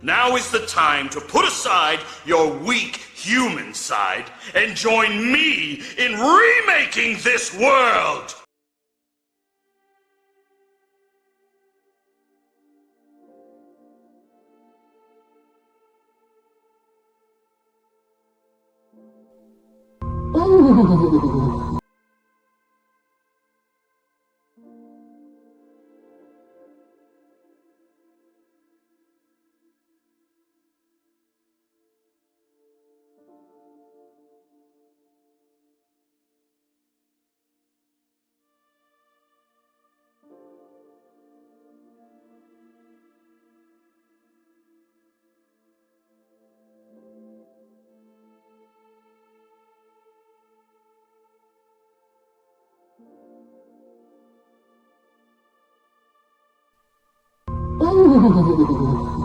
Now is the time to put aside your weak human side and join me in remaking this world! Ooh. Ooh.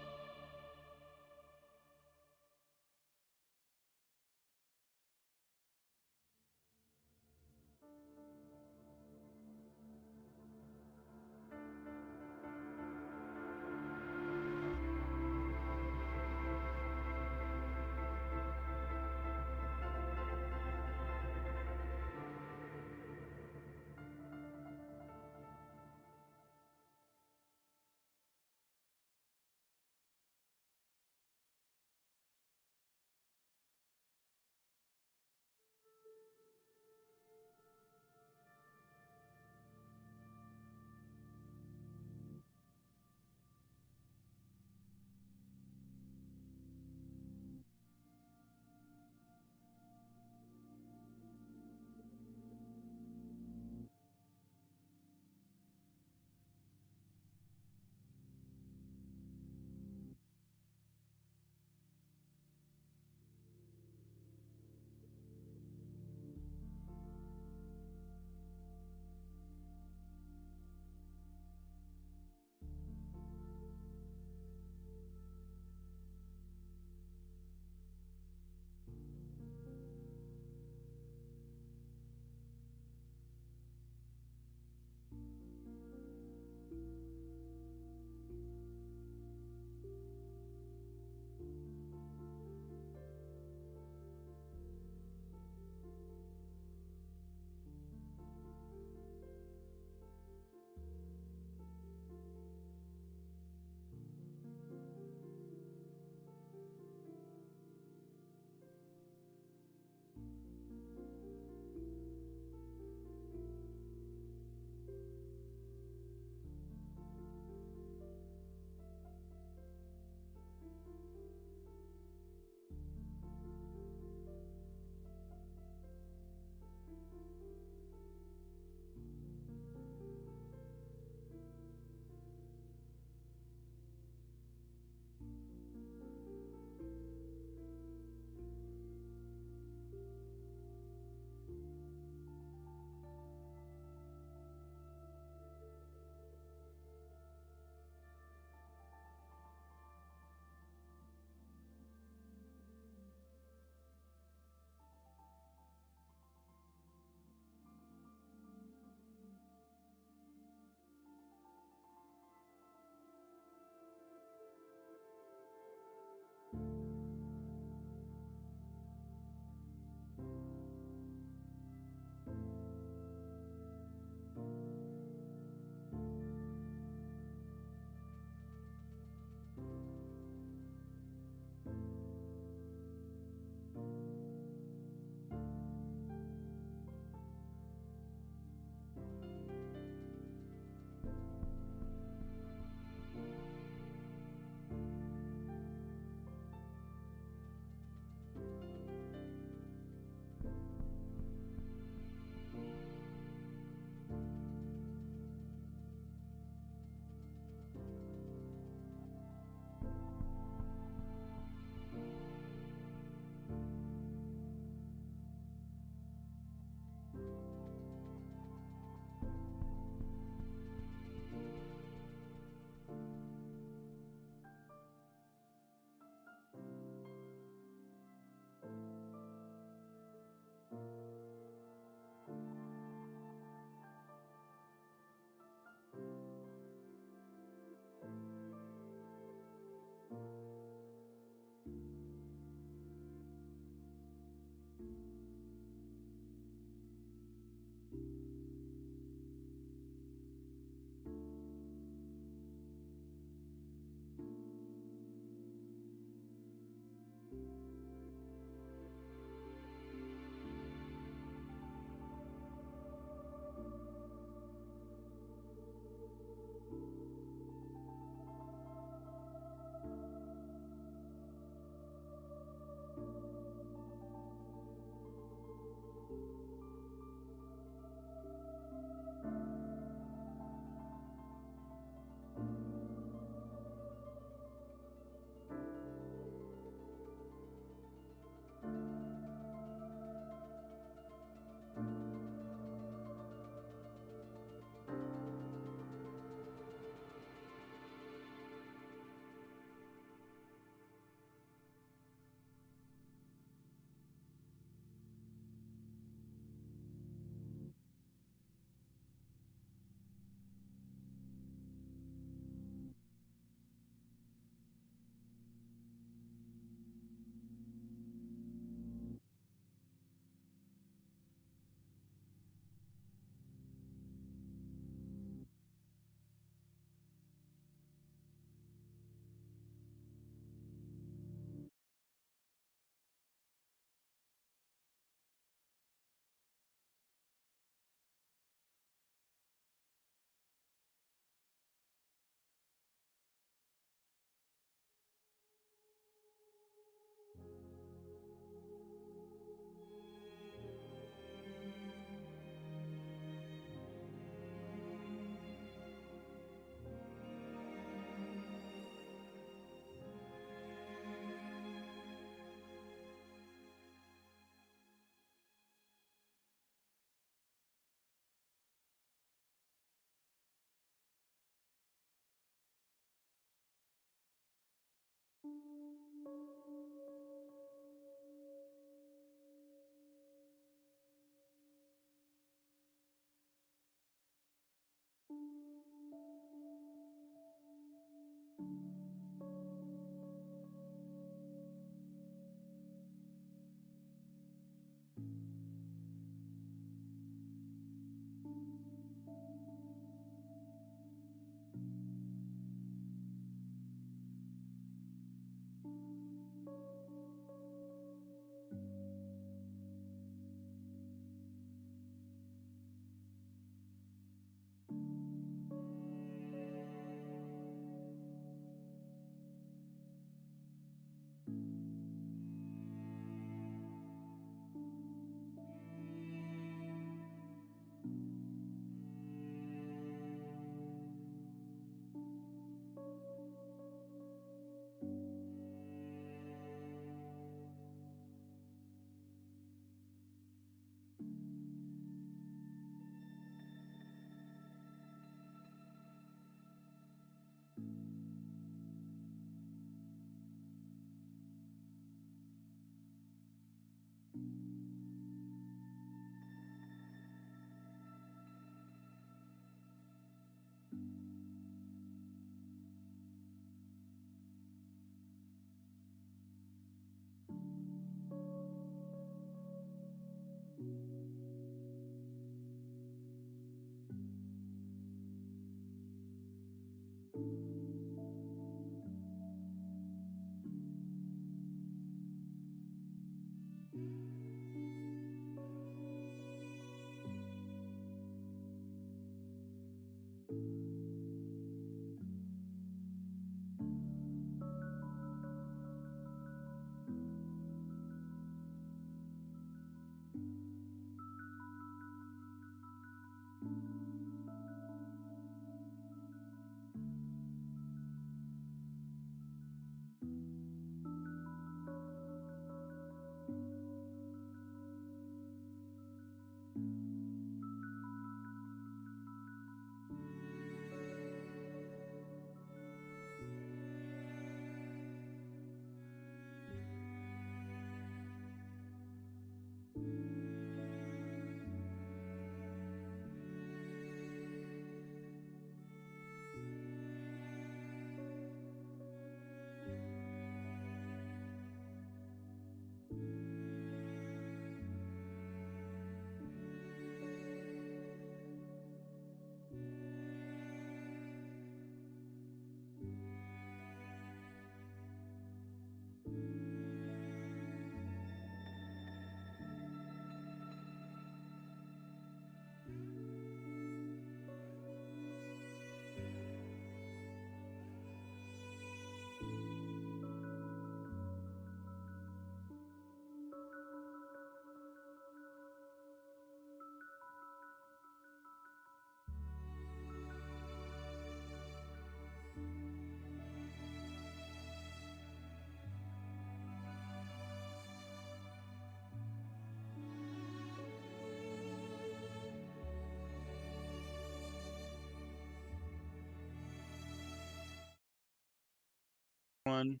One.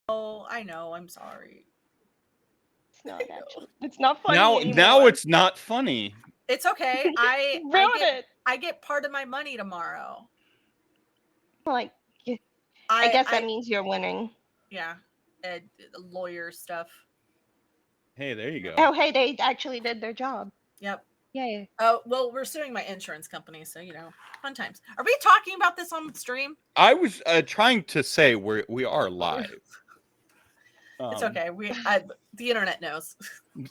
Oh, I know. I'm sorry. It's not actually. It's not funny anymore. Now it's not funny. It's okay. Ruined it. I get part of my money tomorrow. Like, I guess that means you're winning. Yeah, lawyer stuff. Hey, there you go. Oh, hey, they actually did their job. Yep. Yay. Oh, well, we're suing my insurance company, so fun times. Are we talking about this on stream? I was trying to say we are live. It's okay. The internet knows.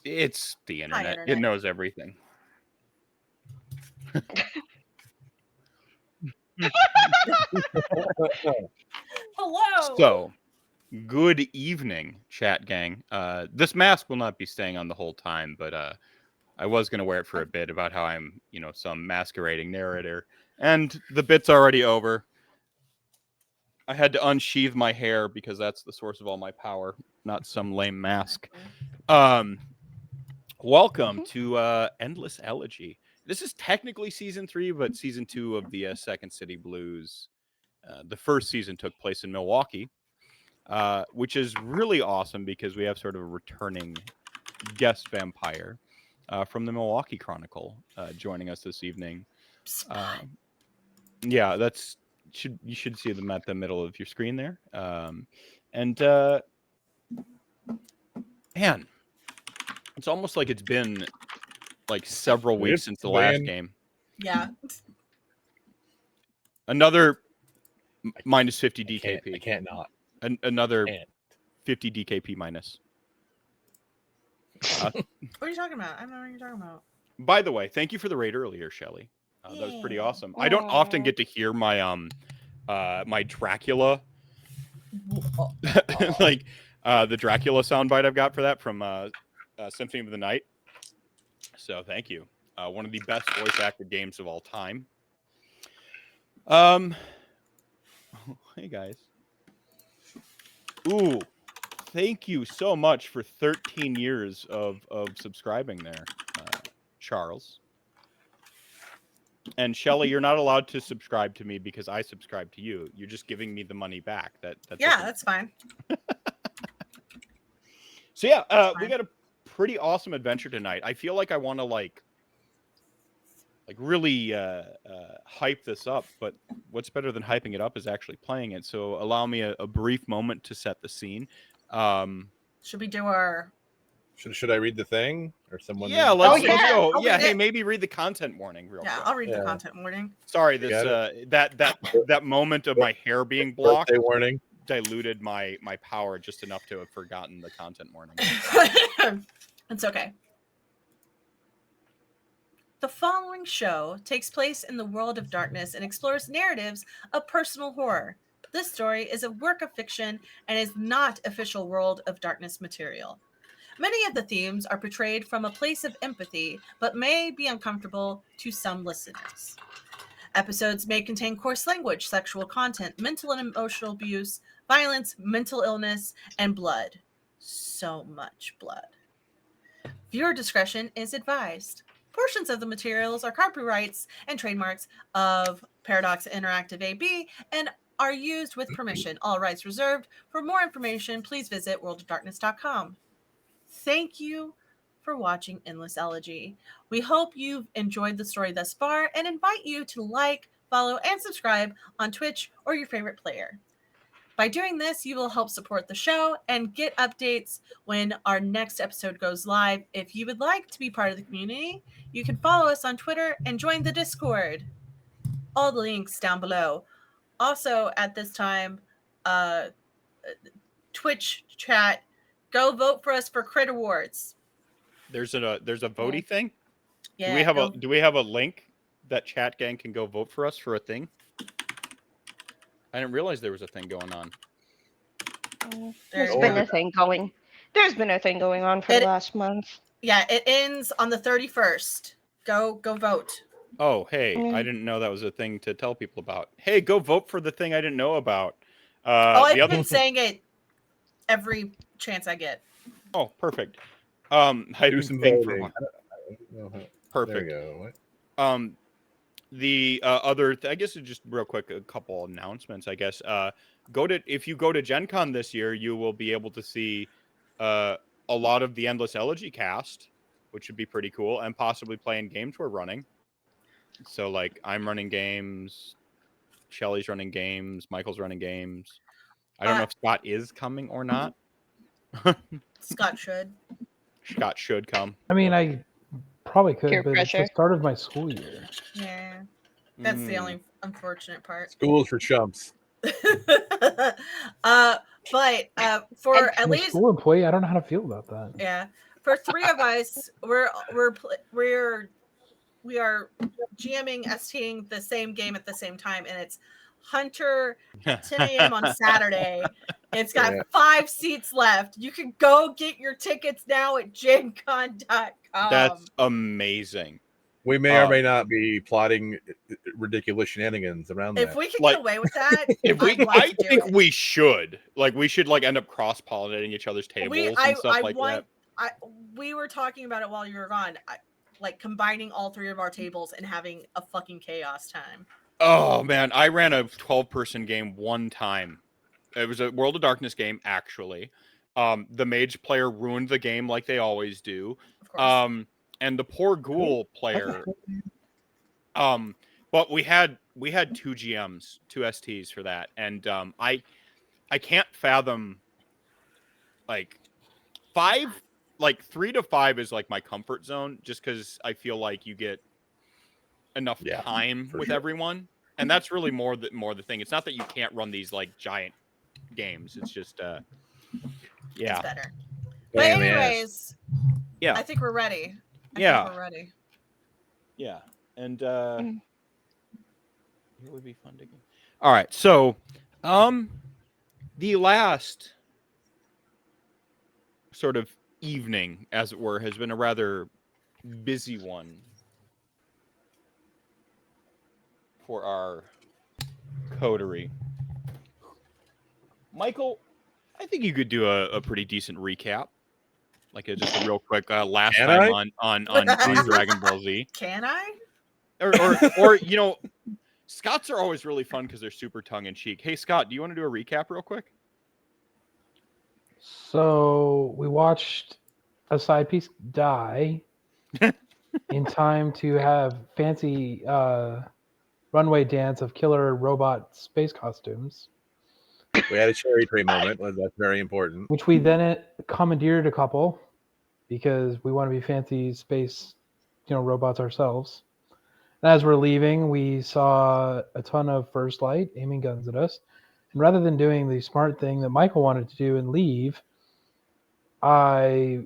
It's the internet. Internet. It knows everything. Hello. So, good evening, chat gang. This mask will not be staying on the whole time, but I was going to wear it for a bit about how I'm, some masquerading narrator. And the bit's already over. I had to unsheath my hair because that's the source of all my power, not some lame mask. Welcome to Endless Elegy. This is technically season 3, but season 2 of the Second City Blues. The first season took place in Milwaukee. which is really awesome because we have sort of a returning guest vampire from the Milwaukee Chronicle joining us this evening. Yeah, you should see them at the middle of your screen there. Man, it's almost like it's been like several weeks since the last game. Yeah. Another minus 50 DKP. I can't not. Another 50 DKP minus. What are you talking about? I don't know what you're talking about. By the way, thank you for the raid earlier, Shelly. That was pretty awesome. I don't often get to hear my my Dracula like the Dracula soundbite I've got for that from Symphony of the Night. So thank you. One of the best voice acted games of all time. Hey guys. Ooh, thank you so much for 13 years of subscribing there, Charles. And Shelly, you're not allowed to subscribe to me because I subscribe to you. You're just giving me the money back. That's fine. So yeah, we got a pretty awesome adventure tonight. I feel like I want to like really hype this up, but what's better than hyping it up is actually playing it. So allow me a brief moment to set the scene. Should we do our... Should I read the thing or someone? Yeah, let's go. I'll Yeah, read hey, it. maybe read the content warning real quick. I'll read the content warning. Sorry, this that moment of my hair being blocked Birthday warning diluted my power just enough to have forgotten the content warning. It's okay. The following show takes place in the world of darkness and explores narratives of personal horror. This story is a work of fiction and is not official World of Darkness material. Many of the themes are portrayed from a place of empathy, but may be uncomfortable to some listeners. Episodes may contain coarse language, sexual content, mental and emotional abuse, violence, mental illness, and blood. So much blood. Viewer discretion is advised. Portions of the materials are copyrights and trademarks of Paradox Interactive AB and are used with permission. All rights reserved. For more information, please visit worldofdarkness.com. Thank you for watching Endless Elegy. We hope you've enjoyed the story thus far and invite you to like, follow, and subscribe on Twitch or your favorite player. By doing this, you will help support the show and get updates when our next episode goes live. If you would like to be part of the community, you can follow us on Twitter and join the Discord. All the links down below. Also, at this time, Twitch chat, go vote for us for Crit Awards. There's a voting thing. Yeah. Do we have a link that Chat Gang can go vote for us for a thing? I didn't realize there was a thing going on. There's been a thing going. There's been a thing going on for the last month. Yeah, it ends on the 31st. Go vote. Oh, hey, I didn't know that was a thing to tell people about. Hey, go vote for the thing I didn't know about. I've been saying it every chance I get. Oh, perfect. do some voting. Perfect. There you go. The other, I guess, just real quick, a couple announcements. I guess if you go to Gen Con this year, you will be able to see a lot of the Endless Elegy cast, which would be pretty cool, and possibly playing games we're running. So, like, I'm running games, Shelly's running games, Michael's running games. I don't know if Scott is coming or not. Scott should. Scott should come. I mean, I probably could, Peer but pressure. it's the start of my school year. Yeah. That's the only unfortunate part. Schools for chumps. But for at I'm a least school employee, I don't know how to feel about that. yeah, for three of us, we are GMing, STing the same game at the same time, and it's Hunter 10 a.m. on Saturday. It's got 5 seats left. You can go get your tickets now at gencon.com. That's amazing. We may or may not be plotting ridiculous shenanigans around that. If we can get away with that, I think we should. Like, we should end up cross-pollinating each other's tables and stuff like that. We were talking about it while you were gone. Like combining all 3 of our tables and having a fucking chaos time. Oh man, I ran a 12-person game one time it was a World of Darkness game, actually. The mage player ruined the game like they always do. Of course. And the poor ghoul player. But we had 2 GMs, 2 STs for that, and I can't fathom like 5, like 3 to 5 is like my comfort zone, just because I feel like you get enough time with everyone, and that's really more the thing. It's not that you can't run these like giant games. It's just It's better. But Damn, anyways, yeah, I think we're ready. I Yeah. think we're ready. yeah, and it would be fun to get. All right, so the last sort of evening, as it were, has been a rather busy one for our coterie. Michael, I think you could do a pretty decent recap, like just a real quick last Can time I? on Dragon Ball Z, Can I? or you know, Scott's are always really fun because they're super tongue in cheek. Hey Scott, do you want to do a recap real quick? So we watched a side piece die in time to have fancy runway dance of killer robot space costumes, We had a cherry tree moment. That's very important. which we then commandeered a couple because we want to be fancy space, robots ourselves. And as we're leaving, we saw a ton of First Light aiming guns at us. And rather than doing the smart thing that Michael wanted to do and leave, I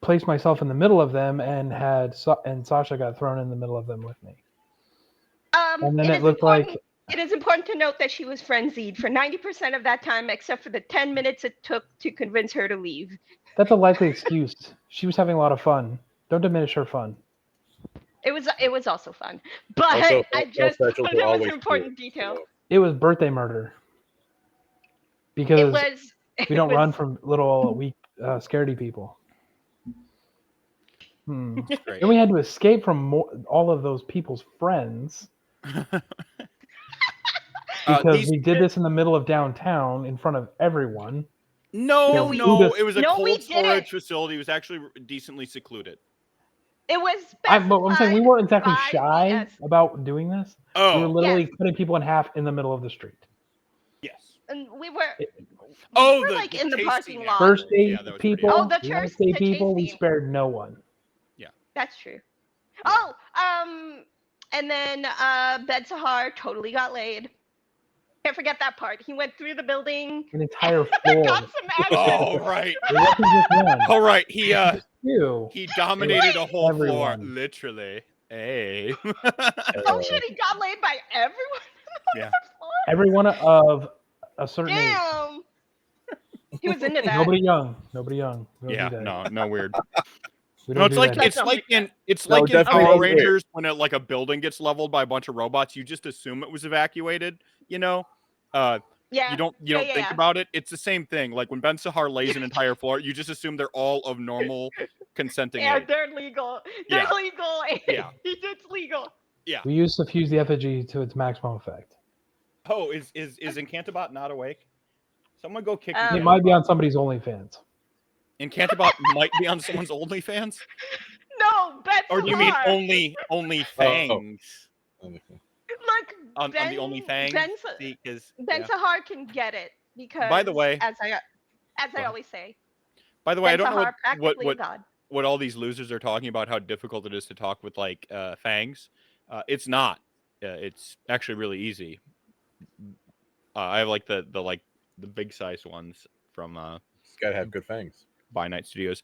placed myself in the middle of them and and Sasha got thrown in the middle of them with me. And then it looked like It is important to note that she was frenzied for 90% of that time, except for the 10 minutes it took to convince her to leave. that's a likely excuse. She was having a lot of fun. Don't diminish her fun. It was also fun, but Also, I just special thought to it was always an important do. detail. It was birthday murder It because was. we don't run from little weak, scaredy people. Great. And we had to escape from all of those people's friends because we did this in the middle of downtown in front of everyone. No, it was a No, we cold storage didn't. facility. It was actually decently secluded. It was. I'm saying we weren't exactly by shy BS. about doing this. Oh, We were literally Yes. cutting people in half in the middle of the street. yes. And we were. Oh, we were the like in the chase parking scene lot. First aid Yeah, that was pretty people, Oh, the last chase aid people, we scene. spared no one. That's true. Oh, and then Ben Sahar totally got laid. Can't forget that part. He went through the building. An entire floor. Got some action. Oh, right. It wasn't just one. All right. He Two. he dominated a whole floor, Everyone. literally. Hey. Oh shit, he got laid by everyone. Yeah. Everyone of a certain age. Damn. He was into that. Nobody young. Nobody young. We don't Yeah. do that. No weird. We No, don't it's do like that. it's No, like in definitely Power not weird. Rangers when like a building gets leveled by a bunch of robots, you just assume it was evacuated. You know. Yeah. You don't think about it. It's the same thing. Like when Ben Sahar lays an entire floor, you just assume they're all of normal consenting Yeah, age. they're legal. They're Yeah. legal. Yeah. It's legal. We used to fuse the effigy to its maximum effect. Oh, is Incantabot not awake? Someone go kick It Incantabot. might be on somebody's OnlyFans. Incantabot might be on someone's OnlyFans? No, Ben Or do you mean Sahar. only fangs? Look, On the only fangs? Ben Sahar can get it because By the way, as I always say, I don't know Sahar practically a what god. what all these losers are talking about, how difficult it is to talk with like fangs. It's not. It's actually really easy. I have like the big size ones from Gotta have good fangs. By Night Studios.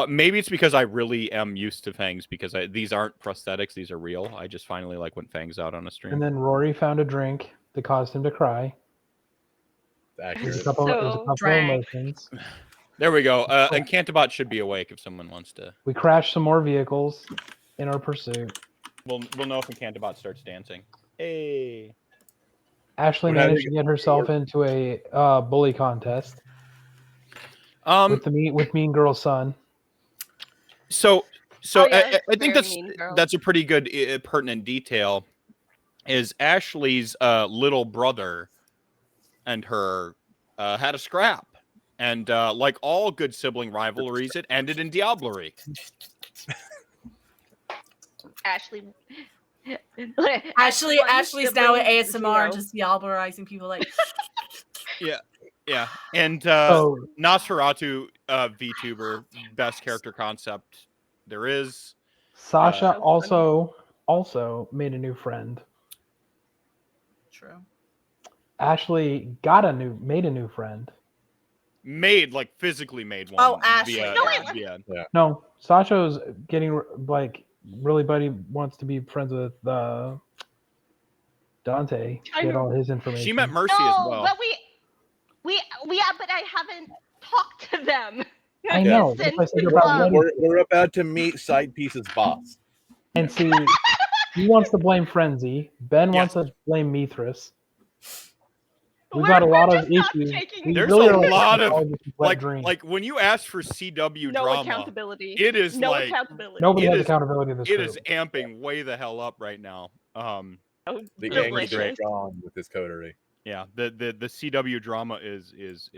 Maybe it's because I really am used to fangs because these aren't prosthetics; these are real. I just finally went fangs out on a stream. And then Rory found a drink that caused him to cry. Accurate. There's a couple of drank. emotions. There we go. And Cantabot should be awake if someone wants to. We crashed some more vehicles in our pursuit. We'll know if Cantabot starts dancing. Hey. Ashley We're having managed to get herself into a bully contest with Mean Girl's son. So Oh, yeah, I think very mean girl. that's a pretty good pertinent detail. Is Ashley's little brother and her had a scrap. And like all good sibling rivalries, it ended in diablerie. Ashley. Ashley's now at sibling ASMR, zero. just diablerizing people like. Yeah. And So Nosferatu, VTuber, best character concept there is. Sasha So also made a new friend. True. Ashley made a new friend. Made, like physically made one. Oh, Ashley. Via, No, wait, via, No, Sasha's getting like really buddy wants to be friends with Dante. I Get know. all his information. she met Mercy no, as well. but but I haven't talked to them. I know. Since That's why I said the about club. We're about to meet Side Piece's boss. And see, he wants to blame Frenzy. Ben Yes. wants to blame Mithras. We've We're- got a lot we're of just not issues. taking- We There's really a are lot of, all just a wet dream. like when you ask for CW No drama, accountability. it is No like accountability. Nobody it has is- accountability in this it group. is amping way the hell up right now. Oh, The angry delicious. John with his coterie. Yeah, the CW drama is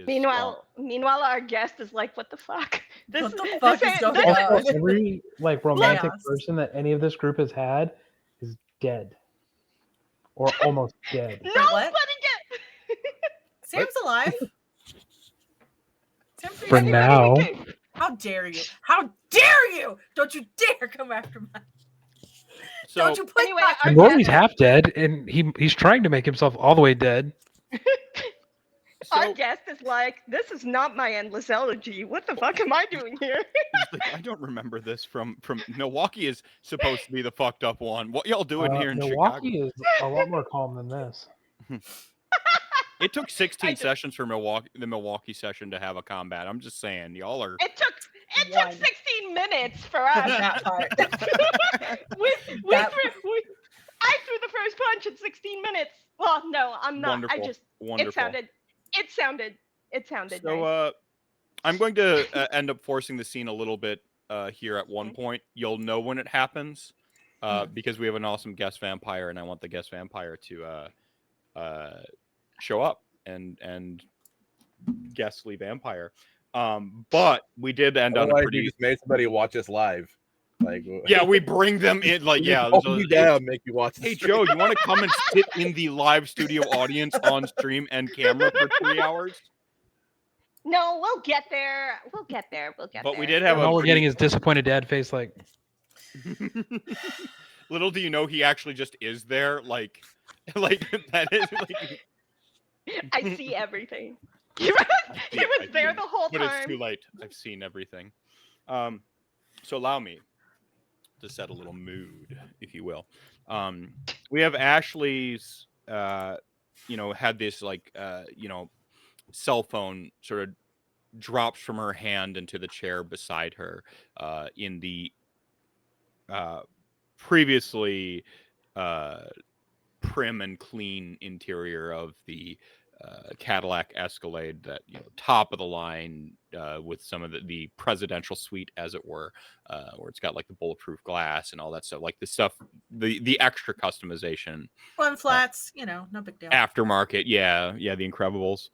Meanwhile, our guest is like, "What the fuck? What the fuck is going this- on?" Also, every like romantic Chaos. person that any of this group has had is dead, or almost dead. Nobody what? get. Sam's alive. Sam's For alive. now. How dare you? How dare you? Don't you dare come after my. so Don't you put Anyway, my. our Rory's guest- half dead, and he's trying to make himself all the way dead. Our so guest is like, "This is not my endless elegy. What the fuck am I doing here?" it's like, I don't remember this from Milwaukee is supposed to be the fucked up one. What y'all doing here in Milwaukee Chicago? is a lot more calm than this. It took 16 just- sessions for the Milwaukee session to have a combat. I'm just saying, y'all are. It took One. 16 minutes for us. That part. I threw the first punch in 16 minutes. Well, no, I'm not. Wonderful. I just Wonderful. it sounded So nice. I'm going to end up forcing the scene a little bit here at one Okay. point. You'll know when it happens because we have an awesome guest vampire, and I want the guest vampire to show up and guestly vampire. But we did end on a Otherwise, we pretty. just made somebody watch us live. Like, Yeah, we bring them in. Like, yeah. hold so- me down, make you watch. Hey Joe, you want to come and sit in the live studio audience on stream and camera for 3 hours? No, we'll get there. We'll get there. But we did have And a all we're pretty- getting is disappointed dad face. Like, Little do you know, he actually just is there. Like that is like. I see everything. He was there the whole But it's too time. late. I've seen everything. So allow me to set a little mood, if you will. We have Ashley's, had this cell phone sort of drops from her hand into the chair beside her, in the previously prim and clean interior of the Cadillac Escalade, that top of the line, with some of the presidential suite, as it were, where it's got like the bulletproof glass and all that stuff, like the stuff, the extra customization, One flats, no big deal. aftermarket, the Incredibles.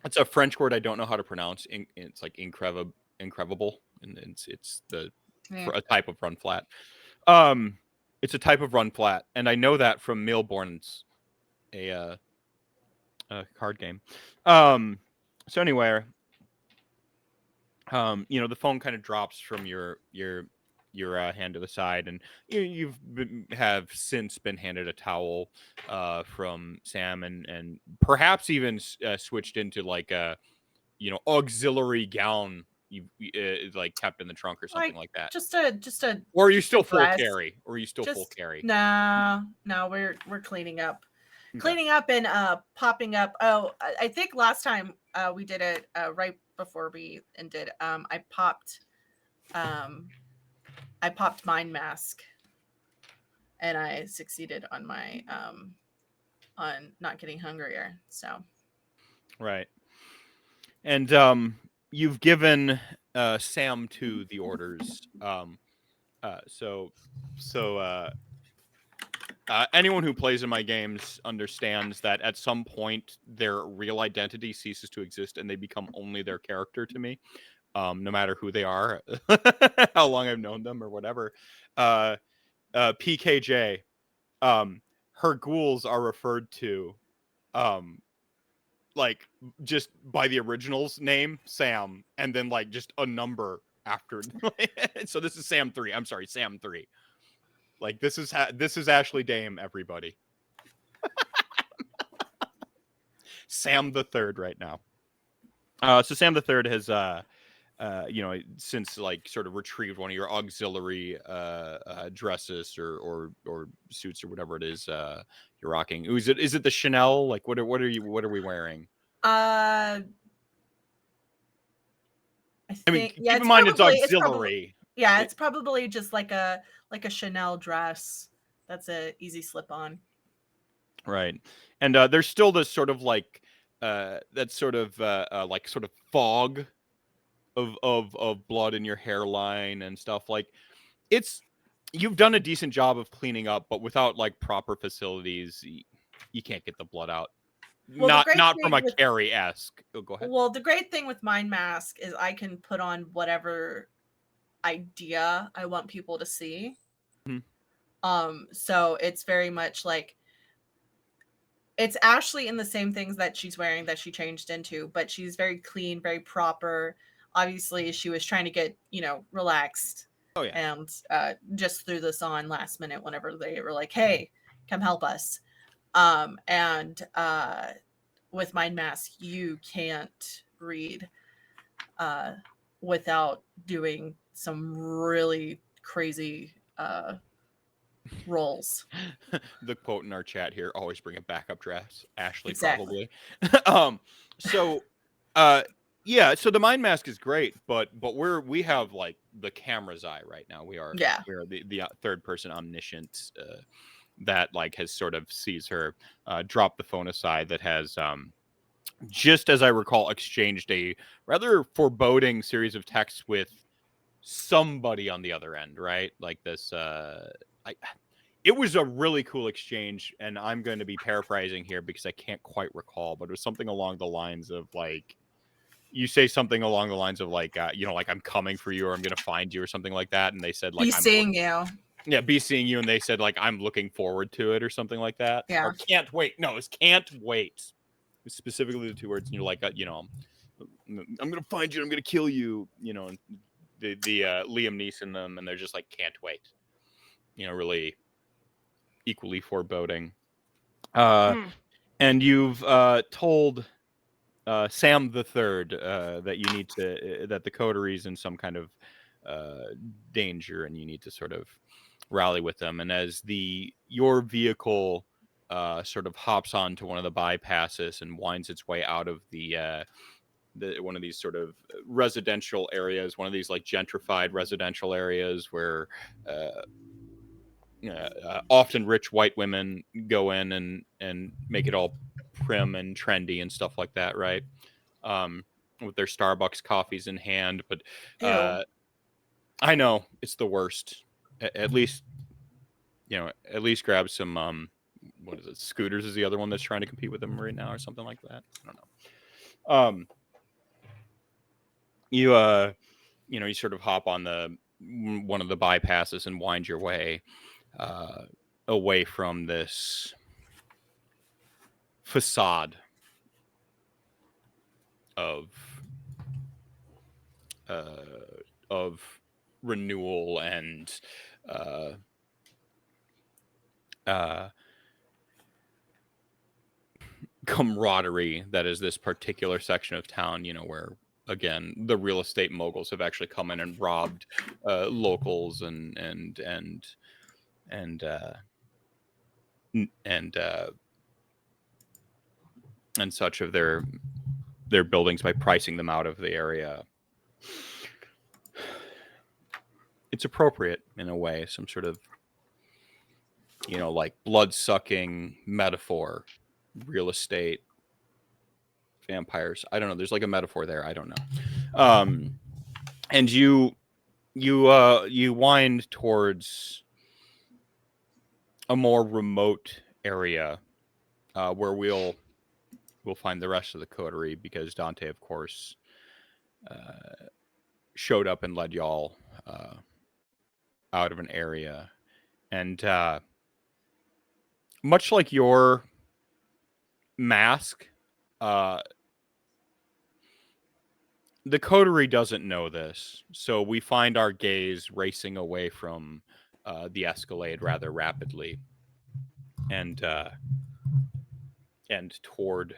It's a French word I don't know how to pronounce. It's like incredible, and it's Yeah. a type of run flat. It's a type of run flat, and I know that from Milborn's a card game. So anyway, the phone kind of drops from your hand to the side, and have since been handed a towel from Sam, and perhaps even switched into like a auxiliary gown you like kept in the trunk or something like that. Just a. Or are you still full dress. carry? Or are you still full Just- carry? No, we're cleaning up. Okay. Cleaning up and popping up. Oh, I think last time we did it right before we ended. I popped Mind Mask, and I succeeded on my on not getting hungrier. So Right. And you've given Sam 2 the orders. So anyone who plays in my games understands that at some point their real identity ceases to exist and they become only their character to me, no matter who they are, how long I've known them or whatever. PKJ, her ghouls are referred to like just by the original's name, Sam, and then like just a number after. So this is Sam 3. I'm sorry, Sam 3. Like this is Ashley Dame, everybody. Sam the Third right now. So Sam the Third has since like sort of retrieved one of your auxiliary dresses or suits or whatever it is you're rocking. Is it the Chanel? Like what are we wearing? I mean, think keep in mind it's auxiliary. It's probably just like a Chanel dress. That's a easy slip on. Right. And there's still this sort of like that sort of fog of blood in your hairline and stuff. Like you've done a decent job of cleaning up, but without like proper facilities, you can't get the blood out. Well, not from a Carrie-esque. Oh, go ahead. Well, the great thing with Mind Mask is I can put on whatever idea I want people to see. Mm-hmm. So it's very much like it's Ashley in the same things that she's wearing that she changed into, but she's very clean, very proper. Obviously, she was trying to get, relaxed. Oh, yeah. And just threw this on last minute whenever they were like, hey, come help us. And with Mind Mask, you can't read without doing some really crazy rolls. The quote in our chat here: "Always bring a backup dress." Ashley, exactly. Probably. So the Mind Mask is great, but we have like the camera's eye right now. We are the third person omniscient that like has sort of sees her drop the phone aside. That has just as I recall exchanged a rather foreboding series of texts with somebody on the other end, right? Like this. It was a really cool exchange, and I'm going to be paraphrasing here because I can't quite recall, but it was something along the lines of like, you say something along the lines of like, like I'm coming for you or I'm going to find you or something like that. And they said like, be seeing you. Yeah, be seeing you. And they said like, I'm looking forward to it or something like that. Yeah. Or can't wait. No, it's can't wait. It's specifically the two words. And you're like, I'm going to find you. I'm going to kill you. And the Liam Neeson them. And they're just like, can't wait. Really equally foreboding. And you've told Sam the Third that you need to that the coterie's in some kind of danger, and you need to sort of rally with them. And as your vehicle sort of hops onto one of the bypasses and winds its way out of the one of these sort of residential areas, one of these like gentrified residential areas where often rich white women go in and make it all prim and trendy and stuff like that, right? With their Starbucks coffees in hand. But I know it's the worst. At least grab some what is it? Scooters is the other one that's trying to compete with them right now or something like that. I don't know. You sort of hop on one of the bypasses and wind your way away from this facade of renewal and camaraderie that is this particular section of town, where again the real estate moguls have actually come in and robbed locals and such of their buildings by pricing them out of the area. It's appropriate in a way, some sort of like blood-sucking metaphor, real estate, vampires. I don't know. There's like a metaphor there. I don't know. And you wind towards a more remote area where we'll find the rest of the coterie, because Dante, of course, showed up and led y'all out of an area. And much like your mask, the coterie doesn't know this, so we find our gaze racing away from the Escalade rather rapidly, and toward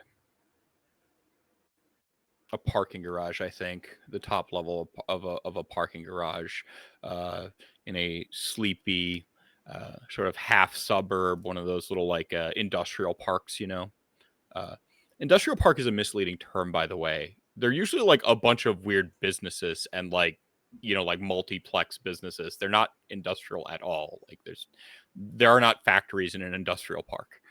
a parking garage. I think the top level of a parking garage in a sleepy sort of half suburb, one of those little like industrial parks, you know. Industrial park is a misleading term, by the way. They're usually like a bunch of weird businesses and like, you know, like multiplex businesses. They're not industrial at all. Like there are not factories in an industrial park.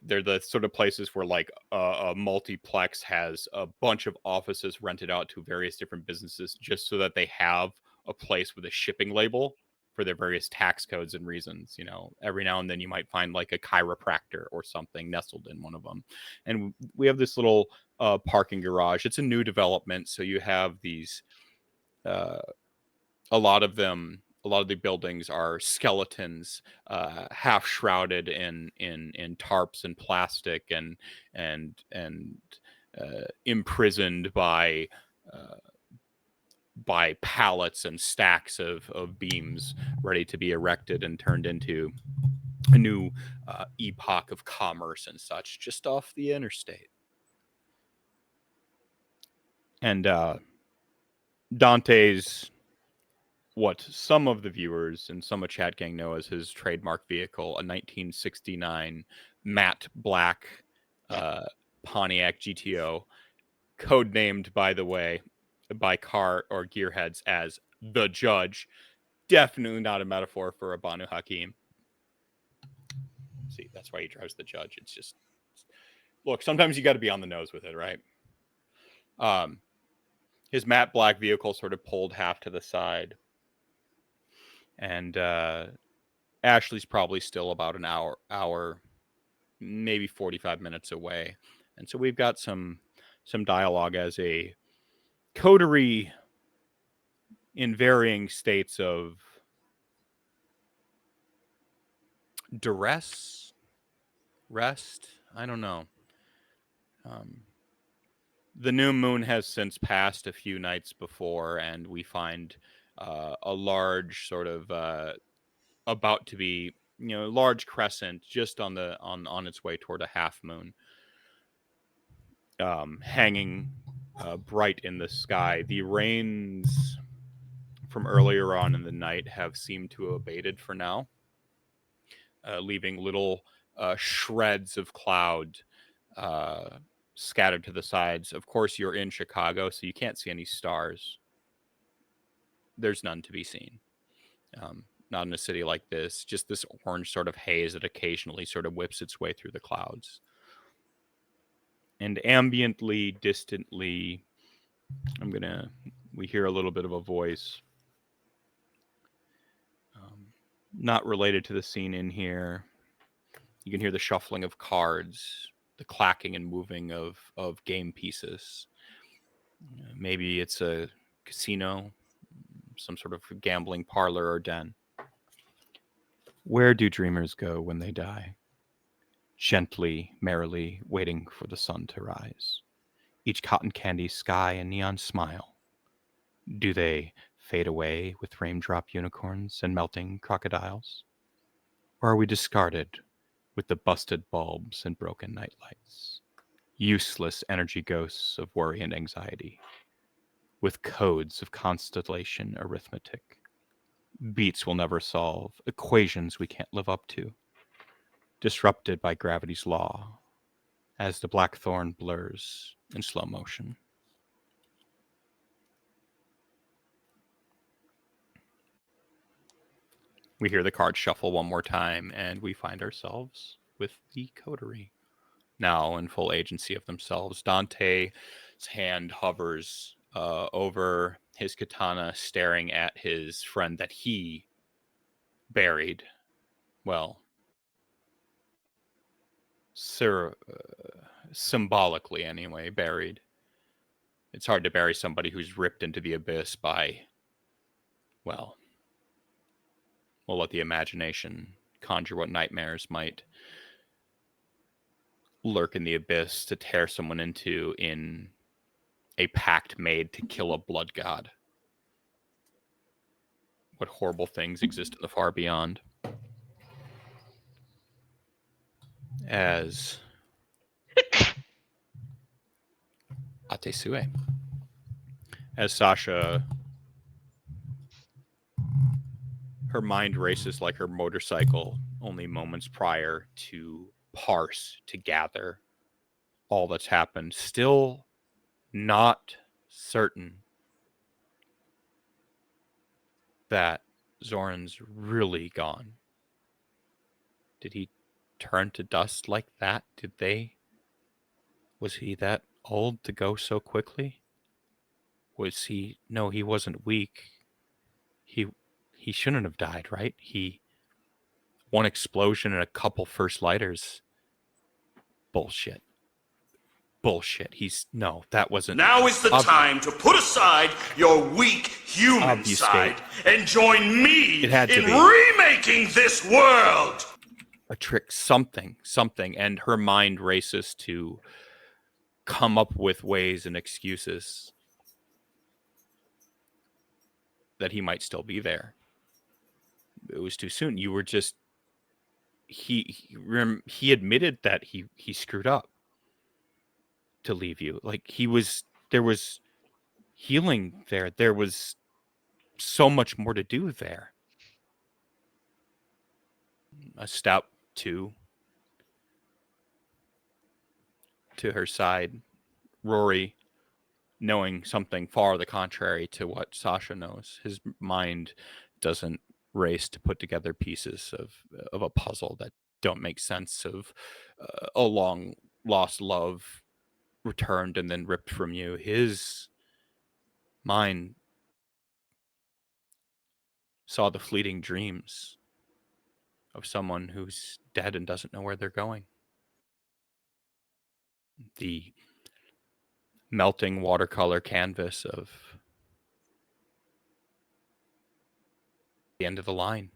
They're the sort of places where like a multiplex has a bunch of offices rented out to various different businesses just so that they have a place with a shipping label for their various tax codes and reasons. You know, every now and then you might find like a chiropractor or something nestled in one of them. And we have this little parking garage. It's a new development, so you have these a lot of the buildings are skeletons, half shrouded in tarps and plastic, and imprisoned by pallets and stacks of beams ready to be erected and turned into a new epoch of commerce and such just off the interstate. And Dante's, what some of the viewers and some of Chat Gang know as his trademark vehicle, a 1969 matte black Pontiac GTO, codenamed, by the way, by car or gearheads as the Judge. Definitely not a metaphor for a Banu Hakim. See, that's why he drives the Judge. It's just, look, sometimes you got to be on the nose with it, right? His matte black vehicle sort of pulled half to the side. And Ashley's probably still about an hour, maybe 45 minutes away. And so we've got some dialogue as a coterie in varying states of duress, rest. I don't know. The new moon has since passed a few nights before, and we find a large sort of about to be, you know, large crescent just on its way toward a half moon, hanging bright in the sky. The rains from earlier on in the night have seemed to have abated for now, leaving little shreds of cloud scattered to the sides. Of course, you're in Chicago, so you can't see any stars. There's none to be seen. Not in a city like this, just this orange sort of haze that occasionally sort of whips its way through the clouds. And ambiently, distantly, we hear a little bit of a voice. Not related to the scene in here. You can hear the shuffling of cards, the clacking and moving of game pieces. Maybe it's a casino, some sort of gambling parlor or den. Where do dreamers go when they die? Gently, merrily, waiting for the sun to rise. Each cotton candy sky a neon smile. Do they fade away with raindrop unicorns and melting crocodiles? Or are we discarded with the busted bulbs and broken nightlights? Useless energy ghosts of worry and anxiety, with codes of constellation arithmetic. Beats we'll never solve, equations we can't live up to. Disrupted by gravity's law, as the blackthorn blurs in slow motion. We hear the cards shuffle one more time, and we find ourselves with the coterie, now in full agency of themselves. Dante's hand hovers over his katana, staring at his friend that he buried well, symbolically anyway, buried. It's hard to bury somebody who's ripped into the abyss by, well, we'll let the imagination conjure what nightmares might lurk in the abyss to tear someone into in a pact made to kill a blood god. What horrible things exist in the far beyond. As Atesue. As Sasha, her mind races like her motorcycle only moments prior to parse, to gather all that's happened. Still not certain that Zoran's really gone. Did he turn to dust like that? Was he that old to go so quickly? No, he wasn't weak. He shouldn't have died, right? One explosion and a couple first lighters. Bullshit. That wasn't. Now is the time to put aside your weak human Obfuscate. side and join me It had to in be. remaking this world. A trick, something, and her mind races to come up with ways and excuses that he might still be there. It was too soon. You were just he admitted that he screwed up to leave you. Like there was healing there. There was so much more to do there. A step to her side, Rory, knowing something far the contrary to what Sasha knows. His mind doesn't race to put together pieces of a puzzle that don't make sense, of a long lost love returned and then ripped from you. His mind saw the fleeting dreams of someone who's dead and doesn't know where they're going. The melting watercolor canvas of the end of the line.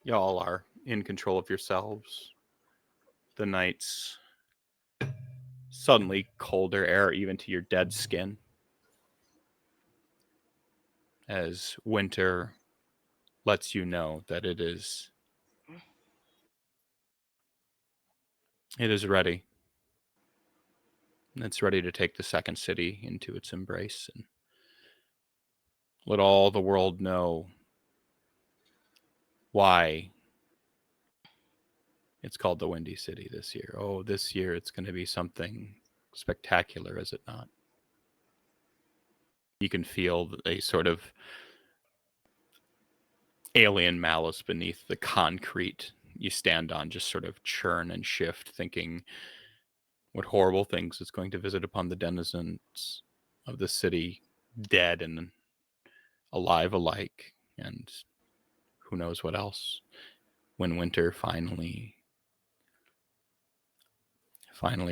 Y'all are in control of yourselves. The night's suddenly colder air, even to your dead skin, as winter lets you know that it is ready. It's ready to take the second city into its embrace and let all the world know why it's called the Windy City this year. Oh, this year it's going to be something spectacular, is it not? You can feel a sort of alien malice beneath the concrete you stand on, just sort of churn and shift, thinking what horrible things it's going to visit upon the denizens of the city, dead and alive alike, and who knows what else, when winter finally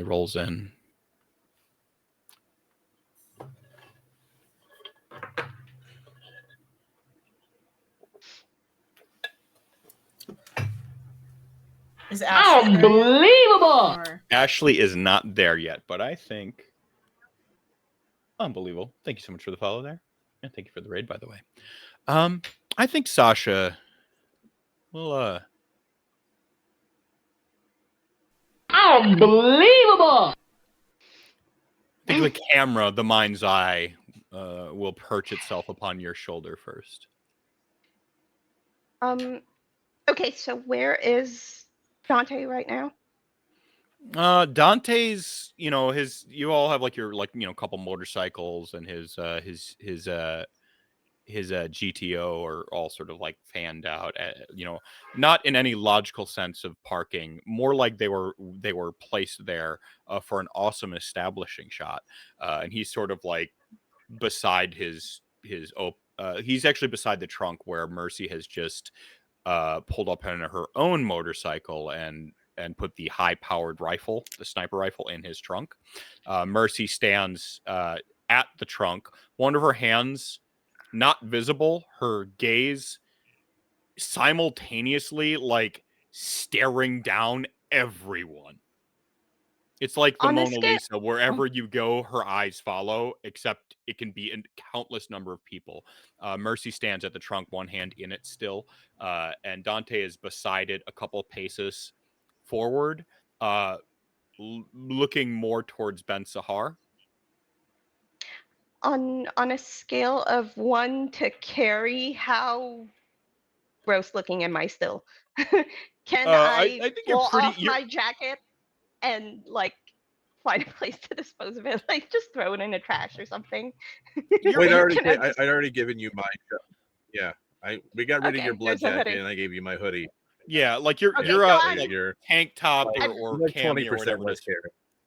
rolls in. Is Ashley Unbelievable! there? Ashley is not there yet, but I think unbelievable. Thank you so much for the follow there, and thank you for the raid, by the way. I think Sasha will Unbelievable! I think the camera, the mind's eye, will perch itself upon your shoulder first. Okay, so where is Dante right now? Dante's, you all have your couple motorcycles and his GTO are all sort of like fanned out, not in any logical sense of parking, more like they were placed there for an awesome establishing shot, and he's sort of like beside he's actually beside the trunk where Mercy has just pulled up in her own motorcycle and put the high-powered rifle, the sniper rifle, in his trunk. Mercy stands at the trunk, one of her hands not visible, her gaze simultaneously like staring down everyone. It's like the Mona Lisa. Wherever you go, her eyes follow, except it can be a countless number of people. Mercy stands at the trunk, one hand in it still, and Dante is beside it a couple paces forward, looking more towards Ben Sahar. On a scale of 1 to carry, how gross looking am I still? Can I think pull you're pretty. off my jacket and like find a place to dispose of it? Like just throw it in the trash or something. Wait, Can I I'd already given you my. Yeah, we got rid of your blood there's a jacket, hoodie. and I gave you my hoodie. Yeah, like you're Okay, you're so a I'm- like You're tank top I'm- or like cami or 20% whatever it less is. carry.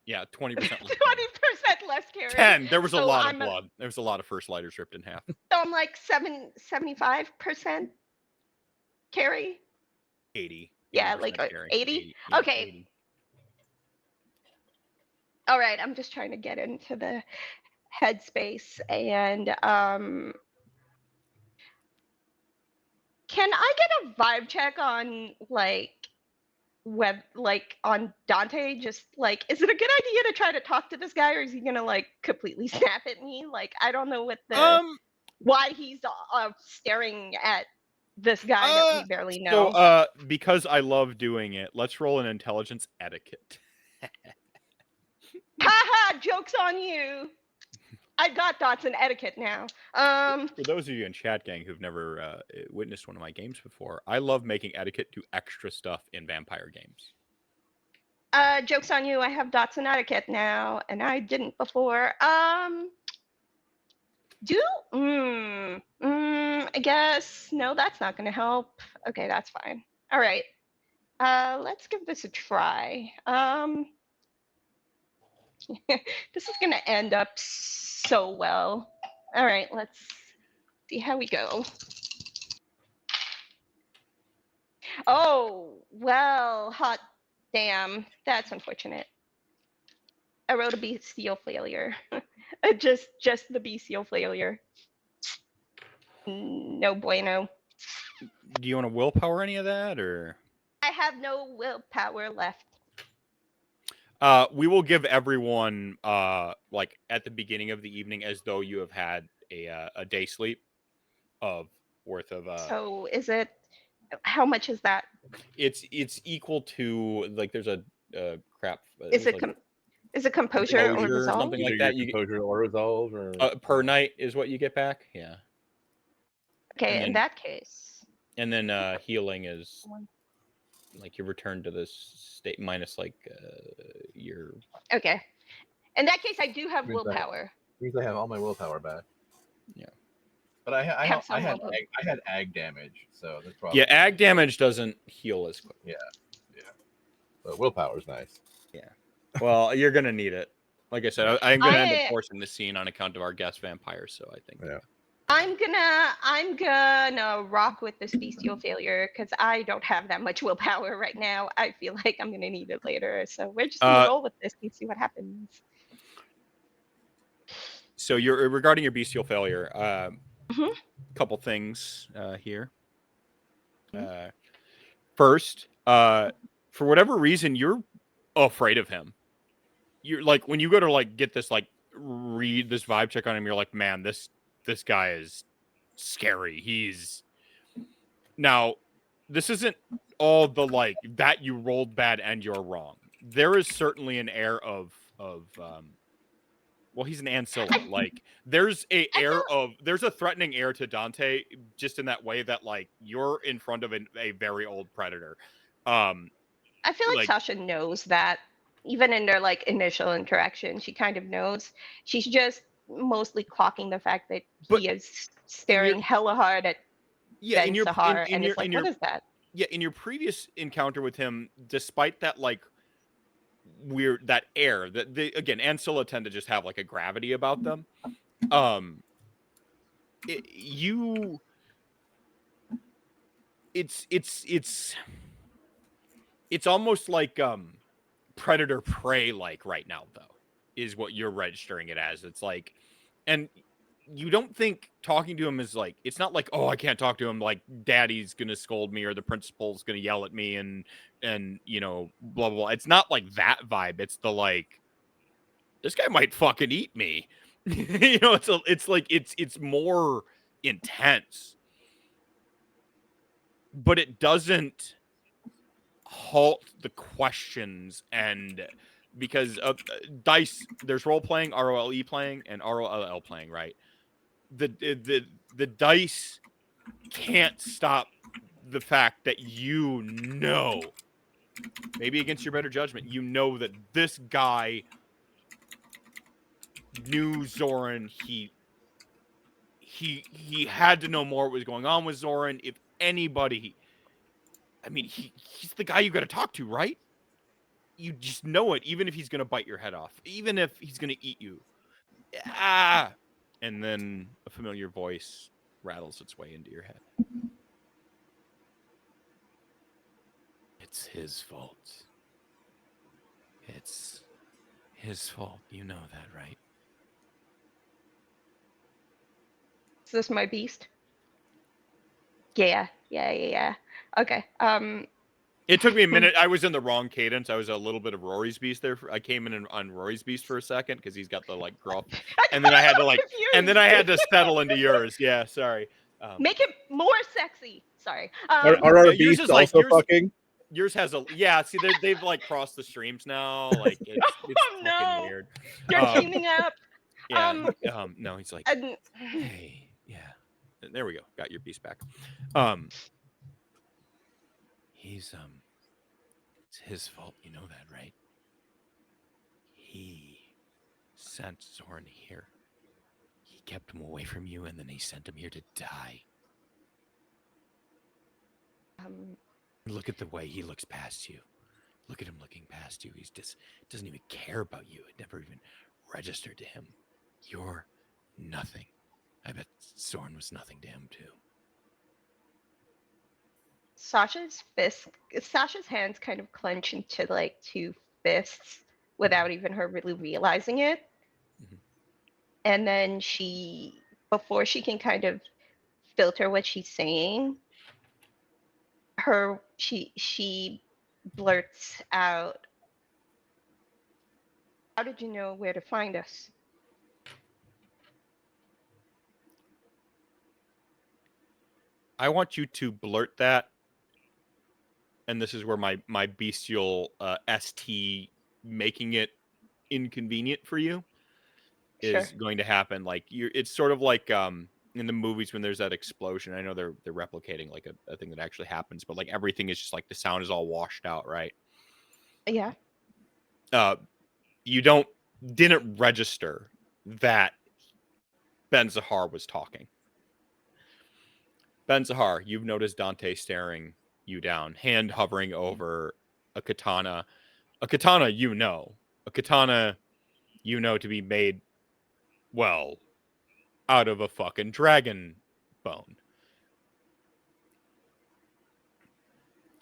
Yeah, 20% less. 20% less carry. 10. There was a So lot I'm of blood. There was a lot of first lighters ripped in half. So I'm like 75% carry. 80. Yeah, like carry. 80? Yeah, Okay. 80. All right, I'm just trying to get into the headspace, and can I get a vibe check on on Dante? Just like, is it a good idea to try to talk to this guy, or is he gonna like completely snap at me? Like, I don't know what why he's staring at this guy that we barely know. So, because I love doing it, let's roll an intelligence etiquette. Haha, joke's on you. I got dots in etiquette now. For those of you in chat, gang, who've never witnessed one of my games before, I love making etiquette do extra stuff in vampire games. Joke's on you. I have dots in etiquette now, and I didn't before. I guess no, that's not gonna help. Okay, that's fine. All right. Let's give this a try. This is gonna end up so well. All right, let's see how we go. Oh, well, hot damn. That's unfortunate. I wrote a bestial failure. just the bestial failure. No bueno. Do you want to willpower any of that, or? I have no willpower left. We will give everyone like at the beginning of the evening, as though you have had a day sleep worth of. So is it? How much is that? It's equal to like there's a crap. Is it composure or resolve? Something like that? You composure or resolve, or per night is what you get back. Yeah. Okay, in that case. And then healing is like you return to this state minus like your. Okay. In that case, I do have willpower. Means I have all my willpower back. Yeah. But I had ag damage, so that's probably. Yeah, ag damage doesn't heal as quick. Yeah. But willpower's nice. Yeah. Well, you're gonna need it. Like I said, I'm gonna end up forcing the scene on account of our guest vampires. So I think. Yeah. I'm gonna rock with this bestial failure because I don't have that much willpower right now. I feel like I'm gonna need it later, so we're just gonna roll with this and see what happens. So you're regarding your bestial failure. Couple things here. First, for whatever reason, you're afraid of him. You're like when you go to like get this like read this vibe check on him, you're like, man, this guy is scary. Now, this isn't all the like that you rolled bad and you're wrong. There is certainly an air of well, he's an ancilla. Like there's a threatening air to Dante just in that way that like you're in front of a very old predator. I feel like Sasha knows that even in their like initial interaction, she kind of knows. She's just mostly clocking the fact that But he is staring hella hard at yeah, Ben Sahar, and it's like, what is that? Yeah, in your previous encounter with him, despite that like weird that air that they again, Ancilla tend to just have like a gravity about them. You it's almost like predator prey like right now though is what you're registering it as. It's like, and you don't think talking to him is like, it's not like, oh, I can't talk to him, like daddy's gonna scold me or the principal's gonna yell at me and you know, blah blah blah. It's not like that vibe. It's the like, this guy might fucking eat me. You know, it's like it's more intense, but it doesn't halt the questions. And because of dice, there's role playing, ROLE playing, and ROLL playing, right? The dice can't stop the fact that you know, maybe against your better judgment, you know that this guy knew Zoran. He had to know more what was going on with Zoran. If anybody, I mean, he's the guy you got to talk to, right? You just know it, even if he's going to bite your head off, even if he's going to eat you. Ah! And then a familiar voice rattles its way into your head. It's his fault. It's his fault. You know that, right? Is this my beast? Yeah. Okay. It took me a minute. I was in the wrong cadence. I was a little bit of Rory's beast there. I came in on Rory's beast for a second because he's got the like gruff, and then I had to like, and then I had to settle into yours. Yeah, sorry. Make it more sexy. Sorry. Are our yeah, yours beasts is like also yours. fucking? Yours has a See, they've like crossed the streams now. Like it's Oh, no. fucking weird. They're teaming up. Yeah. No, he's like, hey, yeah. There we go. Got your beast back. He's it's his fault. You know that, right? He sent Zoran here. He kept him away from you, and then he sent him here to die. Look at the way he looks past you. Look at him looking past you. He's just doesn't even care about you. It never even registered to him. You're nothing. I bet Zoran was nothing to him too. Sasha's hands kind of clench into like two fists without even her really realizing it. Mm-hmm. And then before she can kind of filter what she's saying, she blurts out, "How did you know where to find us?" I want you to blurt that, and this is where my bestial ST making it inconvenient for you is going to happen. Like it's sort of like in the movies when there's that explosion. I know they're replicating like a thing that actually happens, but like everything is just like the sound is all washed out, right? Yeah. You didn't register that Ben Zahar was talking. Ben Zahar, you've noticed Dante staring you down, hand hovering over a katana. A katana, you know. A katana, you know, to be made, well, out of a fucking dragon bone.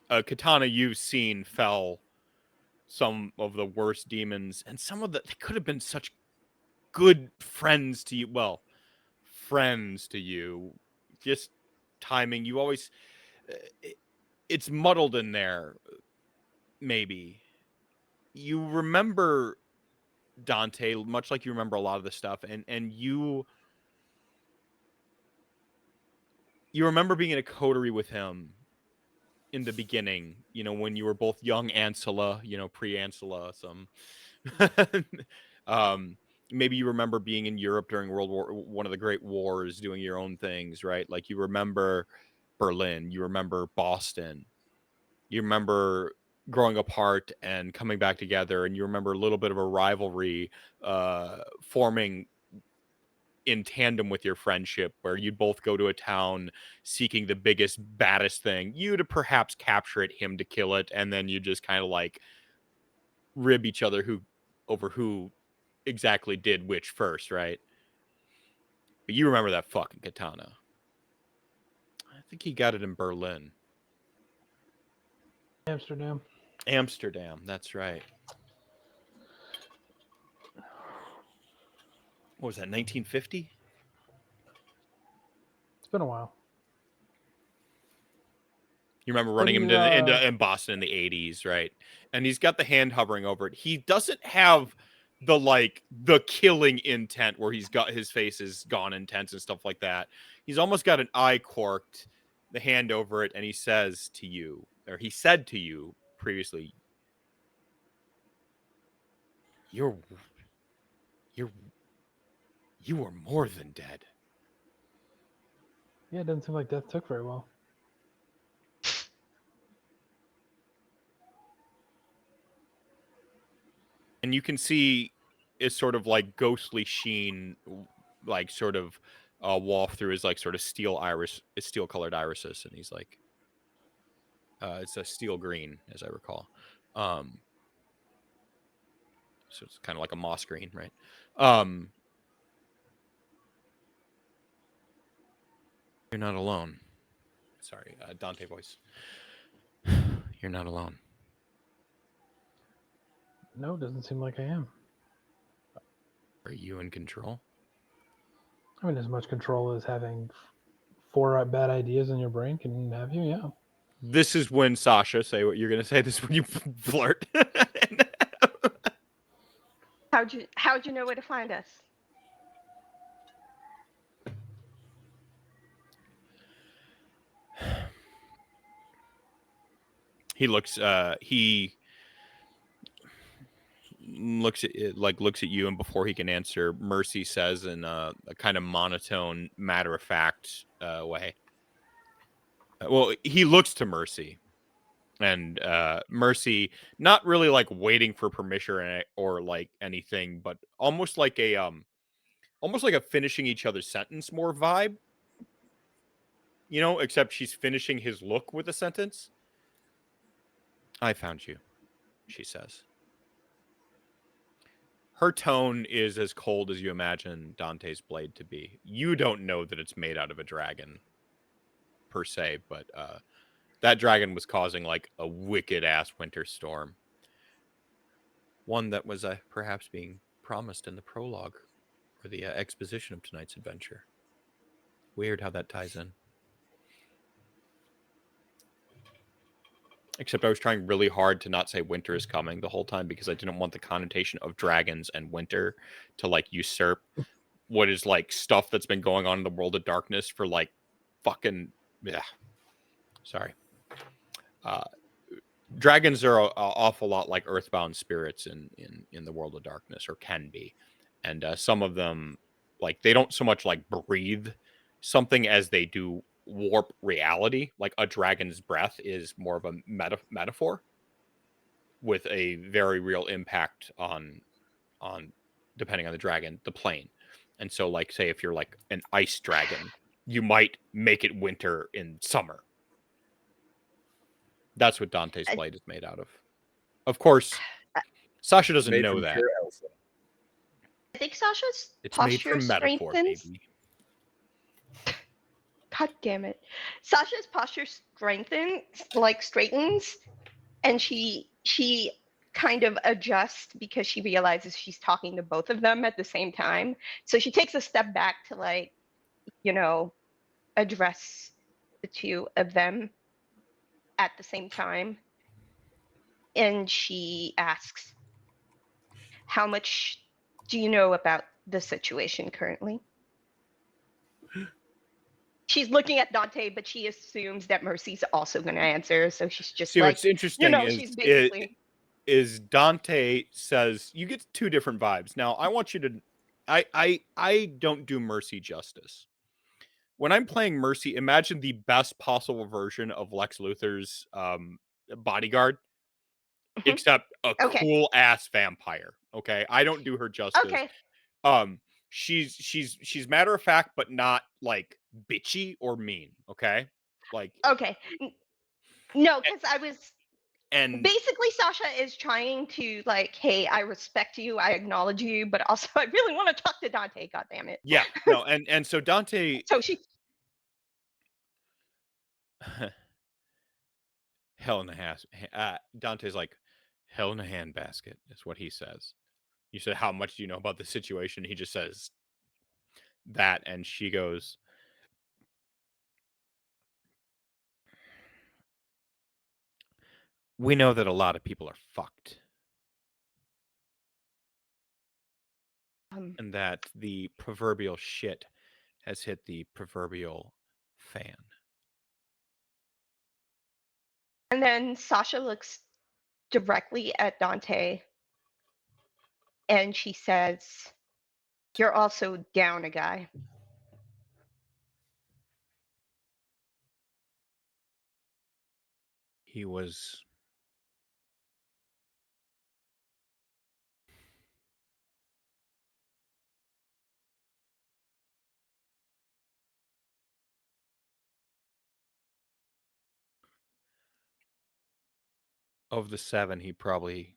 A katana you've seen fell some of the worst demons, and they could have been such good friends to you. Well, friends to you. Just timing. You always... it's muddled in there, maybe. You remember Dante, much like you remember a lot of the stuff, and you remember being in a coterie with him in the beginning, you know, when you were both young Ancilla, you know, pre-Ancilla, maybe you remember being in Europe during one of the Great Wars, doing your own things, right? Like you remember Berlin, you remember Boston, you remember growing apart and coming back together, and you remember a little bit of a rivalry forming in tandem with your friendship, where you'd both go to a town seeking the biggest, baddest thing. You to perhaps capture it, him to kill it, and then you just kind of like rib each other over who exactly did which first, right? But you remember that fucking katana. I think he got it in Berlin. Amsterdam. Amsterdam, that's right. What was that, 1950? It's been a while. You remember running him in Boston in the 80s, right? And he's got the hand hovering over it. He doesn't have the killing intent where he's got his face is gone intense and stuff like that. He's almost got an eye corked, the hand over it, and he says to you, or he said to you previously, you are more than dead. Yeah, it doesn't seem like death took very well. And you can see it's sort of like ghostly sheen, like sort of waft through his like sort of steel colored irises, and he's like, it's a steel green, as I recall. So it's kind of like a moss green, right? You're not alone. Sorry, Dante voice. You're not alone. No, it doesn't seem like I am. Are you in control? I mean, as much control as having 4 bad ideas in your brain can have you, yeah. This is when Sasha, say what you're going to say. This is when you flirt. How'd you know where to find us? He looks at you, and before he can answer, Mercy says in a kind of monotone, matter-of-fact way. Well, he looks to Mercy, and Mercy, not really like waiting for permission or like anything, but almost like a finishing each other's sentence more vibe. You know, except she's finishing his look with a sentence. I found you, she says. Her tone is as cold as you imagine Dante's blade to be. You don't know that it's made out of a dragon, per se, but that dragon was causing like a wicked-ass winter storm. One that was perhaps being promised in the prologue or the exposition of tonight's adventure. Weird how that ties in. Except I was trying really hard to not say winter is coming the whole time because I didn't want the connotation of dragons and winter to like usurp what is like stuff that's been going on in the world of darkness for like fucking sorry. Dragons are an awful lot like earthbound spirits in the world of darkness, or can be, and some of them like they don't so much like breathe something as they do warp reality. Like a dragon's breath is more of a metaphor with a very real impact on depending on the dragon, the plane. And so like say if you're like an ice dragon, you might make it winter in summer. That's what Dante's blade is made out of. Of course, Sasha doesn't know that. I think Sasha's it's posture made from metaphor, strengthens. baby. God damn it. Sasha's posture straightens, and she kind of adjusts because she realizes she's talking to both of them at the same time. So she takes a step back to like, you know, address the two of them at the same time. And she asks, how much do you know about the situation currently? She's looking at Dante, but she assumes that Mercy's also going to answer. So she's just See, like, what's interesting you know, she's basically... is Dante says, you get 2 different vibes. Now, I want you to, I don't do Mercy justice. When I'm playing Mercy, imagine the best possible version of Lex Luthor's bodyguard, except a cool ass vampire. Okay, I don't do her justice. Okay. she's matter of fact, but not like bitchy or mean. Okay, like Okay. No, because I was and basically Sasha is trying to like, hey, I respect you, I acknowledge you, but also I really want to talk to Dante. God damn it. yeah, no, and so Dante. So she. Hell in a Dante's like, hell in a handbasket is what he says. You said, how much do you know about the situation? He just says that, and she goes, we know that a lot of people are fucked. And that the proverbial shit has hit the proverbial fan. And then Sasha looks directly at Dante and she says, you're also down a guy. He was of the 7, he probably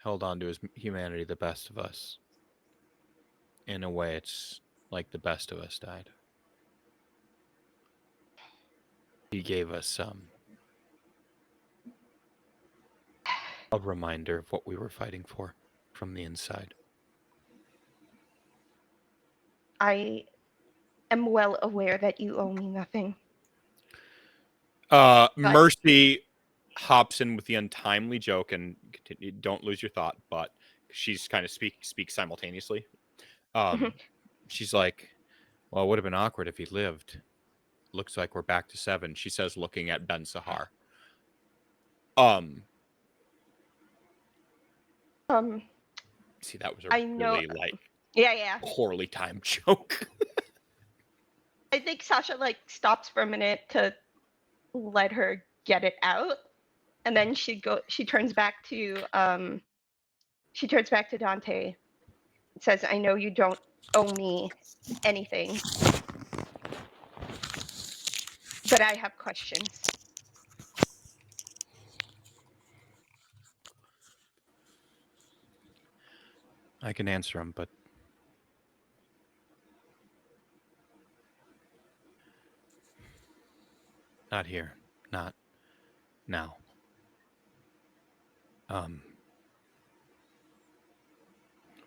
held on to his humanity the best of us. In a way, it's like the best of us died. He gave us a reminder of what we were fighting for from the inside. I am well aware that you owe me nothing. Mercy hops in with the untimely joke, and don't lose your thought, but she's kind of speaks simultaneously. She's like, well, it would have been awkward if he lived. Looks like we're back to 7, she says, looking at Ben Sahar. See, that was a really like yeah poorly timed joke. I think Sasha like stops for a minute to let her get it out, and then she turns back to Dante. It says, I know you don't owe me anything, but I have questions. I can answer them, but not here. Not now.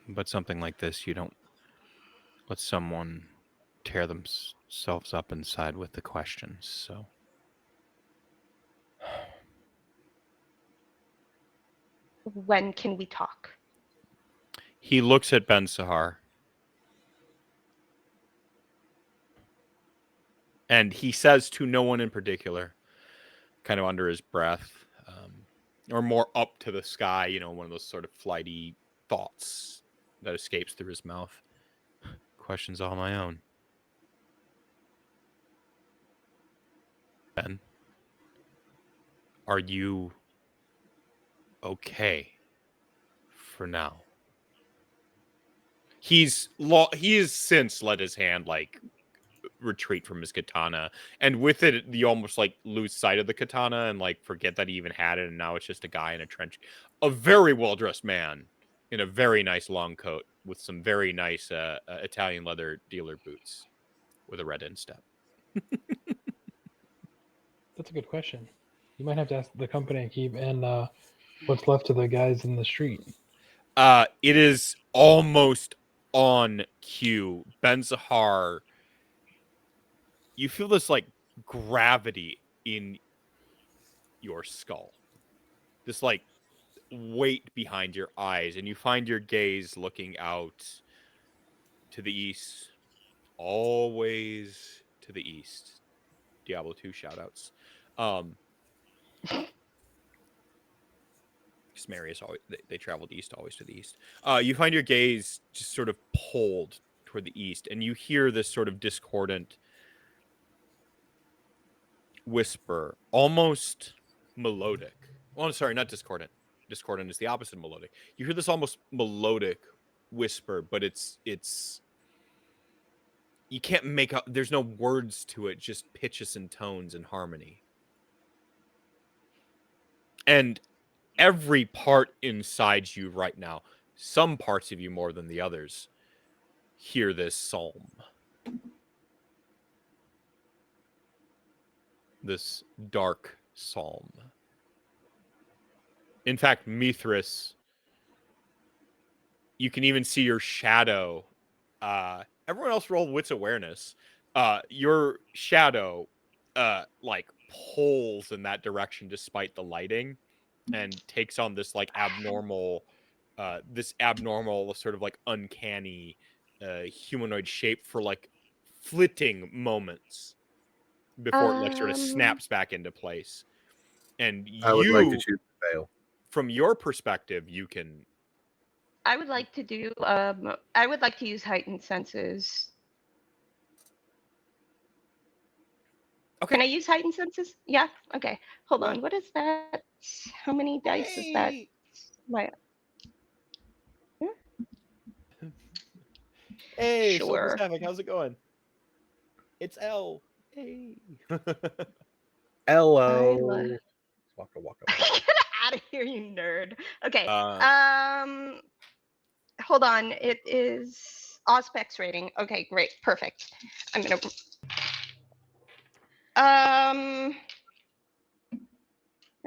But something like this, you don't let someone tear themselves up inside with the questions, so. When can we talk? He looks at Ben Sahar. And he says to no one in particular, kind of under his breath, or more up to the sky, one of those sort of flighty thoughts that escapes through his mouth. Questions all my own. Ben, are you okay for now? He has since let his hand retreat from his katana, and with it you almost lose sight of the katana and forget that he even had it, and now it's just a guy in a trench, a very well-dressed man in a very nice long coat with some very nice Italian leather dealer boots with a red instep. That's a good question. You might have to ask the company I keep and what's left of the guys in the street. It is almost on cue. Ben Zahar, you feel this gravity in your skull, this weight behind your eyes, and you find your gaze looking out to the east, always to the east. Diablo 2 shoutouts. Marius always they traveled east, always to the east. You find your gaze just sort of pulled toward the east, and you hear this sort of discordant whisper, almost melodic. Well, sorry, not discordant. Discordant is the opposite of melodic. You hear this almost melodic whisper, but it's you can't make up. There's no words to it, just pitches and tones and harmony. And every part inside you right now, some parts of you more than the others, hear this psalm. This dark psalm. In fact, Mithras, you can even see your shadow. Everyone else roll wits awareness. Your shadow like pulls in that direction despite the lighting and takes on this like abnormal sort of like uncanny humanoid shape for like flitting moments before it like sort of snaps back into place. And I would like to you, choose to fail. from your perspective, you can. I would like to do. I would like to use heightened senses. Okay. Can I use heightened senses? Yeah. Okay. Hold Well, on. What is that? How many dice is that? My. Hey, Sure. Silver's Havoc, how's it going? It's L. Hey. Hello. Waka waka. Get out of here, you nerd. Okay. Uh, Hold on. It is Auspex rating. Okay, great. Perfect. I'm gonna.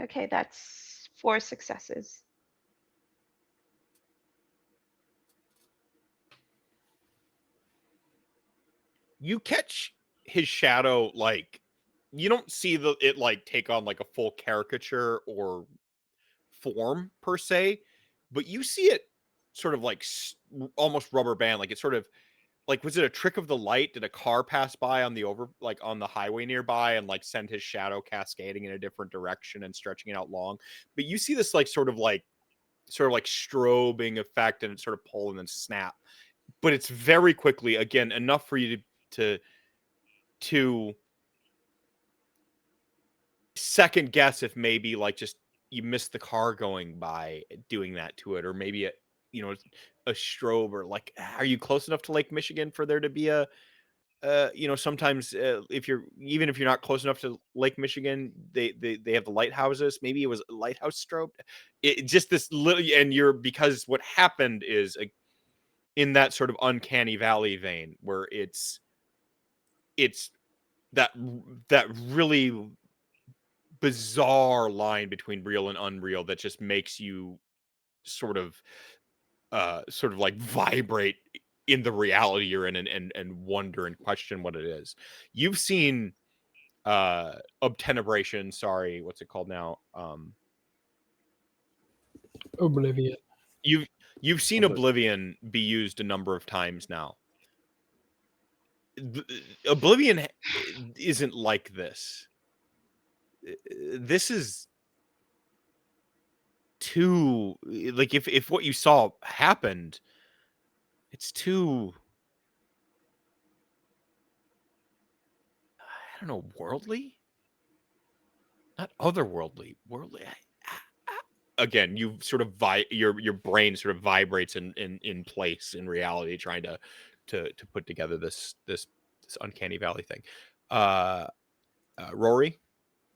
Okay, that's 4 successes. you catch his shadow, like you don't see it like take on like a full caricature or form per se, but you see it sort of like almost rubber band, like it's sort of like, was it a trick of the light? Did a car pass by on the highway nearby and like send his shadow cascading in a different direction and stretching it out long? But you see this like sort of like strobing effect, and it's sort of pull and then snap. But it's very quickly, again, enough for you to second guess if maybe like just you missed the car going by doing that to it, or maybe a strobe, or like, are you close enough to Lake Michigan for there to be a sometimes if you're not close enough to Lake Michigan, they have the lighthouses. Maybe it was a lighthouse strobe. It just this little, and because what happened is in that sort of uncanny valley vein where it's that really bizarre line between real and unreal that just makes you sort of like vibrate in the reality you're in, and wonder and question what it is. You've seen obtenebration, sorry, what's it called now? Oblivion. You've seen Oblivion be used a number of times now. Oblivion isn't like this. This is too, like, if what you saw happened, it's too, I don't know, worldly? Not otherworldly, worldly. Again, you sort of your brain sort of vibrates in place in reality, trying to put together this uncanny valley thing. Rory,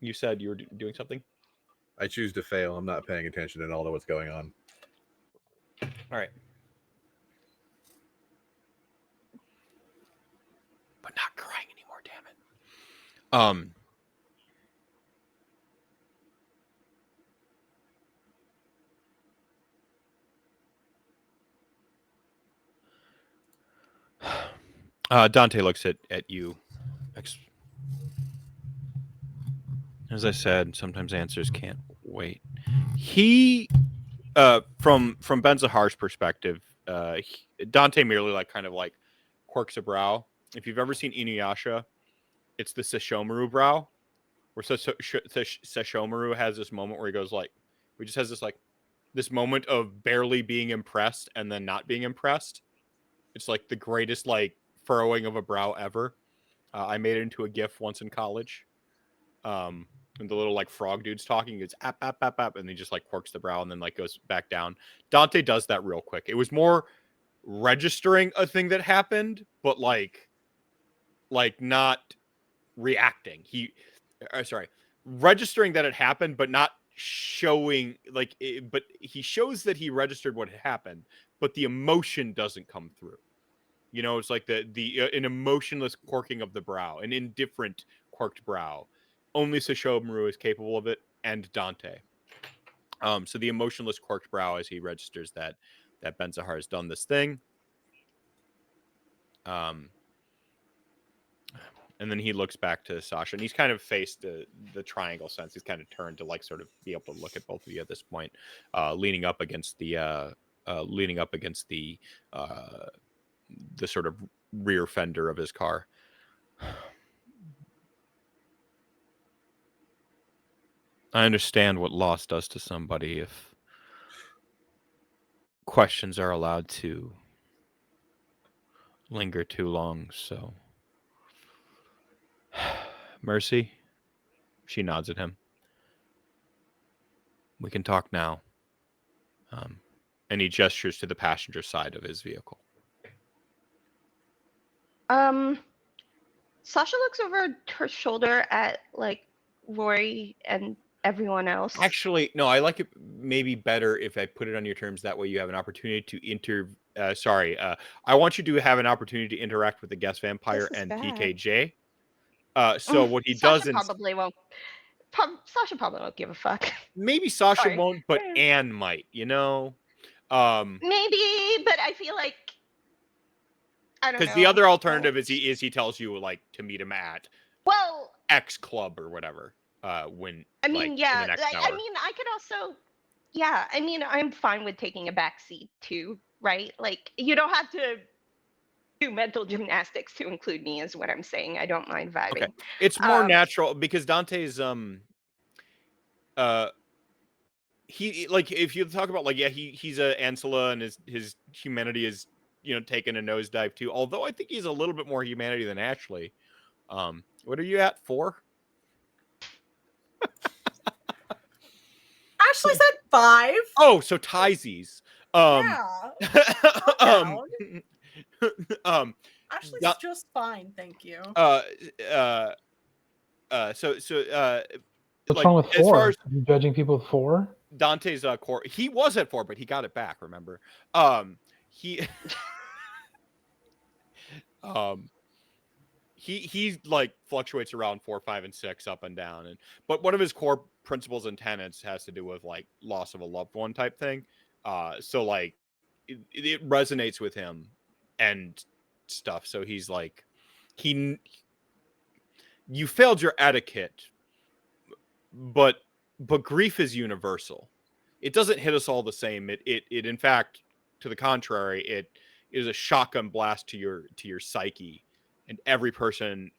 you said you were doing something. I choose to fail. I'm not paying attention at all to what's going on. All right. But not crying anymore, damn it. Dante looks at you. As I said, sometimes answers can't wait. He, from Ben Zahar's perspective, Dante merely like kind of like quirks a brow. If you've ever seen Inuyasha, it's the Sesshomaru brow, where Sesshomaru has this moment where he goes like, he just has this moment of barely being impressed and then not being impressed. It's like the greatest like furrowing of a brow ever. I made it into a GIF once in college. And the little like frog dude's talking, it's app, app, app, app, and he just like quirks the brow and then like goes back down. Dante does that real quick. It was more registering a thing that happened, but like not reacting. Registering that it happened, but not showing but he shows that he registered what had happened, but the emotion doesn't come through. You know, it's like an emotionless quirking of the brow, an indifferent quirked brow. Only Sesshomaru is capable of it, and Dante. So the emotionless quirked brow as he registers that Benzahar has done this thing. And then he looks back to Sasha, and he's kind of faced the triangle sense. He's kind of turned to like sort of be able to look at both of you at this point, leaning up against the sort of rear fender of his car. I understand what loss does to somebody if questions are allowed to linger too long, so... Mercy? She nods at him. We can talk now. And he gestures to the passenger side of his vehicle. Sasha looks over her shoulder at like Rory and everyone else. Actually, no, I like it maybe better if I put it on your terms. That way you have an opportunity to I want you to have an opportunity to interact with the guest vampire and bad. PKJ. So what he does probably won't. Sasha probably won't give a fuck. Maybe Sasha Sorry. won't, but Anne might, you know? Maybe, but I feel like I don't know. Because the other alternative is he tells you like to meet him at X club or whatever. When I mean, like, yeah, in the next hour. I mean, I could also, yeah, I mean, I'm fine with taking a back seat too, right? Like, you don't have to do mental gymnastics to include me, is what I'm saying. I don't mind vibing. Okay. It's more natural because Dante's he like if you talk about like he's a Ansela and his humanity is taken a nosedive too. Although I think he's a little bit more humanity than Ashley. What are you at 4? Ashley's at 5. Oh, so Tysies. Yeah. Ashley's just fine, thank you. What's wrong with 4? As far as judging people with 4? Dante's core, he was at 4, but he got it back. Remember, he like fluctuates around 4, 5, and 6 up and down, but one of his core principles and tenets has to do with like loss of a loved one type thing. So like it resonates with him and stuff. So he's like you failed your etiquette, but grief is universal. It doesn't hit us all the same. It in fact, to the contrary, it is a shotgun blast to your psyche, and every person,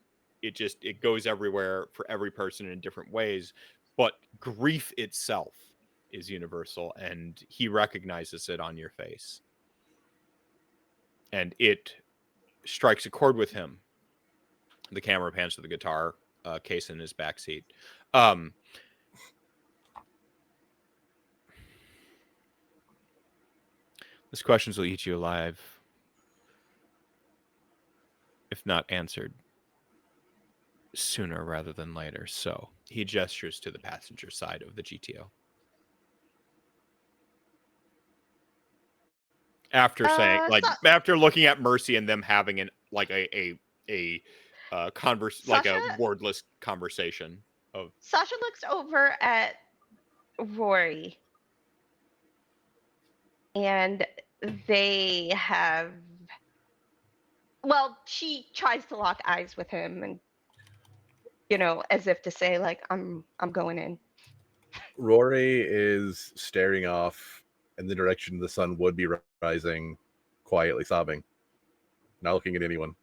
it goes everywhere for every person in different ways. But grief itself is universal, and he recognizes it on your face, and it strikes a chord with him. The camera pans to the guitar case in his backseat. This questions will eat you alive if not answered sooner rather than later. So he gestures to the passenger side of the GTO. After saying, after looking at Mercy and them having a wordless conversation of. Sasha looks over at Rory, and they have. Well, she tries to lock eyes with him, and as if to say, like, I'm going in. Rory is staring off in the direction the sun would be rising, quietly sobbing, not looking at anyone.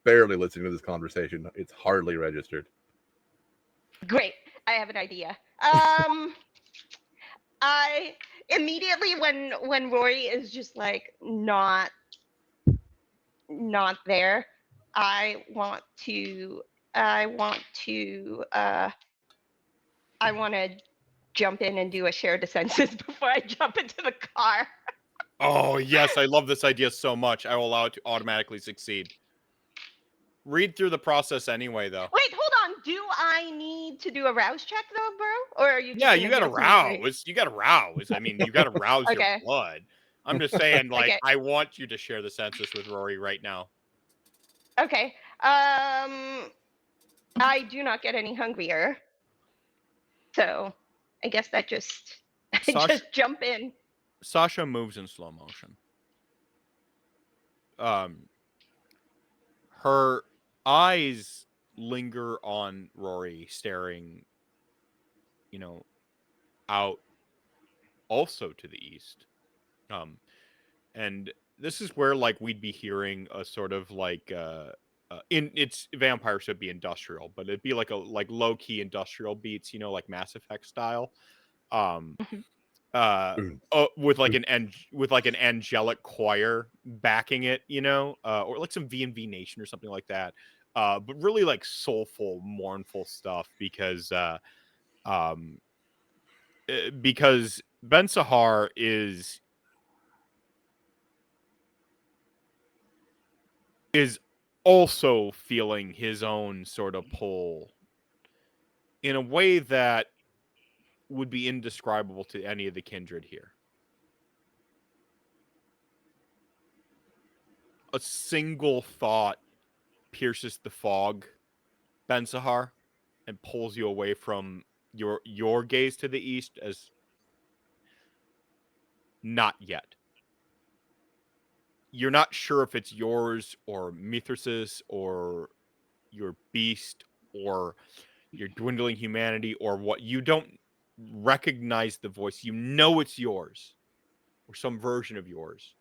Barely listening to this conversation. It's hardly registered. Great. I have an idea. I immediately, when Rory is just like not there, I want to I want to jump in and do a share the senses before I jump into the car. Oh, yes, I love this idea so much. I will allow it to automatically succeed. Read through the process anyway, though. Wait, hold on. Do I need to do a rouse check, though, bro? Or are you just Yeah, gonna you give gotta it to me straight? rouse. You gotta rouse. I mean, you gotta rouse your Okay. blood. I'm just saying, like, Okay. I want you to share the census with Rory right now. Okay. I do not get any hungrier. So I guess that just I just jump in. Sasha moves in slow motion. Her eyes linger on Rory, staring, out also to the east. And this is where, like, we'd be hearing a sort of like in it's vampire, so it'd be industrial, but it'd be like low key industrial beats, like Mass Effect style. Um, with like an angelic choir backing it, or like some V&V Nation or something like that. But really like soulful, mournful stuff because Ben Sahar is also feeling his own sort of pull in a way that would be indescribable to any of the kindred here. A single thought pierces the fog, Ben Sahar, and pulls you away from your gaze to the east as not yet. You're not sure if it's yours or Mithras's or your beast or your dwindling humanity or what. You don't recognize the voice. You know it's yours or some version of yours.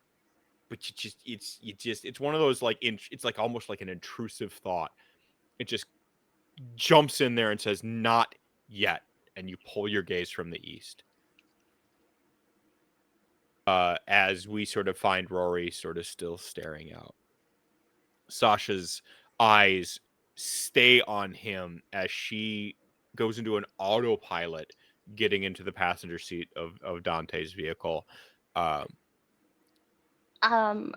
But it's one of those like it's like almost like an intrusive thought. It just jumps in there and says not yet, and you pull your gaze from the east. As we sort of find Rory sort of still staring out. Sasha's eyes stay on him as she goes into an autopilot, getting into the passenger seat of Dante's vehicle. I don't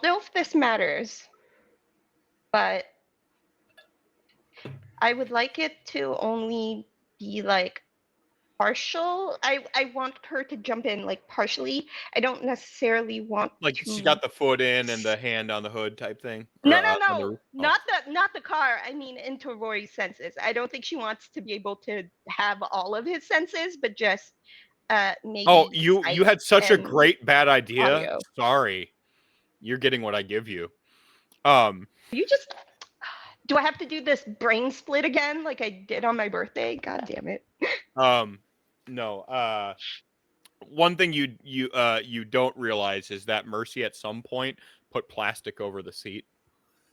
know if this matters, but I would like it to only be like partial. I want her to jump in like partially. I don't necessarily want like to... she got the foot in and the hand on the hood type thing. No, not the car. I mean into Rory's senses. I don't think she wants to be able to have all of his senses, but just maybe. Oh, you had such a great bad idea. Audio. Sorry, you're getting what I give you. You just... Do I have to do this brain split again like I did on my birthday? God damn it. No. One thing you don't realize is that Mercy at some point put plastic over the seat.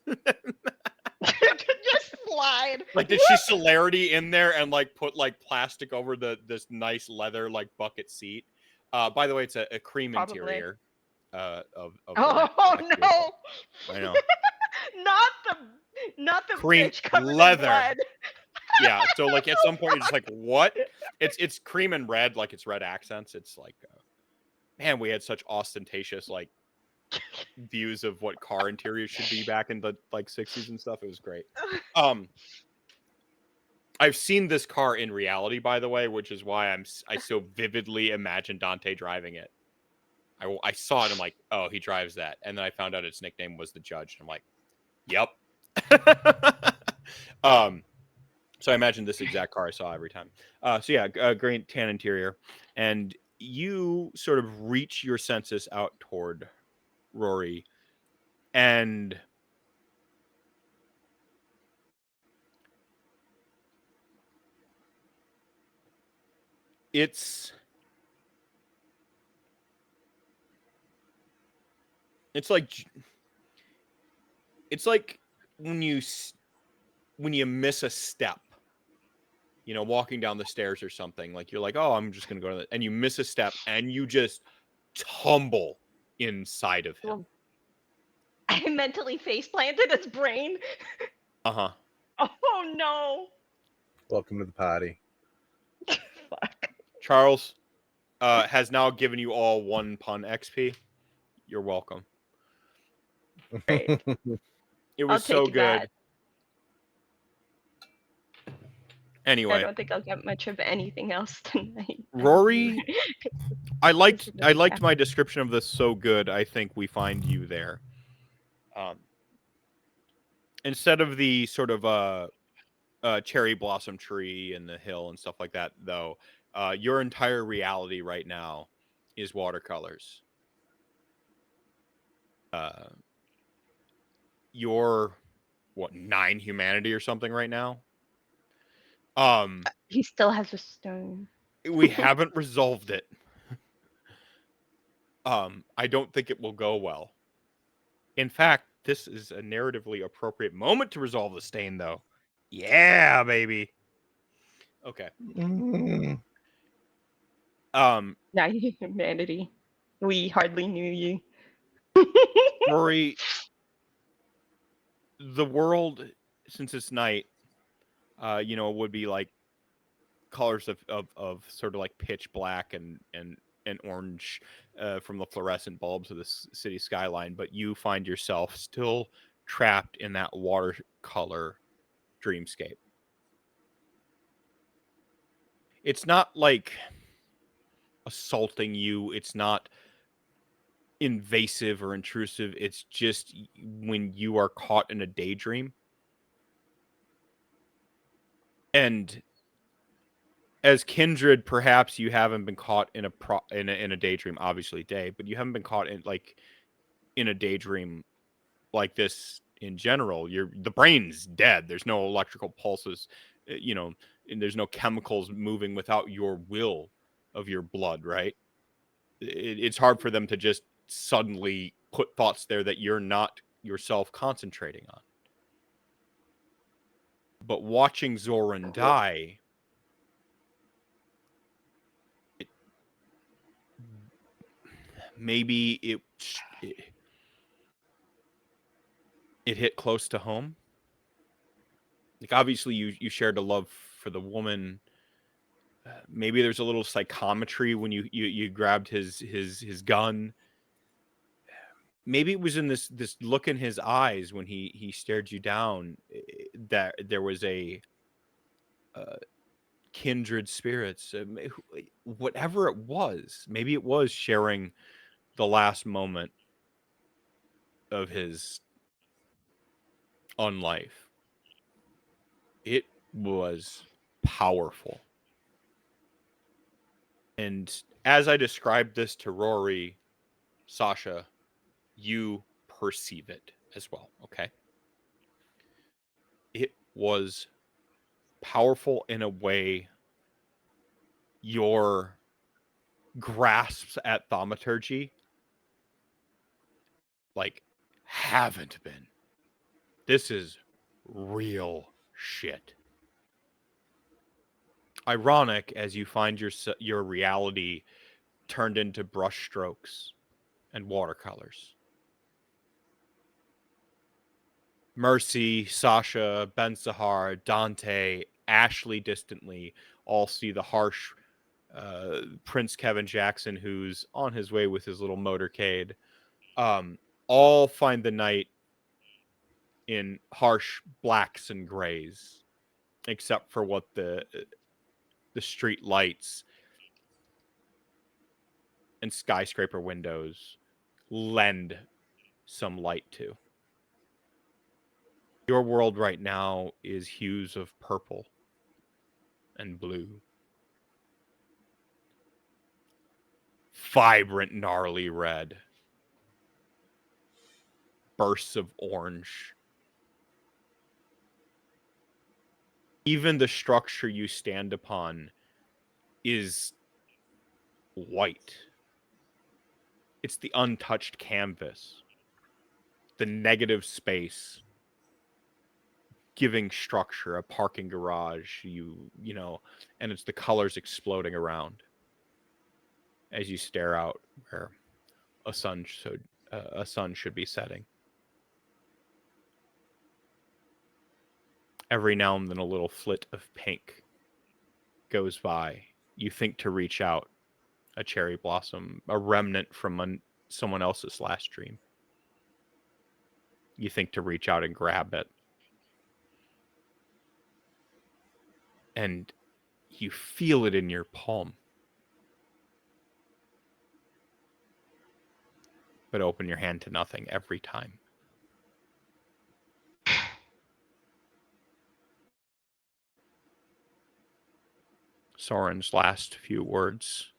Just slide. Like, did she celerity in there and like put like plastic over this nice leather like bucket seat? By the way, it's a cream Probably. Interior. Of Oh no! I know. not the Cream bitch covered leather. in blood. Yeah, so like at some point you're just like, what? It's cream and red, like it's red accents. It's like, man, we had such ostentatious like views of what car interiors should be back in the like 60s and stuff. It was great. I've seen this car in reality, by the way, which is why I so vividly imagine Dante driving it. I saw it and I'm like, oh, he drives that. And then I found out its nickname was the Judge. And I'm like, yep. So I imagine this exact car I saw every time. So yeah, green tan interior. And you sort of reach your senses out toward Rory. And it's like when you miss a step, walking down the stairs or something, like you're like, oh, I'm just going to go to that. And you miss a step and you just tumble inside of him. I mentally face planted his brain. Uh-huh. Oh no. Welcome to the party. Fuck. Charles has now given you all 1 pun XP. You're welcome. Great. It was I'll so take good. that. Anyway, I don't think I'll get much of anything else tonight. Rory, I liked Yeah. my description of this so good. I think we find you there. Instead of the sort of cherry blossom tree and the hill and stuff like that, though, your entire reality right now is watercolors. You're 9 humanity or something right now. He still has a stone. We haven't resolved it. I don't think it will go well. In fact, this is a narratively appropriate moment to resolve the stain, though. Yeah, baby. Okay. Now you humanity. We hardly knew you. Rory, the world, since it's night, would be like colors of sort of like pitch black and orange from the fluorescent bulbs of the city skyline, but you find yourself still trapped in that watercolor dreamscape. It's not like assaulting you. It's not invasive or intrusive. It's just when you are caught in a daydream. And as kindred, perhaps you haven't been caught in a daydream, obviously day, but you haven't been caught in a daydream like this in general. The brain's dead. There's no electrical pulses, and there's no chemicals moving without your will of your blood, right? It's hard for them to just suddenly put thoughts there that you're not yourself concentrating on. But watching Zoran die, maybe it hit close to home. Like, obviously you shared a love for the woman. Maybe there's a little psychometry when you grabbed his gun. Maybe it was in this look in his eyes when he stared you down, that there was a kindred spirits. Whatever it was, maybe it was sharing the last moment of his unlife. It was powerful. And as I described this to Rory, Sasha, you perceive it as well, okay? It was powerful in a way your grasps at thaumaturgy haven't been. This is real shit. Ironic as you find your reality turned into brush strokes and watercolors. Mercy, Sasha, Ben Sahar, Dante, Ashley distantly all see the harsh Prince Kevin Jackson, who's on his way with his little motorcade. All find the night in harsh blacks and grays, except for what the street lights and skyscraper windows lend some light to. Your world right now is hues of purple and blue. Vibrant, gnarly red. Bursts of orange. Even the structure you stand upon is white. It's the untouched canvas. The negative space giving structure, a parking garage, and it's the colors exploding around as you stare out where a sun should be setting. Every now and then a little flit of pink goes by. You think to reach out, a cherry blossom, a remnant from someone else's last dream. You think to reach out and grab it. And you feel it in your palm. But open your hand to nothing every time. Soren's last few words.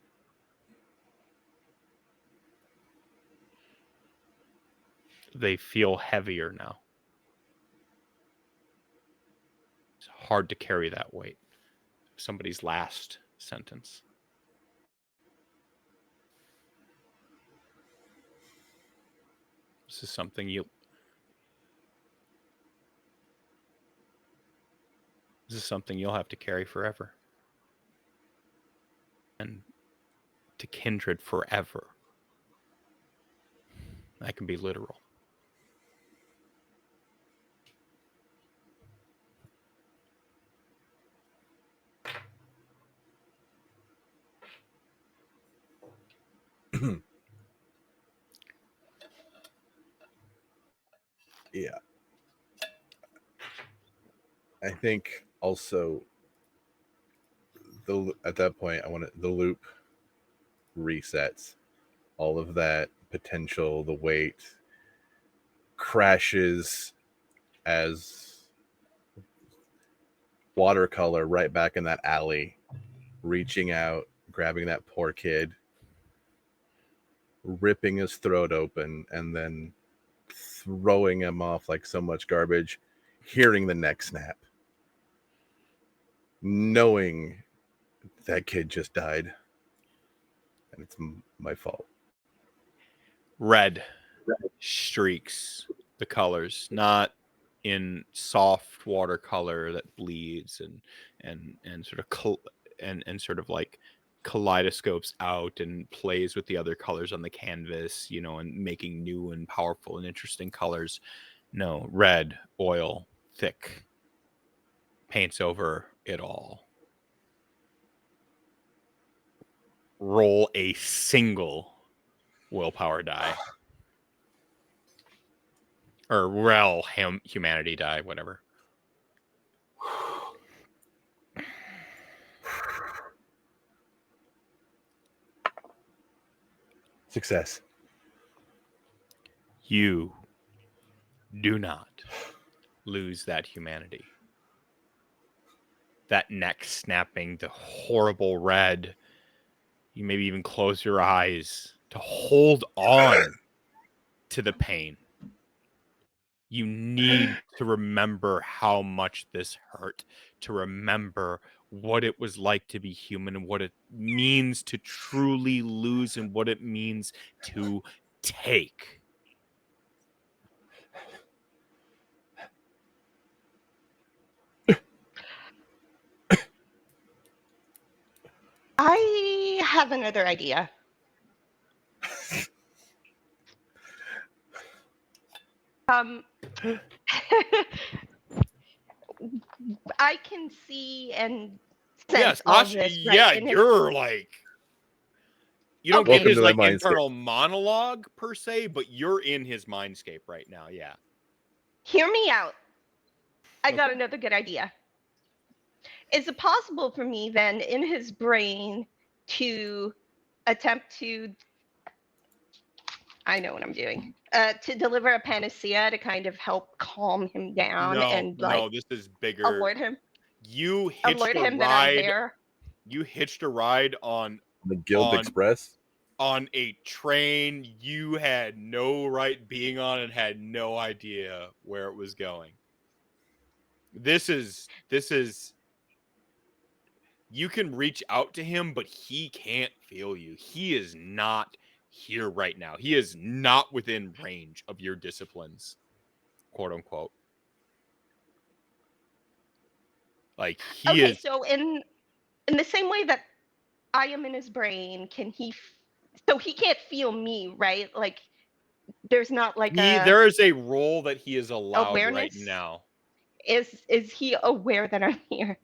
They feel heavier now. It's hard to carry that weight. Somebody's last sentence. This is something you'll have to carry forever. And to kindred forever. That can be literal. Yeah. I think also at that point the loop resets. All of that potential, the weight crashes as watercolor right back in that alley, reaching out, grabbing that poor kid, ripping his throat open, and then throwing him off like so much garbage, hearing the neck snap, knowing that kid just died, and it's my fault. Red streaks the colors, not in soft watercolor that bleeds and sort of like kaleidoscopes out and plays with the other colors on the canvas, and making new and powerful and interesting colors. No, red oil, thick, paints over it all. Roll a single willpower die. Or humanity die, whatever. Success. You do not lose that humanity. That neck snapping, the horrible red. You maybe even close your eyes to hold on to the pain. You need to remember how much this hurt, to remember what it was like to be human and what it means to truly lose and what it means to take. I have another idea. I can see and sense all this. Right? You're like, you don't get his like internal monologue per se, but you're in his mindscape right now. Yeah. Hear me out. I got another good idea. Is it possible for me then in his brain to attempt to, I know what I'm doing, to deliver a panacea to kind of help calm him down No, this is bigger. Alert him. You hitched alert him a that I'm there. You hitched a ride on the Guild Express on a train you had no right being on and had no idea where it was going. This is you can reach out to him, but he can't feel you. He is not here right now. He is not within range of your disciplines, quote unquote. Like he is. So in the same way that I am in his brain, can he? So he can't feel me, right? Like there's not like there is a role that he is allowed awareness right now. Is he aware that I'm here?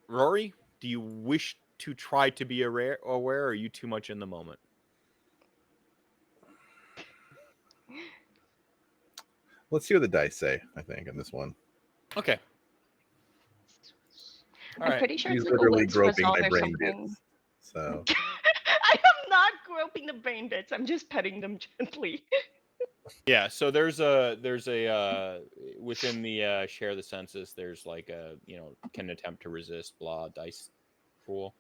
Rory, do you wish to try to be aware, or are you too much in the moment? Let's see what the dice say, I think, on this one. Okay. All I'm right. pretty sure He's it's like a literally wits groping resolve my or brain something. bits. So I am not groping the brain bits. I'm just petting them gently. Yeah, so there's a within the share the census, there's like a, can attempt to resist blah dice pool.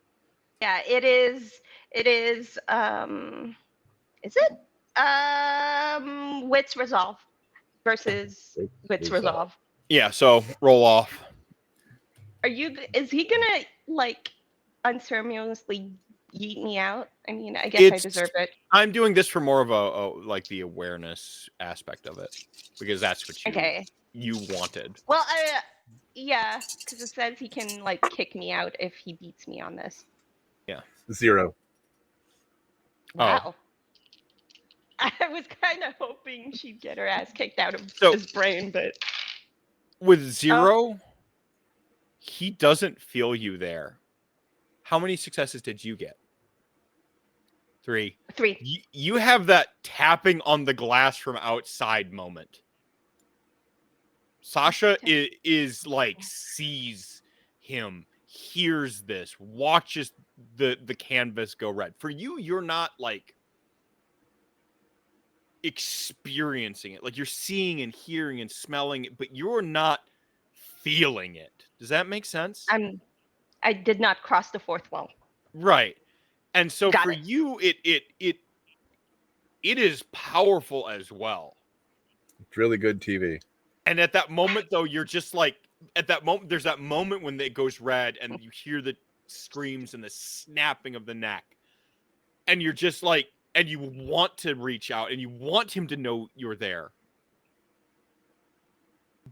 Yeah, it is is it wits resolve versus wits resolve. Yeah, so roll off. Is he gonna like unceremoniously yeet me out? I mean, I guess I deserve it. I'm doing this for more of a like the awareness aspect of it, because that's what you wanted. Well, yeah, because it says he can like kick me out if he beats me on this. Yeah. 0. Wow. I was kind of hoping she'd get her ass kicked out of his brain, but with 0, he doesn't feel you there. How many successes did you get? 3. You have that tapping on the glass from outside moment. Sasha is like sees him, hears this, watches the canvas go red. For you, you're not like experiencing it. Like you're seeing and hearing and smelling it, but you're not feeling it. Does that make sense? I did not cross the fourth wall. Right. And so for you, it is powerful as well. It's really good TV. And at that moment, though, you're just like, at that moment, there's that moment when it goes red and you hear the screams and the snapping of the neck. And you're just like, and you want to reach out and you want him to know you're there.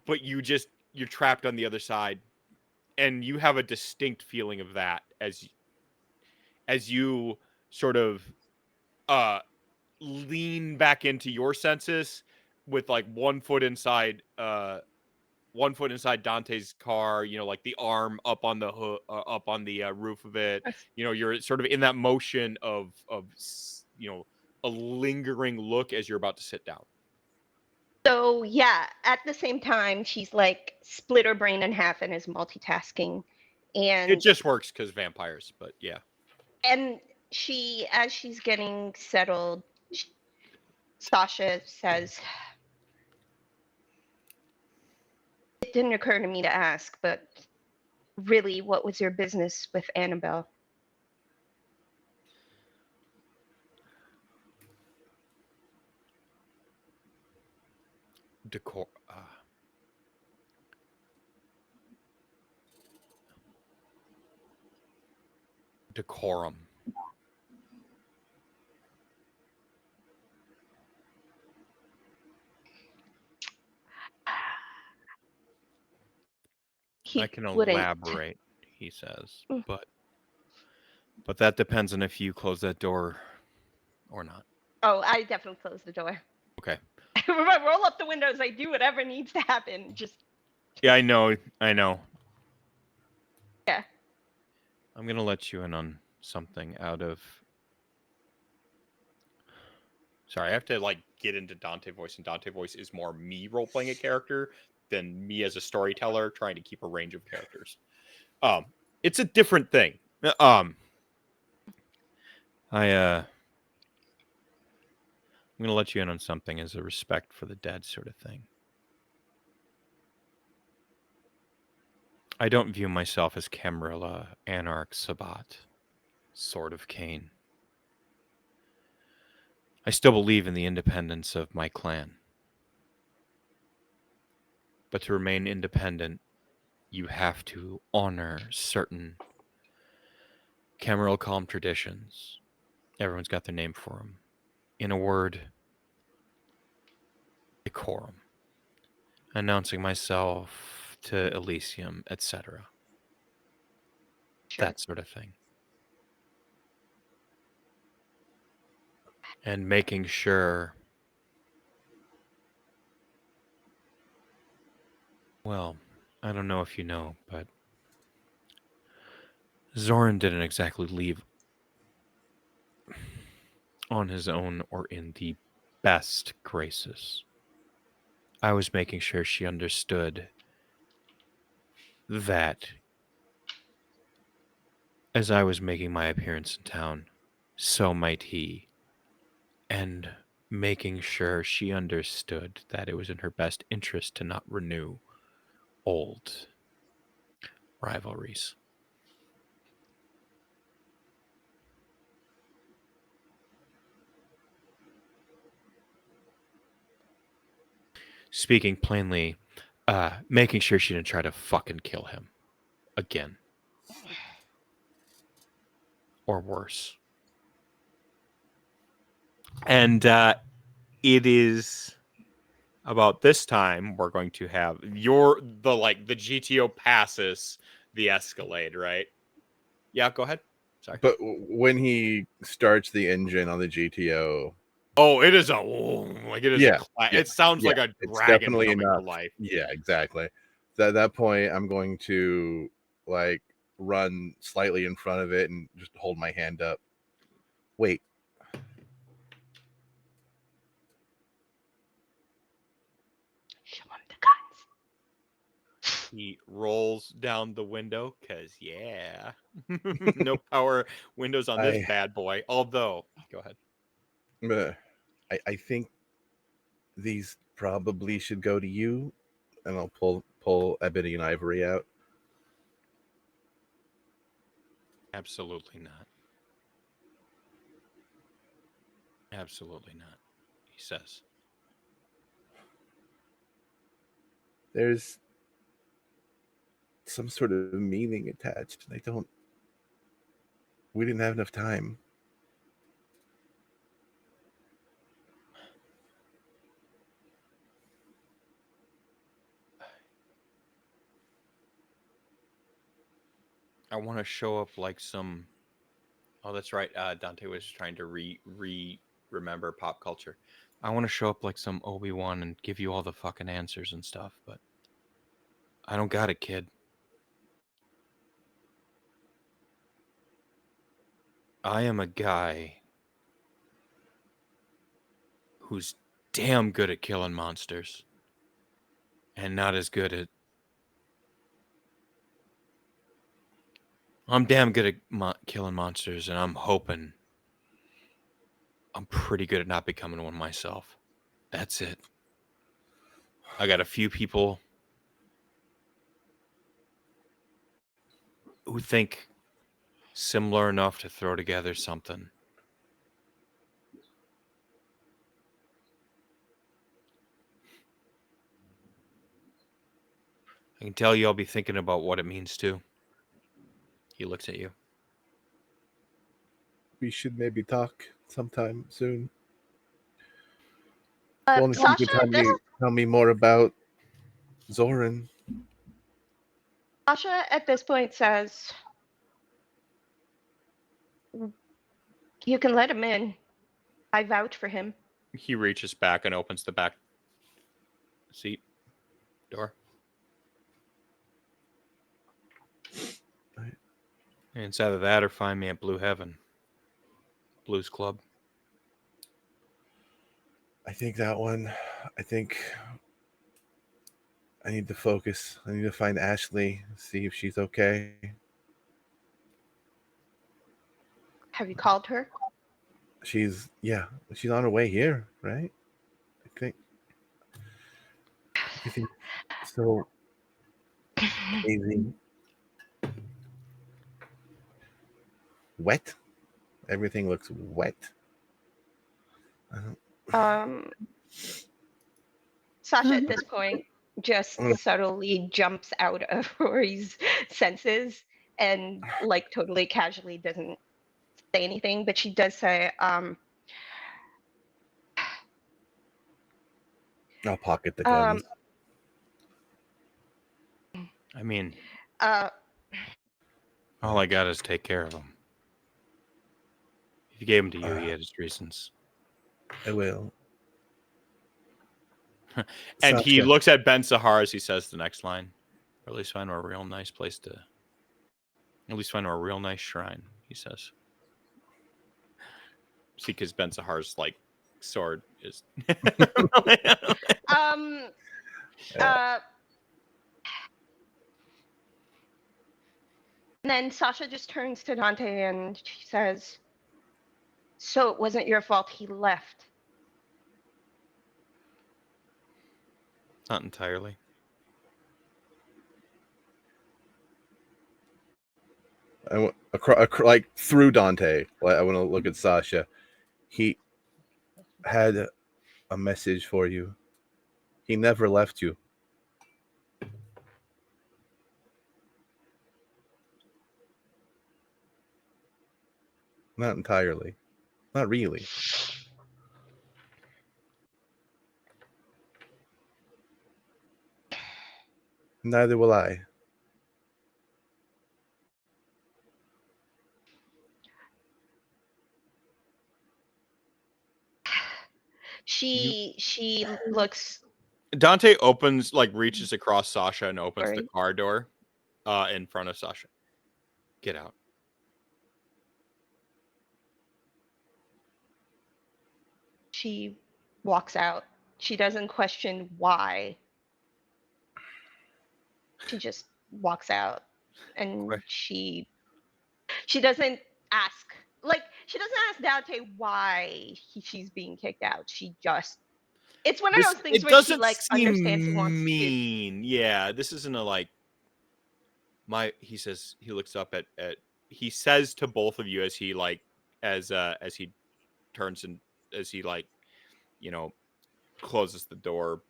But you're trapped on the other side. And you have a distinct feeling of that as you sort of lean back into your senses with like one foot inside Dante's car, like the arm up on the hood, up on the roof of it. You're sort of in that motion of a lingering look as you're about to sit down. So yeah, at the same time, she's like split her brain in half and is multitasking, and it just works because vampires. But yeah, and as she's getting settled, Sasha says, "It didn't occur to me to ask, but really, what was your business with Annabelle?" Decorum. I can elaborate, he says, but that depends on if you close that door or not. Oh, I definitely closed the door. Okay. I roll up the windows. I do whatever needs to happen. Yeah, I know. Yeah. I'm gonna let you in on something out of. Sorry, I have to like get into Dante voice, and Dante voice is more me role playing a character than me as a storyteller trying to keep a range of characters. It's a different thing. I'm gonna let you in on something as a respect for the dead sort of thing. I don't view myself as Camarilla, Anarch, Sabat, Sword of Cain. I still believe in the independence of my clan. But to remain independent, you have to honor certain Camarilla calm traditions. Everyone's got their name for them. In a word, decorum. Announcing myself to Elysium, etc. Sure. That sort of thing. And making sure Well, I don't know if you know, but Zoran didn't exactly leave on his own or in the best graces. I was making sure she understood that as I was making my appearance in town, so might he, and making sure she understood that it was in her best interest to not renew old rivalries. Speaking plainly, making sure she didn't try to fucking kill him again. Or worse. And it is about this time we're going to have the GTO passes the Escalade, right? Yeah, go ahead. Sorry. But when he starts the engine on the GTO, oh, it is it sounds like a it's dragon definitely coming enough. to life. Yeah, exactly. So at that point, I'm going to like run slightly in front of it and just hold my hand up. Wait. Show him the guns. He rolls down the window because, yeah, no power windows on this bad boy. Although, go ahead. I think these probably should go to you, and I'll pull Ebony and Ivory out. Absolutely not. Absolutely not, he says. There's some sort of meaning attached, and we didn't have enough time. I want to show up like some. Oh, that's right. Dante was trying to remember pop culture. I want to show up like some Obi-Wan and give you all the fucking answers and stuff, but I don't got it, kid. I am a guy who's damn good at killing monsters and not as good at. I'm damn good at killing monsters, and I'm hoping I'm pretty good at not becoming one myself. That's it. I got a few people who think similar enough to throw together something. I can tell you I'll be thinking about what it means to. He looks at you. We should maybe talk sometime soon. Only if you could tell me more about Zoran. Sasha at this point says, "You can let him in. I vouch for him." He reaches back and opens the back seat door. Right. And it's either that or find me at Blue Heaven. Blues Club. I think that one. I think I need to focus. I need to find Ashley, see if she's okay. Have you called her? She's on her way here, right? I think everything's so crazy. Wet. Everything looks wet. Sasha at this point just subtly jumps out of Rory's senses and like totally casually doesn't say anything, but she does say, I'll pocket the guns. I mean, all I got is take care of him. If he gave him to you, he had his reasons. I will. And he Sasha. looks at Ben Sahar as he says the next line. Or at least find a real nice place to. At least find a real nice shrine, he says. See, because Ben Sahar's like sword is. And then Sasha just turns to Dante and she says, "So it wasn't your fault he left." Not entirely. I want like through Dante. I want to look at Sasha. He had a message for you. He never left you. Not entirely. Not really. Neither will I. She looks. Dante reaches across Sasha and opens the car door in front of Sasha. Get out. She walks out. She doesn't question why. She just walks out, and she doesn't ask. Like, she doesn't ask Dante why she's being kicked out. She just. It's one of those things where she understands he wants mean. Yeah, this isn't a like. He says he looks up at he says to both of you as he as he turns and as he closes the door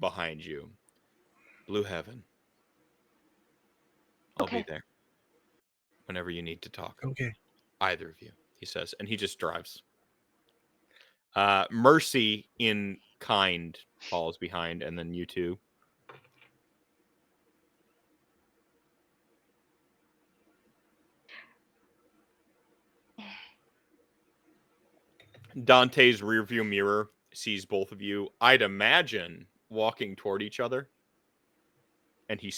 behind you. Blue Heaven. I'll be there whenever you need to talk. Okay. Either of you, he says, and he just drives. Mercy in kind follows behind, and then you two. Dante's rearview mirror sees both of you, I'd imagine, walking toward each other. And he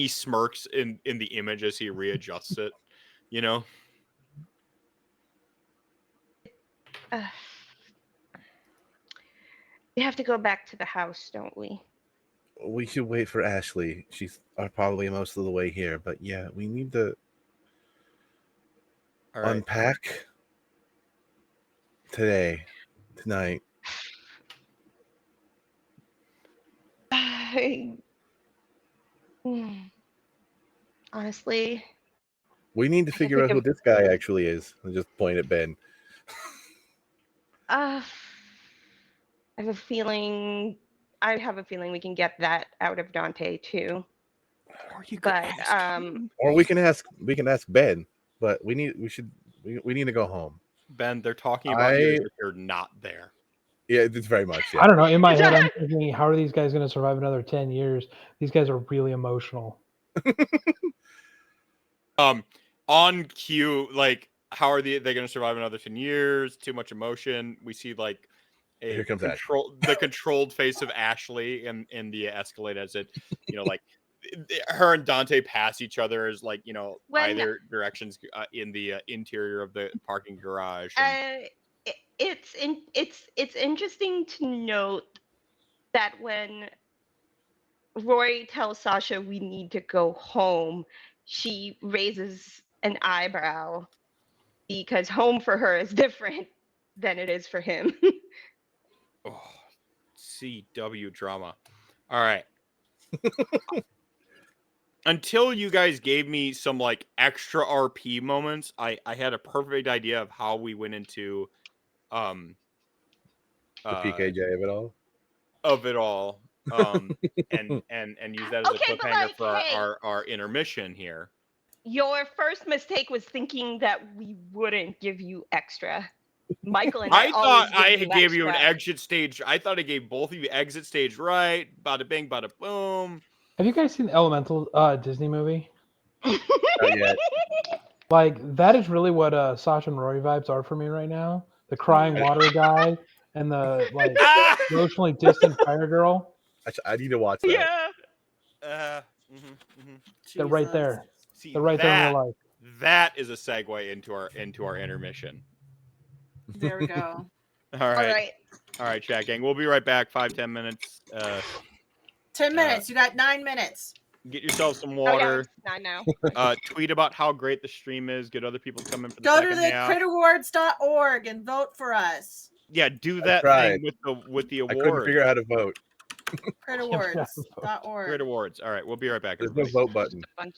smirks in the image as he readjusts it, you know? We have to go back to the house, don't we? We should wait for Ashley. She's probably most of the way here, but yeah, we need to unpack tonight. Honestly, we need to figure out who this guy actually is. I'll just point at Ben. I have a feeling we can get that out of Dante too. Or we can ask Ben, but we need to go home. Ben, they're talking about you as if you're not there. Yeah, it's very much. Yeah. I don't know. In my head, I'm thinking, how are these guys going to survive another 10 years? These guys are really emotional. On cue, how are they going to survive another 10 years? Too much emotion. We see here comes the controlled face of Ashley in the Escalade as it, her and Dante pass each other as either directions in the interior of the parking garage. It's interesting to note that when Roy tells Sasha we need to go home, she raises an eyebrow because home for her is different than it is for him. CW drama. All right. Until you guys gave me some extra RP moments, I had a perfect idea of how we went into the PKJ of it all. And use that as a cliffhanger for our intermission here. Your first mistake was thinking that we wouldn't give you extra. Michael and I thought I gave you an exit stage. I thought I gave both of you exit stage right. Bada bing, bada boom. Have you guys seen the Elemental Disney movie? Not yet. That is really what Sasha and Rory vibes are for me right now. The crying water guy and the like Ah! emotionally distant fire girl. I need to watch that. Yeah. They're right Jesus. there. See, They're right there in real life. that is a segue into our intermission. There we go. All All right. right. Chat gang. We'll be right back. 5-10 minutes. 10 minutes. You got 9 minutes. Get yourself some Oh, yeah, water. it's not now. Tweet about how great the stream is. Get other people coming for the Go to second the half. critawards.org and vote for us. Yeah, do that tried. thing with the I couldn't awards. figure out how to vote. critawards.org. Great awards. All right, we'll be right back. There's no Everybody. vote button. Just a bunch.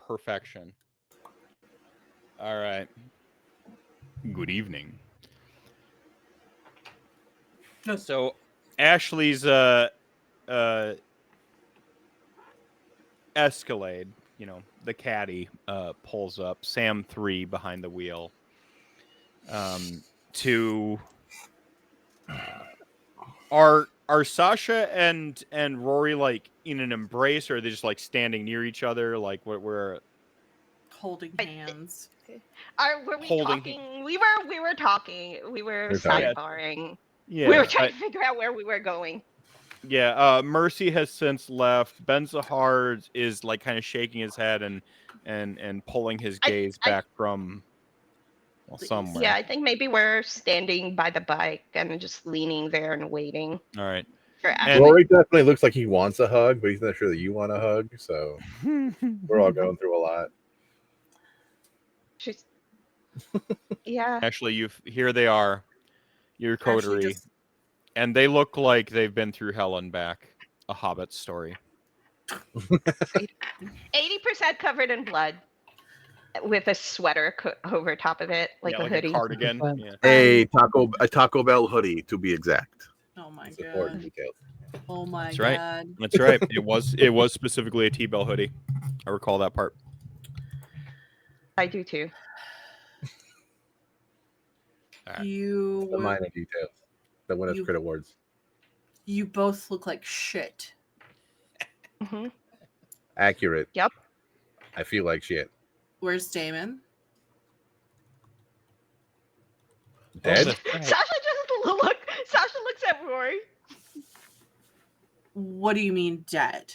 perfection. All right. Good evening. So Ashley's Escalade, the caddy, pulls up. Sam 3 behind the wheel. To are Sasha and Rory like in an embrace, or are they just like standing near each other? Like we're Holding hands. Were we Holding- talking? We were talking. We were We're talking. sidebarring. yeah. We were trying to figure out where we were going. Yeah, Mercy has since left. Ben Zahar is like kind of shaking his head and pulling his gaze back from somewhere. Yeah, I think maybe we're standing by the bike and just leaning there and waiting. All right. For And- Rory definitely looks like he wants a hug, but he's not sure that you want a hug. So we're all going through a lot. She's, yeah. Ashley, here they are, your coterie, just- and they look like they've been through hell and back. A Hobbit story. 80% covered in blood, with a sweater over top of it, like Yeah, a hoodie. a cardigan. 100%. Yeah. A Taco Bell hoodie, to be exact. Oh my It's important god. details. Oh my That's right. god. That's right. It was specifically a T-Bell hoodie. I recall that part. I do too. Alright. The minor details that win us You- crit awards. You both look like shit. Hmm. Accurate. Yep. I feel like shit. Where's Damon? Dead? Sasha looks at Rory. What do you mean dead?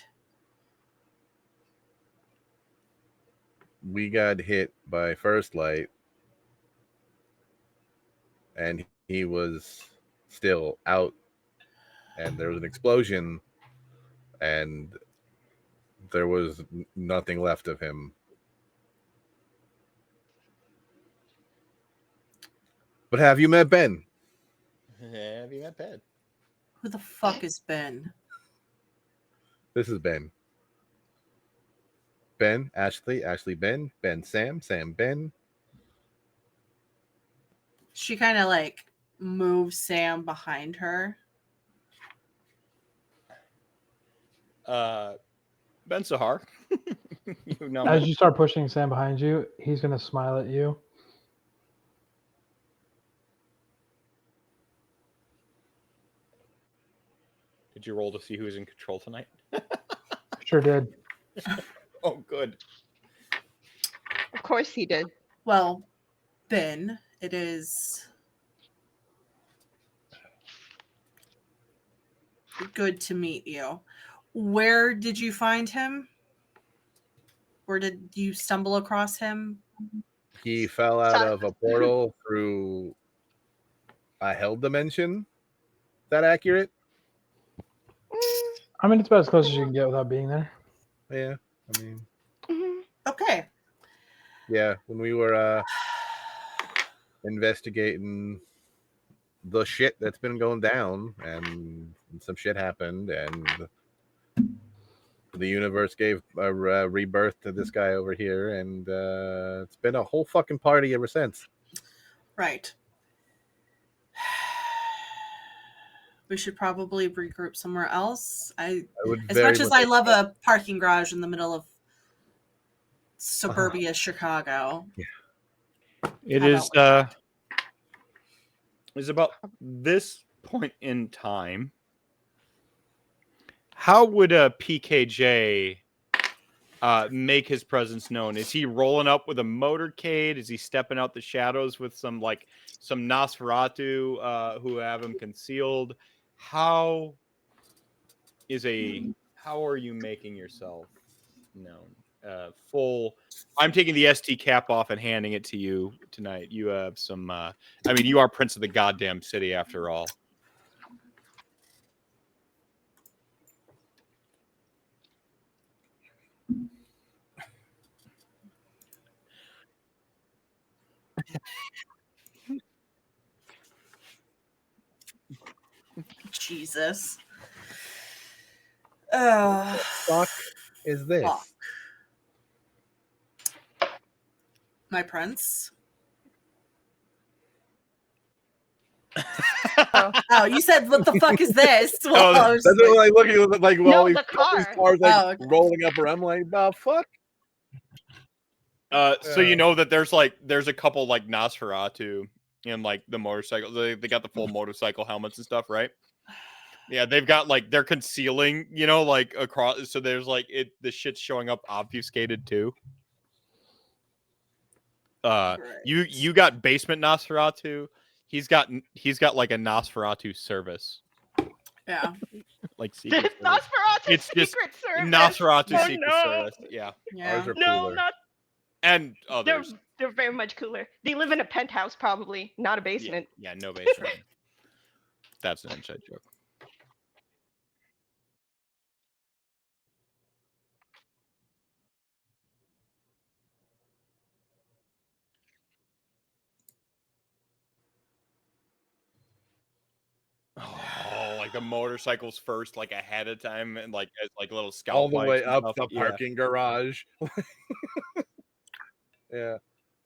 We got hit by first light, and he was still out, and there was an explosion, and there was nothing left of him. But have you met Ben? Have you met Ben? Who the fuck is Ben? This is Ben. Ben, Ashley, Ben, Sam, Ben. She kind of like moves Sam behind her. Ben Sahar. You know As me. you start pushing Sam behind you, he's gonna smile at you. Did you roll to see who's in control tonight? Sure did. Oh, good. Of course he did. Well, Ben, it is good to meet you. Where did you find him? Where did you stumble across him? He fell out of a portal through a hell dimension. Is that accurate? I mean, it's about as close as you can get without being there. Yeah. I mean, Okay. yeah. When we were investigating the shit that's been going down, and some shit happened, and the universe gave a rebirth to this guy over here, and it's been a whole fucking party ever since. Right. We should probably regroup somewhere else. As much as I love a parking garage in the middle of suburbia Chicago. It is about this point in time. How would a PKJ make his presence known? Is he rolling up with a motorcade? Is he stepping out the shadows with some Nosferatu who have him concealed? How are you making yourself known? I'm taking the ST cap off and handing it to you tonight. You have some you are Prince of the goddamn city after all. Jesus. What the fuck is this? Fuck. My prince. Oh, you said what the fuck is this? Well, I was That's like, what I look at, like No, all these the car. cars like Oh, okay. rolling up around. I'm like, the fuck. So you know that there's a couple like Nosferatu in like the motorcycle. They got the full motorcycle helmets and stuff, right? Yeah, they've got like they're concealing, you know, like across. So there's like the shit's showing up obfuscated too. You got basement Nosferatu. He's got like a Nosferatu service. Yeah. Like secret service. Nosferatu It's just Secret Service. Nosferatu Oh, Secret no. Service. Yeah. Yeah. Ours are No, cooler. not. And They're others. very much cooler. They live in a penthouse, probably, not a basement. Yeah, no basement. That's an inside joke. Oh, like the motorcycles first, like ahead of time, and like as like little scout All the bikes way and up stuff. the Yeah. parking garage. Yeah.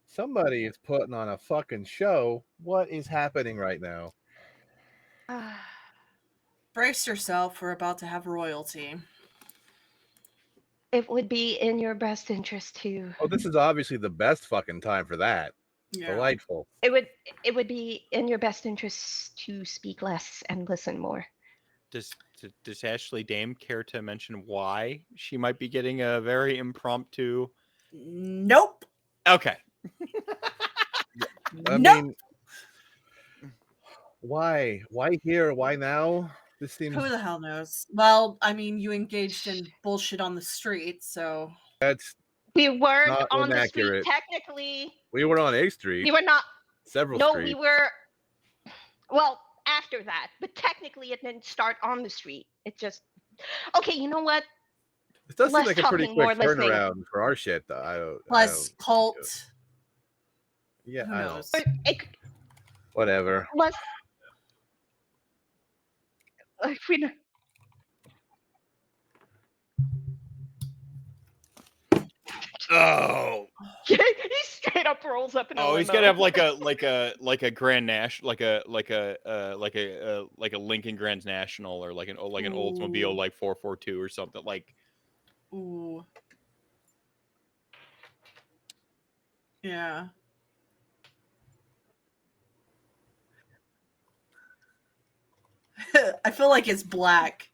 Somebody is putting on a fucking show. What is happening right now? Brace yourself. We're about to have royalty. It would be in your best interest to. Oh, this is obviously the best fucking time for that. Yeah. Delightful. It would be in your best interest to speak less and listen more. Does Ashley Dame care to mention why she might be getting a very impromptu? Nope. Okay. I Nope. mean, why? Why here? Why now? This seems. Who the hell knows? Well, I mean, you engaged in bullshit on the street, so. That's We weren't not on the street inaccurate. technically. We were on A Street. We were not. Several No, streets. we were. Well, after that, but technically it didn't start on the street. It just. Okay, you know what? This does seem less like a pretty talking, more quick listening. turnaround for our shit, though. I Plus don't. cult. Yeah, Who I knows? don't. It, Whatever. less. If we. Oh. He straight up rolls up in a limo. He's gotta have like a Grand National, like a Lincoln Grand National, or like an Oldsmobile Ooh. like 442 or something like. Ooh. Yeah. I feel like it's black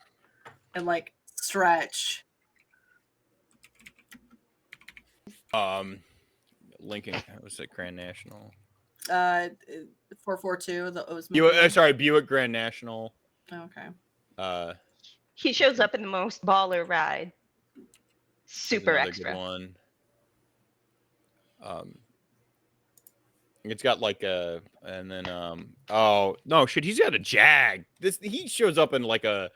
and like stretch. Lincoln, was it Grand National? 442, the Oldsmobile. Sorry, Buick Grand National. Okay. He shows up in the most baller ride. Super extra. Good one. It's got like a, and then oh no shit, he's got a Jag. He shows up in like an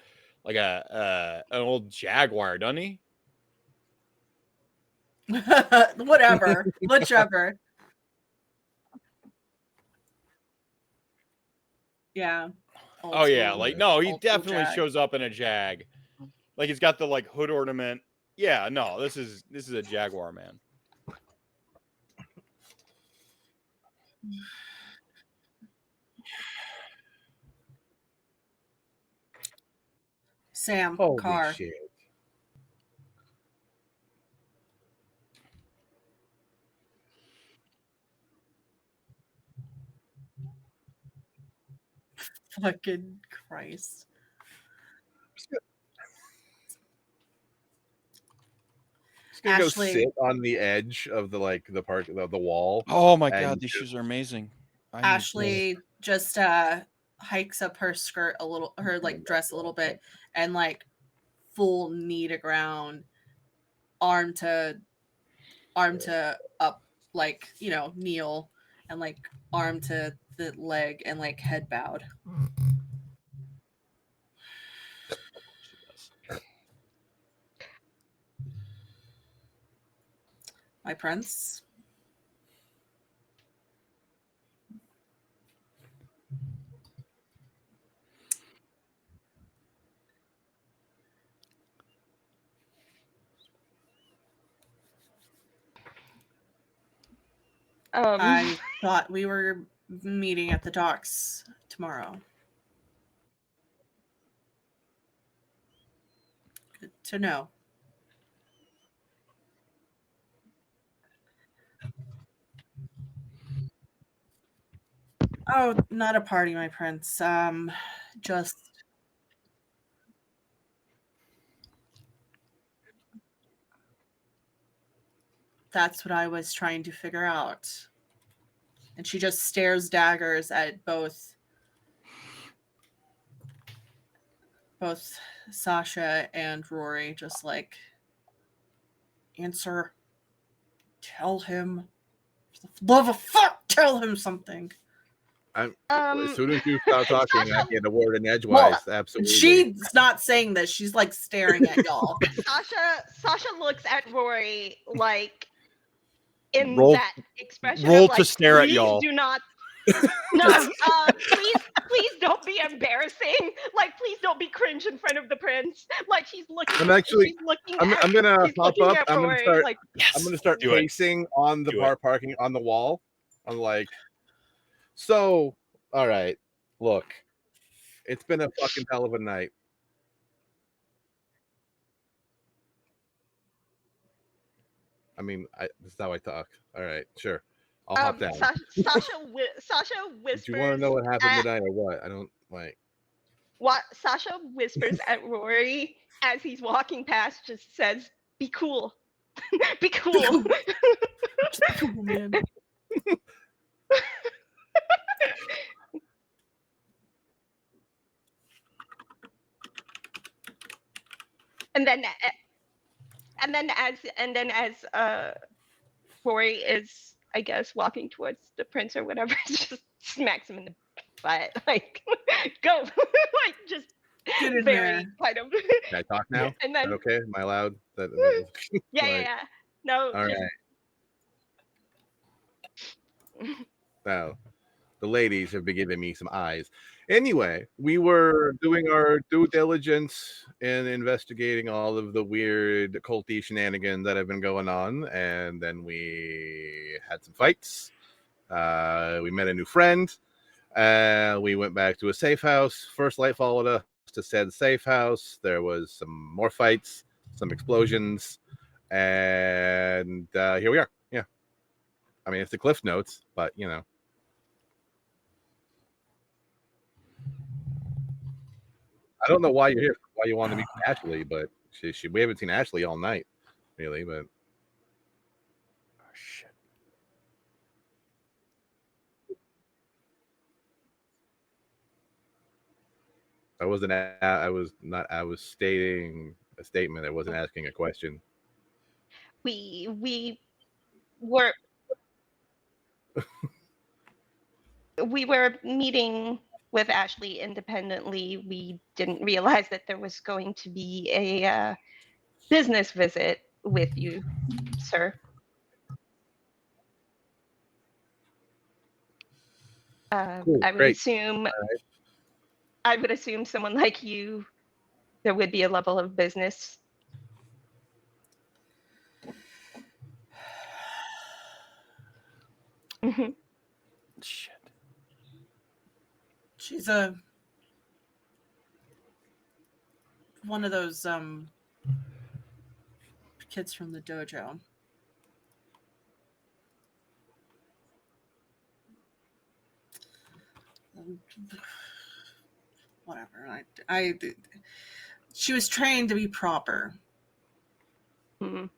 old Jaguar, doesn't he? Whatever. Whichever. Yeah. Oh yeah, like no, he old definitely Jag. shows up in a Jag. Like he's got the like hood ornament. Yeah, no, this is a Jaguar, man. Sam, Holy car. shit. Fucking Christ. Just gonna Ashley. go sit on the edge of the park, the wall. Oh my And god, these shoes are amazing. Ashley just hikes up her skirt a little, her like dress a little bit, and like full knee to ground, arm to up, like, you know, kneel, and like arm to the leg, and like head bowed. My prince. I thought we were meeting at the docks tomorrow. Good to know. Oh, not a party, my prince. Just that's what I was trying to figure out. And she just stares daggers at both Sasha and Rory, just like, answer. Tell him. For the love of fuck, tell him something. As soon as you start talking, I get a word in edgewise. Well, Absolutely. she's not saying this. She's like staring at y'all. Sasha looks at Rory like in Roll- that expression roll of like, to stare at please y'all." do not. No, please don't be embarrassing. Like, please don't be cringe in front of the prince. Like, she's looking. I'm actually. She's looking I'm gonna she's pop looking up. at I'm gonna Rory, start. like, I'm gonna start Do it. pacing on the Do bar it. parking on the wall. I'm like, so all right. Look, it's been a fucking hell of a night. I mean, this is how I talk. All right, sure. I'll hop down. Sasha whispers. Do you want to know what happened tonight or what? I don't like. What Sasha whispers at Rory as he's walking past, just says, "Be cool, be cool." Just be cool, man. And then as Rory is, I guess, walking towards the prince or whatever, just smacks him in the butt, like, go, like, just Get in very there. kind of. Can I talk now? And Is then that okay? Am I allowed? yeah. No, All just, right. Now, the ladies have been giving me some eyes. Anyway, we were doing our due diligence in investigating all of the weird culty shenanigans that have been going on, and then we had some fights. We met a new friend. We went back to a safe house. First light followed us to said safe house. There was some more fights, some explosions, and here we are. Yeah, I mean, it's the Cliff Notes, but you know. I don't know why you're here, why you want to meet Ashley, but we haven't seen Ashley all night, really. But Oh, shit. I was stating a statement. I wasn't asking a question. we were meeting with Ashley independently. We didn't realize that there was going to be a business visit with you, sir. Cool, I would great. assume. I would assume someone like you, there would be a level of business. Shit. She's one of those kids from the dojo. Whatever. She was trained to be proper. Mhm.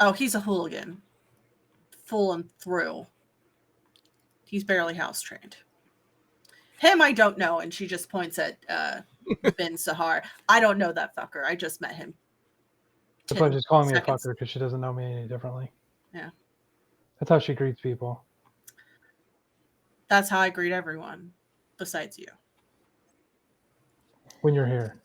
Oh, he's a hooligan. Full and through. He's barely house trained. Him, I don't know. And she just points at Ben Sahar. I don't know that fucker. I just met him. That's why she's calling me a seconds. fucker, because she doesn't know me any differently. Yeah. That's how she greets people. That's how I greet everyone, besides you. When you're here.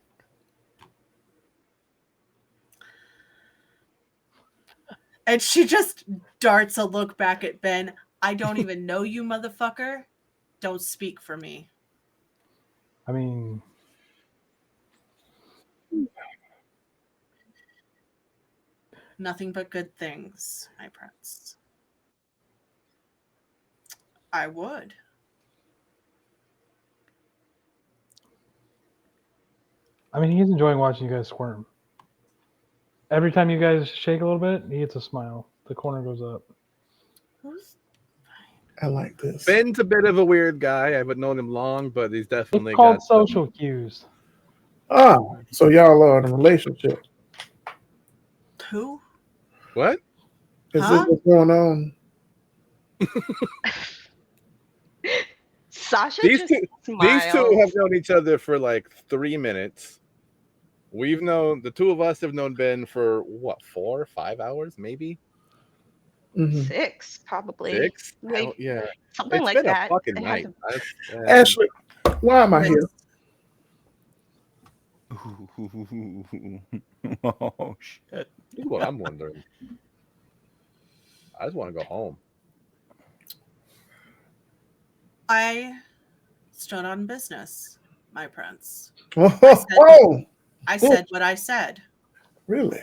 And she just darts a look back at Ben. I don't even know you, motherfucker. Don't speak for me. I mean, Nothing but good things, my prince. I would. I mean, he's enjoying watching you guys squirm. Every time you guys shake a little bit, he gets a smile. The corner goes up. I like this. Ben's a bit of a weird guy. I haven't known him long, but he's definitely It's called got some- social cues. So y'all are in a relationship. Who? What? Is Huh? this what's going on? Sasha These just two smiles. have known each other for like 3 minutes. The two of us have known Ben for what, 4 or 5 hours, maybe Mhm. 6, probably. 6. Wait, Yeah, something it's like been that. a fucking It night. hasn't- Ashley, why am I here? Oh shit! This is what I'm wondering. I just want to go home. I stood on business, my prince. Oh, I said what I said. really?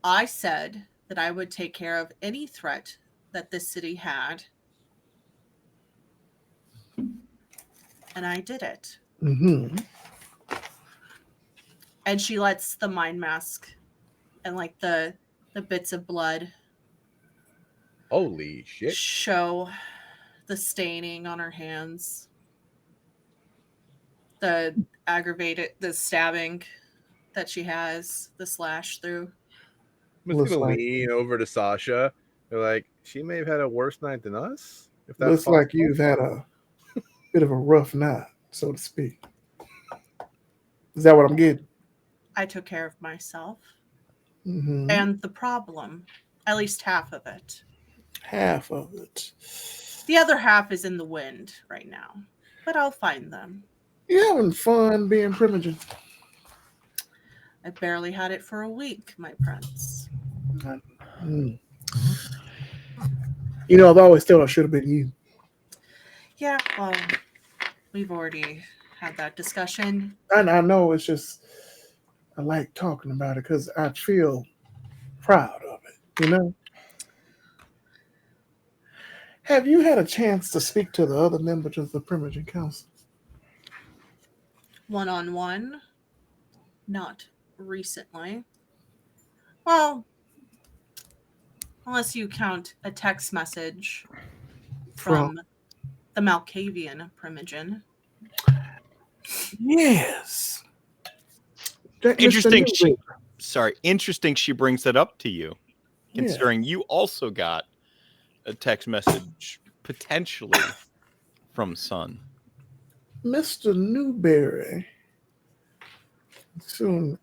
I said that I would take care of any threat that this city had. And I did it. Mm-hmm. And she lets the mind mask and like the bits of blood Holy shit! show the staining on her hands. The stabbing that she has, the slash through. I'm just Looks gonna like- lean over to Sasha. They're like, she may have had a worse night than us. If that's Looks like possible. you've had a bit of a rough night, so to speak. Is that what I'm getting? I took care of myself Mm-hmm. and the problem, at least half of it. Half of it. The other half is in the wind right now, but I'll find them. You having fun being Primogen? I barely had it for a week, my prince. Mm. You know, I've always thought it should have been you. Yeah, well, we've already had that discussion. And I know it's just, I like talking about it because I feel proud of it, you know? Have you had a chance to speak to the other members of the Primogen Council? One-on-one, not recently. Well, unless you count a text message from the Malkavian Primogen. Yes. Mr. Interesting. Newberry. Interesting. She brings that up to you, Yeah. considering you also got a text message potentially from Sun. Mr. Newberry soon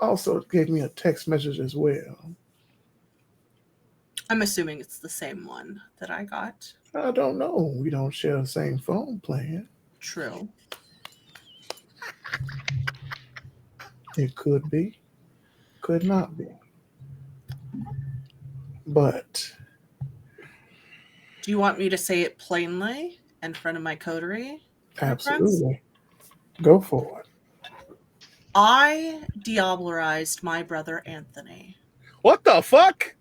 also gave me a text message as well. I'm assuming it's the same one that I got. I don't know. We don't share the same phone plan. True. It could be, could not be. But Do you want me to say it plainly in front of my coterie? absolutely, go for it. I diablerized my brother Anthony. What the fuck?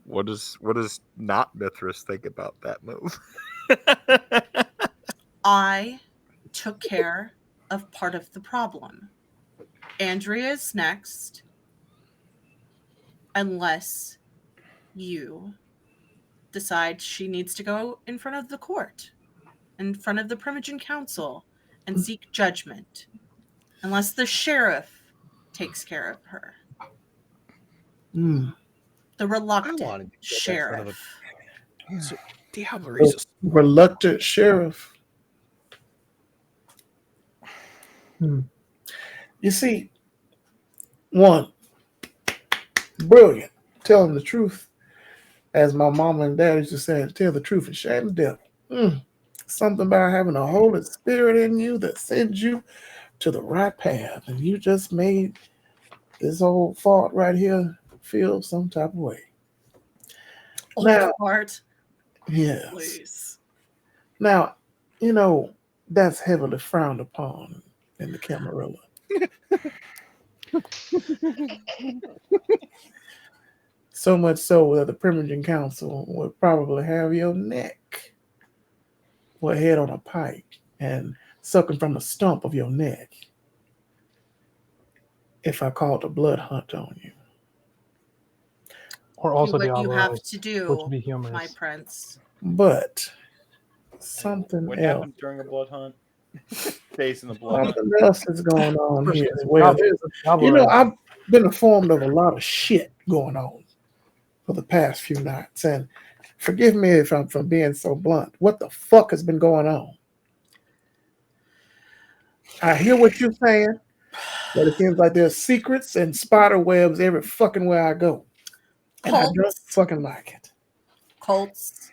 What does not Mithras think about that move? I took care of part of the problem. Andrea's next, unless you decide she needs to go in front of the court, in front of the Primogen Council, and seek judgment, unless the sheriff takes care of her. Mm. The reluctant wanted to get that sheriff. So Diablo is Reluctant sheriff. You see, one, brilliant, telling the truth. As my mama and dad used to say, tell the truth and shame the devil. Something about having a Holy Spirit in you that sends you to the right path. And you just made this old fault right here feel some type of way. Now, Part, yes. please. Now, you know, that's heavily frowned upon in the Camarilla. So much so that the Primogen Council would probably have your neck or head on a pike and sucking from the stump of your neck if I called a blood hunt on you. Or Do also what you Diablo, have to which do, would be humorous. my prince. But something What else. happens during a blood hunt? Stays in the blood hunt. Something else is going on here as well. Diablo, There's, Diablo you know, is- I've been informed of a lot of shit going on for the past few nights. And forgive me if I'm from being so blunt. What the fuck has been going on? I hear what you're saying, but it seems like there's secrets and spider webs every fucking where I go. And I don't Cults. fucking like it. Cults.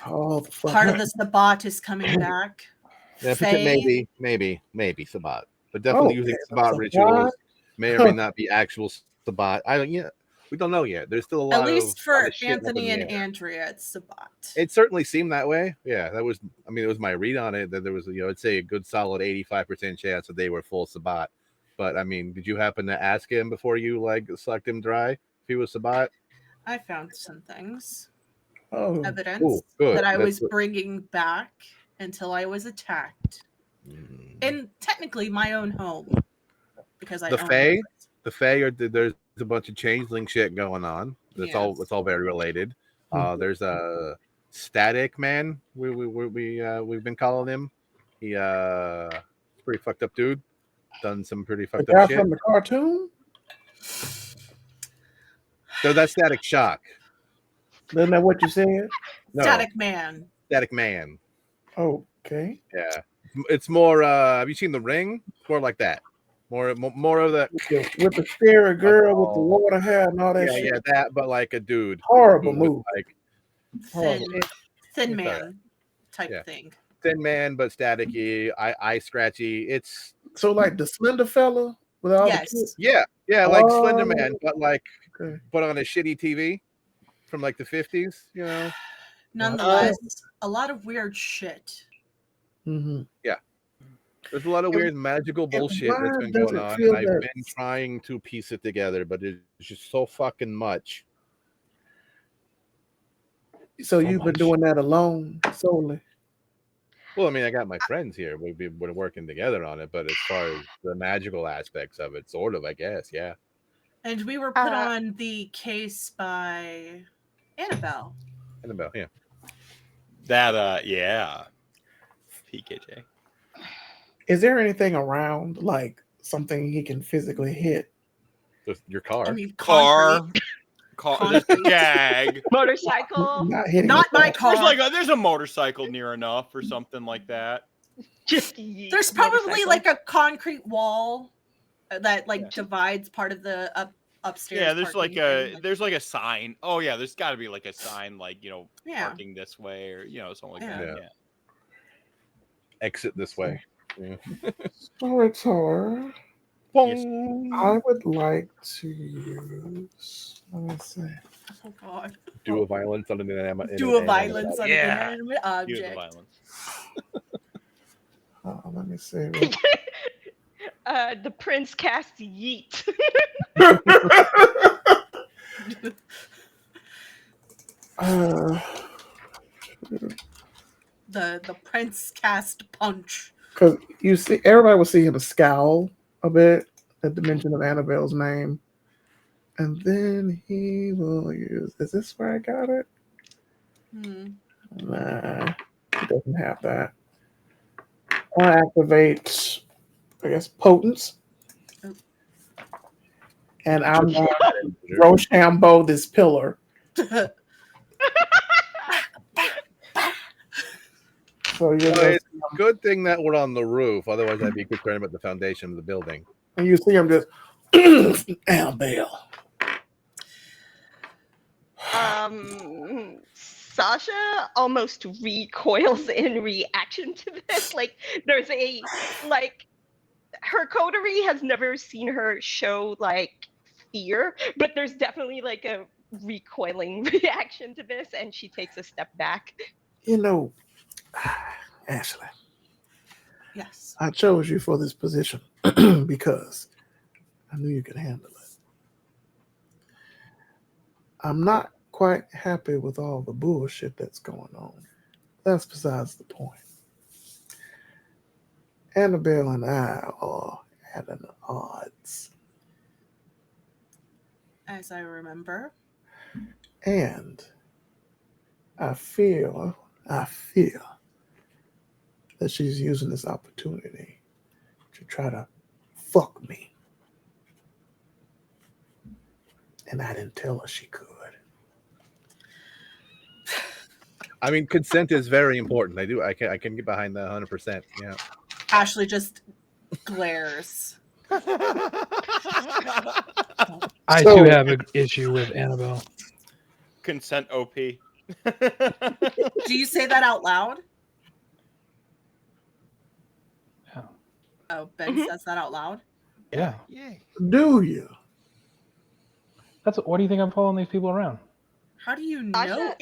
Oh, the fuck. Part of the Sabbat is coming back. Yeah, Fae. maybe Sabbat, but definitely using Sabbat Sabbat. rituals may or may not be actual Sabbat. We don't know yet. There's still a lot At least lot for of shit up in Anthony the and air. Andrea, it's Sabbat. It certainly seemed that way. Yeah, that was. I mean, it was my read on it that there was, I'd say a good solid 85% chance that they were full Sabbat. But I mean, did you happen to ask him before you sucked him dry if he was Sabbat? I found some things. Oh, Evidence good. that I That's was good. bringing back until I was attacked. In technically my own home. Because I The own Fae? it. The Fae there's a bunch of changeling shit going on. It's all very related. There's a static man. We've been calling him. He's a pretty fucked up dude. Done some pretty the fucked guy up shit. from the cartoon? So that's Static Shock. Isn't that what you said? No, Static Man. Static Man. Okay. Yeah, it's more. Have you seen The Ring? It's more like that. More of the. With the scary girl with the water hair and all that shit. Yeah, that, but like a dude. Horrible Who was move. like Horrible. Thin It's man type Yeah. thing. thin man, but staticky, eye scratchy. It's So like the slender fella with all the kids? yeah, like Oh, Slender Man, but okay. but on a shitty TV from like the 50s, Nonetheless, a lot of weird shit. Mm-hmm. Yeah. There's a lot of weird magical bullshit that's been going on, and I've been trying to piece it together, but it's just so fucking much. So you've been doing that alone, solely? Well, I mean, I got my friends here. We're working together on it, but as far as the magical aspects of it, sort of, I guess, yeah. And we were put on the case by Annabelle. Annabelle, yeah. That, yeah. PKJ. Is there anything around, like something he can physically hit? Just your car. I mean, Car. There's the jag. Motorcycle. Not my car. There's a motorcycle near enough or something like that. There's probably like a concrete wall that divides part of the upstairs. Yeah, there's like a sign. Oh yeah, there's got to be like a sign, parking this way or something like that. Yeah. Exit this way. Yeah. Orator. I would like to use. Let me see. Oh God. Do a violence on an inanimate. Do a violence on an inanimate object. Do the violence. Let me see. The prince cast yeet. The prince cast punch. Because you see, everybody will see him scowl a bit at the mention of Annabelle's name, and then he will use. Is this where I got it? Nah, he doesn't have that. I activate, I guess, potence, and I'm going to Rochambeau this pillar. So it's a good thing that we're on the roof. Otherwise, I'd be concerned about the foundation of the building. And you see him just, Annabelle. Sasha almost recoils in reaction to this. There's her coterie has never seen her show fear, but there's definitely a recoiling reaction to this, and she takes a step back. Ashley, Yes. I chose you for this position because I knew you could handle it. I'm not quite happy with all the bullshit that's going on. That's besides the point. Annabelle and I are at an odds. As I remember. And I feel that she's using this opportunity to try to fuck me. And I didn't tell her she could. I mean, consent is very important. I can get behind that 100%. Yeah. Ashley just glares. I too have an issue with Annabelle. Consent OP. Do you say that out loud? Yeah. Oh, Ben says that out loud? Yeah. Yay. Do you? What do you think I'm following these people around? How do you know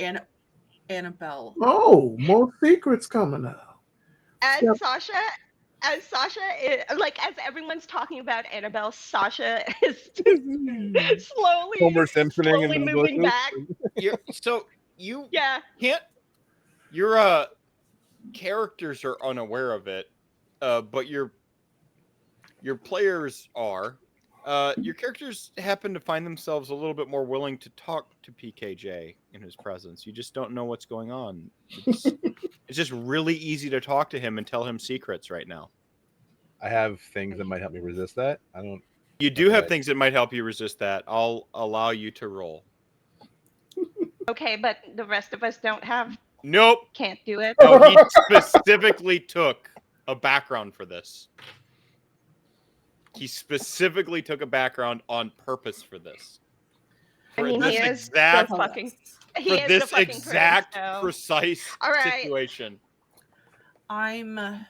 Annabelle? Oh, more secrets coming out. As Yep. Sasha is, like, as everyone's talking about Annabelle, Sasha is slowly Homer Simpsoning in the moving bushes. back. You Yeah. can't. Your characters are unaware of it, but your players are. Your characters happen to find themselves a little bit more willing to talk to PKJ in his presence. You just don't know what's going on. It's just really easy to talk to him and tell him secrets right now. I have things that might help me resist that. You do have things that might help you resist that. I'll allow you to roll. Okay, but the rest of us don't have. Nope. Can't do it. No, he specifically took a background for this. He specifically took a background on purpose for this. I mean, this he is exact the fucking. for He is this the fucking exact prince, so. precise All right. situation. I'm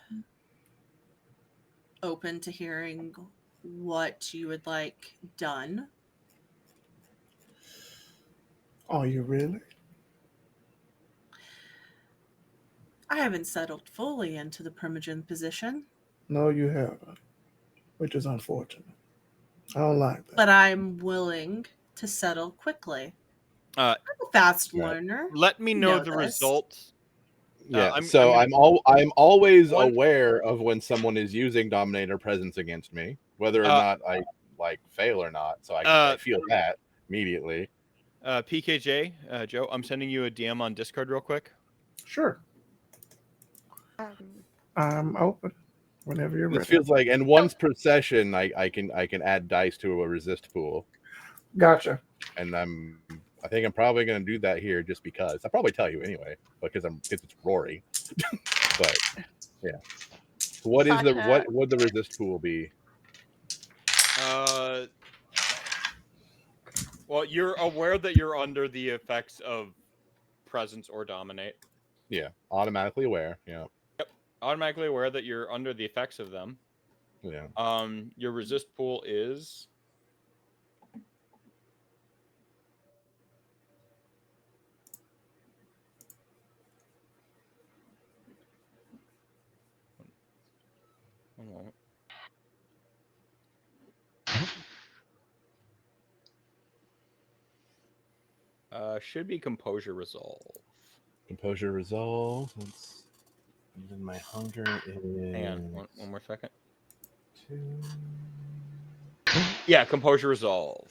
open to hearing what you would like done. Are you really? I haven't settled fully into the Primogen position. No, you haven't. Which is unfortunate. I don't like that. But I'm willing to settle quickly. I'm a fast learner. Let me know the this. results. Yeah. I'm always aware of when someone is using Dominator presence against me, whether or not I fail or not. So I feel that immediately. PKJ, Joe, I'm sending you a DM on Discord real quick. Sure. I'm open whenever you're ready. This feels like, and once per session, I can add dice to a resist pool. Gotcha. And I think I'm probably going to do that here just because. I'll probably tell you anyway, because it's Rory. But yeah, what would the resist pool be? Well, you're aware that you're under the effects of presence or dominate. Yeah, automatically aware. Yeah. Yep, automatically aware that you're under the effects of them. Yeah. Your resist pool is. One moment. Should be composure resolve. Composure resolve. And then my hunger is. Hang on, one more second. 2. Yeah, composure resolve.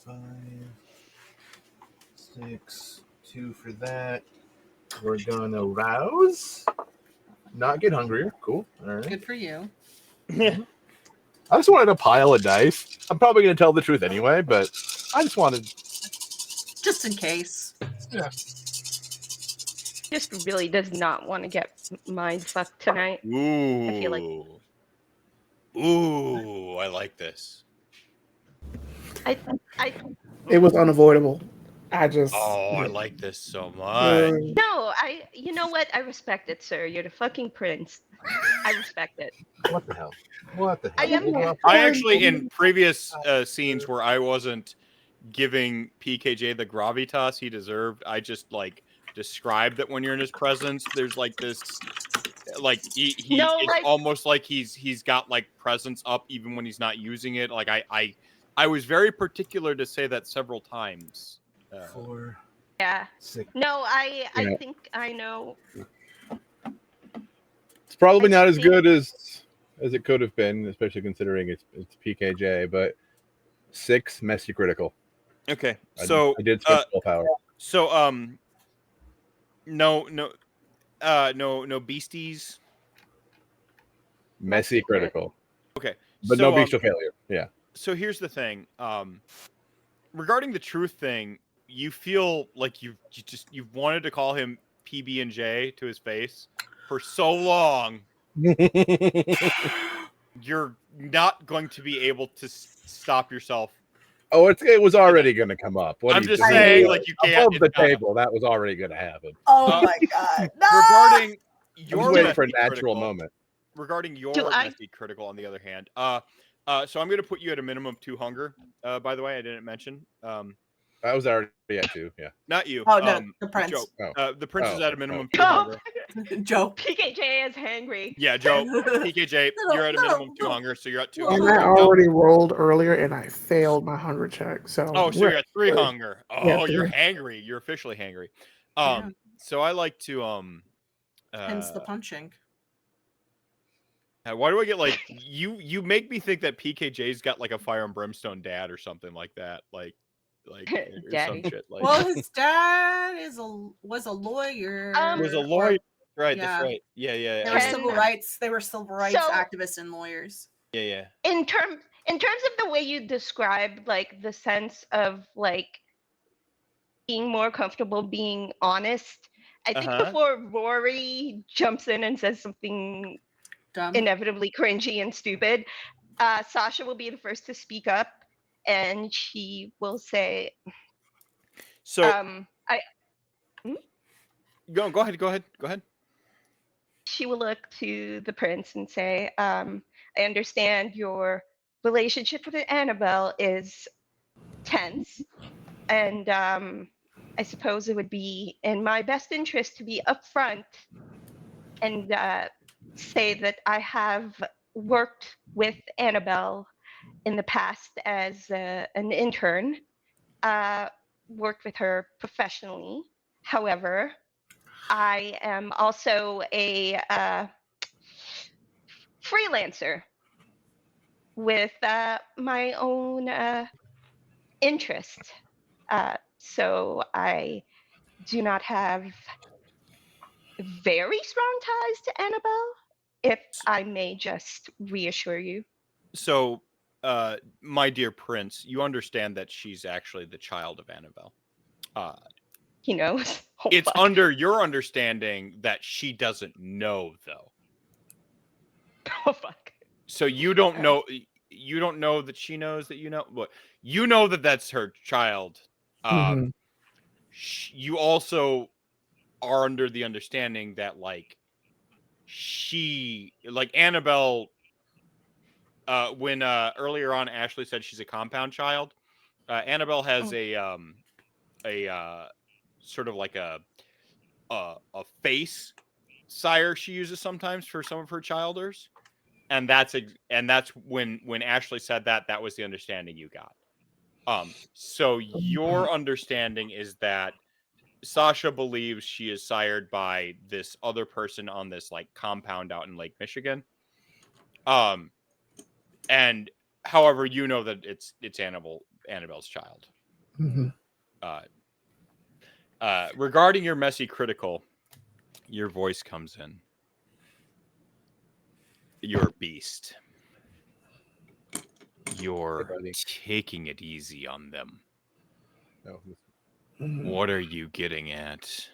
5, 6, 2 for that. We're gonna rouse. Not get hungrier. Cool. All right. Good for you. I just wanted a pile of dice. I'm probably gonna tell the truth anyway, but I just wanted. Just in case. Yeah. Just really does not want to get mind fucked tonight. Ooh. I feel like. Ooh, I like this. It was unavoidable. I like this so much. No, you know what? I respect it, sir. You're the fucking prince. I respect it. What the hell? What the hell? I actually, in previous scenes where I wasn't giving PKJ the gravitas he deserved, I just described that when you're in his presence, there's this like No, it's like- almost like he's got like presence up even when he's not using it. Like I was very particular to say that several times. 4, Yeah. 6. No, I Yeah. think I know. It's probably I not as think- good as it could have been, especially considering it's PKJ. But 6 messy critical. Okay, I so did spend willpower. so no beasties. Messy critical, Okay, but so no bestial failure. Yeah. so here's the thing. Regarding the truth thing, you feel like you've wanted to call him PB and J to his face for so long. You're not going to be able to stop yourself. Oh, it was already going to come up. What I'm are you just doing? saying, like, you can't. Above the it's not- table, that was already going to happen. Oh my god. No! regarding I was your waiting for a messy natural critical, moment. regarding your Do I- messy critical, on the other hand, so I'm going to put you at a minimum of 2 hunger. By the way, I didn't mention. I was already at 2. Yeah. Not you. Oh no, the prince. Joe. Oh. The prince is at a minimum of 2 Oh. hunger. Joe. PKJ is hangry. Yeah, Joe. PKJ, you're at a minimum of 2 no. hunger, so you're at 2 And hunger. I already rolled earlier, and I failed my hunger check. So Oh, so we're- you're at 3 hunger. Oh, Yeah, you're 3. hangry. You're officially hangry. Yeah. So I like to Hence the punching. why do I get like you make me think that PKJ's got like a fire and brimstone dad or something like that, like or some Daddy. shit like Well, his dad was a lawyer. was a or- lawyer. Right, yeah. that's right. Yeah, They yeah, were Can- civil rights. They were civil rights So- activists and lawyers. yeah. In terms of the way you describe like the sense of like being more comfortable being honest, I think Uh-huh. before Rory jumps in and says something Dumb. inevitably cringy and stupid, Sasha will be the first to speak up, and she will say, So I go ahead. she will look to the prince and say, I understand your relationship with Annabelle is tense, and I suppose it would be in my best interest to be upfront and say that I have worked with Annabelle in the past as an intern, worked with her professionally. However, I am also a freelancer with my own interest. So I do not have very strong ties to Annabelle, if I may just reassure you. So my dear prince, you understand that she's actually the child of Annabelle. He knows. Oh, It's fuck. under your understanding that she doesn't know, though. Oh fuck. So you don't know. You don't know that she knows that you know. What you know that that's her child. Mhm. You also are under the understanding that like Annabelle. When earlier on Ashley said she's a compound child, Annabelle has a sort of like a face sire she uses sometimes for some of her childers, and that's when Ashley said that was the understanding you got. So your understanding is that Sasha believes she is sired by this other person on this like compound out in Lake Michigan. And however, you know that it's Annabelle's child. Mhm. Regarding your messy critical, your voice comes in. You're a beast. You're buddy. taking it easy on them. No, Mhm. What are you getting at?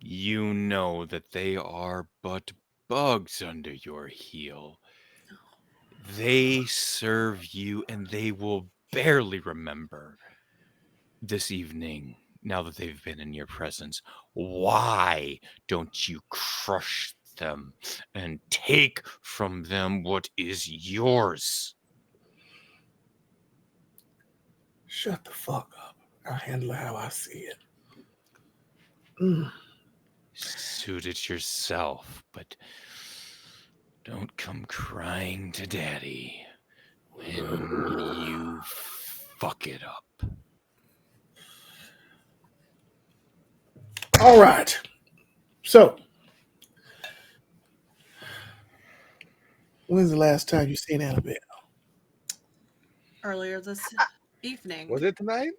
You know that they are but bugs under your heel. They serve you and they will barely remember this evening, now that they've been in your presence. Why don't you crush them and take from them what is yours? Shut the fuck up. I'll handle it how I see it. Mm. Suit it yourself, but don't come crying to Daddy when you fuck it up. All right. So, when's the last time you seen Annabelle? Earlier this evening. Was it tonight?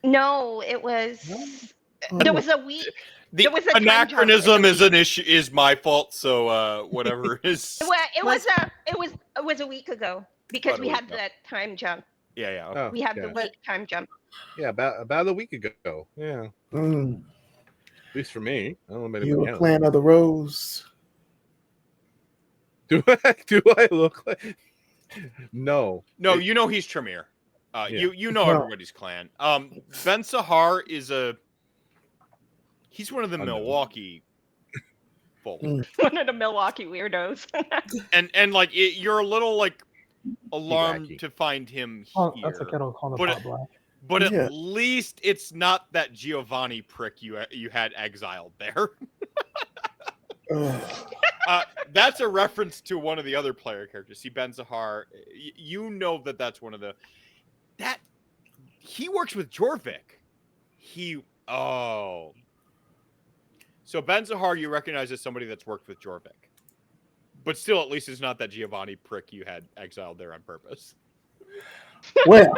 No, it was. There was a week. The There was a time jump in anachronism the is an issue. Is my fault. So whatever is. It was a week ago because About a we week had ago. that time jump. Yeah. Oh, We had yeah. the week time jump. Yeah, about a week ago. Yeah, Mm, at least for me. I don't know about you anybody a else. clan of the Rose. Do I look like? No. No, you know he's Tremere. Yeah. You know No. everybody's clan. Ben Sahar is he's one of the Unknown. Milwaukee folk. Mm. One of the Milwaukee weirdos. And like you're a little like alarmed wacky. to find him Oh, here. that's a kettle called a But pot black. But Yeah. at least it's not that Giovanni prick you had exiled there. Ugh. That's a reference to one of the other player characters. See, Ben Zahar, you know that's one of the... He works with Jorvik. So Ben Zahar you recognize as somebody that's worked with Jorvik. But still, at least it's not that Giovanni prick you had exiled there on purpose. Well,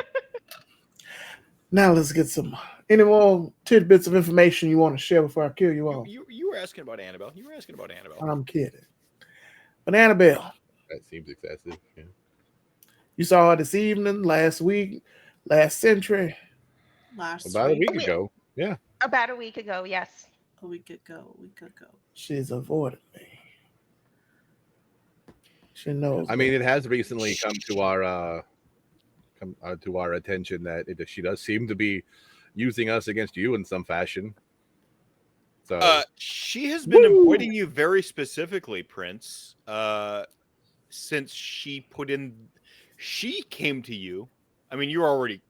now let's get any more tidbits of information you want to share before I kill you all. You were asking about Annabelle. I'm kidding. But Annabelle, That seems excessive. Yeah. you saw her this evening, last week, last century. About a week ago. Yeah. About a week ago, yes. A week ago. She's avoided me. She knows. I mean, it has recently come to our attention that she does seem to be using us against you in some fashion. So she has been avoiding you very specifically, Prince. Since she came to you. I mean, you already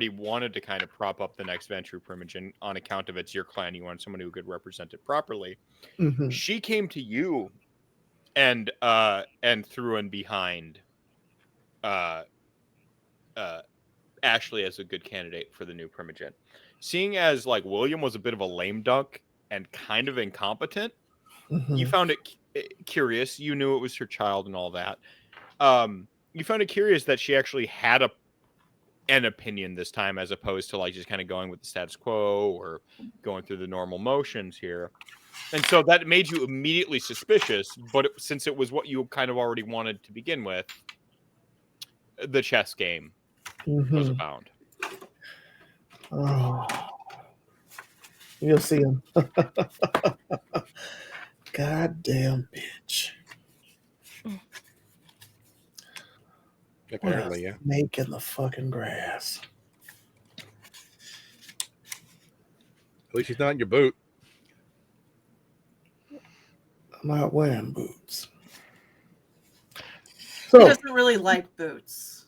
wanted to kind of prop up the next venture Primogen on account of it's your clan. You want someone who could represent it properly. Mhm. She came to you and threw in behind Ashley as a good candidate for the new Primogen. Seeing as like William was a bit of a lame duck and kind of incompetent, you found it curious. You knew it was her child and all that. You found it curious that she actually had an opinion this time, as opposed to like just kind of going with the status quo or going through the normal motions here. And so that made you immediately suspicious. But since it was what you kind of already wanted to begin with, the chess game was abound. Oh, you'll see him. Goddamn bitch. apparently, yeah. Snake in the fucking grass. At least she's not in your boot. I'm not wearing boots. He So, doesn't really like boots.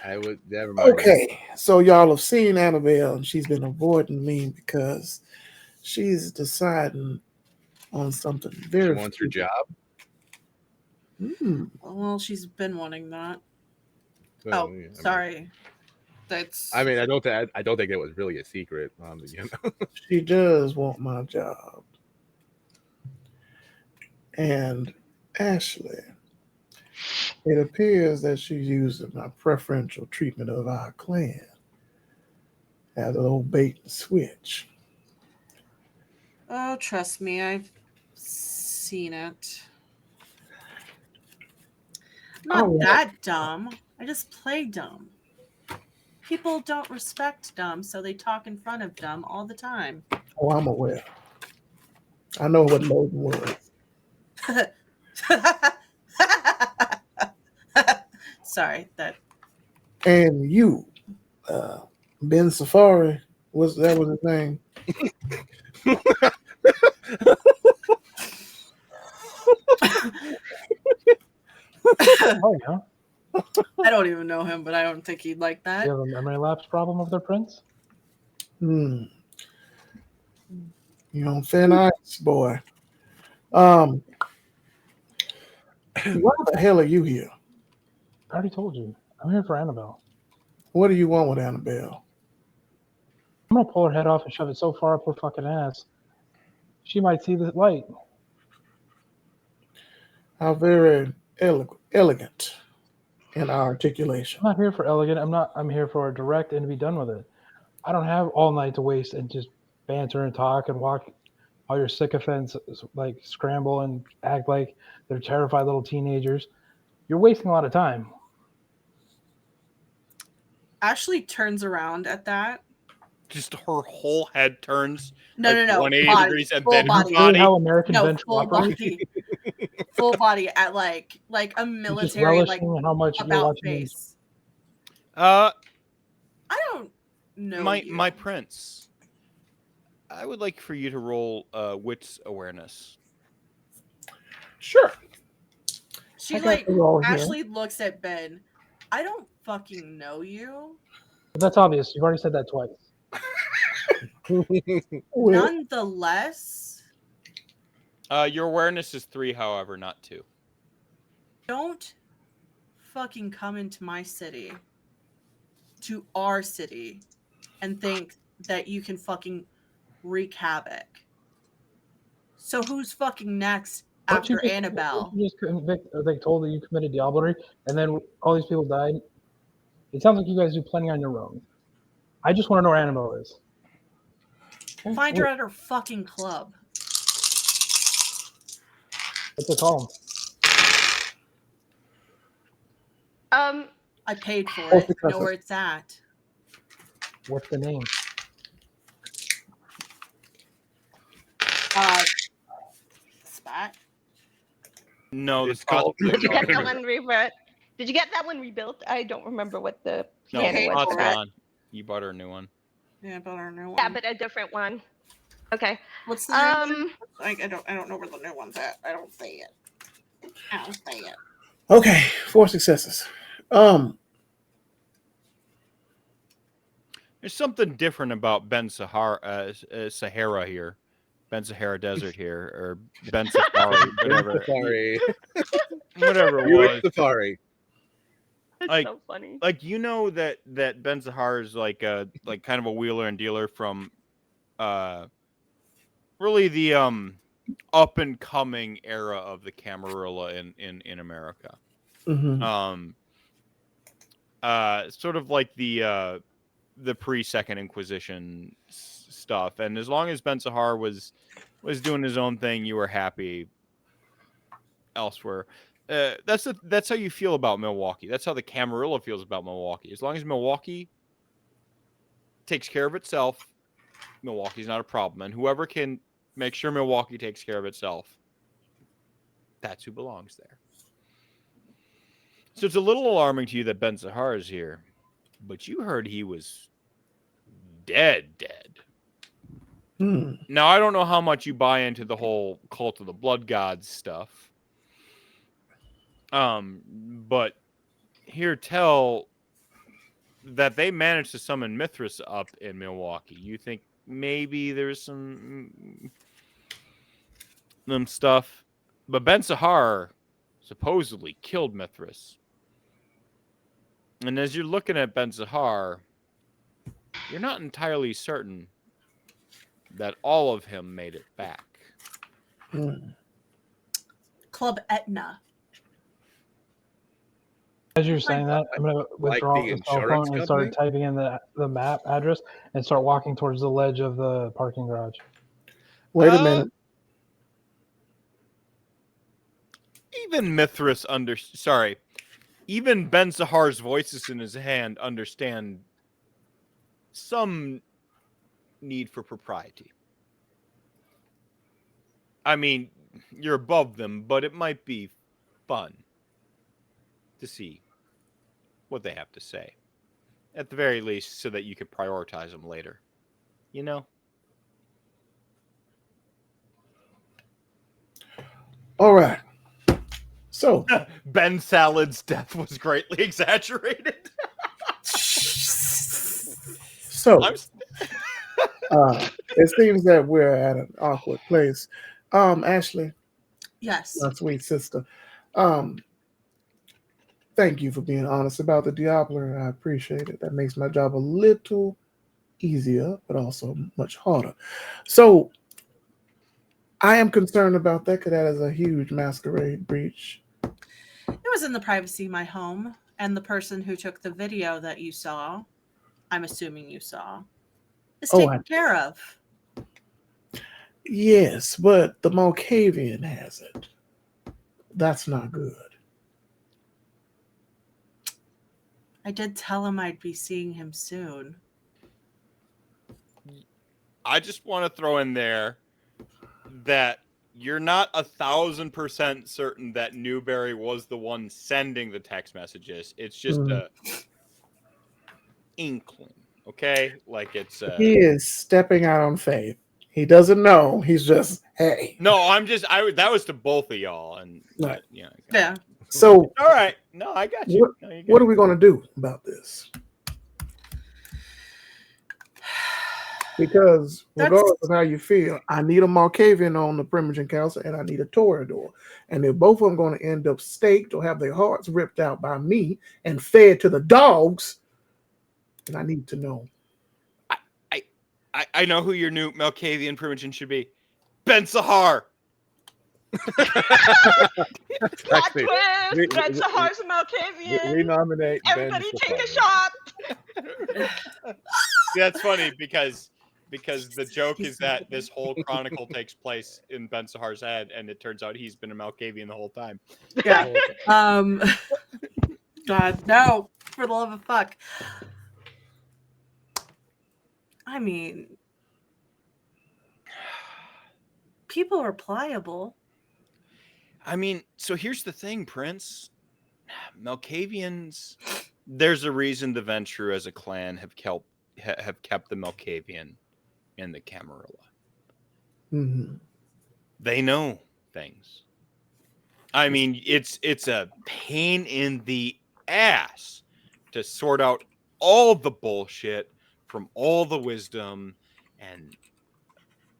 I would never mind. okay, so y'all have seen Annabelle, and she's been avoiding me because she's deciding on something She very. wants her job. Well, she's been wanting that. Well, Oh, yeah, sorry. That's. I mean, I don't think it was really a secret. She does want my job. And Ashley, it appears that she's using my preferential treatment of our clan as an old bait and switch. Oh, trust me, I've seen it. I'm not Oh, that dumb. I just play dumb. People don't respect dumb, so they talk in front of dumb all the time. Oh, I'm aware. I know what Logan was. Sorry, that. And you, Ben Safari, was his name? Oh yeah. I don't even know him, but I don't think he'd like that. You have a memory lapse problem with their prince? You know, thin ice, boy. Why the hell are you here? I already told you. I'm here for Annabelle. What do you want with Annabelle? I'm gonna pull her head off and shove it so far up her fucking ass, she might see the light. How very elegant in our articulation. I'm not here for elegant. I'm here for direct and to be done with it. I don't have all night to waste and just banter and talk and walk all your sycophants like scramble and act like they're terrified little teenagers. You're wasting a lot of time. Ashley turns around at that. Just her whole head turns No, 180 body, degrees, and full then her body. body. How American No, venture full operates. body. Full body at like a Just military like relishing how much you're about watching these. face. Uh, I don't know you. my prince. I would like for you to roll wits awareness. Sure. She I got like the roll here. Ashley looks at Ben. I don't fucking know you. But that's obvious. You've already said that twice. Well, Nonetheless, Your awareness is 3, however, not 2. don't fucking come into my city, to our city, and think that you can fucking wreak havoc. So who's fucking next Weren't you after just- Annabelle? weren't you just told that you committed diablerie, and then all these people died. It sounds like you guys do plenty on your own. I just want to know where Annabelle is. Find her at her fucking club. What's the call? I paid for Oh, it. because Know of- where it's at. What's the name? Spat. No, It's the spot's called- Did you get that one rebuilt? Did you get that one rebuilt? I don't remember what the No, Okay, the piano well, spot's was for. gone. You bought her a new one. Yeah, but our new one. Yeah, but a different one. Okay. What's the new one? Like I don't know where the new one's at. I don't see it. I don't see it. okay, 4 successes. There's something different about Ben Sahara here. Ben Sahara Desert here, or Ben Safari, whatever. Safari. Whatever it Buick was. Safari. That's Like- so funny. Like, you know that Ben Sahara is like kind of a wheeler and dealer from really the up and coming era of the Camarilla in America. Mm-hmm. Sort of like the pre-Second Inquisition stuff. And as long as Ben Sahar was doing his own thing, you were happy elsewhere. That's how you feel about Milwaukee. That's how the Camarilla feels about Milwaukee. As long as Milwaukee takes care of itself, Milwaukee's not a problem. And whoever can make sure Milwaukee takes care of itself, that's who belongs there. So it's a little alarming to you that Ben Sahar is here, but you heard he was dead. Hmm. Now, I don't know how much you buy into the whole cult of the blood gods stuff. But hear tell that they managed to summon Mithras up in Milwaukee. You think maybe there's some stuff, but Ben Sahar supposedly killed Mithras. And as you're looking at Ben Sahar, you're not entirely certain that all of him made it back. Hmm. Club Etna. As you're saying that, I'm going to withdraw Like the the cell insurance phone and start company? typing in the map address and start walking towards the ledge of the parking garage. Wait a minute. Even Mithras even Ben Sahar's voices in his hand understand some need for propriety. I mean, you're above them, but it might be fun to see what they have to say. At the very least, so that you could prioritize them later. You know? All right. So, Ben Salad's death was greatly exaggerated. so It seems that we're at an awkward place. Ashley, Yes. my sweet sister, thank you for being honest about the Diablo. I appreciate it. That makes my job a little easier, but also much harder. So I am concerned about that because that is a huge masquerade breach. It was in the privacy of my home, and the person who took the video that you saw, I'm assuming you saw, is Oh, taken care of. yes, but the Malkavian has it. That's not good. I did tell him I'd be seeing him soon. I just want to throw in there that you're not 1,000% certain that Newberry was the one sending the text messages. It's just a inkling, okay? Like it's He is stepping out on faith. He doesn't know. He's just, hey. No, that was to both of y'all, and Right. Yeah. So, all right. No, I got you. What are we going to do about this? Because regardless of how you feel, I need a Malkavian on the Primogen Council, and I need a Toreador. And if both of them going to end up staked or have their hearts ripped out by me and fed to the dogs, then I need to know. I know who your new Malkavian Primogen should be. Ben Sahar. Plot twist! Ben Sahar's a Malkavian. Renominate Everybody Ben take Sahar. a shot. That's funny because the joke is that this whole chronicle takes place in Ben Sahar's head, and it turns out he's been a Malkavian the whole time. Yeah. God, no. For the love of fuck. I mean, people are pliable. I mean, so here's the thing, Prince. Malkavians, there's a reason the Ventrue as a clan have kept the Malkavian in the Camarilla. Mm-hmm. They know things. I mean, it's a pain in the ass to sort out all the bullshit from all the wisdom, and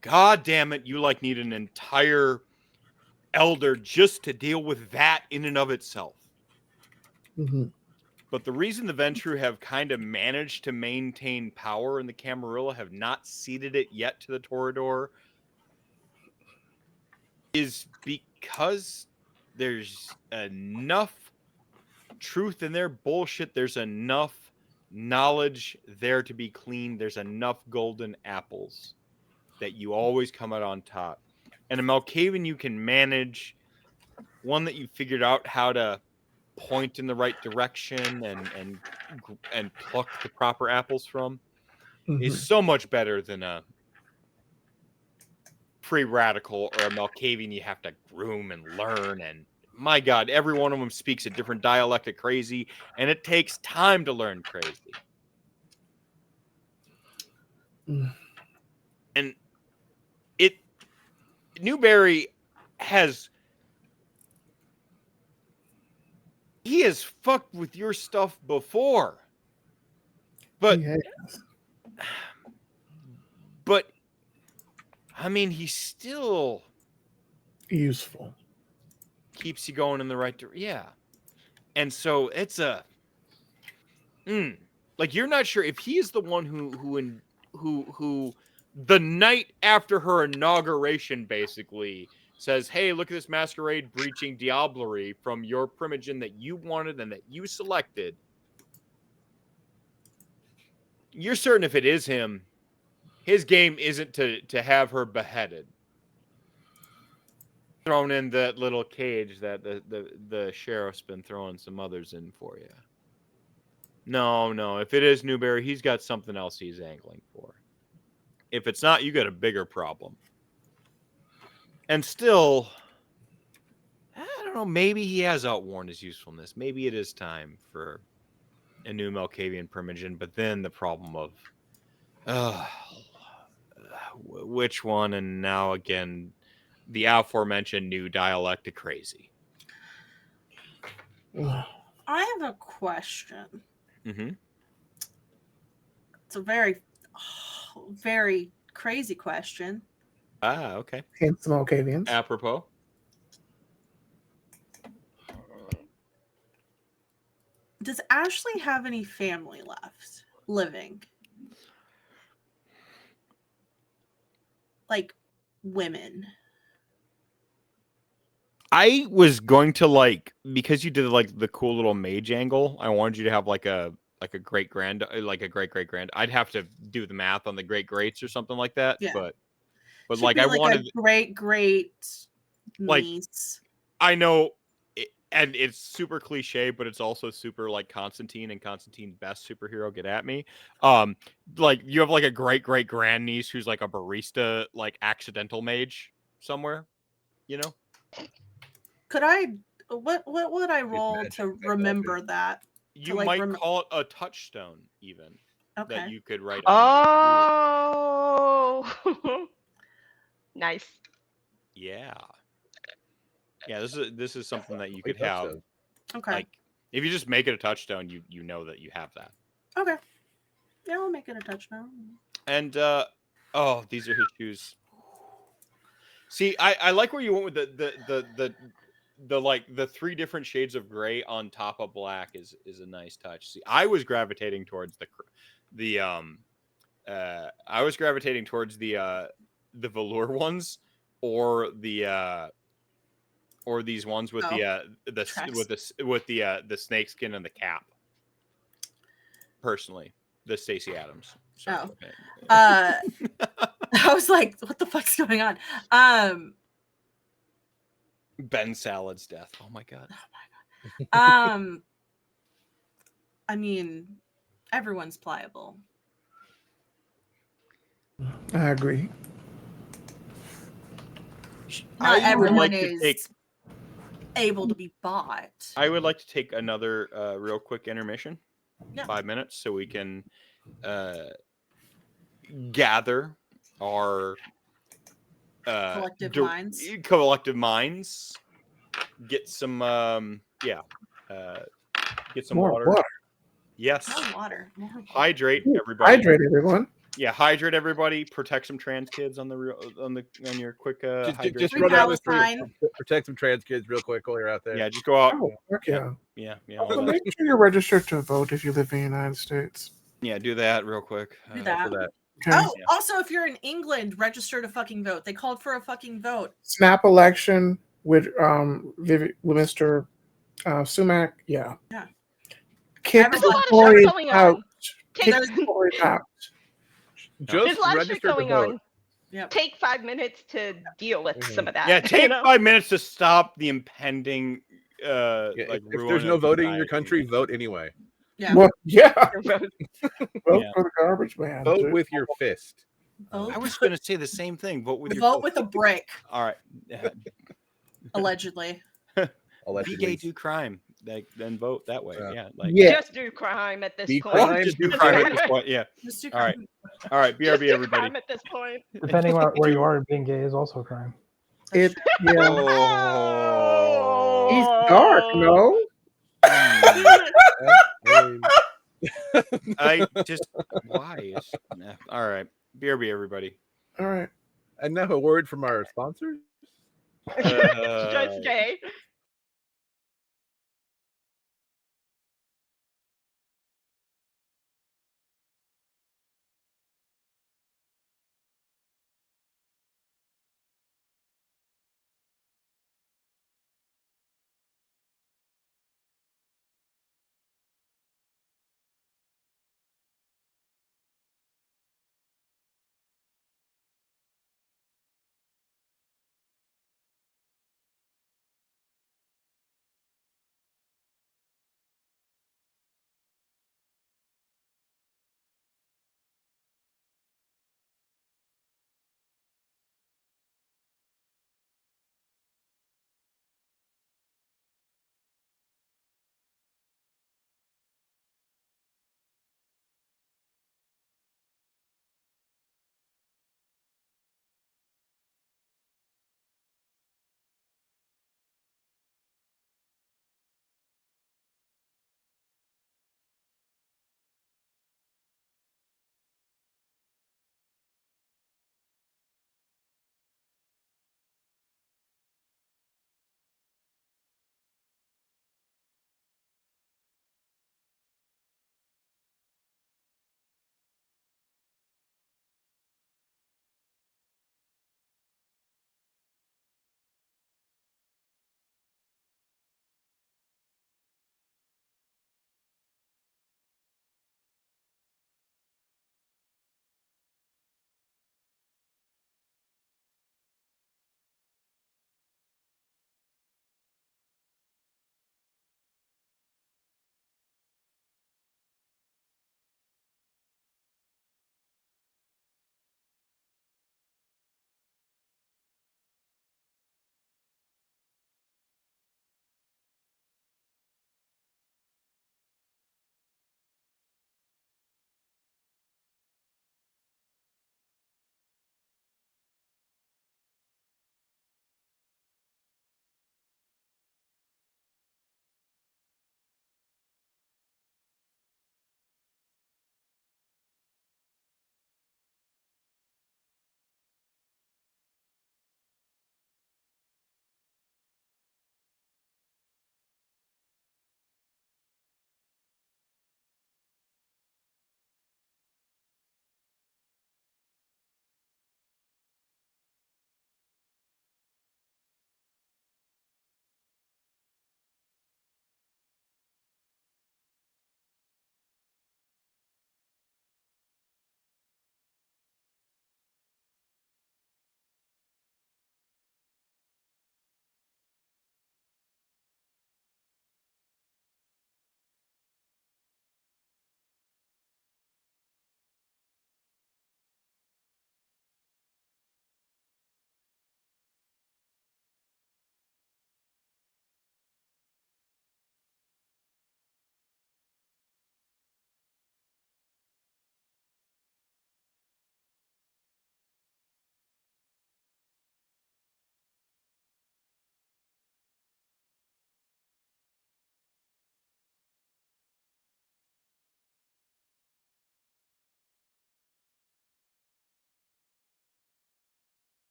god damn it, you like need an entire elder just to deal with that in and of itself. Mm-hmm. But the reason the Ventrue have kind of managed to maintain power in the Camarilla, have not ceded it yet to the Toreador, is because there's enough truth in their bullshit. There's enough knowledge there to be clean. There's enough golden apples that you always come out on top. And a Malkavian you can manage, one that you figured out how to point in the right direction and pluck the proper apples from, is so much better than a free radical or a Malkavian you have to groom and learn. And my god, every one of them speaks a different dialect of crazy, and it takes time to learn crazy. And Newberry he has fucked with your stuff before, but I mean, he's still useful, keeps you going in the right direction. Yeah. And so it's like, you're not sure if he is the one who the night after her inauguration basically says, hey, look at this masquerade breaching diablerie from your Primogen that you wanted and that you selected. You're certain if it is him, his game isn't to have her beheaded, thrown in that little cage that the sheriff's been throwing some others in for you. No. If it is Newberry, he's got something else he's angling for. If it's not, you got a bigger problem. And still, I don't know, maybe he has outworn his usefulness. Maybe it is time for a new Malkavian Primogen, but then the problem of which one, and now again, the aforementioned new dialect of crazy. I have a question. Mm-hmm. It's a very, very crazy question. Ah, okay. Handsome Octavians. Apropos. Does Ashley have any family left living? Like women? I was going to because you did the cool little mage angle. I wanted you to have a great grand, I'd have to do the math on the greats or something like that. Yeah. But Should I be wanted a great niece. I know, and it's super cliche, but it's also super Constantine and Constantine's best superhero. Get at me. You have a great grandniece who's a barista, accidental mage somewhere. You know. Could I? What would I roll magic, to that remember that? You might call it a touchstone, even. Okay. That you could write on. Oh, nice. Yeah. Yeah, this is something that you Wait, could have. touchstone. Okay. If you just make it a touchstone, you know that you have that. Okay. Yeah, I'll make it a touchdown. And these are his shoes. See, I like where you went with the 3 different shades of gray on top of black is a nice touch. See, I was gravitating towards the velour ones or these ones with the snake skin and the cap. Personally, the Stacey Adams. Sorry. I was like, what the fuck's going on? Ben Salad's death. Oh my god. I mean, everyone's pliable. I agree. Not everyone is able to be bought. I would like to take another real quick intermission. Yeah. 5 minutes so we can gather our collective minds, get some get some More water. Yes. More water. Hydrate everybody. Hydrate everyone. Yeah, hydrate everybody. Protect some trans kids on your quick hydration. Just run out the street. Protect some trans kids real quick while you're out there. Yeah, just go out. Oh, okay. Yeah. So make sure you're registered to vote if you live in the United States. Yeah, do that real quick. Do that. Okay. Oh, also, if you're in England, register to fucking vote. They called for a fucking vote. Snap election with Mr. Sumac. Yeah. Yeah. Kick There's a lot of Tories stuff going out. on. Kick Tories out. There's a lot of shit going on. Yep. Take 5 minutes to deal with some of that. Yeah, take 5 minutes to stop the impending if there's no voting in your country, vote anyway. Yeah. Well, yeah. Vote for the garbage man. Vote with your fist. I was going to say the same thing. Vote with your vote with a brick. All right. Allegedly. Be gay, do crime. Then vote that way. Just do crime at this point. Just do crime at this point. Yeah. Just do All right. crime. All right. BRB, Just do everybody. crime at this point. Depending on where you are, being gay is also a crime. Yeah. Oh. He's dark, no? I just why? All right. BRB, everybody. All right. And now a word from our sponsors. Just gay.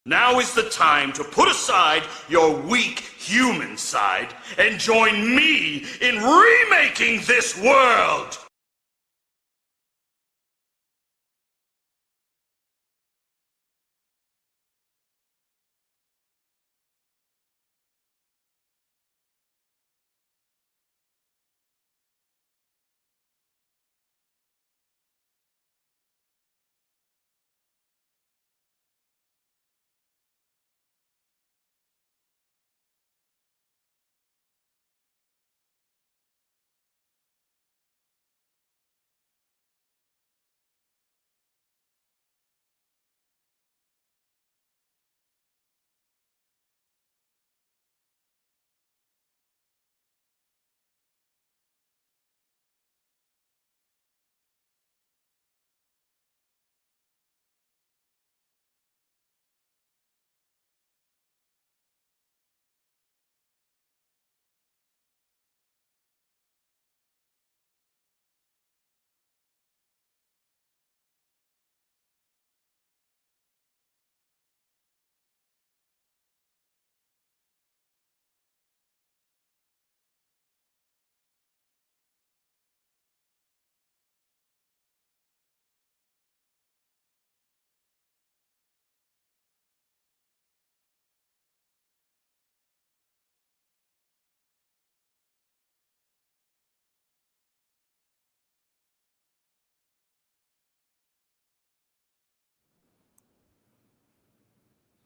Now is the time to put aside your weak human side and join me in remaking this world!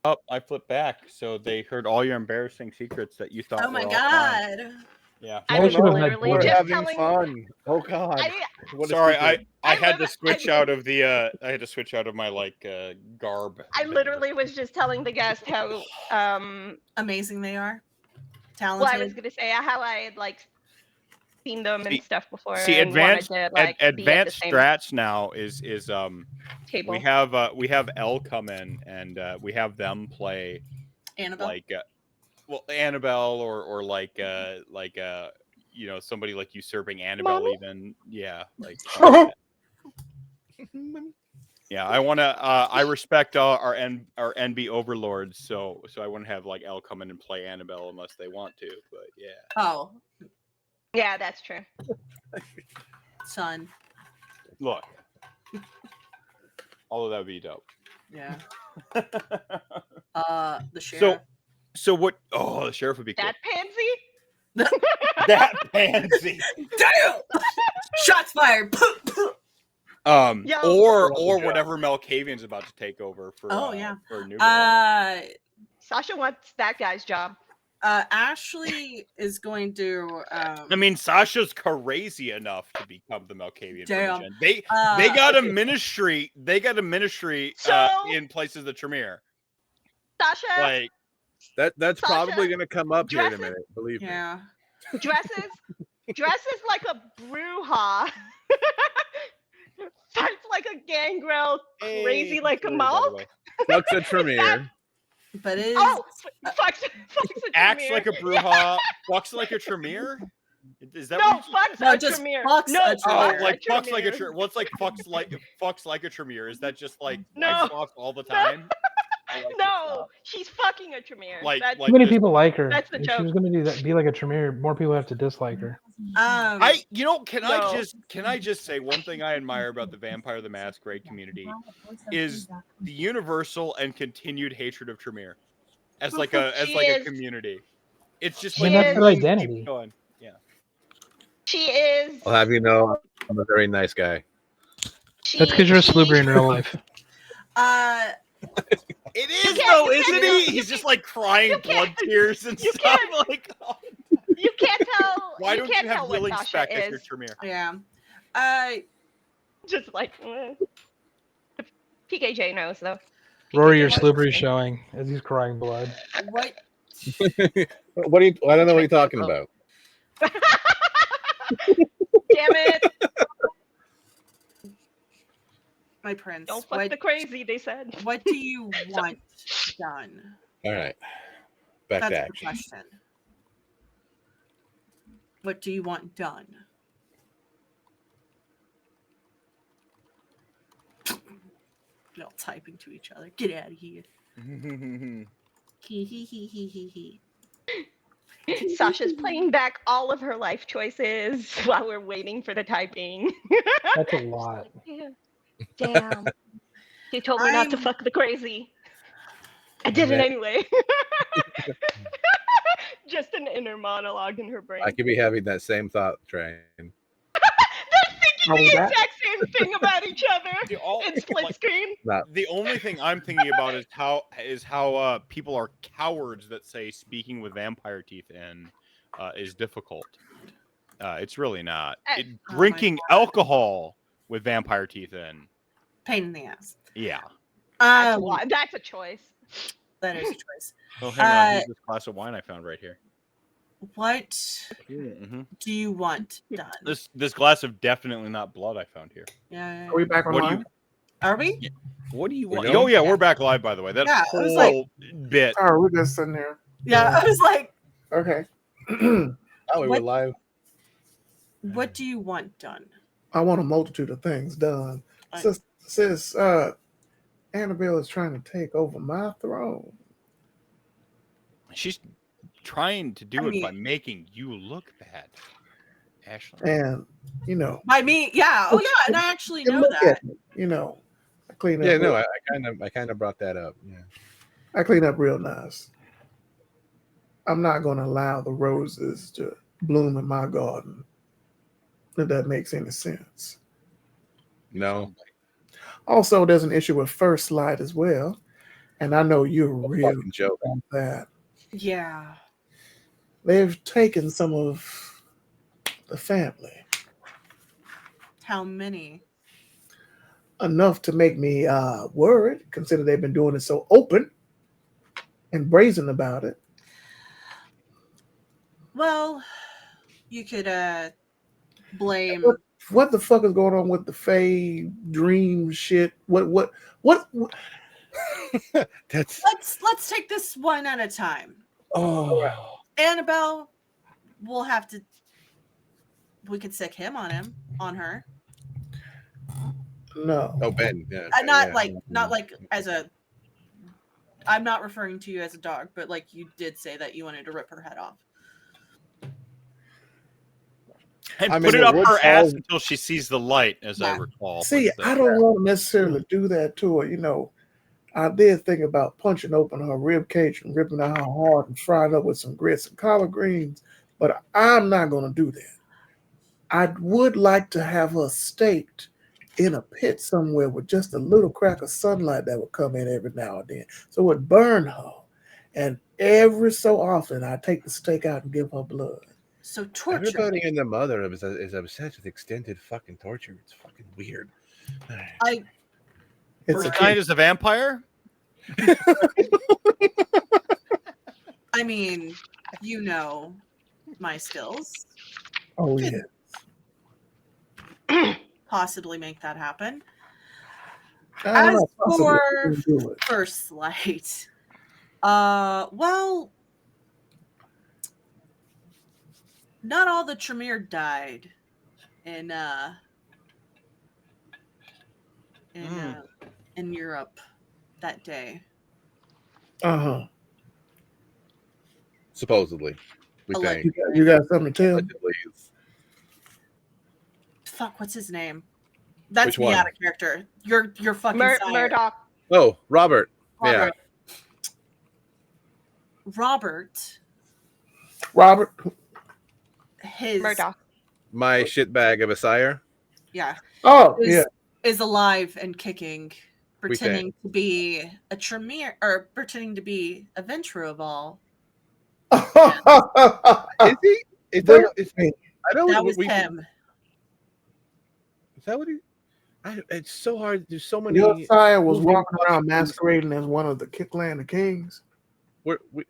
Oh, I flipped back, so they heard all your embarrassing secrets that you thought Oh my were offline. god. Yeah. I I was should have literally had We're just having telling. fun. Oh God. What a Sorry, secret. I I had to literally- switch out of the I had to switch out of my garb. I there. literally was just telling the guest how Amazing they are. well, I was Talented. gonna say how I had like seen them and stuff before See, and advanced wanted to like be at the advanced same strats now is table. we have L come in and we have them play Annabelle. like Annabelle or somebody like usurping Annabelle Mommy? even like something like that. Yeah, I want to I respect our NB overlords, so I wouldn't have like L come in and play Annabelle unless they want to, but yeah. Oh, Yeah, that's true. son. Look. Although that would be dope. Yeah. The sheriff. So what? Oh, the sheriff would be cool. That pansy? That pansy. Damn! Shots fired. Yo. Or whatever Malkavian's about to take over for. Oh, yeah. For New Sasha wants that guy's job. Ashley is going to. I mean, Sasha's crazy enough to become the Malkavian. Damn. They got a ministry. They got a ministry So- in places of Tremere. Sasha Like That's Sasha, probably gonna come up here in a dresses- minute. Believe me. Yeah. dresses like a bruja. Fights like a gangrel, crazy like a monk. Fuck's a Tremere. But it is. Oh, fucks a acts Tremere. like a bruja, fucks like a Tremere. Is that No, what? fucks No, a just Tremere. fucks No, a Tremere. Oh, like a fucks like a Tremere. Tremere. What's like fucks like a Tremere? Is that just like No. wife swaps all the time? I like this No, stuff. she's fucking a Tremere. Like- That's, like- Too many just- people like her. that's the If she joke. was going to do that, be like a Tremere, more people have to dislike her. Can No. I just say one thing I admire about the Vampire the Masquerade community is the universal and continued hatred of Tremere as like a She is- community. It's just She like is- that's her identity. keep going. Yeah. She is. I'll have you know, I'm a very nice guy. That's because you're a slubber in real life. It You is can't- though, you isn't can't- he? He's just like crying you blood can't- tears and you stuff. can't- Like, oh, You can't tell. why you don't can't you have tell what healing Sasha spec as your is. Tremere? Yeah. Just like PKJ knows though. Rory, your PKJ knows slippery something. showing as he's crying blood. What? What do you? I don't know what you're talking about. Damn it! My prince. Don't fuck What, the crazy. They said. what do you want done? All right, back That's to the action. question. What do you want done? They're all typing to each other. Get out of here. Sasha's playing back all of her life choices while we're waiting for the typing. That's a lot. Damn. She told me not to I'm- fuck the crazy. I did it anyway. Just an inner monologue in her brain. I could be having that same thought train. They're thinking Oh, the that- exact same thing about each other in split like, screen. The only thing I'm thinking about is how people are cowards that say speaking with vampire teeth in is difficult. It's really not. Oh Drinking alcohol with vampire teeth in. pain in the ass. Yeah. That's a choice. That is a choice. Oh, hang on. Here's this glass of wine I found right here. What Mm-hmm. do you want done? This glass of definitely not blood I found here. Yeah. Are we back What do online? you? Are we? What do you We want? know? Oh yeah, we're back live by the way. That Yeah, it was whole bit. Oh, we're just sitting there. Yeah, I was like, Okay. Oh, we were What? live. what do you want done? I want a multitude of things done. I- Sis, Annabelle is trying to take over my throne. She's trying to do I it by mean- making you look bad, Ashley. And, By me, yeah. Oh yeah, and I actually and know look that. at me, I clean up. Yeah, no, I kind of brought that up. Yeah. I clean up real nice. I'm not going to allow the roses to bloom in my garden, if that makes any sense. No. Also, there's an issue with first light as well, and I know you're real Fucking joke. about that. Yeah. They've taken some of the family, How many? enough to make me worried, consider they've been doing it so open and brazen about it. Well, you could blame. What the fuck is going on with the Fae dream shit? What? That's Let's take this one at a time. Oh, Annabelle, we'll have to. We could sick him on her. no. oh Ben. Yeah. Not yeah. like as a. I'm not referring to you as a dog, but like you did say that you wanted to rip her head off. And I mean, put it it up would her ass fall- until she sees the light, as I Yeah. recall. See, But, I don't want to necessarily do that to her. I did think about punching open her rib cage and ripping out her heart and frying up with some grits and collard greens, but I'm not going to do that. I would like to have her staked in a pit somewhere with just a little crack of sunlight that would come in every now and then, so it would burn her. And every so often, I take the stake out and give her blood. So torture. Everybody and their mother is obsessed with extended fucking torture. It's fucking weird. It's first a night as a vampire? I mean, my skills. oh yeah. Possibly make that happen. I'm As not possible for to do it. First Light, well, not all the Tremere died in Europe that day. Supposedly, we Allegedly. think. You got something to tell? Allegedly, Fuck, what's his name? That's Which me one? out of character. You're fucking sire. Murdoch. Oh, Robert. Robert. Yeah. Robert, His Murdoch. My shitbag of a sire. yeah. oh is, yeah. is alive and kicking, We pretending to be a Tremere or pretending to be a Ventrue. Is he? Is that? Is, I don't. That was we, him. Is that what he? It's so hard. There's so many. Your sire was moving walking around parts. masquerading as one of the Clan of Kings.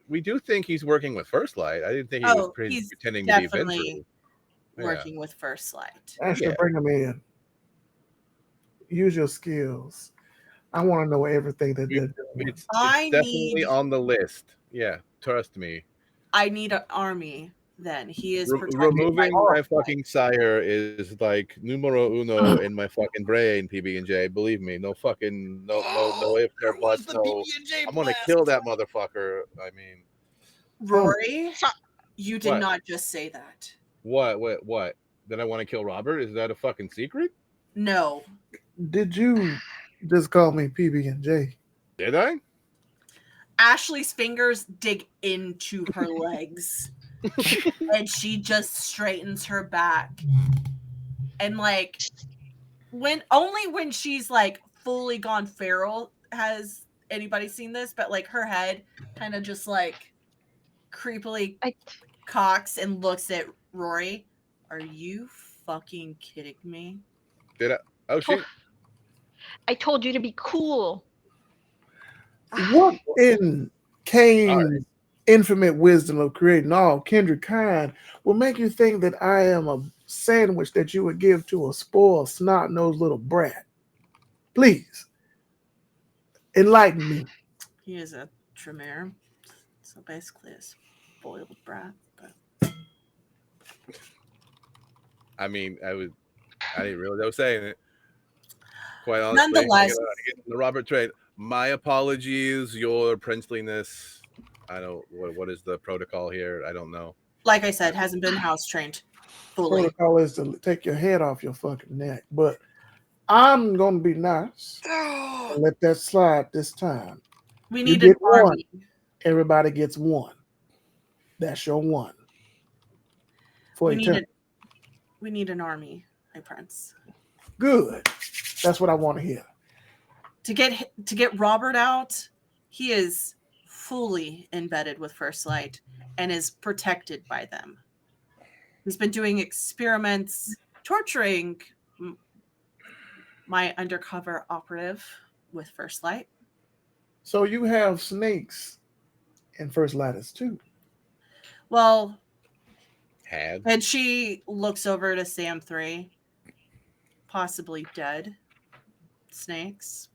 We do think he's working with First Light. I didn't think he was He's pretending to be definitely Ventrue. working with First Light. Actually, bring him in. Use your skills. I want to know everything that they're doing. It's I definitely need- on the list. Yeah, trust me. I need an army then he is protected removing by my fucking sire is like numero uno in my fucking brain. PB&J, believe me, no fucking no ifs or buts. No, I'm gonna kill that motherfucker. I mean, Rory. So- You did What? not just say that. what? Then I want to kill Robert? Is that a fucking secret? No. Did you just call me PB&J? Did I? Ashley's fingers dig into her legs and she just straightens her back. And like when she's like fully gone feral has anybody seen this, but like her head kind of just like creepily cocks and looks at Rory. Are you fucking kidding me? Did I? Oh shit! I told you to be cool. What in Cain's infinite wisdom of creating all kindred kind will make you think that I am a sandwich that you would give to a spoiled, snot-nosed little brat? Please, enlighten me. He is a Tremere. So basically a spoiled brat. But I mean, I didn't realize I was saying it. Quite honestly, nonetheless, I get the Robert trade. My apologies, your princeliness. I don't. What is the protocol here? I don't know. like I said, hasn't been house trained fully. Protocol is to take your head off your fucking neck, but I'm gonna be nice and let that slide this time. We You need an get one. army. Everybody gets one. That's your one. For eternity. We need an army, my prince. Good. That's what I want to hear. To get Robert out, he is fully embedded with First Light and is protected by them. He's been doing experiments, torturing my undercover operative with First Light. So you have snakes in First Lighters too. Well, Had. and she looks over to Sam 3, possibly dead snakes.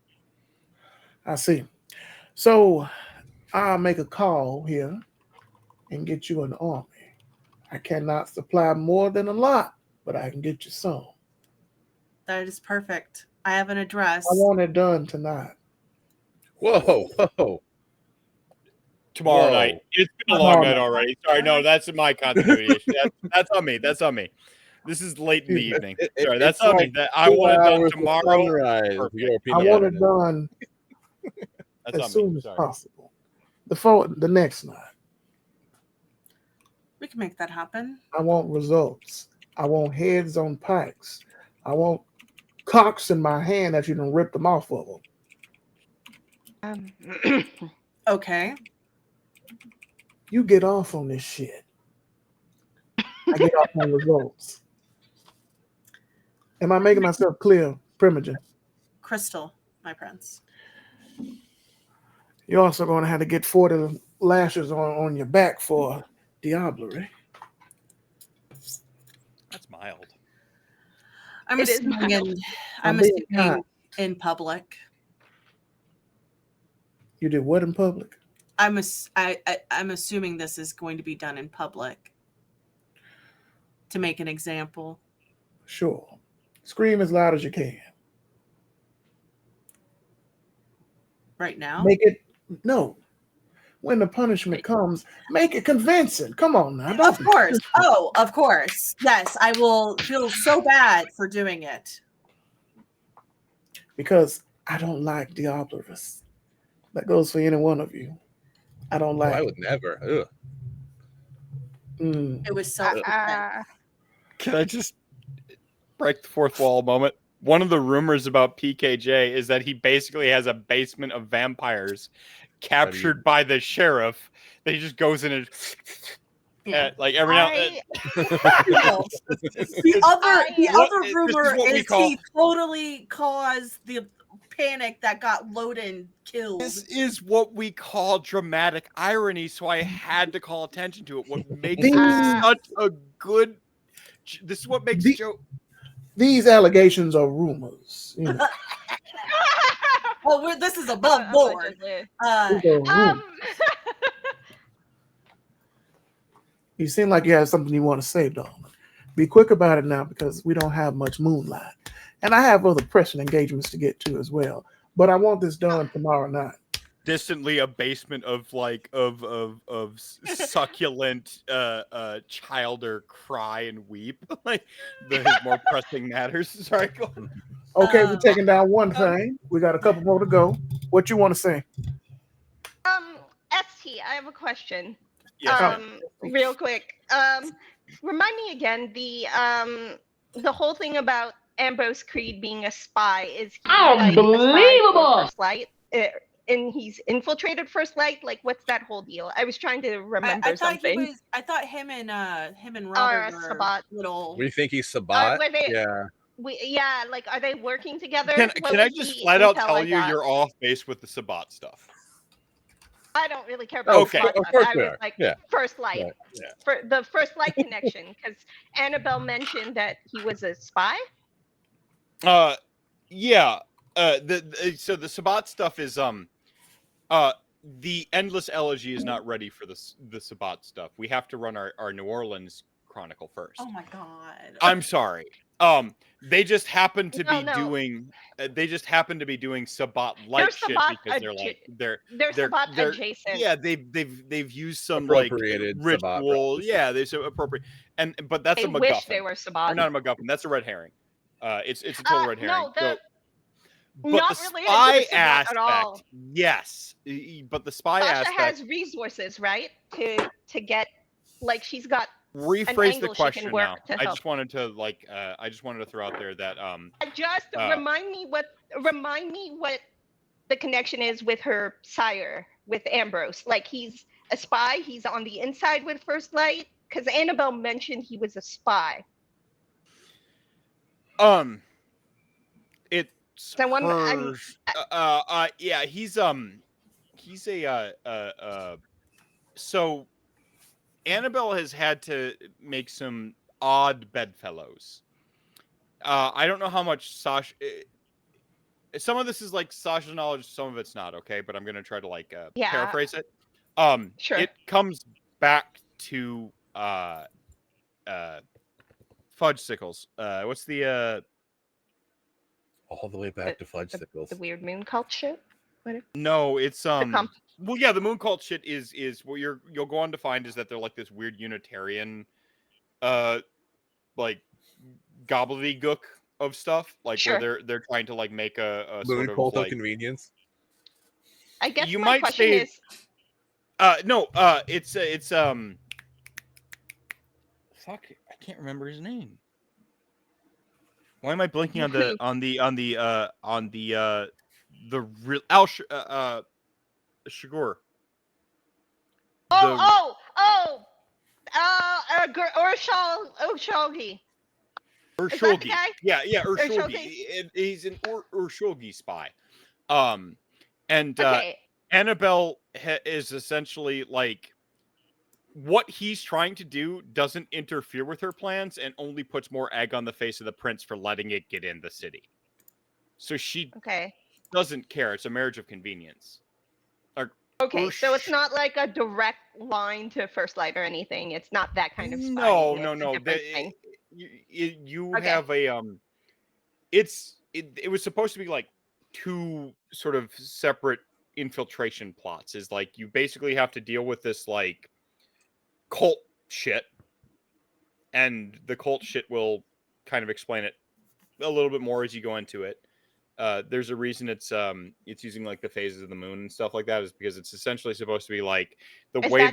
I see. So I'll make a call here and get you an army. I cannot supply more than a lot, but I can get you some. That is perfect. I have an address. I want it done tonight. Whoa. Tomorrow Whoa. night. It's been a long night already. Sorry, no, that's my continuity issue. That's on me. That's on me. This is late in the evening. Sorry, that's on me. I want it done tomorrow. I want it done as soon as possible. The next night. We can make that happen. I want results. I want heads on pikes. I want cocks in my hand that you done ripped them off of them. Okay. You get off on this shit. I get off on results. Am I making myself clear, Primogen? Crystal, my prince. You're also going to have to get 40 lashes on your back for diablerie. That's mild. I'm It is assuming mild. I'm assuming in public. You did what in public? I'm assuming this is going to be done in public to make an example. Sure. Scream as loud as you can. Right now? Make it no. When the punishment comes, make it convincing. Come on now. Of course. Oh, of course. Yes, I will feel so bad for doing it. Because I don't like diableries. That goes for any one of you. I don't like. I would never. Ugh. It was so. Can I just break the fourth wall a moment? One of the rumors about PKJ is that he basically has a basement of vampires captured by the sheriff that he just goes in and like every now and then. The other rumor is he totally caused the panic that got Loden killed. This is what we call dramatic irony, so I had to call attention to it. What makes it such a good... This is what makes Joe... These allegations are rumors. You know. Well, this is above board. You seem like you have something you want to say, darling. Be quick about it now because we don't have much moonlight. And I have other pressing engagements to get to as well. But I want this done tomorrow night. Distantly, a basement of like of succulent childer cry and weep like his more pressing matters. Sorry, go on. Okay, we're taking down one thing. We got a couple more to go. What you want to say? ST, I have a question. Yes, ma'am. Real quick. Remind me again the whole thing about Ambrose Creed being a spy. Is he like a spy for Unbelievable! First Light? And he's infiltrated First Light? Like, what's that whole deal? I was trying to remember I thought something. I thought him and Robert were Sabat. little. We think he's Sabat. Were they- Yeah. like, are they working together? Can I just flat out tell you you're off base with the Sabat stuff? I don't really care about Okay, Sabat of stuff. course I we was are. like, Yeah. First Light. Yeah. For the First Light connection, because Annabelle mentioned that he was a spy. Yeah. So the Sabat stuff is the Endless Elegy is not ready for the Sabat stuff. We have to run our New Orleans Chronicle first. Oh my god. I'm sorry. They just happen to be doing. They just happen to be doing Sabat light shit because they're Sabat adjacent. Yeah, they've used some Appropriated like Sabat ritual. practices. Yeah, they so appropriate. But that's They a MacGuffin. wish they were Sabat. Or not a MacGuffin. That's a red herring. It's a total red herring. No, but not the related spy to the Sabat aspect, at all. yes. But the spy Sasha aspect has resources, right? To get, like, she's got. Rephrase the question now. I just wanted to throw out there that remind me what the connection is with her sire, with Ambrose. Like, he's a spy. He's on the inside with First Light because Annabelle mentioned he was a spy. It's So yeah, he's a so Annabelle has had to make some odd bedfellows. I don't know how much Sasha. Some of this is like Sasha's knowledge, some of it's not. Okay, but I'm gonna try to like paraphrase it. Sure. It comes back to Fudgesicles. What's the All the way back to Fudgesicles. The weird moon cult shit. No, it's well, yeah, the moon cult shit is what you'll go on to find is that they're like this weird Unitarian, like gobbledygook of stuff, like Sure. where they're trying to like make a Moon sort cult of of like convenience. I guess you my might question say is. no, it's fuck, I can't remember his name. Why am I blinking on the real Shigur? Urshulgi. Urshulgi. guy? Yeah, Urshulgi. Urshulgi? He's an Urshulgi spy. And Okay. Annabelle is essentially like what he's trying to do doesn't interfere with her plans and only puts more egg on the face of the prince for letting it get in the city. So she doesn't care. It's a marriage of convenience. Okay, so it's not like a direct line to First Light or anything. It's not that kind of spying. No. You have a it was supposed to be like two sort of separate infiltration plots. Is like you basically have to deal with this like cult shit, and the cult shit will kind of explain it a little bit more as you go into it. There's a reason it's using like the phases of the moon and stuff like that is because it's essentially supposed to be like the way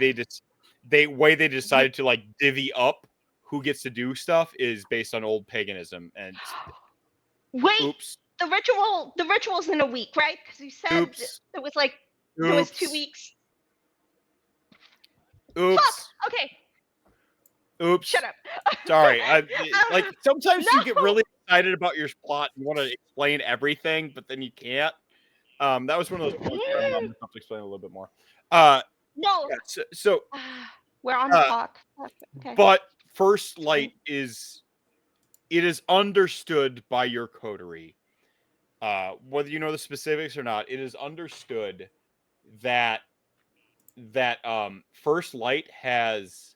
they decided to like divvy up who gets to do stuff is based on old paganism and oops. The ritual's in a week, right? Because you said it was like it was 2 weeks. Oops. Fuck. Okay. Oops. Shut up. Sorry. Like sometimes you get really excited about your plot and want to explain everything, but then you can't. That was one of those points where I'm going to have to explain a little bit more. No. Yeah, so we're on the clock. Okay. But First Light is understood by your coterie. Whether you know the specifics or not, it is understood that First Light has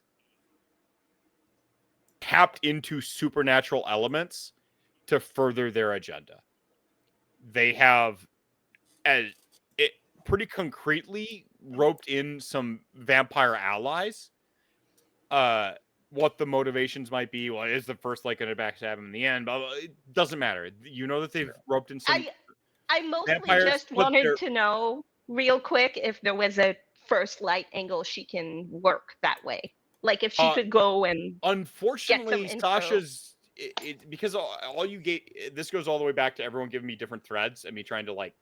tapped into supernatural elements to further their agenda. They have pretty concretely roped in some vampire allies. What the motivations might be. Well, is the first light going to backstab him in the end? But it doesn't matter. You know that they've roped in some I mostly vampires, just wanted to know real quick if there was a first light angle she can work that way. Like if she could go and unfortunately get some info. Sasha's because all you get, this goes all the way back to everyone giving me different threads and me trying to like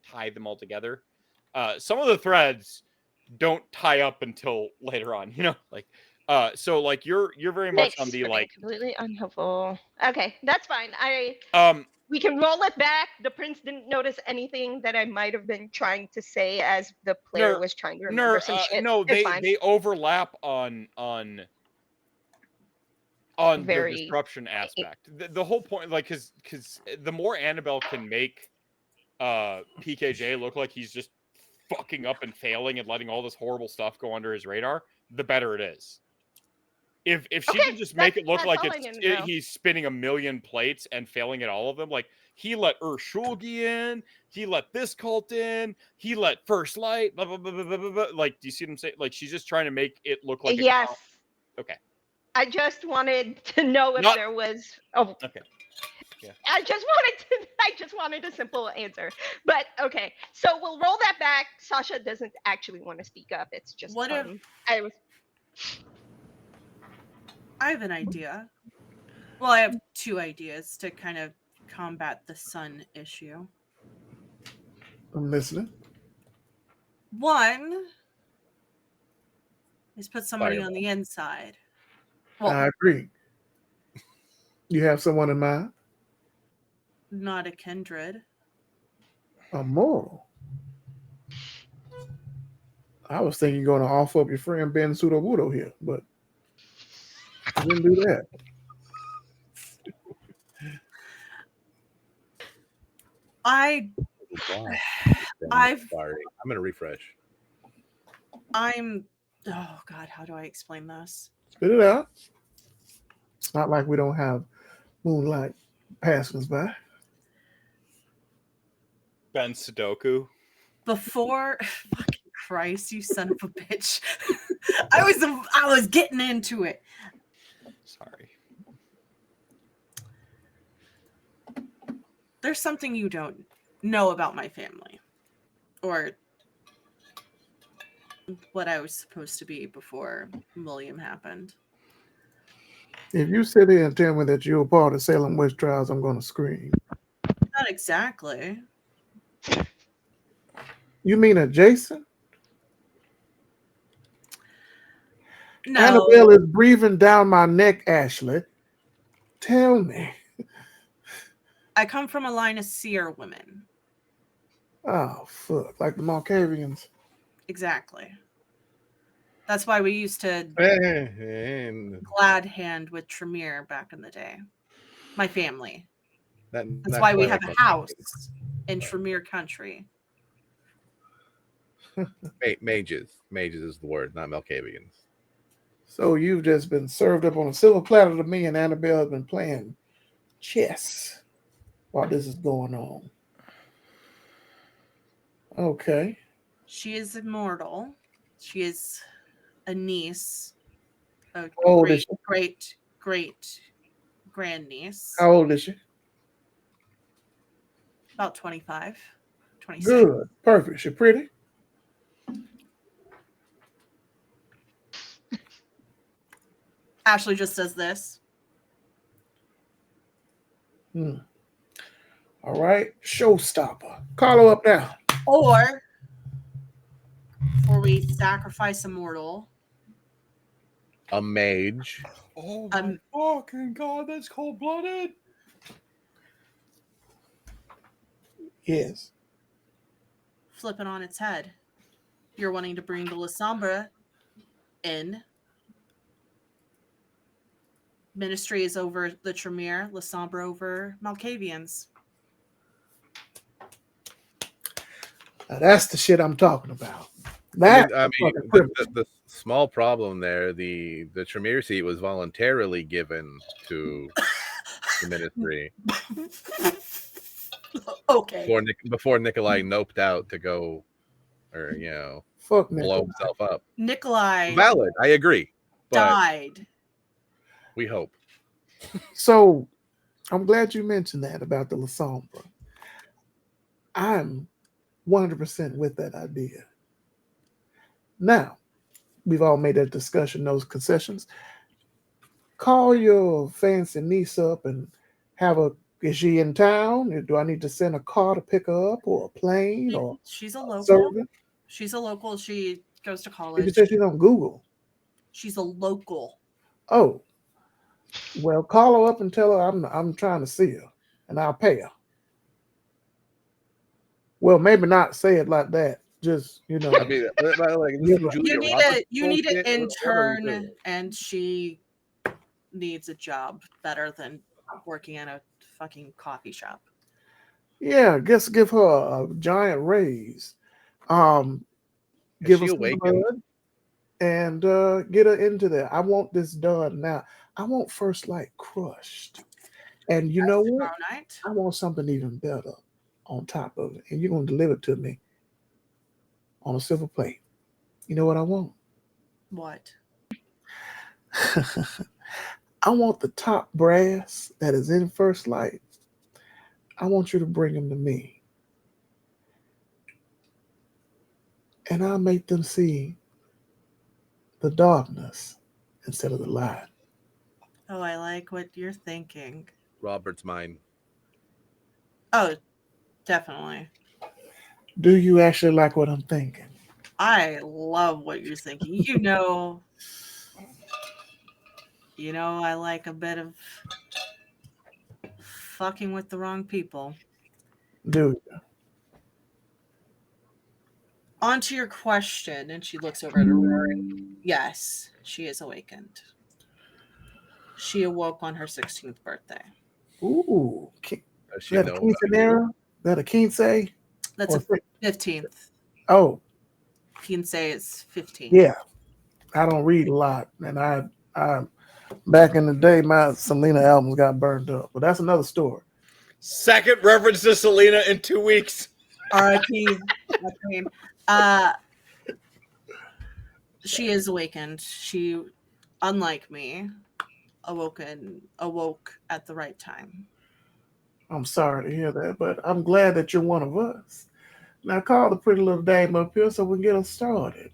tie them all together. Some of the threads don't tie up until later on, you know, like so like you're very much on the like completely unhelpful. Okay, that's fine. We can roll it back. The prince didn't notice anything that I might have been trying to say as the player was trying to remember some shit. No, it's they overlap on Very the disruption aspect. The whole point, like, because the more Annabelle can make PKJ look like he's just fucking up and failing and letting all this horrible stuff go under his radar, the better it is. If she can just make it look like he's spinning a million plates and failing at all of them, like he let Urshulgi in, he let this cult in, he let First Light, blah, blah, blah, blah, blah, blah. Like, do you see what I'm saying? Like, she's just trying to make it look like yes. Okay. I just wanted to know if there was. Oh, okay. Yeah. I just wanted a simple answer. But okay, so we'll roll that back. Sasha doesn't actually want to speak up. It's just what if I have an idea. Well, I have two ideas to kind of combat the sun issue. I'm listening. One is put somebody on the inside. Well, I agree. You have someone in mind? Not a kindred. A mortal. I was thinking you're going to offer up your friend Ben Pseudo here, but I didn't do that. Sorry. I'm gonna refresh. Oh God, how do I explain this? Spit it out. It's not like we don't have moonlight passing us by. Ben Sudoku. Before fucking Christ, you son of a bitch. I was getting into it. Sorry. There's something you don't know about my family. Or what I was supposed to be before William happened. If you sit here and tell me that you're a part of Salem Witch Trials, I'm going to scream. Not exactly. You mean adjacent? No. Annabelle is breathing down my neck, Ashley. Tell me. I come from a line of seer women. Oh, fuck. Like the Malkavians. Exactly. That's why we used to glad hand with Tremere back in the day. My family. That's why we have a house in Tremere country. Mages. Mages is the word, not Malkavians. So you've just been served up on a silver platter to me, and Annabelle has been playing chess while this is going on. Okay. She is immortal. She is a niece, a great grandniece. How old is she? About 25, 26. Good. Perfect. She pretty? Ashley just does this. All right. Showstopper. Call her up now. Or we sacrifice a mortal. A mage. Oh my fucking God, that's cold-blooded. Yes. Flip it on its head. You're wanting to bring the Lasombra in. Ministry is over the Tremere, Lasombra over Malkavians. Now that's the shit I'm talking about. That I is mean, fucking privilege. the small problem there, the Tremere seat was voluntarily given to the ministry Okay. before Nikolai noped out to go, or Fuck blow Nikolai. himself up. Nikolai Valid, I agree, but died. we hope. So I'm glad you mentioned that about the La Sombra. I'm 100% with that idea. Now, we've all made that discussion, those concessions. Call your fancy niece up and is she in town? Or do I need to send a car to pick her up, or a plane, or She's a local. servant? She's a local. She goes to Did you college. say she's on Google? She's a local. Oh, well, call her up and tell her I'm trying to see her, and I'll pay her. Well, maybe not say it like that. Just I mean, like, this is Julia Roberts You need an bullshit. What are we intern, doing? and she needs a job better than working at a fucking coffee shop. yeah, guess give her a giant raise. Give her she some awakened? blood and get her into there. I want this done now. I want First Light crushed, and you know what? Tomorrow night. I want something even better on top of it, and you're gonna deliver it to me on a silver plate. You know what I want? What? I want the top brass that is in First Light. I want you to bring them to me. And I'll make them see the darkness instead of the light. Oh, I like what you're thinking. Robert's mine. Oh, definitely. Do you actually like what I'm thinking? I love what you're thinking. I like a bit of fucking with the wrong people. Do you? On to your question, and she looks over at Aurora. Yes, she is awakened. She awoke on her 16th birthday. Ooh. Does Is she that a know about you? quinceanera? Is that a quince? That's Or a 15th. Oh, Quince is 15. yeah. I don't read a lot. And I back in the day, my Selena albums got burned up. But that's another story. Second reference to Selena in 2 weeks. R.I.P. She is awakened. She, unlike me, awoke at the right time. I'm sorry to hear that, but I'm glad that you're one of us. Now call the pretty little dame up here so we can get her started.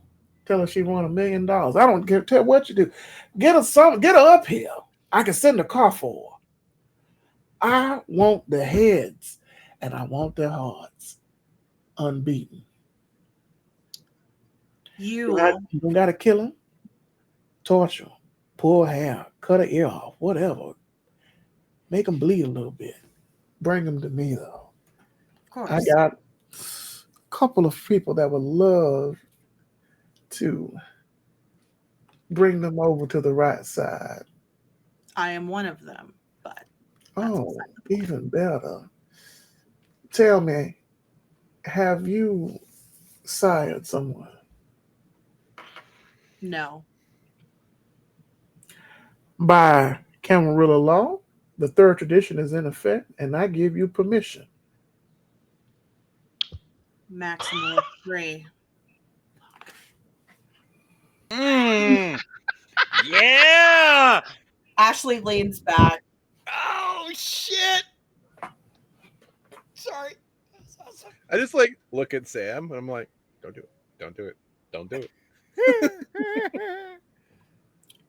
Tell her she won $1 million. I don't care what you do. Get her up here. I can send a car for her. I want the heads and I want their hearts unbeaten. You don't gotta kill him, torture him, pull hair, cut her ear off, whatever. Make him bleed a little bit. Bring him to me though. Of course. I got a couple of people that would love to bring them over to the right side. I am one of them, but even better. Tell me, have you sired someone? No. By Camarilla law, the third tradition is in effect, and I give you permission. Maximum of 3. Yeah. Ashley leans back. Oh shit. Sorry. I just look at Sam and I'm like, don't do it. Don't do it. Don't do it.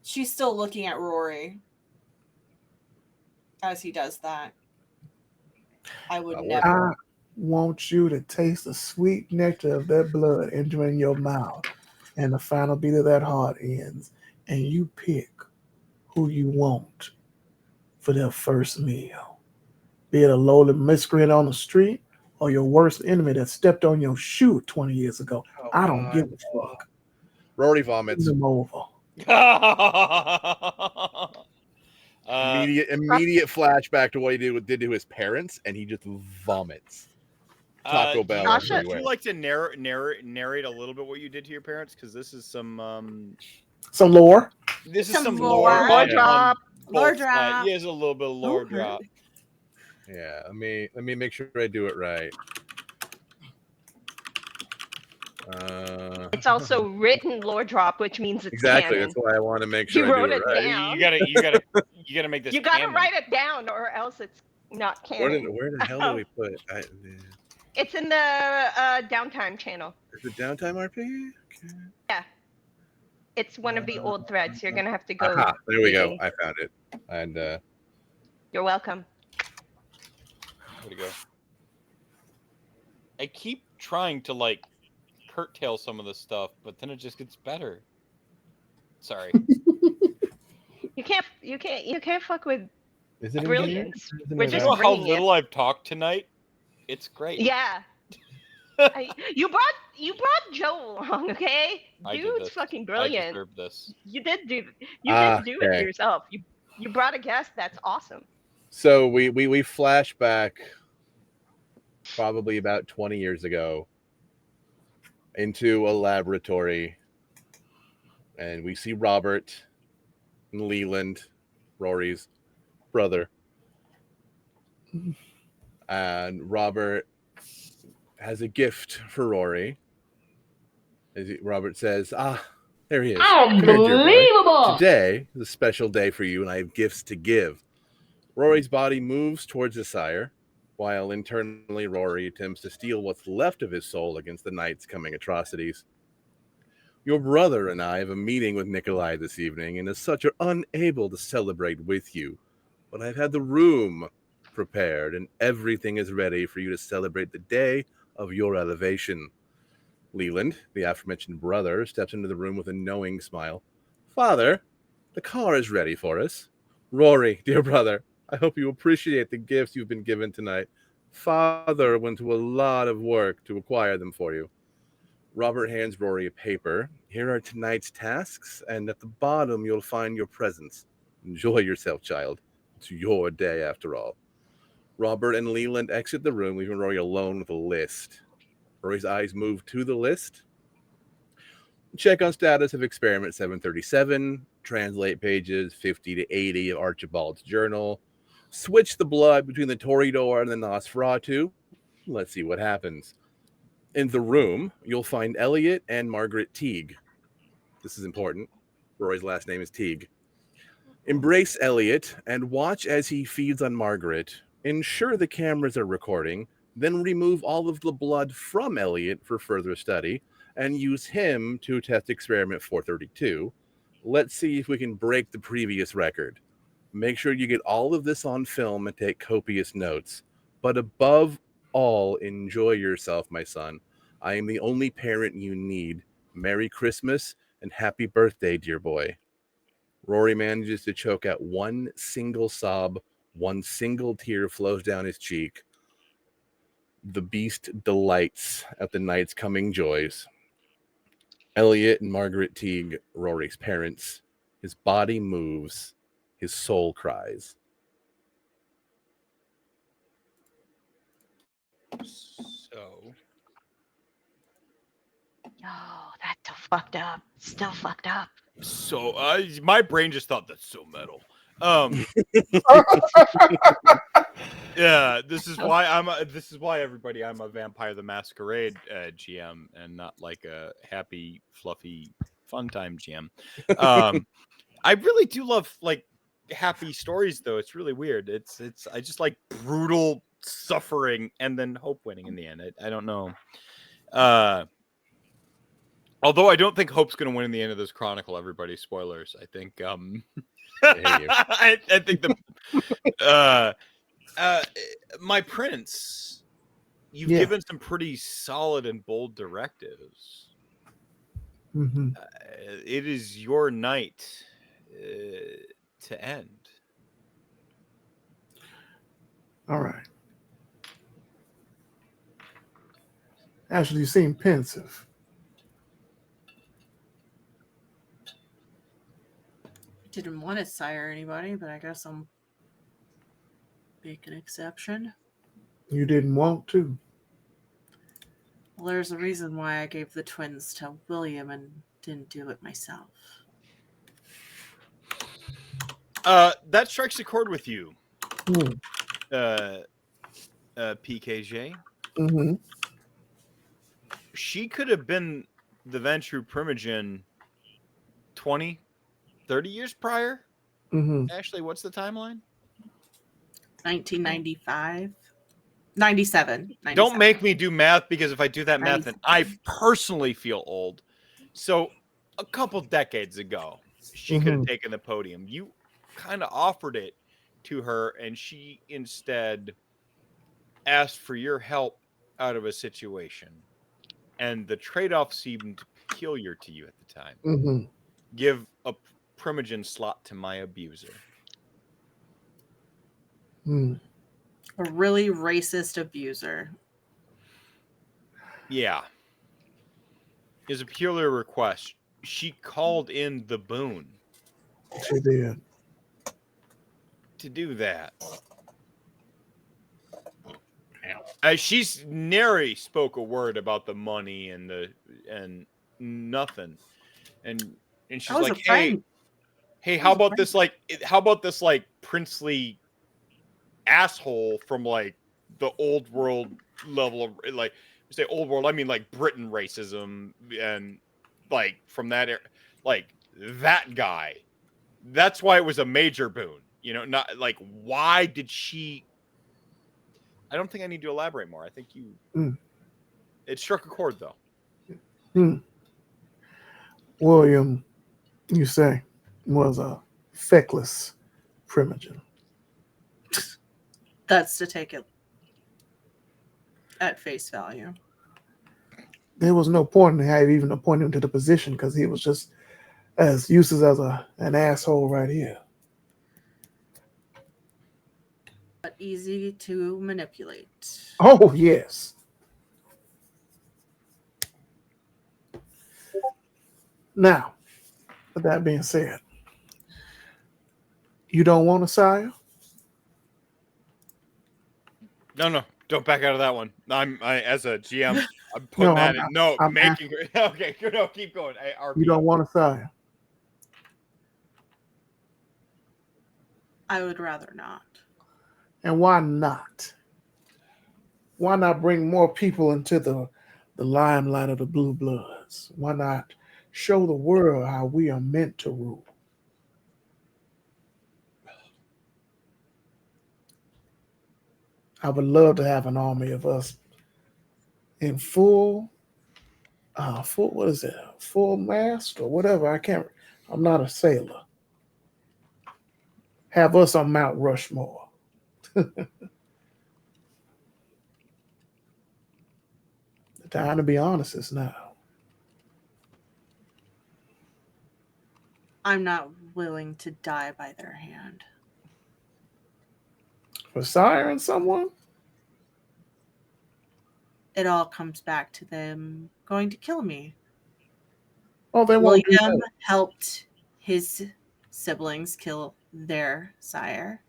She's still looking at Rory as he does that. I would never. I want you to taste the sweet nectar of that blood entering your mouth, and the final beat of that heart ends, and you pick who you want for their first meal. Be it a lowly miscreant on the street or your worst enemy that stepped on your shoe 20 years ago. I don't give a fuck. Rory vomits. Send them over. Immediate flashback to what he did to his parents, and he just vomits. Taco Bell Asha- Would everywhere. you like to narrate a little bit what you did to your parents? Because this is some lore. this is Some some lore. lore. Lore on drop. Lore both sides. drop. Yeah, there's a little bit of lore Okay. drop. Yeah, let me make sure I do it right. It's also written lore drop, which means it's exactly. canon. That's why I want to make He sure I do wrote it it right. down. You gotta make this. You gotta canon. write it down, or else it's not canon. Where the hell do we put it? It's in the downtime channel. Is it Downtime RP? Okay. Yeah, it's one of the old threads. You're gonna have to go. Aha, there we go. digging. I found it. And You're welcome. Way to go. I keep trying to like curtail some of this stuff, but then it just gets better. Sorry. You can't fuck with is it in brilliance. here? Is it We're in just You know there? how bringing it. little I've talked tonight? It's great. Yeah. You brought Joe along, okay? I did Dude's this. fucking I brilliant. deserve this. You did do it Okay. yourself. You brought a guest. That's awesome. So we flash back probably about 20 years ago into a laboratory, and we see Robert and Leland, Rory's brother. And Robert has a gift for Rory. Robert says, there he is. Come here, dear boy. Unbelievable! Today is a special day for you, and I have gifts to give. Rory's body moves towards his sire, while internally Rory attempts to steal what's left of his soul against the night's coming atrocities. Your brother and I have a meeting with Nikolai this evening, and as such are unable to celebrate with you. But I've had the room prepared, and everything is ready for you to celebrate the day of your elevation. Leland, the aforementioned brother, steps into the room with a knowing smile. Father, the car is ready for us. Rory, dear brother, I hope you appreciate the gifts you've been given tonight. Father went to a lot of work to acquire them for you. Robert hands Rory a paper. Here are tonight's tasks, and at the bottom you'll find your presents. Enjoy yourself, child. It's your day after all. Robert and Leland exit the room, leaving Rory alone with a list. Rory's eyes move to the list. Check on status of experiment 737. Translate pages 50 to 80 of Archibald's journal. Switch the blood between the Toreador and the Nosferatu. Let's see what happens. In the room, you'll find Elliot and Margaret Teague. This is important. Rory's last name is Teague. Embrace Elliot and watch as he feeds on Margaret. Ensure the cameras are recording. Then remove all of the blood from Elliot for further study and use him to test experiment 432. Let's see if we can break the previous record. Make sure you get all of this on film and take copious notes. But above all, enjoy yourself, my son. I am the only parent you need. Merry Christmas and happy birthday, dear boy. Rory manages to choke out one single sob. One single tear flows down his cheek. The beast delights at the night's coming joys. Elliot and Margaret Teague, Rory's parents. His body moves. His soul cries. So Oh, that's so fucked up. Still fucked up. My brain just thought that's so metal. Yeah, this is why everybody, I'm a Vampire the Masquerade GM and not like a happy, fluffy, fun time GM. I really do love like happy stories though. It's really weird. I just like brutal suffering and then hope winning in the end. I don't know. Although I don't think Hope's going to win in the end of this chronicle, everybody. Spoilers. I think. I think my prince, you've given some pretty solid and bold directives. Mm-hmm. It is your night to end. All right. Ashley, you seem pensive. Didn't want to sire anybody, but I guess I'm make an exception. You didn't want to. Well, there's a reason why I gave the twins to William and didn't do it myself. That strikes a chord with you, PKJ. Mm-hmm. She could have been the Ventru Primogen 20, 30 years prior. Mm-hmm. Ashley, what's the timeline? 1995? 97. Don't make me do math, because if I do that math, then 97. I personally feel old. So a couple decades ago, she could have taken the podium. You kind of offered it to her, and she instead asked for your help out of a situation. And the trade-off seemed peculiar to you at the time. Mm-hmm. Give a Primogen slot to my abuser. Mm. A really racist abuser. Yeah. Is a peculiar request. She called in the boon. She did. To do that. She's nary spoke a word about the money and nothing. And she's like, hey, how about this like princely asshole from like the old world level of, like, say old world, I mean like Britain racism, and like from that era, like that guy. That's why it was a major boon. Not like, why did she? I don't think I need to elaborate more. I think it struck a chord, though. William, you say, was a feckless Primogen. That's to take it at face value. There was no point in having even appointed him to the position, because he was just as useless as an asshole right here. But easy to manipulate. Oh, yes. Now, with that being said, you don't want a sire? No, don't back out of that one. I as a GM, I'm putting that in. No, I'm making her. Okay, no, keep going. You don't want a sire? I would rather not. And why not? Why not bring more people into the limelight of the Blue Bloods? Why not show the world how we are meant to rule? I would love to have an army of us in full what is it? Full mast or whatever. I'm not a sailor. Have us on Mount Rushmore. The time to be honest is now. I'm not willing to die by their hand. For siring someone? It all comes back to them going to kill me. Oh, they won't do William that. helped his siblings kill their sire.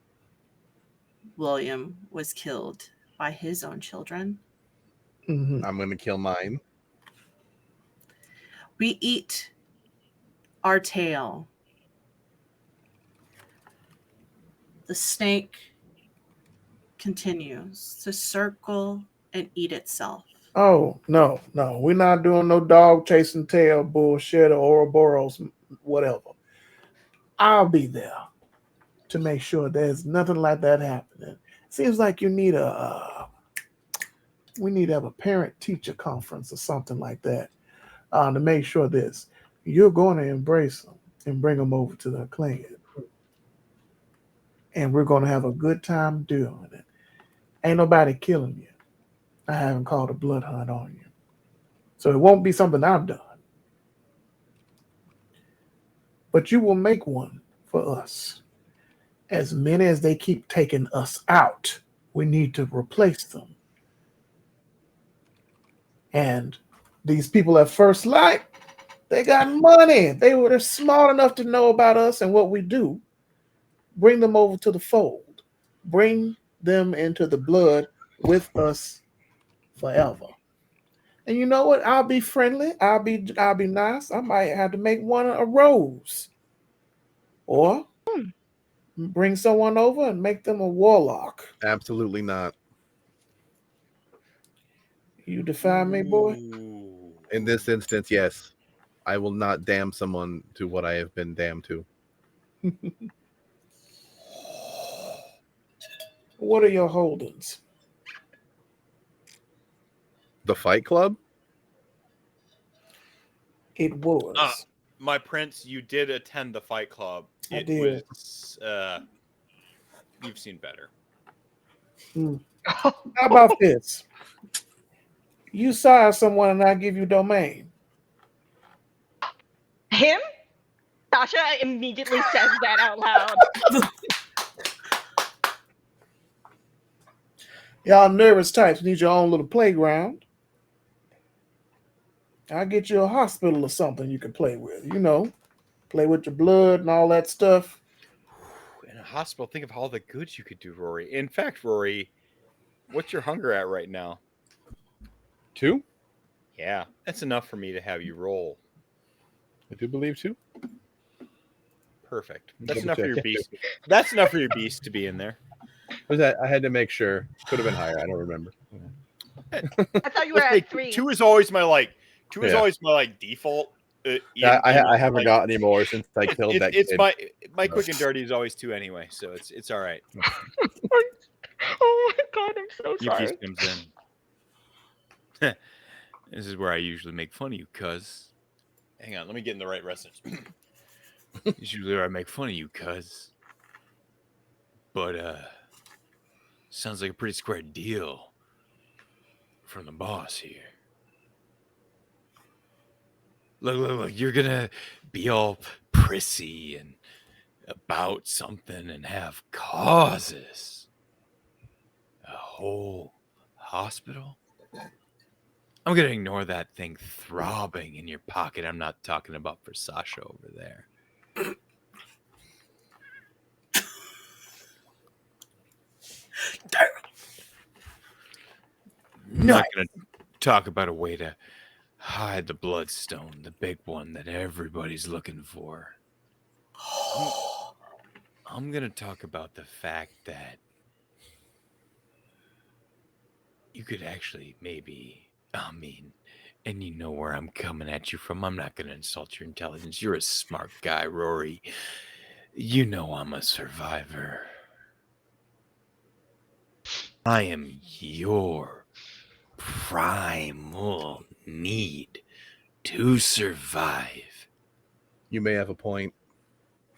William was killed by his own children. Mm-hmm. I'm going to kill mine. We eat our tail. The snake continues to circle and eat itself. Oh, no. We're not doing no dog chasing tail bullshit or Ouroboros, whatever. I'll be there to make sure there's nothing like that happening. Seems like you need we need to have a parent-teacher conference or something like that to make sure this. You're going to embrace them and bring them over to the clan. And we're going to have a good time doing it. Ain't nobody killing you. I haven't called a blood hunt on you. So it won't be something I've done. But you will make one for us. As many as they keep taking us out, we need to replace them. And these people at First Light, they got money. They're smart enough to know about us and what we do. Bring them over to the fold. Bring them into the blood with us forever. And you know what? I'll be friendly. I'll be nice. I might have to make one a rose. Or bring someone over and make them a warlock. Absolutely not. You define me, boy? In this instance, yes. I will not damn someone to what I have been damned to. What are your holdings? The Fight Club? It was. My prince, you did attend the Fight Club. I It did. was you've seen better. How about this? You sire someone and I give you domain. Him? Sasha immediately says that out loud. Y'all nervous types need your own little playground. I'll get you a hospital or something you can play with. You know, play with your blood and all that stuff. In a hospital, think of all the good you could do, Rory. In fact, Rory, what's your hunger at right now? 2? Yeah, that's enough for me to have you roll. I do believe 2. Perfect. That's enough for your beast. That's enough for your beast to be in there. Was that? I had to make sure. Could have been higher. I don't remember. I thought you were at 3. 2 is always my default. I haven't got any more since I killed that it's kid. my quick and dirty is always 2 anyway, so it's all right. Oh my god, I'm so Your sorry. beast comes in. This is where I usually make fun of you, cuz. Hang on, let me get in the right resonance. This is usually where I make fun of you, cuz. But sounds like a pretty square deal from the boss here. Look, you're gonna be all prissy and about something and have causes. A whole hospital? I'm gonna ignore that thing throbbing in your pocket. I'm not talking about for Sasha over there. I'm not gonna talk about a way to hide the bloodstone, the big one that everybody's looking for. I'm gonna talk about the fact that you could actually maybe, and you know where I'm coming at you from. I'm not gonna insult your intelligence. You're a smart guy, Rory. You know I'm a survivor. I am your primal need to survive. You may have a point.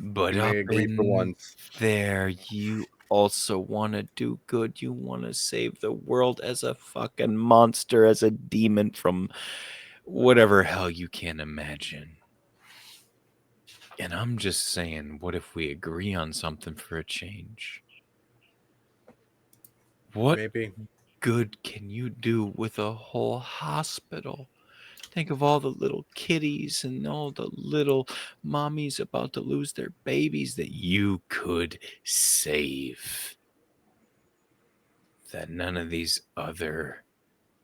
But You up may agree for in once. there, you also want to do good. You want to save the world as a fucking monster, as a demon from whatever hell you can imagine. And I'm just saying, what if we agree on something for a change? What Maybe. good can you do with a whole hospital? Think of all the little kitties and all the little mommies about to lose their babies that you could save. That none of these other,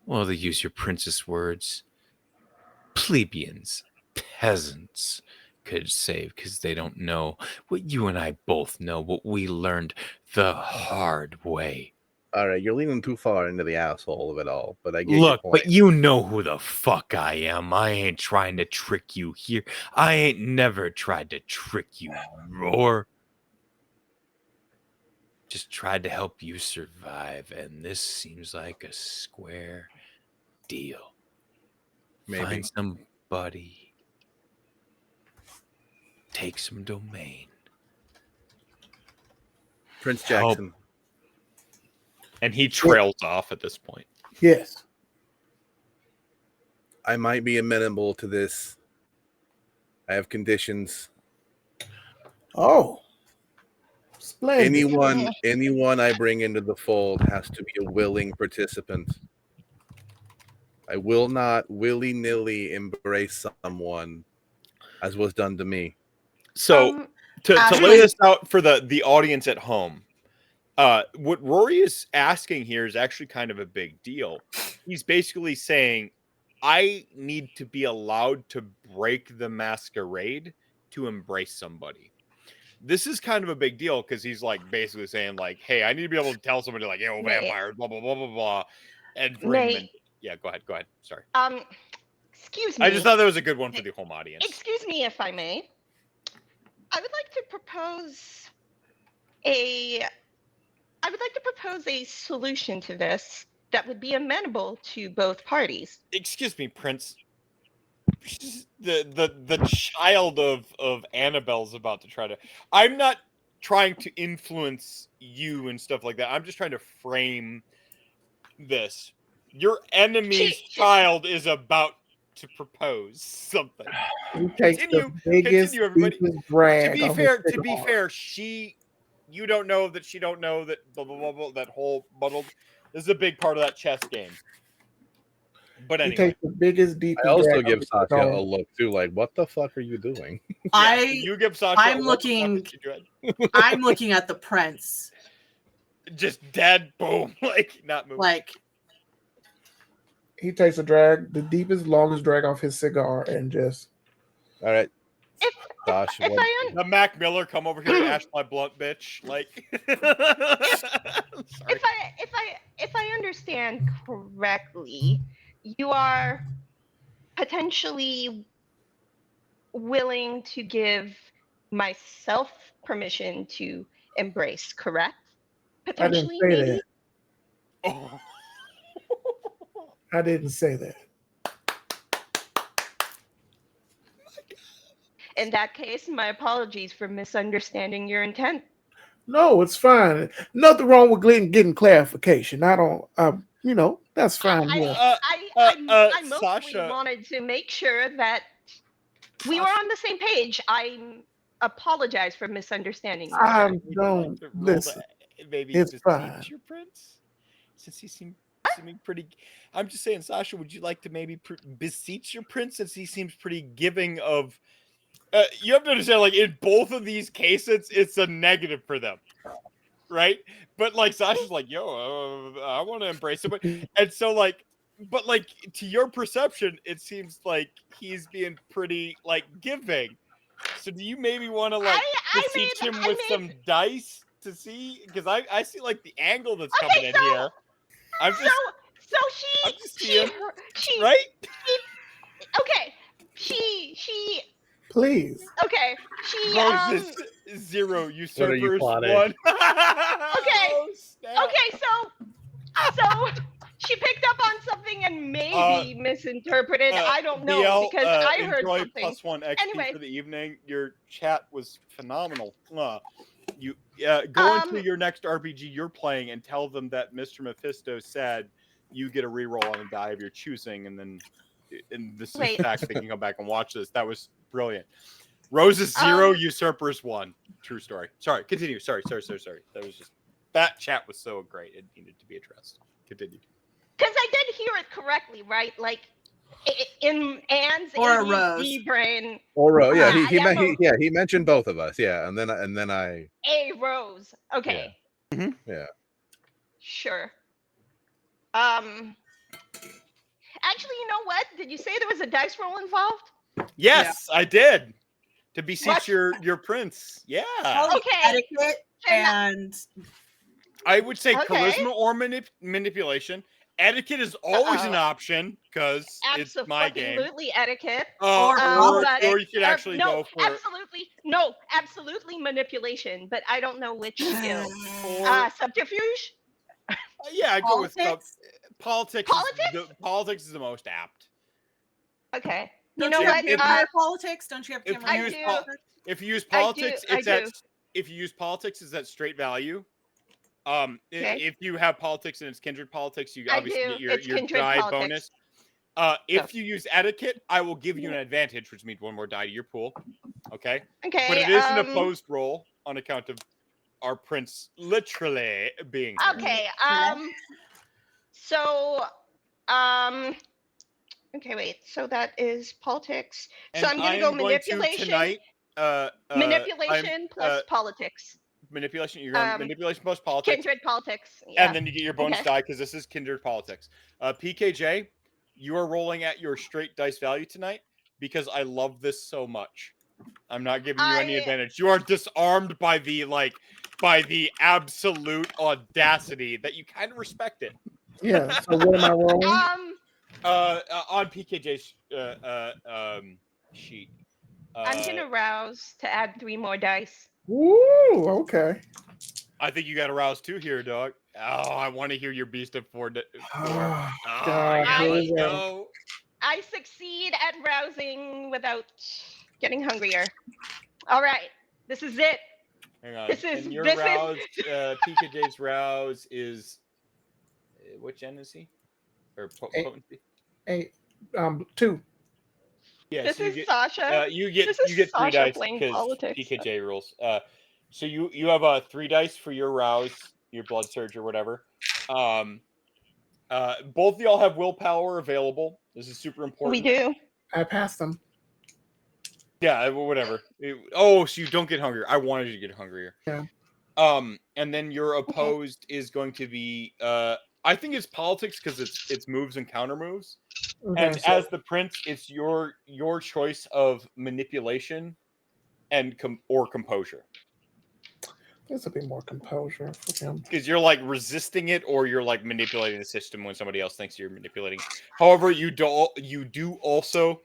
well, to use your princess words, plebeians, peasants could save, because they don't know what you and I both know, what we learned the hard way. All right, you're leaning too far into the asshole of it all, but I get your Look, point. but you know who the fuck I am. I ain't trying to trick you here. I ain't never tried to trick you, Roar. Just tried to help you survive, and this seems like a square deal. Maybe. Find somebody. Take some domain. Prince Help. Jackson. And he trails off at this point. Yes. I might be amenable to this. I have conditions. Oh. Splendid. Anyone I bring into the fold has to be a willing participant. I will not willy-nilly embrace someone as was done to me. So to lay this out for the audience at home, what Rory is asking here is actually kind of a big deal. He's basically saying, I need to be allowed to break the masquerade to embrace somebody. This is kind of a big deal because he's like basically saying like, hey, I need to be able to tell somebody like, yo, vampires, blah, blah, blah, blah, blah, and bring them in. Yeah, go ahead. Sorry. Excuse me. I just thought that was a good one for the home audience. Excuse me if I may. I would like to propose a solution to this that would be amenable to both parties. Excuse me, Prince. The child of Annabelle's about to try to. I'm not trying to influence you and stuff like that. I'm just trying to frame this. Your enemy's child is about to propose something. He takes the biggest, deepest drag. To be fair, you don't know that she don't know that blah blah blah, blah that whole muddled. This is a big part of that chess game. But anyway, he takes the biggest, deepest. I also give Sasha a look too, like, what the fuck are you doing? You give Sasha. I'm looking at the prince. Just dead. Boom. Like not moving. Like he takes a drag, the deepest, longest drag off his cigar, and just. All right. Gosh, the Mac Miller come over here and ash my blunt, bitch. Like, if I understand correctly, you are potentially willing to give myself permission to embrace, correct? Potentially, I didn't say maybe. That. Oh. I didn't say that. In that case, my apologies for misunderstanding your intent. No, it's fine. Nothing wrong with getting clarification. I don't, that's fine. I mostly wanted to make sure that we were on the same page. I apologize for misunderstanding. I don't listen. Maybe it's fine. Your prince, since he seemed pretty. I'm just saying, Sasha, would you like to maybe beseech your prince, since he seems pretty giving of. You have to understand, like, in both of these cases, it's a negative for them, right? But, like, Sasha's like, yo, I want to embrace it. And so, like, but, like, to your perception, it seems like he's being pretty, like, giving. So do you maybe want to, like, beseech him with some dice to see? Because I see, like, the angle that's coming in here. She Please. Okay. Roses 0, usurpers 1. Okay. Okay, so she picked up on something and maybe misinterpreted. I don't know because I heard something. +1 XP for the evening. Your chat was phenomenal. You go into your next RPG you're playing and tell them that Mr. Mephisto said you get a reroll on a die of your choosing, and then this is fact. They can come back and watch this. That was brilliant. Roses 0, usurpers 1. True story. Sorry, continue. Sorry. That was just that chat was so great. It needed to be addressed. Continue. Because I did hear it correctly, right? Like in Anne's ADD brain. Or Rose. Yeah, he mentioned both of us. Yeah, and then I. A Rose. Okay. Yeah. Mm-hmm. Yeah. Sure. Actually, you know what? Did you say there was a dice roll involved? Yes, yeah. I did. To beseech your prince. Yeah. Okay. Etiquette and I would say charisma or manipulation. Etiquette is always an option because it's my game. Absolutely etiquette. Or you could actually go for absolutely manipulation, but I don't know which skill. Subterfuge? Yeah, I go with politics. Politics is the most apt. Okay. You know what? Politics? Don't you have if you use politics, if you use politics, it's at straight value. If you have politics and it's kindred politics, you obviously get your die bonus. If you use etiquette, I will give you an advantage, which means one more die to your pool. Okay. Okay. But it is an opposed roll on account of our prince literally being here. Okay. Okay, wait. So that is politics. So I'm going to go manipulation. Manipulation plus politics. Manipulation. You're going manipulation plus politics. Kindred politics. Yeah. And then you get your bonus die because this is kindred politics. PKJ, you are rolling at your straight dice value tonight because I love this so much. I'm not giving you any advantage. You are disarmed by the absolute audacity that you kind of respect it. Yeah. So what am I rolling? On PKJ's sheet. I'm gonna rouse to add 3 more dice. Ooh, okay. I think you got to rouse 2 here, dog. Oh, I want to hear your beast of 4. Oh, Oh, God, yeah, here let's we go. go. I succeed at rousing without getting hungrier. All right, this is it. Hang on. This is and your this rouse, is PKJ's rouse is which end is he? Or potency? 2. Yeah, this so you is get Sasha. you get This is 3 Sasha dice playing because politics. PKJ rules. So you have 3 dice for your rouse, your blood surge or whatever. Both of y'all have willpower available. This is super important. We do. I passed them. Yeah, whatever. So you don't get hungry. I wanted you to get hungrier. Yeah. And then your opposed is going to be I think it's politics because it's moves and counter moves. Okay, And as the prince, it's your choice of manipulation and or composure. this will be more composure for him. Because you're like resisting it, or you're like manipulating the system when somebody else thinks you're manipulating. However, you do also,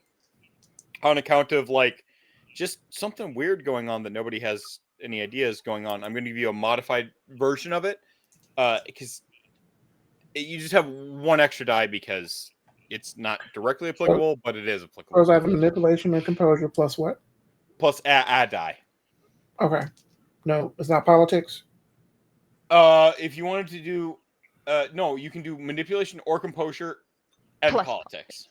on account of like just something weird going on that nobody has any ideas going on. I'm going to give you a modified version of it, because you just have 1 extra die because it's not directly applicable, but it is applicable. So I have manipulation and composure plus what? Plus add die. Okay. No, it's not politics. If you wanted to do, no, you can do manipulation or composure and Plus politics.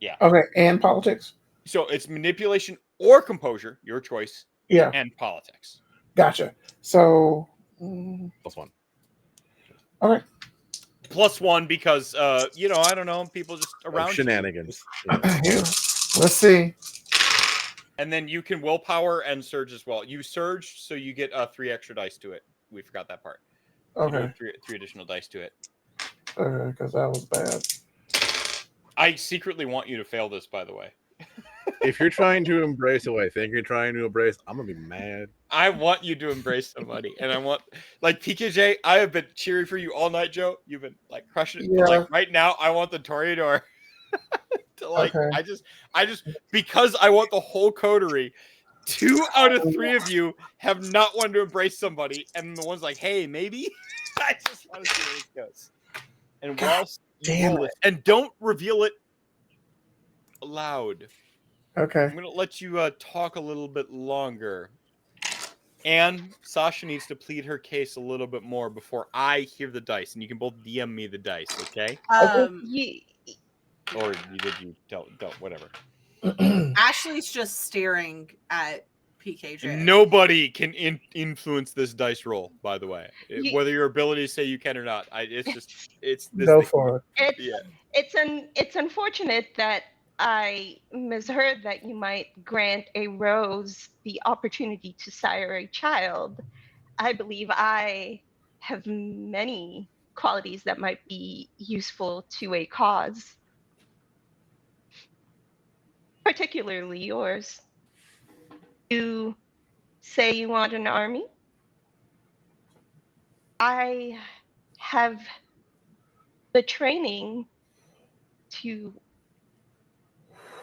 Yeah. Okay, and politics. So it's manipulation or composure, your choice. Yeah. And politics. Gotcha. So +1. Okay. +1 because I don't know, people just around shenanigans. Yeah. Let's see. And then you can willpower and surge as well. You surge, so you get 3 extra dice to it. We forgot that part. Okay. 3 additional dice to it. Because that was bad. I secretly want you to fail this, by the way. If you're trying to embrace who I think you're trying to embrace, I'm gonna be mad. I want you to embrace somebody, and I want, like, PKJ. I have been cheering for you all night, Joe. You've been like crushing it. Yeah. But, like, right now, I want the Toreador to like. Okay. I just because I want the whole coterie. 2 out of 3 of you have not wanted to embrace somebody, and the one's like, "Hey, maybe." I just want to see where this goes. And whilst you roll it, and don't reveal it aloud. Okay. I'm going to let you talk a little bit longer. And Sasha needs to plead her case a little bit more before I hear the dice. And you can both DM me the dice, okay? Or you don't, whatever. Ashley's just staring at PKJ. Nobody can influence this dice roll, by the way. Whether your ability to say you can or not. It's this Go thing. for it. It's unfortunate that I misheard that you might grant a rose the opportunity to sire a child. I believe I have many qualities that might be useful to a cause, particularly yours. You say you want an army? I have the training to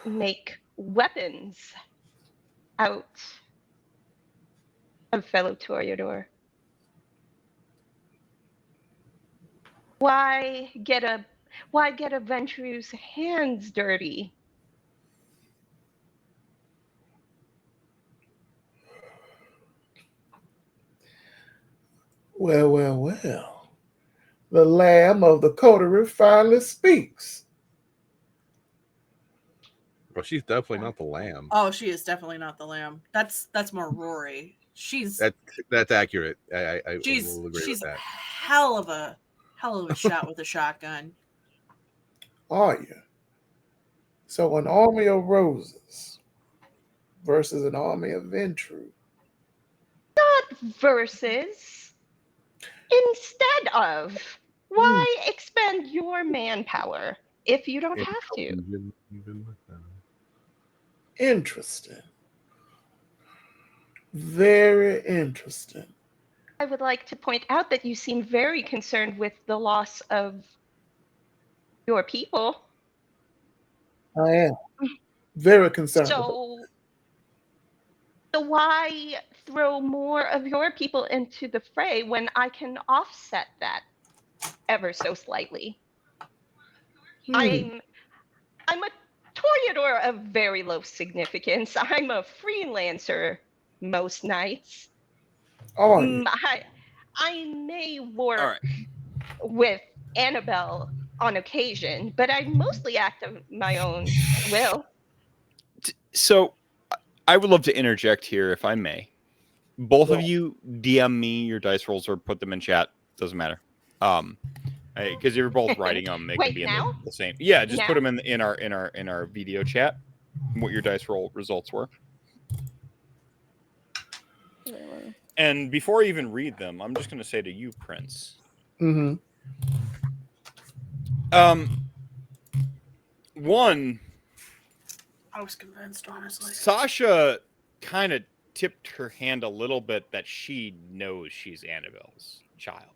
make weapons out of fellow Toreador. Why get a Venture's hands dirty? Well, well, well. The lamb of the coterie finally speaks. Well, she's definitely not the lamb. Oh, she is definitely not the lamb. That's more Rory. That's accurate. I she's will agree with that. hell of a shot with a shotgun. Are you? So an army of roses versus an army of Ventru. Not versus. Instead of. Why expend your manpower if you don't have to. Interesting. Very interesting. I would like to point out that you seem very concerned with the loss of your people. I am very concerned. So why throw more of your people into the fray when I can offset that ever so slightly? I'm a toreador of very low significance. I'm a freelancer most nights. Are you? I may work with Annabelle on occasion, but I mostly act of my own will. So, I would love to interject here, if I may. Both of you DM me your dice rolls or put them in chat. Doesn't matter. Because you're both writing them, they can be in the same. Yeah, just put them in our video chat. What your dice roll results were. And before I even read them, I'm just going to say to you, Prince. One. I was convinced, honestly. Sasha kind of tipped her hand a little bit that she knows she's Annabelle's child.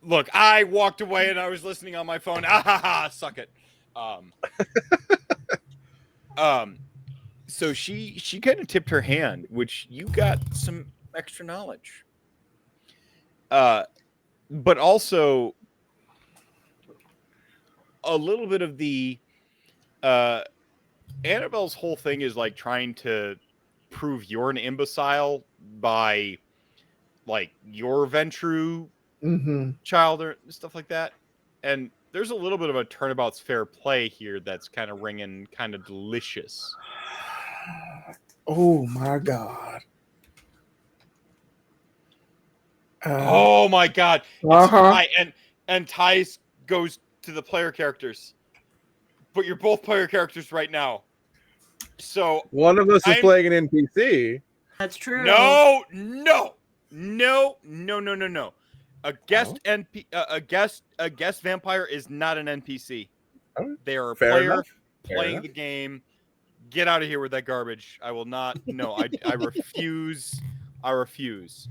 Look, I walked away and I was listening on my phone. Ah ha ha! Suck it. So she kind of tipped her hand, which you got some extra knowledge. But also a little bit of the Annabelle's whole thing is like trying to prove you're an imbecile by like your Ventru child or stuff like that. And there's a little bit of a turnabout's fair play here that's kind of ringing kind of delicious. Oh my God. Oh my God. And Tice goes to the player characters. But you're both player characters right now. So one of us is playing an NPC. That's true. No. A guest a guest vampire is not an NPC. They are a player playing the game. Get out of here with that garbage. I will not. No, I refuse. I refuse.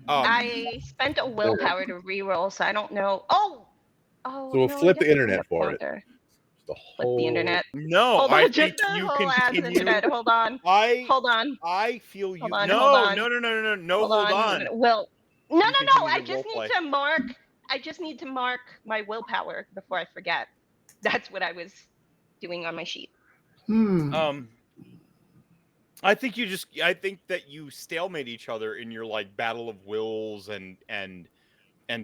I spent a willpower to reroll, so I don't know. Oh, so we'll flip the internet for it. Flip the internet. No, hold on, I just think the you whole continue. internet. Hold on. Hold on. I feel you. Hold on, no, hold on. No. Hold on. Well, no. I just need to mark. I just need to mark my willpower before I forget. That's what I was doing on my sheet. I think that you stalemate each other in your like battle of wills and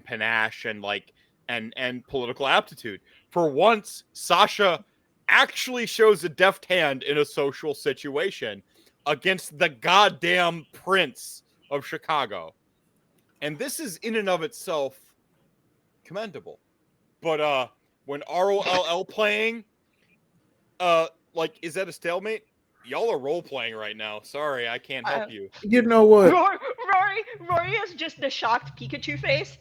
panache and like and political aptitude. For once, Sasha actually shows a deft hand in a social situation against the goddamn Prince of Chicago. And this is in and of itself commendable. But when ROLL playing, like, is that a stalemate? Y'all are role playing right now. Sorry, I can't help you. You know what? Rory is just a shocked Pikachu face.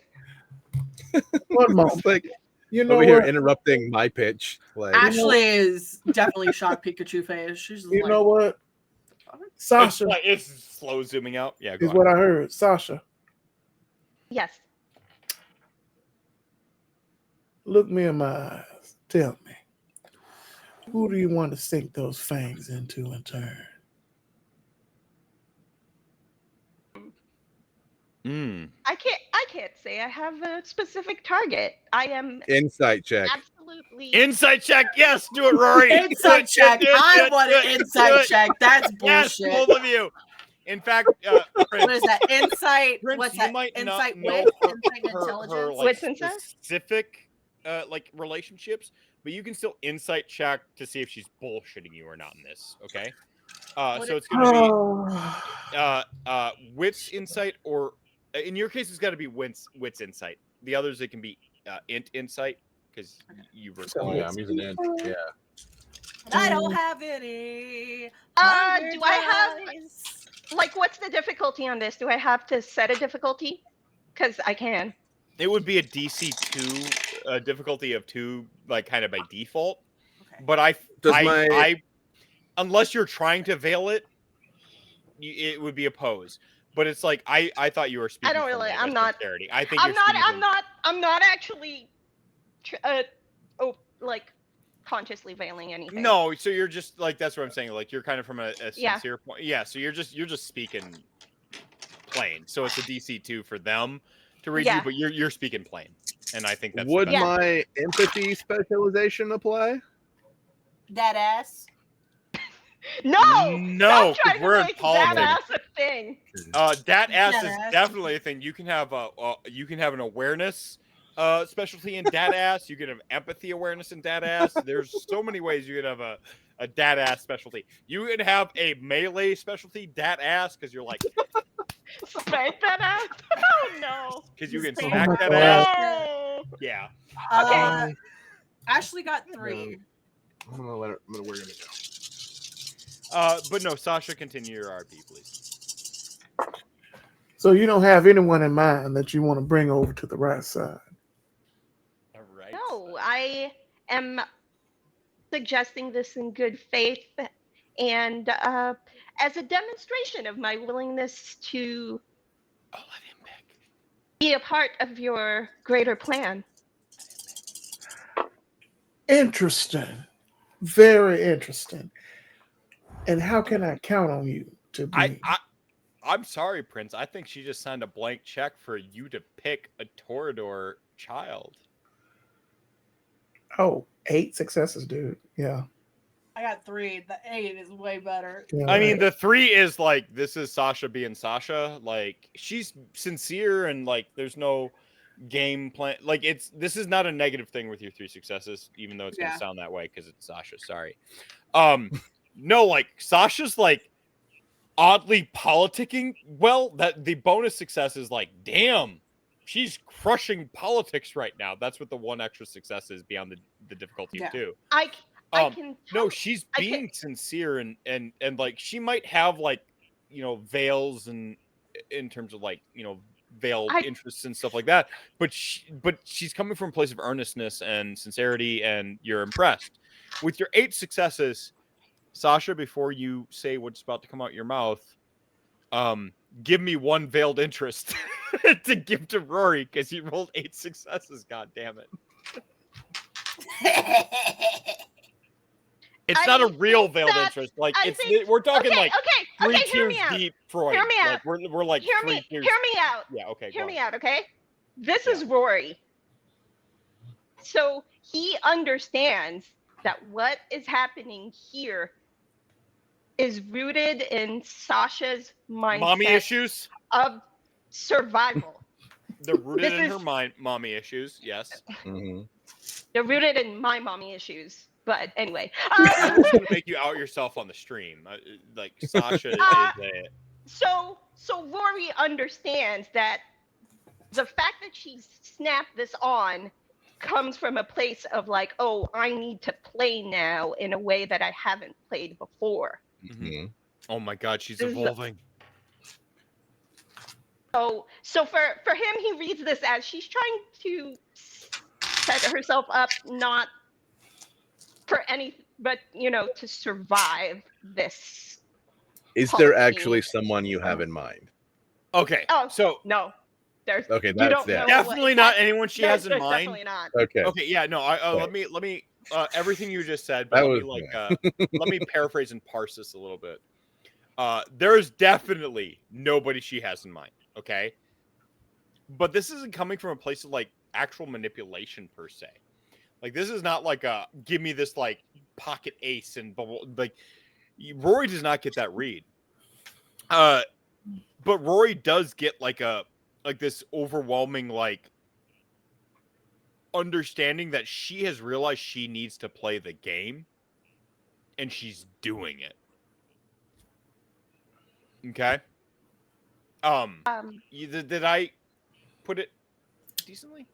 One moment. Like, you know over here what? interrupting my pitch. Like, Ashley is definitely shocked Pikachu face. She's you know what? Sasha it's slow zooming out. Yeah, is what I heard. Sasha, yes. Look me in my eyes. Tell me, who do you want to sink those fangs into in turn? I can't say I have a specific target. I am insight check. Absolutely. Insight check. Yes, do it, Rory. Insight check. I want an insight check. That's bullshit. Yes, both of you. In fact, Prince, what is that? Insight. Prince, what's you that? might Insight not with know insight her, intelligence. like, What's insight? Specific like relationships, but you can still insight check to see if she's bullshitting you or not in this. Okay. So it's gonna be wits insight, or in your case, it's got to be wits insight. The others, it can be int insight because you were. Oh yeah, I'm using int. Yeah. I don't have any. Do I have like what's the difficulty on this? Do I have to set a difficulty? Because I can. It would be a DC 2 a difficulty of 2, like kind of by default. Okay. But Does I unless you're trying to veil it, it would be a pose. But it's like I thought you were speaking. I don't from, really. like, I'm a not. sincerity. I think I'm not. I'm not actually. Like consciously veiling anything. No, so you're just like that's what I'm saying. Like you're kind of from a Yeah. sincere point. Yeah. So you're just speaking plain. So it's a DC 2 for them to read you, Yeah. but you're speaking plain, and I think that's Would the best. my empathy specialization apply? That ass. No. No, Stop trying we're to in make politics. that ass a thing. That ass is That ass. definitely a thing. You can have an awareness specialty in dat ass. You can have empathy awareness in dat ass. There's so many ways you can have a dat ass specialty. You can have a melee specialty dat ass because you're like Spank that ass. Oh no. because you can Spank smack that that ass. ass. No. Yeah. Okay. Ashley got 3. I'm gonna let her. I'm gonna. We're gonna go. But no, Sasha, continue your RP, please. So you don't have anyone in mind that you want to bring over to the right side. All right. No, I am suggesting this in good faith and as a demonstration of my willingness to Oh, let him pick. be a part of your greater plan. Interesting. Very interesting. And how can I count on you to be? I'm sorry, Prince. I think she just signed a blank check for you to pick a Torador child. Oh, 8 successes, dude. Yeah. I got 3. The 8 is way better. Yeah, I mean, right. the 3 is like this is Sasha being Sasha. Like she's sincere and like there's no game plan. Like this is not a negative thing with your 3 successes, even though it's gonna Yeah. sound that way because it's Sasha. Sorry. No, like Sasha's like oddly politicking. Well, that the bonus success is like, damn, she's crushing politics right now. That's what the 1 extra success is beyond the difficulty Yeah. of 2. I can No, tell- she's I can- being sincere and like she might have like veils and in terms of like veiled interests and stuff like that. But she's coming from a place of earnestness and sincerity, and you're impressed with your 8 successes. Sasha, before you say what's about to come out your mouth, give me 1 veiled interest to give to Rory because he rolled 8 successes. God damn it! It's not a real veiled interest. Like we're talking like 3 tiers deep. Freud. Hear me out. Like, we're like Hear 3 me. tiers. Hear me out. Yeah. Okay. Hear go me on. out. Okay. This is Rory. So he understands that what is happening here is rooted in Sasha's mindset Mommy issues. of survival. They're rooted This in is- her mind. Mommy issues. Yes. Mm-hmm. They're rooted in my mommy issues. But anyway, I'm just gonna make you out yourself on the stream. Like Sasha is a. so Rory understands that the fact that she snapped this on comes from a place of like, oh, I need to play now in a way that I haven't played before. Mm-hmm. Oh my God, she's This is- evolving. So for him, he reads this as she's trying to set herself up not for any, but to survive this. Is there policy. actually someone you have in mind? Okay. Oh, So no, there's Okay, you that's don't it. know definitely what- not anyone she there's- has in there's mind. Definitely not. Okay. Okay, yeah, no. Let me. Everything you just said, but That let me was- let me paraphrase and parse this a little bit. There is definitely nobody she has in mind. Okay, but this isn't coming from a place of like actual manipulation per se. Like this is not like a give me this like pocket ace and like Rory does not get that read. But Rory does get like this overwhelming like understanding that she has realized she needs to play the game and she's doing it. Okay. Did I put it decently?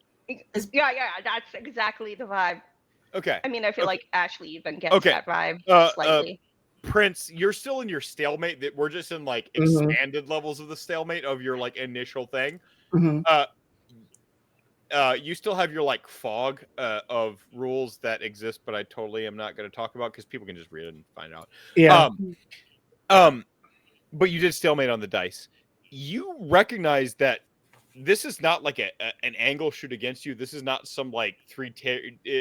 Yeah, that's exactly the vibe. Okay. I mean, I feel Okay. like Ashley even gets Okay. that vibe Uh, slightly. Prince, you're still in your stalemate. That we're just in like expanded levels of the stalemate of your like initial thing. Mhm. you still have your like fog of rules that exist, but I totally am not going to talk about because people can just read it and find out. Yeah. But you did stalemate on the dice. You recognize that this is not like an angle shoot against you. This is not some like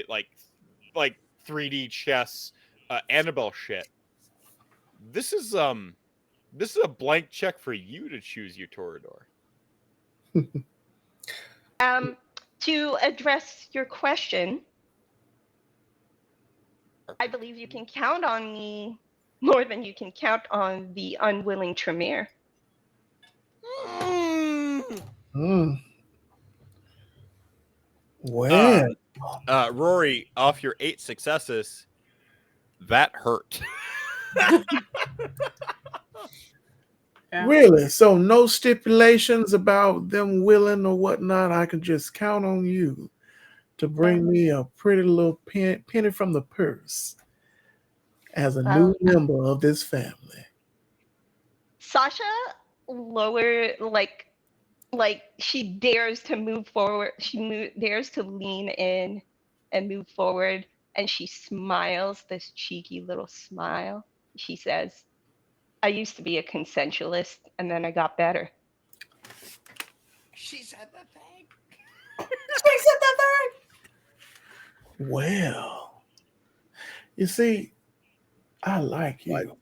like 3D chess Annabelle shit. This is a blank check for you to choose your Toreador. To address your question, I believe you can count on me more than you can count on the unwilling Tremere. Well, Rory, off your 8 successes, that hurt. really? So no stipulations about them willing or whatnot. I can just count on you to bring me a pretty little penny from the purse as a new member of this family. Sasha like she dares to move forward. She dares to lean in and move forward, and she smiles this cheeky little smile. She says, I used to be a consensualist, and then I got better. She said the thing. She said the thing. Well, you see, I like you.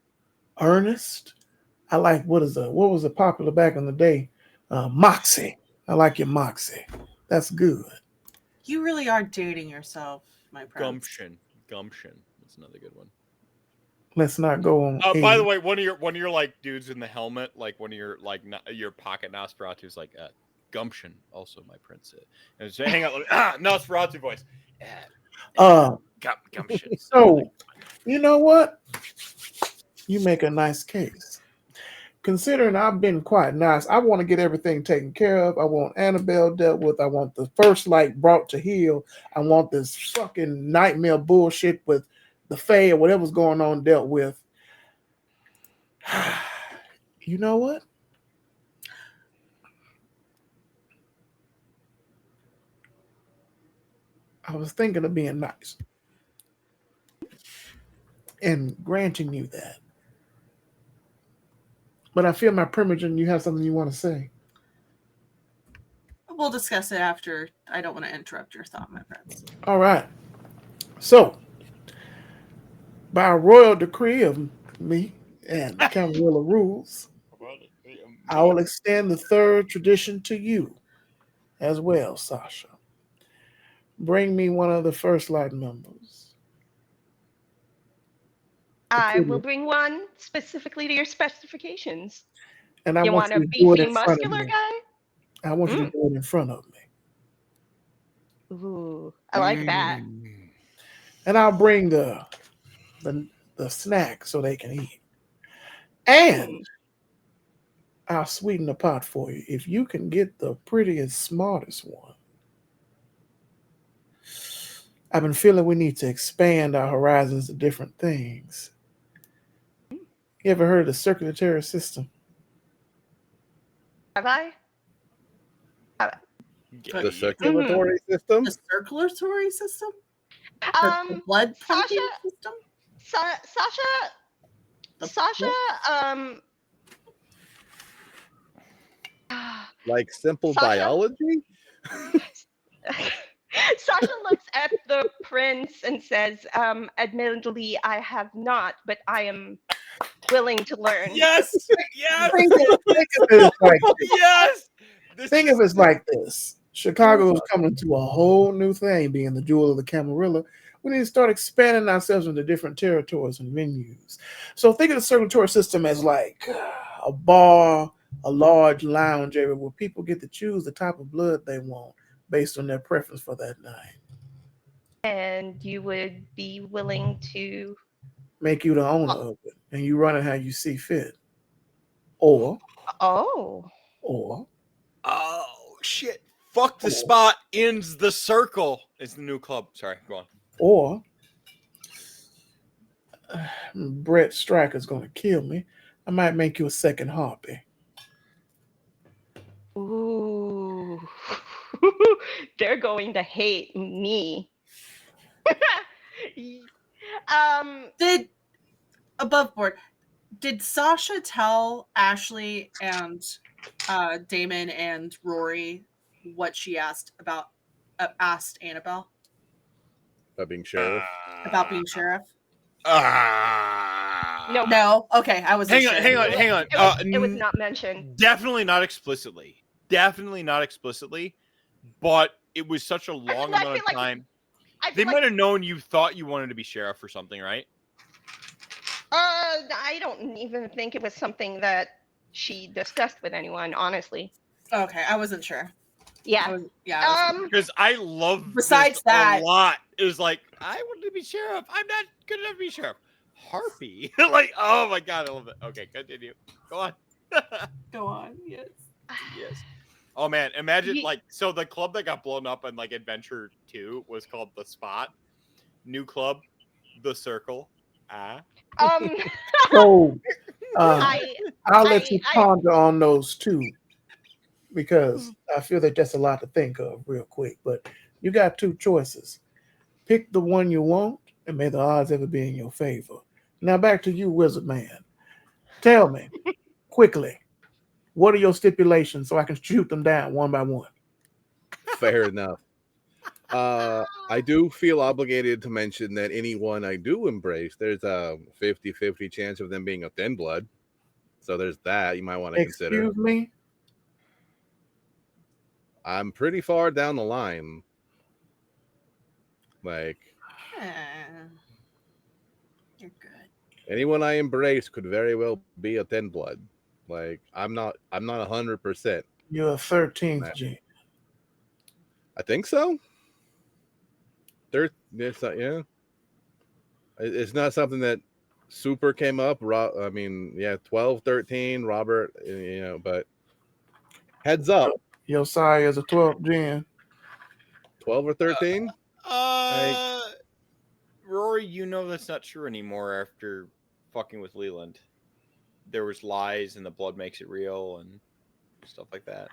Ernest. I like what was the popular back in the day? Moxie. I like your moxie. That's good. You really are dating yourself, my prince. Gumption. That's another good one. Let's not go on. By the way, one of your like dudes in the helmet, like one of your like your pocket Nosferatu's like gumption. Also, my prince. And just hang out. Nosferatu voice. Gumption. So, you know what? You make a nice case. Considering I've been quite nice, I want to get everything taken care of. I want Annabelle dealt with. I want the first light brought to heel. I want this fucking nightmare bullshit with the Fae or whatever's going on dealt with. You know what? I was thinking of being nice and granting you that. But I feel my privilege and you have something you want to say. We'll discuss it after. I don't want to interrupt your thought, my friends. All right. So, by a royal decree of me and the Camarilla rules, I will extend the third tradition to you as well, Sasha. Bring me one of the first light members. I will bring one specifically to your specifications. And I you want want you a to do it beefy, in front of muscular me. guy? I want you to do it in front of me. Ooh, I like that. And I'll bring the snack so they can eat. And I'll sweeten the pot for you. If you can get the prettiest, smartest one. I've been feeling we need to expand our horizons to different things. You ever heard of the circulatory system? Have I? The circulatory system? The circulatory system? The blood pumping system? Sasha, like simple biology? Sasha looks at the prince and says, admittedly, I have not, but I am willing to learn. Yes! Yes! Think of it like this. Yes! Think of it like this. Chicago is coming to a whole new thing, being the jewel of the Camarilla. We need to start expanding ourselves into different territories and venues. So think of the circulatory system as like a bar, a large lounge area where people get to choose the type of blood they want based on their preference for that night. And you would be willing to make you the owner of it, and you run it how you see fit. Or shit. Fuck the spot, ends the circle. It's the new club. Sorry, go on. Or Brett Stryker's gonna kill me. I might make you a second harpy. Ooh. they're going to hate me. Did above board? Did Sasha tell Ashley and Damon and Rory what she asked Annabelle About being sheriff. about being sheriff? Nope. No. Okay, I wasn't sure. Hang on. It was not mentioned. Definitely not explicitly. But it was such a long amount of time. They might have known you thought you wanted to be sheriff or something, right? I don't even think it was something that she discussed with anyone, honestly. Okay, I wasn't sure. Yeah. Because I love besides this that a lot. It was like, I want to be sheriff. I'm not good enough to be sheriff. Harpy. Like, oh my god, I love it. Okay, continue. Go on. Go on, yes. Yes. Oh man, imagine so the club that got blown up in like Adventure 2 was called The Spot. New club, The Circle. So I'll let you ponder on those two, because I feel that that's a lot to think of real quick. But you got two choices. Pick the one you want, and may the odds ever be in your favor. Now back to you, Wizard Man. Tell me quickly, what are your stipulations so I can shoot them down one by one? Fair enough. I do feel obligated to mention that anyone I do embrace, there's a 50-50 chance of them being a thin blood. So there's that you might want to consider. Excuse me? I'm pretty far down the line. Like, You're good. anyone I embrace could very well be a thin blood. Like, I'm not 100%. You're a 13th gen. I think so. Yeah. It's not something that super came up. 12, 13, Robert, but heads up. Josiah is a 12th gen. 12 or 13? Rory, you know that's not true anymore after fucking with Leland. There was lies and the blood makes it real and stuff like that.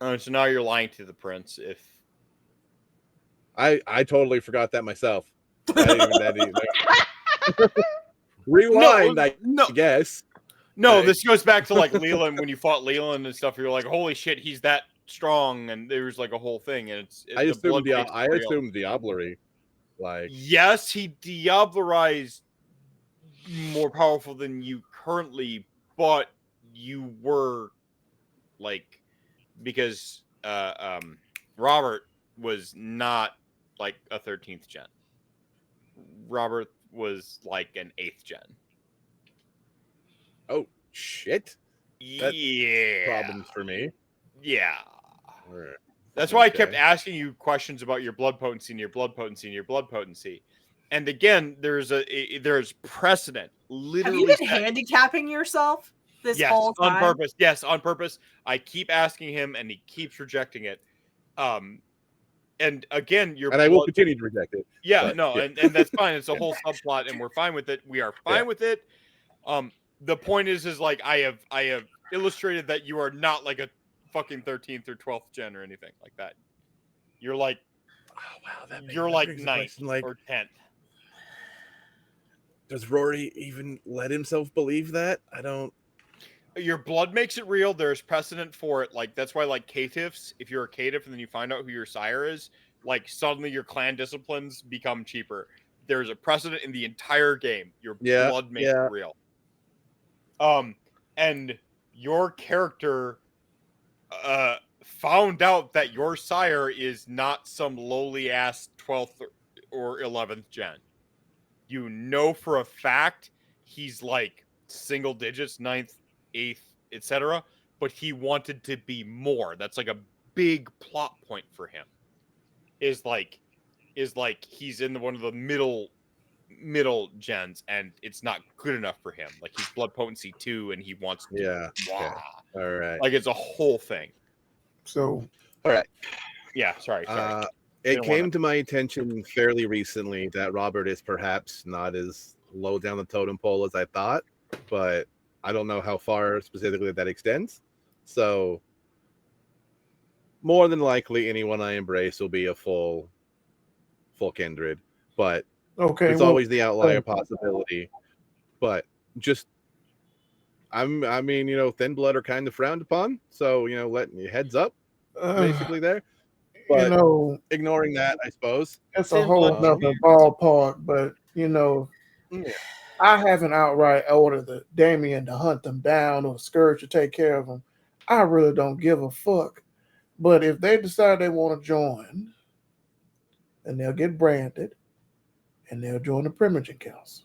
So now you're lying to the prince. If I totally forgot that myself. Rewind, I guess. No, this goes back to like Leland when you fought Leland and stuff. You're like, holy shit, he's that strong, and there was like a whole thing. And I assumed Diablerie. Like, yes, he Diablerized more powerful than you currently, but you were like, because Robert was not like a 13th gen. Robert was like an 8th gen. Oh shit! That's problems for me. Yeah. That's why I kept asking you questions about your blood potency and your blood potency and your blood potency. And again, there's precedent. Literally, have you been handicapping yourself this whole time? On purpose. Yes, on purpose. I keep asking him, and he keeps rejecting it. And again, I will continue to reject it. Yeah, and that's fine. It's a whole subplot, and we're fine with it. We are fine with it. The point is like I have illustrated that you are not like a fucking 13th or 12th gen or anything like that. You're like, you're like 9th or 10th. Does Rory even let himself believe that? I don't. Your blood makes it real. There's precedent for it. Like, that's why, like, caitiffs, if you're a caitiff and then you find out who your sire is, like, suddenly your clan disciplines become cheaper. There's a precedent in the entire game. Your blood makes it real. And your character found out that your sire is not some lowly ass 12th or 11th gen. You know for a fact he's like single digits, 9th, 8th, etc. But he wanted to be more. That's like a big plot point for him. Is like he's in one of the middle gens, and it's not good enough for him. Like, he's blood potency 2, and he wants to. Yeah. Okay. All right. Like, it's a whole thing. So. All right. Yeah. Sorry. It came to my attention fairly recently that Robert is perhaps not as low down the totem pole as I thought, but I don't know how far specifically that extends. So more than likely, anyone I embrace will be a full kindred. But Okay, there's well, always the outlier possibility. But just I mean, thin blood are kind of frowned upon. So, letting you heads up basically there. But ignoring that, I suppose. It's a whole nother ballpark, but I haven't outright ordered the Damien to hunt them down or Scourge to take care of them. I really don't give a fuck. But if they decide they want to join, then they'll get branded and they'll join the Primogen Council.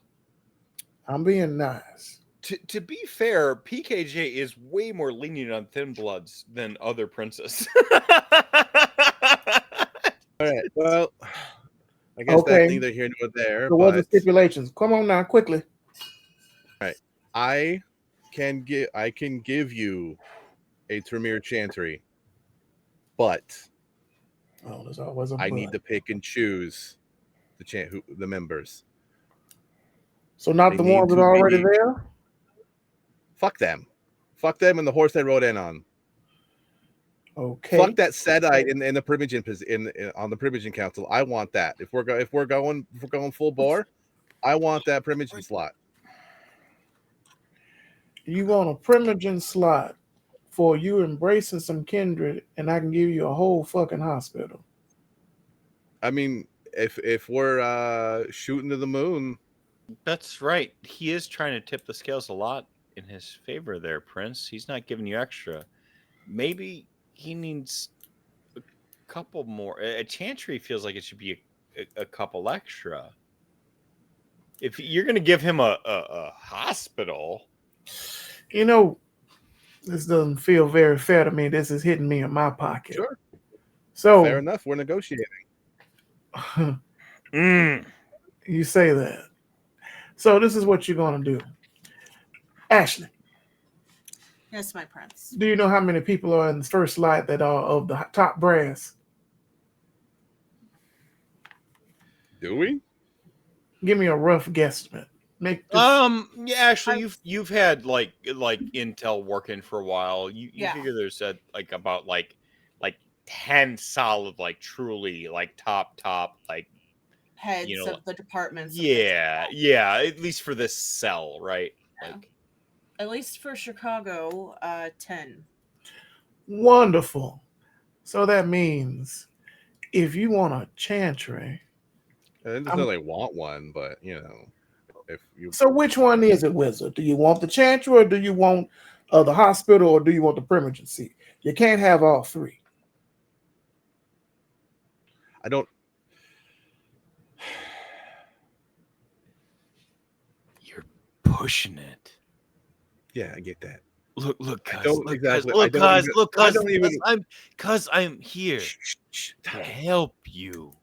I'm being nice. To be fair, PKJ is way more lenient on thin bloods than other princes. All right. Well, I guess that's neither here nor there. So what are the stipulations? Come on now, quickly. All right. I can give you a Tremere Chantry, but there's always a I but. need to pick and choose the members. So not the ones that are already there? Fuck them. Fuck them and the horse they rode in on. Okay. Fuck that Sedite in the Primogen on the Primogen Council. I want that. If we're going full bore, I want that Primogen slot. You want a Primogen slot for you embracing some kindred, and I can give you a whole fucking hospital. I mean, if we're shooting to the moon. That's right. He is trying to tip the scales a lot in his favor there, Prince. He's not giving you extra. Maybe he needs a couple more. A Chantry feels like it should be a couple extra. If you're going to give him a hospital. This doesn't feel very fair to me. This is hitting me in my pocket. Sure. So fair enough. We're negotiating. You say that. So this is what you're going to do. Ashley. Yes, my prince. Do you know how many people are in the first light that are of the top brass? Do we? Give me a rough guesstimate. Yeah, actually, you've had like intel working for a while. You figure there's about 10 solid, truly top heads of the departments. Yeah, at least for this cell, right? Yeah. At least for Chicago, 10. Wonderful. So that means if you want a Chantry, and there's really want one, but if you. So which one is it, Wizard? Do you want the Chantry, or do you want the hospital, or do you want the Primogen seat? You can't have all three. I don't. You're pushing it. Yeah, I get that. Look, cuz I'm here to help you.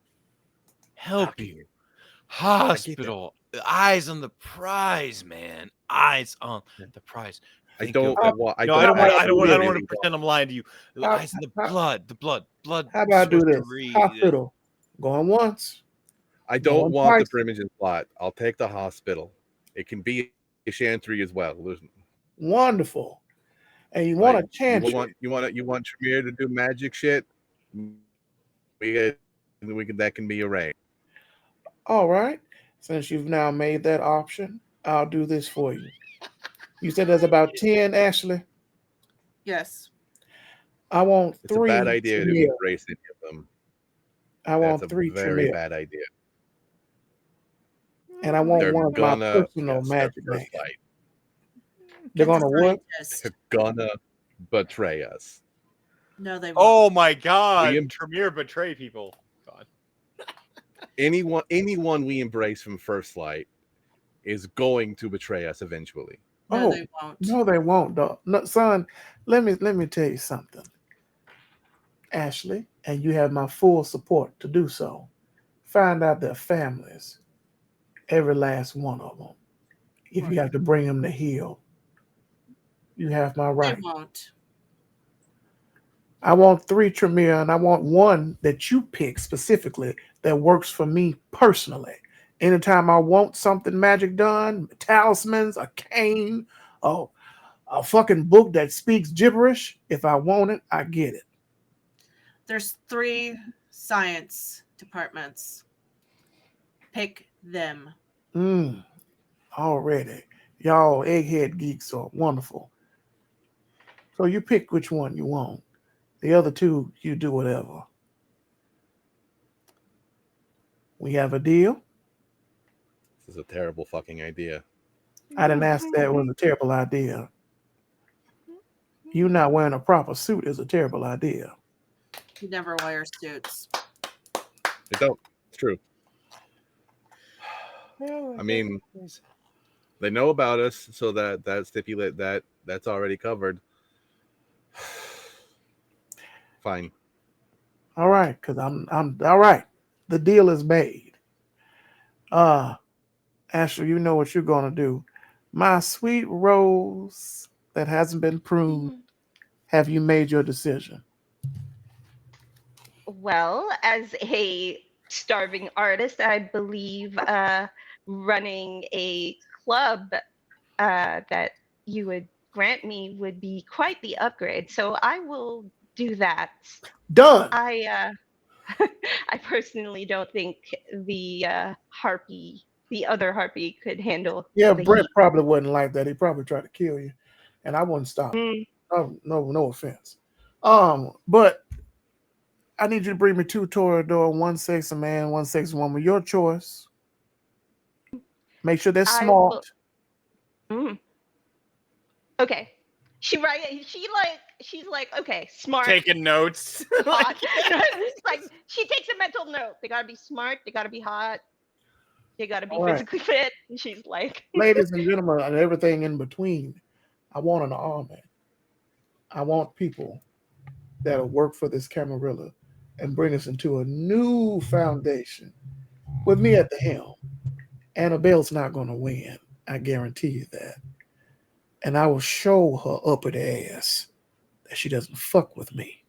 Hospital. Eyes on the prize, man. Eyes on the prize. I don't want to pretend I'm lying to you. Eyes on the blood. How about I do this? Hospital. Going once. I don't want the Primogen slot. I'll take the hospital. It can be a Chantry as well. Wonderful. And you want a Chantry. You want Tremere to do magic shit? That can be arranged. All right. Since you've now made that option, I'll do this for you. You said there's about 10, Ashley? Yes. I want it's 3. It's a bad idea to embrace any of them. I want 3 very bad idea. And I want one of my personal magic names. They're going to what? They're gonna betray us. No, they won't. Oh my God. Tremere betray people. God. Anyone we embrace from First Light is going to betray us eventually. No, they won't. No, they won't, dog. No, son, let me tell you something. Ashley, and you have my full support to do so. Find out their families. Every last one of them. If you have to bring them to heel. You have my right. They won't. I want 3 Tremere, and I want one that you pick specifically that works for me personally. Anytime I want something magic done, talismans, a cane, a fucking book that speaks gibberish. If I want it, I get it. There's 3 science departments. Pick them. Already. Y'all egghead geeks are wonderful. So you pick which one you want. The other 2, you do whatever. We have a deal? This is a terrible fucking idea. I didn't ask that it was a terrible idea. You not wearing a proper suit is a terrible idea. You never wear suits. They don't. It's true. I mean, they know about us, so that stipulate that's already covered. Fine. All right, because I'm all right. The deal is made. Ashley, you know what you're gonna do. My sweet rose that hasn't been pruned, have you made your decision? Well, as a starving artist, I believe running a club that you would grant me would be quite the upgrade. So I will do that. Done. I personally don't think the other harpy could handle. Yeah, the Brett heat. probably wouldn't like that. He probably tried to kill you, and I wouldn't stop. Mm. No offense. But I need you to bring me 2 toreador, 1 sexy man, 1 sexy woman. Your choice. Make sure they're smart. Okay. She's like, okay, smart. Taking notes. Hot. Like she takes a mental note. They gotta be smart. They gotta be hot. They gotta be physically fit. And she's like, ladies and gentlemen, and everything in between, I want an army. I want people that'll work for this Camarilla and bring us into a new foundation with me at the helm. Annabelle's not going to win. I guarantee you that. And I will show her up at the ass that she doesn't fuck with me.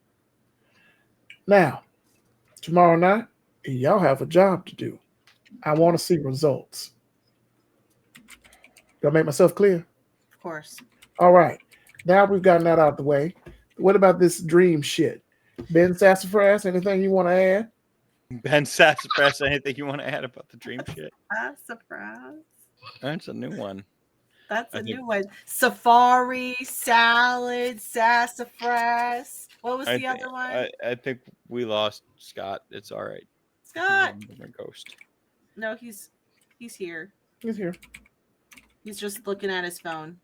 Now, tomorrow night, y'all have a job to do. I want to see results. Do I make myself clear? Of course. All right. Now we've gotten that out of the way. What about this dream shit? Ben Sassafras, anything you want to add? Ben Sassafras, anything you want to add about the dream shit? Sassafras. That's a new one. That's a new one. Safari, salad, sassafras. What was the other one? I think we lost Scott. It's all right. Scott. A ghost. No, he's here. He's here. He's just looking at his phone.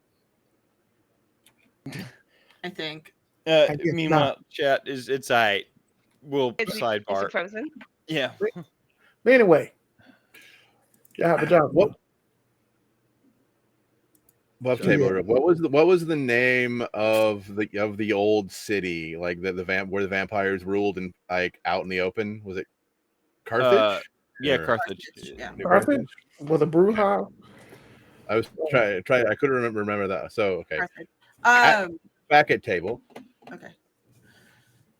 I think. Meanwhile, chat it's all right. We'll sidebar. Is it frozen? Yeah. But anyway, you have a job. What? Buff table. What was the name of the old city, like where the vampires ruled and like out in the open? Was it Carthage? Yeah, Carthage. Yeah. Carthage with a brew house. I was trying. I couldn't remember that. So okay. Back at table. Okay.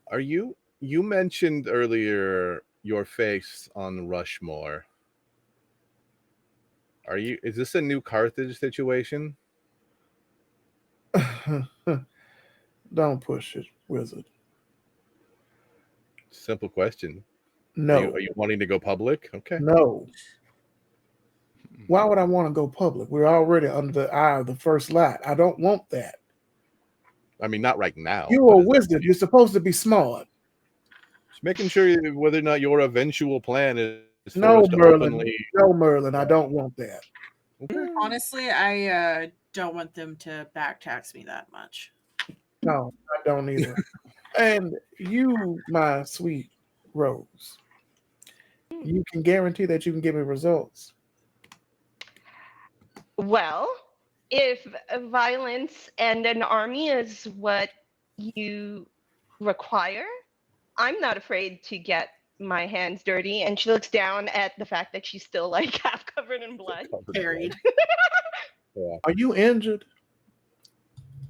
Are you mentioned earlier your face on Rushmore? Is this a new Carthage situation? Don't push it, wizard. Simple question. No. Are you wanting to go public? Okay. No. Why would I want to go public? We're already under the eye of the first light. I don't want that. I mean, not right now. You're a wizard. You're supposed to be smart. Just making sure whether or not your eventual plan is for No, us to Merlin. openly... No, Merlin. I don't want that. Okay. Honestly, I don't want them to back tax me that much. No, I don't either. And you, my sweet Rose, you can guarantee that you can give me results. Well, if violence and an army is what you require, I'm not afraid to get my hands dirty. And she looks down at the fact that she's still like half covered in blood. Buried. Yeah. Are you injured?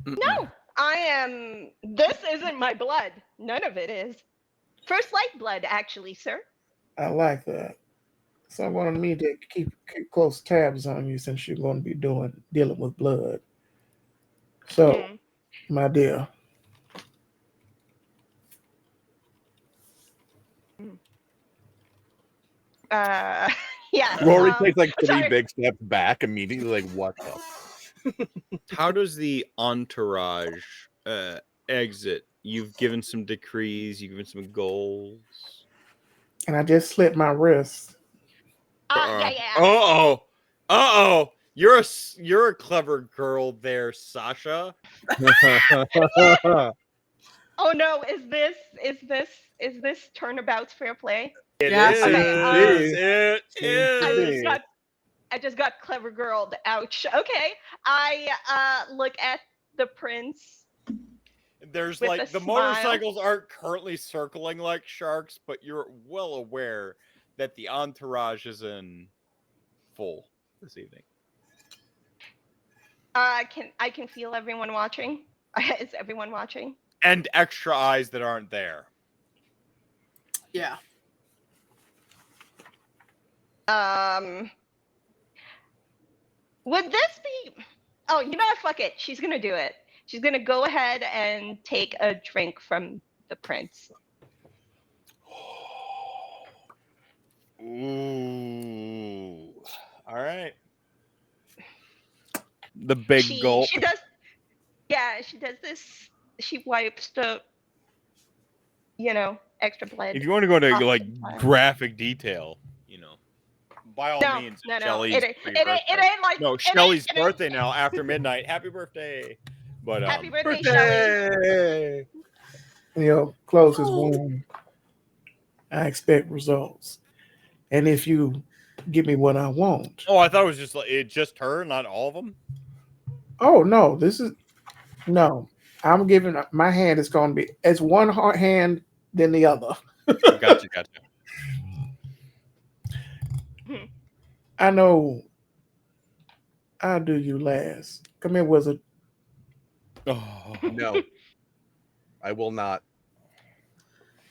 No, I am. This isn't my blood. None of it is. First light blood, actually, sir. I like that. So I wanted me to keep close tabs on you since you're going to be dealing with blood. So, my dear. Yeah. Rory takes like three sorry. big steps back immediately. Like, what the? How does the entourage exit? You've given some decrees. You've given some goals. And I just slipped my wrist. Yeah. Uh-oh. You're a clever girl there, Sasha. Oh no, is this turnabout's fair play? It Yes, is. it is. I just got clever girled. Ouch. Okay. I look at the prince. There's With like a the smile. motorcycles aren't currently circling like sharks, but you're well aware that the entourage is in full this evening. I can feel everyone watching. Is everyone watching? And extra eyes that aren't there. Yeah. Would this be? Oh, you know what? Fuck it. She's gonna do it. She's gonna go ahead and take a drink from the prince. Ooh. All right. The big gulp. She does. Yeah, she does this. She wipes the, extra blood. If you want to go to off like the blood. graphic detail, by all means, no. Shelly's It ain't like no, Shelly's birthday now after midnight. Happy birthday! But Happy birthday, Shelly. Close his wound. I expect results. And if you give me what I want. Oh, I thought it was just her, not all of them. Oh no, no. I'm giving my hand is going to be as one hand than the other. Gotcha. I know. I'll do you last. Come here, wizard. Oh No, I will not.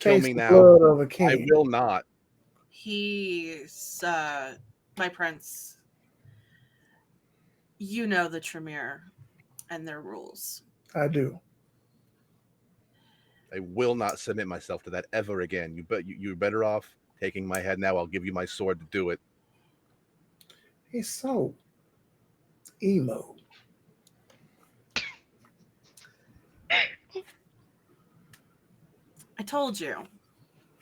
Kill Taste me the now. blood of a king. I will not. He's my prince. You know the Tremere and their rules. I do. I will not submit myself to that ever again. You're better off taking my head now. I'll give you my sword to do it. He's so emo. I told you.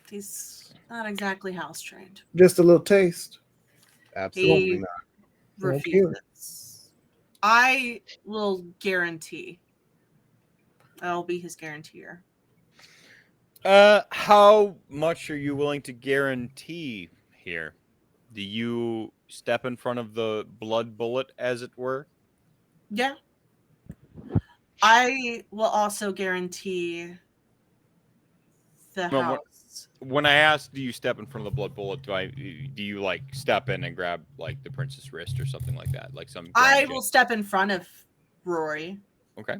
He's not exactly house trained. Just a little taste. Absolutely He not. refuses. I will guarantee. I'll be his guaranteer. How much are you willing to guarantee here? Do you step in front of the blood bullet, as it were? Yeah. I will also guarantee the house. When I ask, do you step in front of the blood bullet? Do you like step in and grab like the prince's wrist or something like that? Like some. I will step in front of Rory. Okay.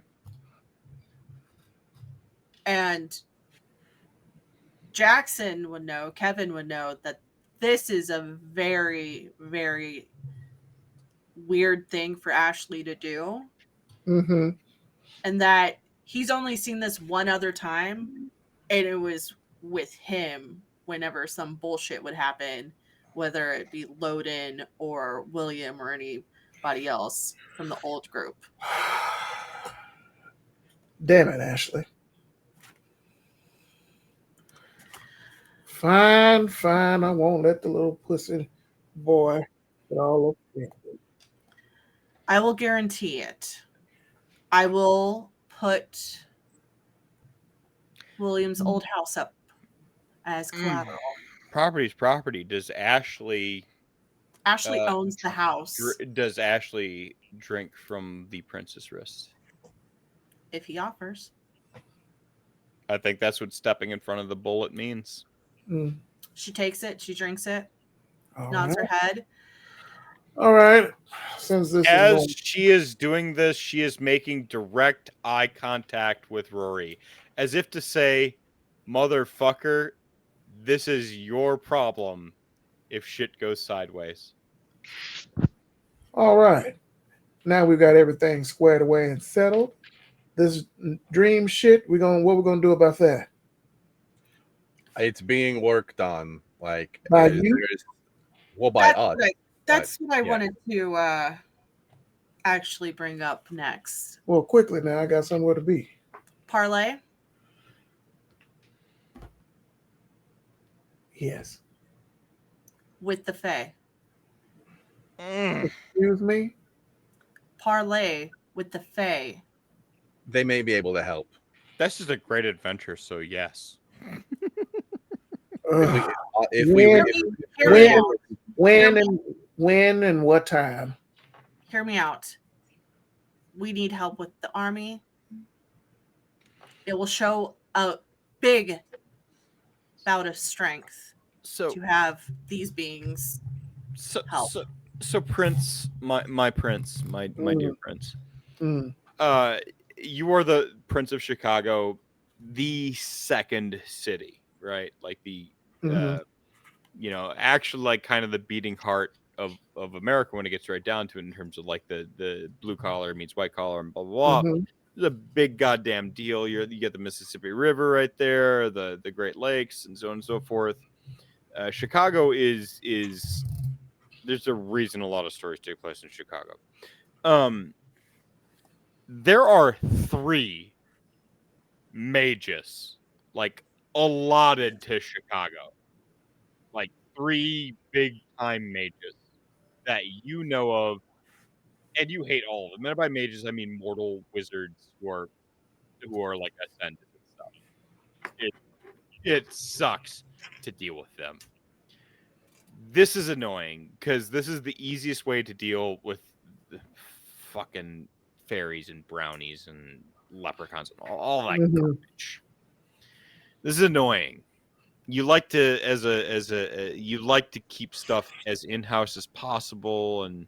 And Jackson would know, Kevin would know that this is a very, very weird thing for Ashley to do. Mm-hmm. And that he's only seen this one other time, and it was with him whenever some bullshit would happen, whether it be Loden or William or anybody else from the old group. Damn it, Ashley. Fine. I won't let the little pussy boy get all over me. I will guarantee it. I will put William's old house up as collateral. Property's property. Does Ashley owns the house. Does Ashley drink from the prince's wrist? If he offers. I think that's what stepping in front of the bullet means. Mm. She takes it. She drinks it. All nods right. her head. All right. Since this As she is doing this, she is making direct eye contact with Rory, as if to say, "Motherfucker, this is your problem if shit goes sideways." all right. Now we've got everything squared away and settled. this dream shit, what we're gonna do about that? It's being worked on. Like By by you? us. That's what I yeah. wanted to actually bring up next. Well, quickly now, I got somewhere to be. Parlay. Yes. With the Fae. Excuse me? Parlay with the Fae. They may be able to help. That's just a great adventure, so yes. When and what time? Hear me out. We need help with the army. It will show a big bout of strength to have these beings help. So Prince, my prince, my dear prince. You are the Prince of Chicago, the second city, right? Like the actually like kind of the beating heart of America when it gets right down to it in terms of like the blue collar meets white collar and blah blah blah. It's a big goddamn deal. You get the Mississippi River right there, the Great Lakes, and so on and so forth. Chicago is there's a reason a lot of stories take place in Chicago. There are 3 mages like allotted to Chicago, like 3 big time mages that you know of, and you hate all of them. And by mages, I mean mortal wizards who are like ascended and stuff. It sucks to deal with them. This is annoying because this is the easiest way to deal with the fucking fairies and brownies and leprechauns and all that garbage. This is annoying. You like to you like to keep stuff as in-house as possible, and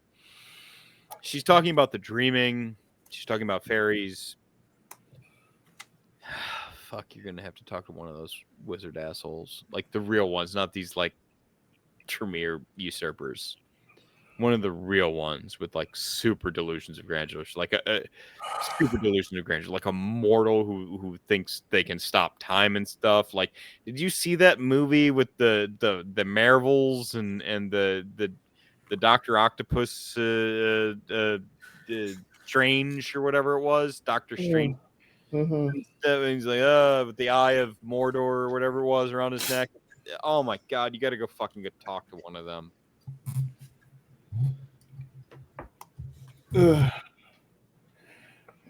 she's talking about the dreaming. She's talking about fairies. Fuck, you're gonna have to talk to one of those wizard assholes, like the real ones, not these like Tremere usurpers. One of the real ones with like super delusions of grandeur, like a super delusion of grandeur, like a mortal who thinks they can stop time and stuff. Like, did you see that movie with the Marvels and the Dr. Octopus Strange or whatever it was, Doctor Strange? He's like, with the eye of Mordor or whatever it was around his neck. Oh my god, you got to go fucking talk to one of them.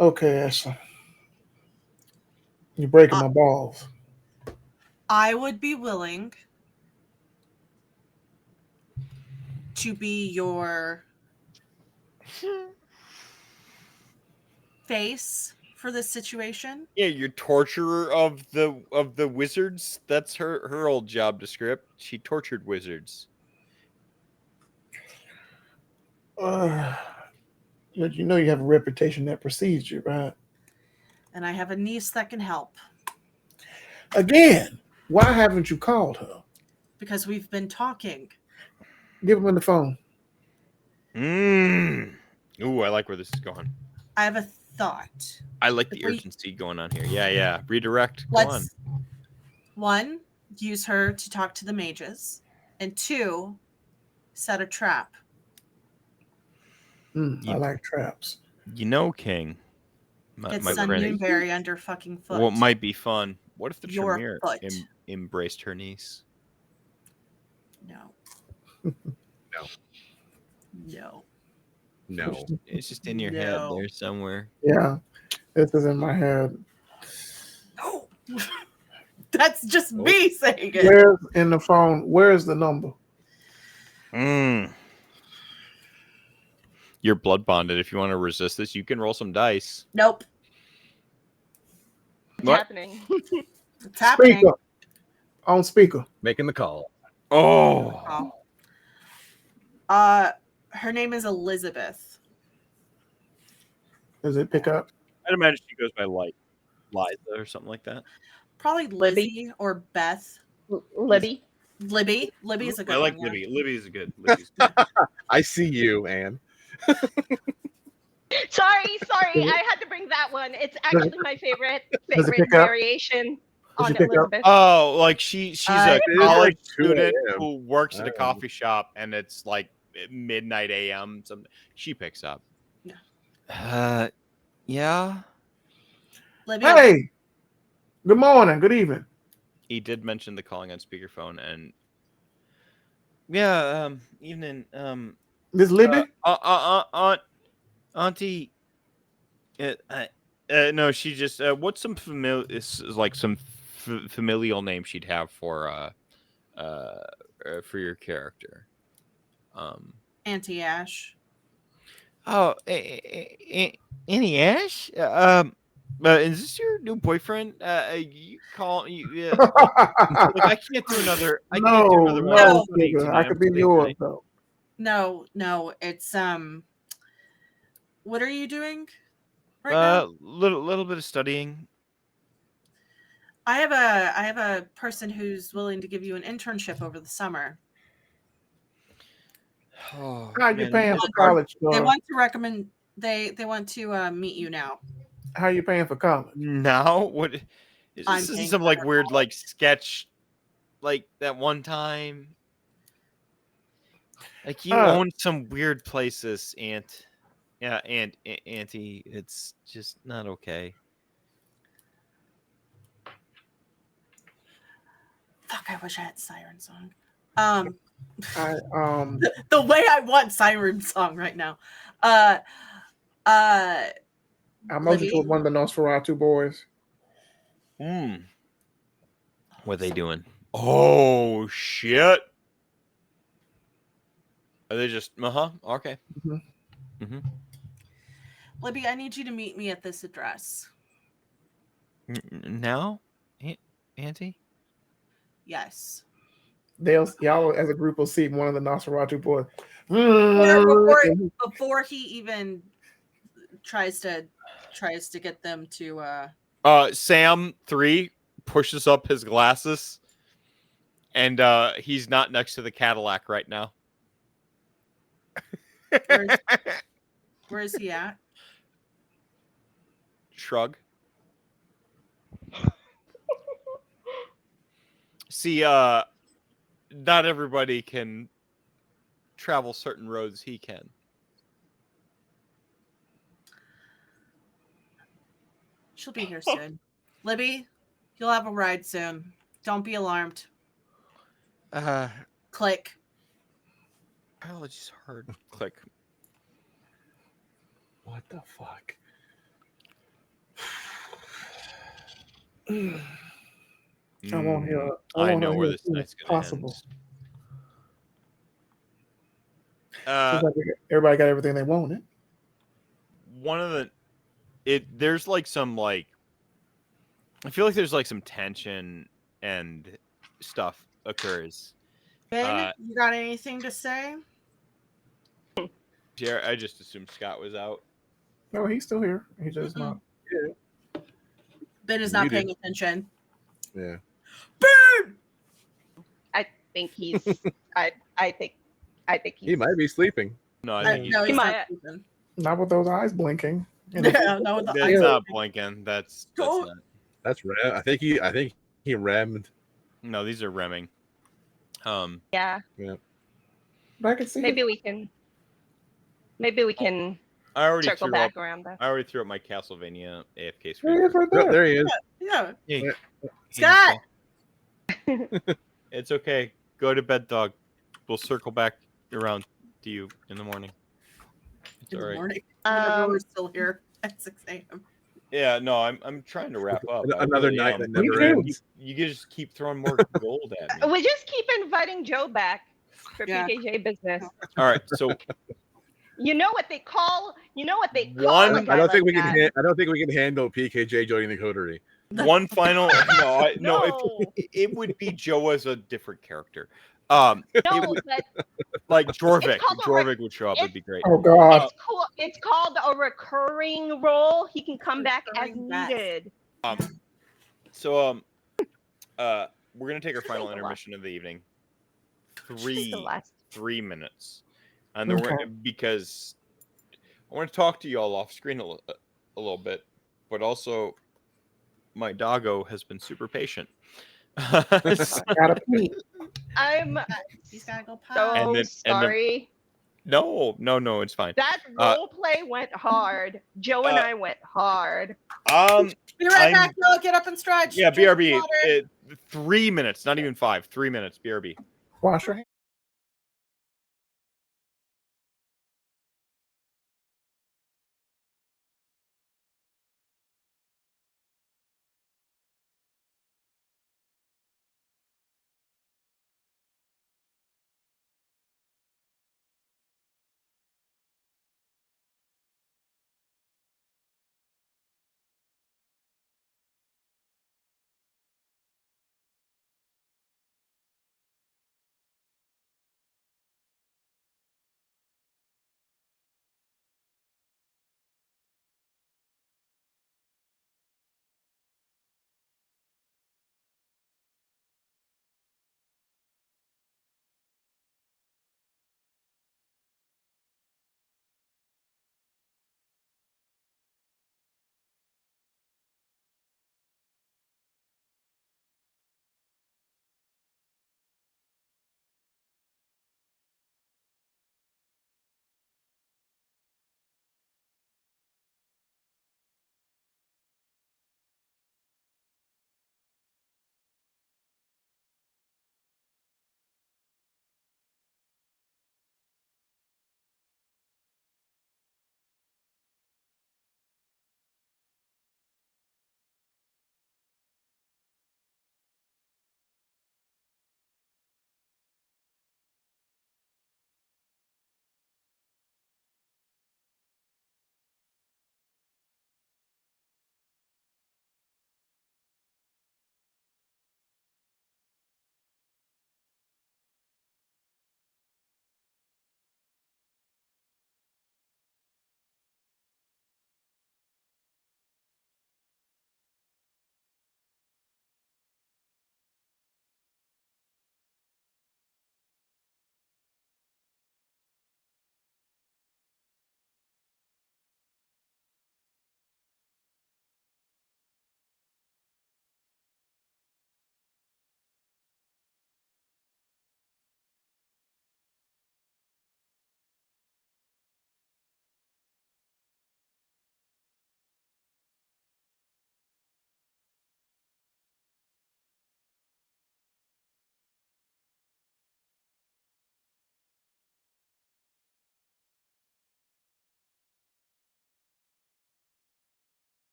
Okay, Ashley. You're breaking my balls. I would be willing to be your face for this situation. Yeah, you're torturer of the wizards. That's her old job description. She tortured wizards. But you know you have a reputation that precedes you, right? And I have a niece that can help. Again, why haven't you called her? Because we've been talking. Give him the phone. Ooh, I like where this is going. I have a thought. I like the urgency going on here. Yeah. Redirect. Go on. 1, use her to talk to the mages. And 2, set a trap. I like traps. You know, King. Get Sun Moonberry under fucking foot. What might be fun? What if the Tremere embraced her niece? No. No. It's just in your head there somewhere. Yeah. This is in my head. No. That's just me saying it. Where's in the phone? Where's the number? You're blood bonded. If you want to resist this, you can roll some dice. Nope. It's happening. It's happening. Speaker. On speaker. Making the call. Oh. Her name is Elizabeth. Does it pick up? I'd imagine she goes by Liza or something like that. Probably Lizzie or Beth. Libby. Libby is a good one. I like yeah. Libby. Libby's good. I see you, Anne. Sorry, I had to bring that one. It's actually my favorite Does it pick up? variation Does on she pick up? Elizabeth. Oh, like she's a It is college like 2 student a.m. who works at a I don't know. coffee shop, and it's like midnight a.m. She picks up. Yeah. Libby, Hey, good morning, good evening. He did mention the calling on speakerphone, and yeah, evening. This Libby? Auntie. No, she just. What's some familial name she'd have for your character? Auntie Ash. Oh, Annie Ash. Is this your new boyfriend? You call you. Like I can't do another. I can't do another one. no, Of those sugar. I could be exams yours today. though. No, it's what are you doing right now? Little bit of studying. I have a person who's willing to give you an internship over the summer. Oh, How you paying for college? They want to recommend they want to meet you now. How you paying for college? Now what? I'm This paying is some for like her weird college. like sketch, like that one time. Like you own some weird places, Aunt. Yeah, Auntie. It's just not okay. Fuck! I wish I had Siren Song. I The way I want Siren Song right now. I motioned Libby? toward one of the Nosferatu boys. What are they doing? Oh shit! Are they just okay? Libby, I need you to meet me at this address. Now, Auntie. Yes. Y'all as a group will see one of the Nosferatu boys. Before he even tries to get them to Sam 3 pushes up his glasses, and he's not next to the Cadillac right now. where is he at? Shrug. See, not everybody can travel certain roads he can. She'll be here soon. Libby, you'll have a ride soon. Don't be alarmed. Click. Apologies hard. Click. What the fuck? I want her. I know where this night's gonna possible. end. Like everybody got everything they wanted. One of the there's like some like I feel like there's like some tension and stuff occurs. Ben, you got anything to say? Jared, I just assumed Scott was out. No, he's still here. He just not. Yeah. Ben is not paying attention. Yeah. Ben! I think he's. I think he's. He might be sleeping. No, I think he's not sleeping. Not with those eyes blinking. Yeah, no, the that's not blinking. That's not. That's REM. I think he remmed. No, these are remming. Yeah. But I can see. Maybe we can. I already circle threw back up, around. I already threw up my Castlevania AFK screen. There he is right there. There he is. Yeah. Hey, Scott! It's okay. Go to bed, dog. We'll circle back around to you in the morning. It's In all the right. morning. Whenever we're still here at 6 a.m. Yeah, no, I'm trying to wrap up. Another night that never ends. You just keep throwing more gold at me. We just keep inviting Joe back for PKJ business. All right, so You know what they call. One- a guy I don't think like we that. can. I don't think we can handle PKJ joining the coterie. one final no. No. It would be Joe as a different character. No, But like Jorvik. It's called a Jorvik would show up. It'd be great. Oh God. it's cool. It's called a recurring role. He can come back as Recurring back. needed. So we're gonna take our final the last- intermission of the evening. She's the last. 3 minutes, and then Okay. because I want to talk to you all off screen a little bit, but also my doggo has been super patient. Gotta pee. I'm He's gotta go so potty. And then- sorry. No, it's fine. That role play went hard. Joe and I went hard. Be right I'm- back, Noah. Get up and stretch. Yeah, Drink BRB. water. 3 minutes, not even 5. 3 minutes, BRB. Wash your hands.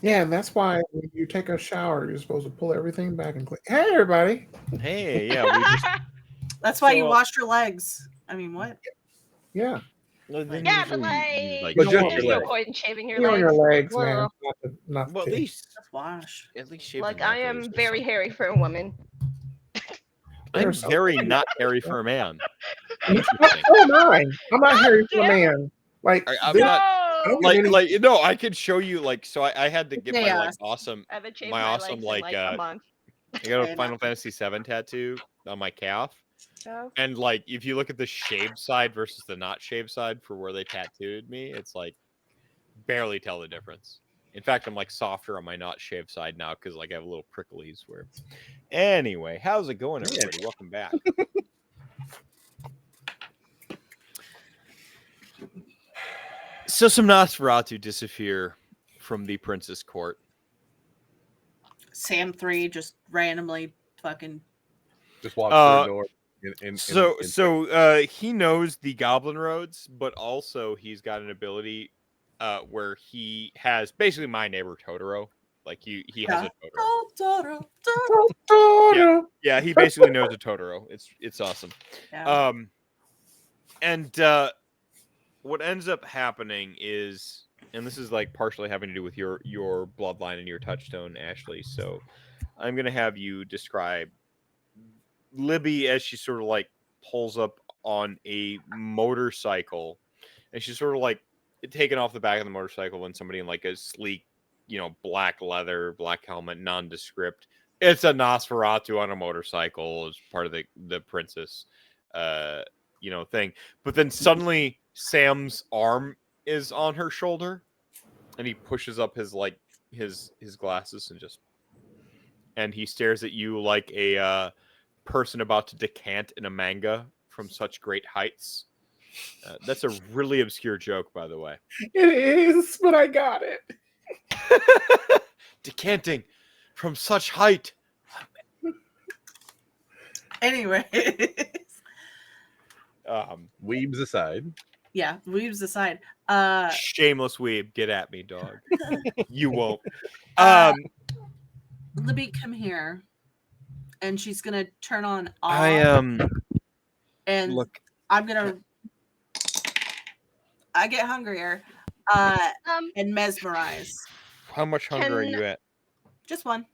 Yeah, and that's why when you take a shower, you're supposed to pull everything back and clean. Hey, everybody. Hey, yeah, we just That's why you So- washed your legs. I mean, what? Yeah. well, then Yeah, but usually you, like, like But just there's your no legs. point in shaving your Be on legs. your legs, Well, man. Not well, the at titties. least Just wash. shave look, the I neck am is very something. hairy for a woman. They're I'm so very pretty. not hairy for a man. So Interesting. am I. I'm not hairy for a damn it. man. Like I'm this, not I don't No, have any. like no. I could show you like so. I had to get my like Chaos. awesome I haven't shaved my my awesome legs in like like a month. I got a Fair Final enough. Fantasy VII tattoo on my calf. So, And like, if you look at the shaved side versus the not shaved side for where they tattooed me, it's like barely tell the difference. In fact, I'm like softer on my not shaved side now because like I have a little pricklies. Where anyway, how's it going, everybody? Welcome back. So some Nosferatu disappear from the Princess Court. Sam 3 just randomly fucking. Just walk through a door. So he knows the Goblin Roads, but also he's got an ability where he has basically my neighbor Totoro. Like he has a Totoro. Yeah, he basically knows a Totoro. It's awesome. Yeah. And what ends up happening is, and this is like partially having to do with your bloodline and your touchstone, Ashley. So I'm gonna have you describe Libby as she sort of like pulls up on a motorcycle, and she's sort of like taken off the back of the motorcycle when somebody in like a sleek, black leather, black helmet, nondescript. It's a Nosferatu on a motorcycle as part of the princess, thing. But then suddenly Sam's arm is on her shoulder, and he pushes up his glasses and he stares at you like a person about to decant in a manga from such great heights. That's a really obscure joke, by the way. It is, but I got it. Decanting from such height. Anyway. Weebs aside. Yeah, weebs aside. Shameless weeb, get at me, dog. You won't. Libby, come here. And she's gonna turn on off. And look, I'm gonna. I get hungrier. And mesmerize. How much hunger are you at? Just one.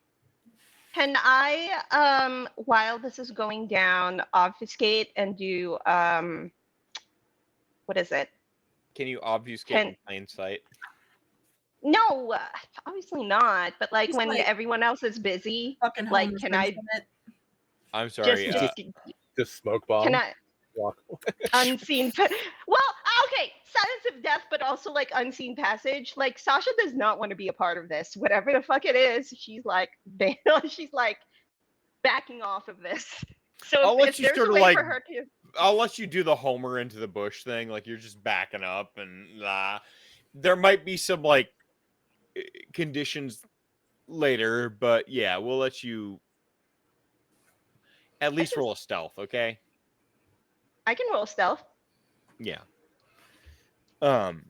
Can I, while this is going down, obfuscate and do what is it? Can you obfuscate in plain sight? No, obviously not. But like He's when like, everyone else is busy, fucking like Homer's can I Simpson. I'm sorry. Just smoke bomb. Can I walk unseen? Well, okay, silence of death, but also like unseen passage. Like Sasha does not want to be a part of this. Whatever the fuck it is, she's like backing off of this. So I'll let if you there's sort a of way like. for her to. I'll let you do the Homer into the bush thing. Like you're just backing up, and there might be some like conditions later, but yeah, we'll let you at least roll a stealth, okay? I can roll stealth. Yeah.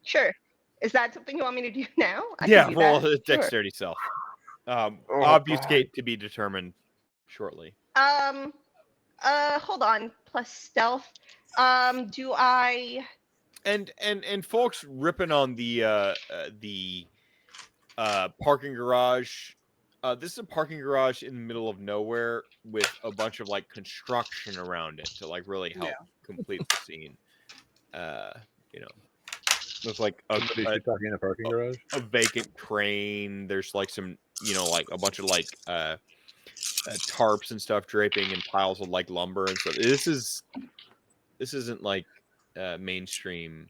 Sure. Is that something you want me to do now? I Yeah, can do roll that. a dexterity self. Oh, obfuscate to be determined shortly. Hold on. Plus stealth. Do I? And folks ripping on the parking garage. This is a parking garage in the middle of nowhere with a bunch of like construction around it to like really help complete the scene. There's like Somebody should talk in a parking garage. A vacant crane. There's like some, like a bunch of like tarps and stuff draping in piles of like lumber and stuff. This isn't like mainstream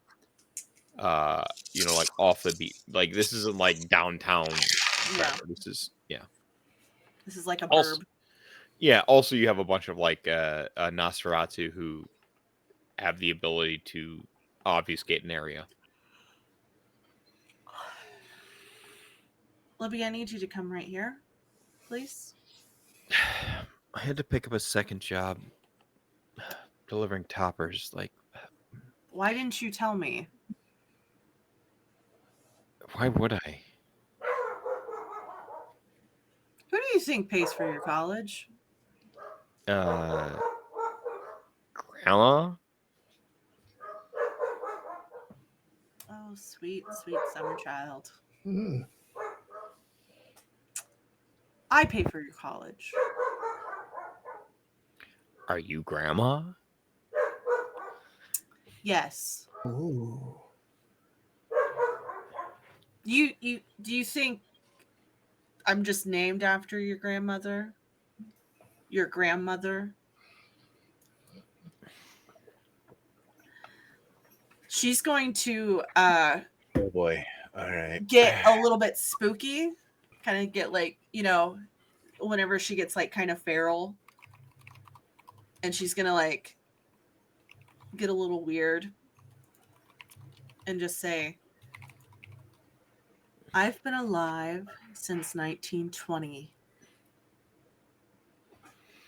like off the beat. Like this isn't like downtown. This is like a also, burb. Yeah, also you have a bunch of like Nosferatu who have the ability to obfuscate an area. Libby, I need you to come right here, please. I had to pick up a second job delivering toppers. Like, why didn't you tell me? Why would I? you think pays for your college? Grandma? Oh, sweet, sweet summer child. Mm. I pay for your college. Are you grandma? Yes. Ooh. Do you think I'm just named after your grandmother? Your grandmother? She's going to Oh boy. All right. get a little bit spooky, kind of get like, whenever she gets like kind of feral, and she's gonna like get a little weird and just say, I've been alive since 1920.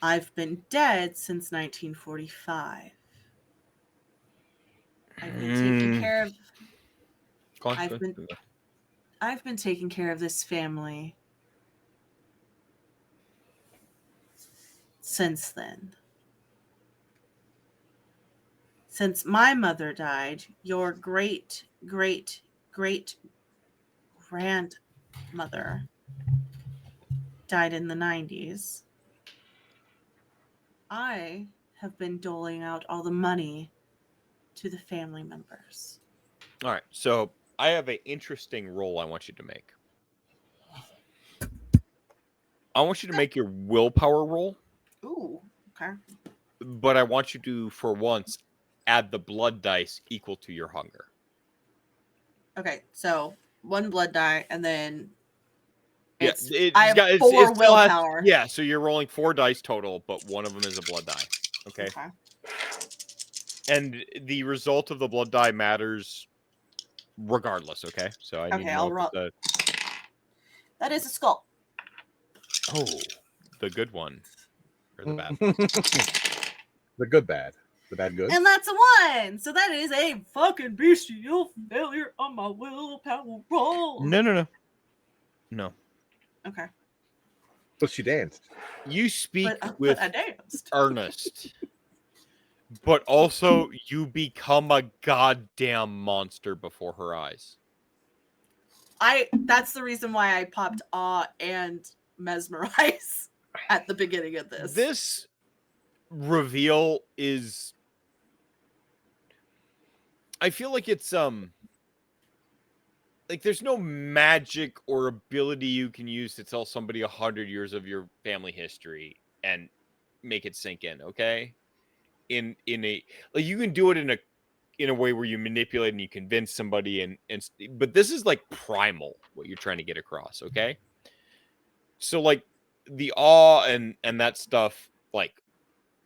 I've been dead since 1945. I've been taking care of I've been taking care of this family since then. Since my mother died, your great, great, great grandmother died in the 90s. I have been doling out all the money to the family members. All right, so I have an interesting roll I want you to make. I want you to make your willpower roll. Ooh, okay. But I want you to, for once, add the blood dice equal to your hunger. Okay, so 1 blood die, and then I have 4 willpower. So you're rolling 4 dice total, but one of them is a blood die. Okay. And the result of the blood die matters regardless, okay? So I need to know I'll roll. That is a skull. Oh, the good one. Or the bad one. The good bad. The bad good. And that's a 1. So that is a fucking bestial failure on my willpower roll. No. Okay. But she danced. You speak But with I danced. earnest. But also, you become a goddamn monster before her eyes. That's the reason why I popped awe and mesmerize at the beginning of this. This reveal is, I feel like it's like there's no magic or ability you can use to tell somebody 100 years of your family history and make it sink in, okay? In a, like, you can do it in a way where you manipulate and you convince somebody but this is like primal what you're trying to get across, okay? So like the awe and that stuff like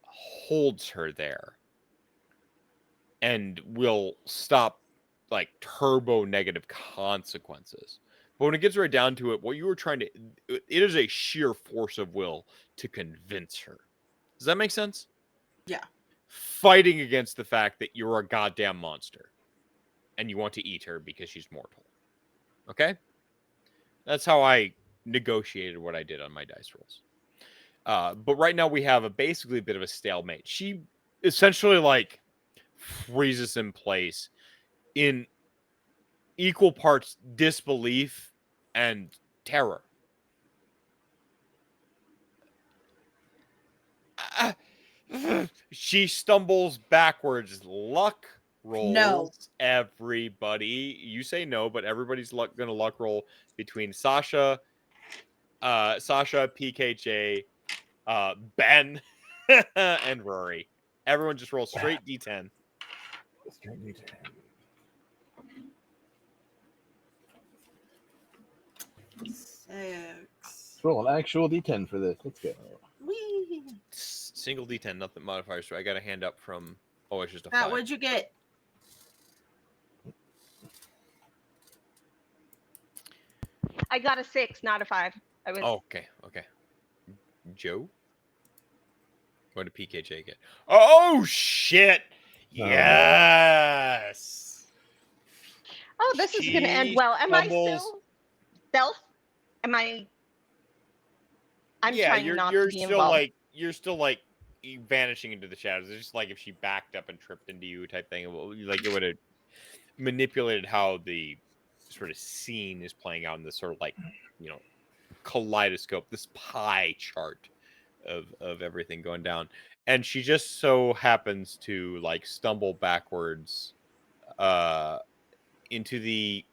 holds her there and will stop like turbo negative consequences. But when it gets right down to it, what you were trying to, it is a sheer force of will to convince her. Does that make sense? Yeah. Fighting against the fact that you're a goddamn monster and you want to eat her because she's mortal. Okay? That's how I negotiated what I did on my dice rolls. But right now we have basically a bit of a stalemate. She essentially like freezes in place in equal parts disbelief and terror. She stumbles backwards. Luck rolls. No. Everybody. You say no, but everybody's gonna luck roll between Sasha, PKJ, Ben, and Rory. Everyone just rolls straight D10. Straight D10. Six. Roll an actual D10 for this. Let's go. Whee. Single D10, nothing modifiers. So I got a hand up from. Oh, it's just a Matt, 5. what'd you get? I got a 6, not a 5. I was. Oh, okay. Joe? What did PKJ get? Oh, shit! Yes! Oh, this is going to end well. Am I still stealth? Am I I'm trying not to you're be still involved. you're still like vanishing into the shadows. It's just like if she backed up and tripped into you type thing. Like it would have manipulated how the sort of scene is playing out in this sort of like, kaleidoscope, this pie chart of everything going down. And she just so happens to like stumble backwards into the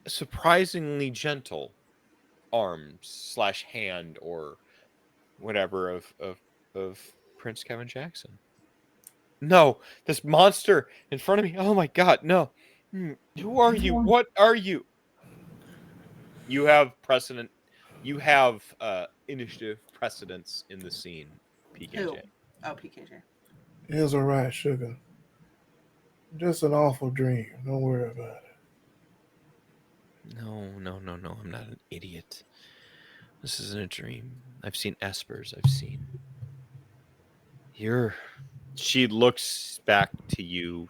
surprisingly gentle arms / hand or whatever of Prince Kevin Jackson. No, this monster in front of me. Oh my God, no. Who are you? What are you? You have precedent. You have initiative precedence in the scene, PKJ. Who? Oh, PKJ. It's all right, sugar. Just an awful dream. Don't worry about it. No. I'm not an idiot. This isn't a dream. I've seen espers. I've seen. She looks back to you,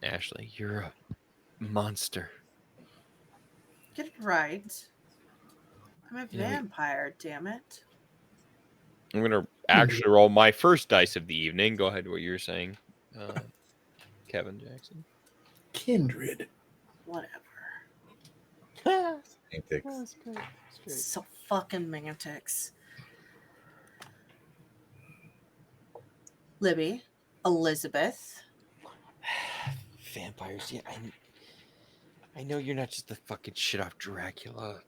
Ashley. You're a monster. Get it right. I'm a vampire, damn it. I'm gonna actually roll my first dice of the evening. Go ahead. What you're saying, Kevin Jackson. Kindred. Whatever. Antics. So fucking mantics. Libby. Elizabeth. Vampires. Yeah, I know you're not just the fucking shit off Dracula.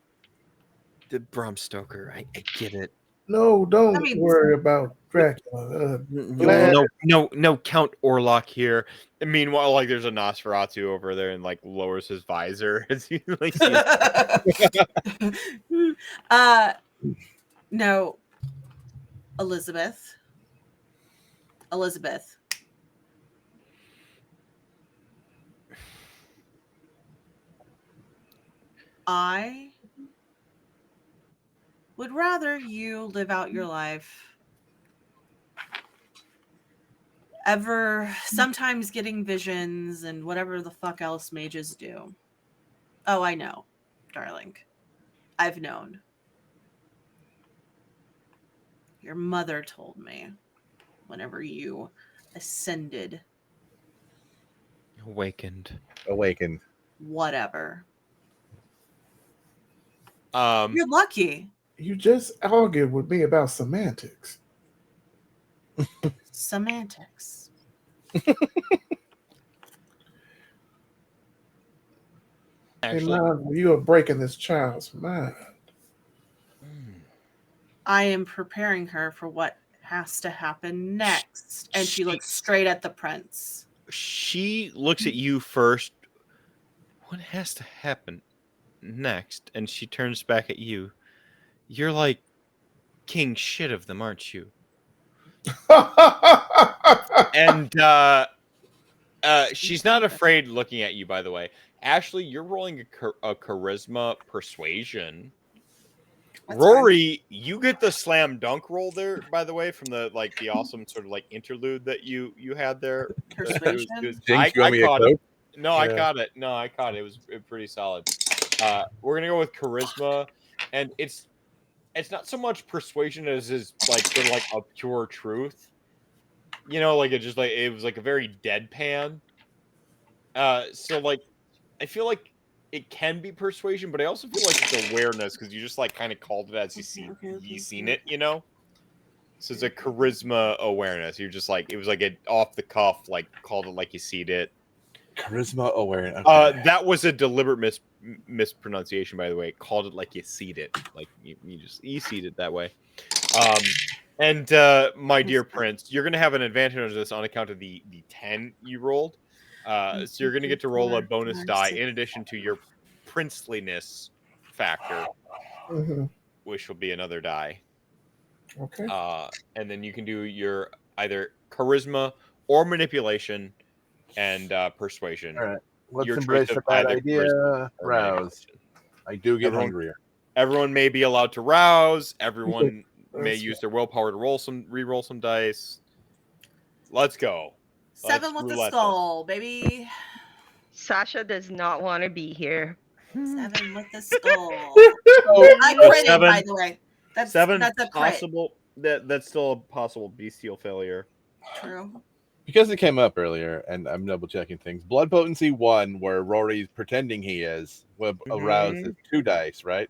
The Bram Stoker. I get it. No, don't worry about Dracula. No, Count Orlok here. And meanwhile, like there's a Nosferatu over there and like lowers his visor as he like No. Elizabeth. I would rather you live out your life sometimes getting visions and whatever the fuck else mages do. Oh, I know, darling. I've known. Your mother told me whenever you ascended. Awakened. Whatever. You're lucky. You just argued with me about semantics. Semantics. Actually, you are breaking this child's mind. I am preparing her for what has to happen next. And she looks straight at the prince. She looks at you first. What has to happen next? And she turns back at you. You're like king shit of them, aren't you? And she's not afraid looking at you, by the way. Ashley, you're rolling a charisma persuasion. That's Rory, fine. You get the slam dunk roll there, by the way, from the awesome sort of like interlude that you had there. Persuasion. I caught it. No, yeah. I caught it. It was pretty solid. We're gonna go with charisma, and it's not so much persuasion as is like sort of like a pure truth. You know, like it was like a very deadpan. So like, I feel like it can be persuasion, but I also feel like it's awareness because you just like kind of called it as you seen it, you know. So it's a charisma awareness. You're just like it was like an off the cuff, like called it like you seen it. Charisma awareness. Okay. That was a deliberate mispronunciation, by the way. Called it like you seed it, like you seed it that way. And my dear Prince, you're gonna have an advantage on this on account of the 10 you rolled. So you're gonna get to roll a bonus die in addition to your princeliness factor, which will be another die. Okay. And then you can do your either charisma or manipulation and persuasion. All right. Let's embrace a bad idea. Rouse. I do get hungrier. Everyone may be allowed to rouse. Everyone may use their willpower to re-roll some dice. Let's go. 7 with the skull, baby. Sasha does not want to be here. 7 with the skull. So, I so critted, by the way. That's a crit. possible. That's still a possible bestial failure. True. Because it came up earlier, and I'm double checking things. Blood potency 1, where Rory's pretending he is, will arouse 2 dice, right?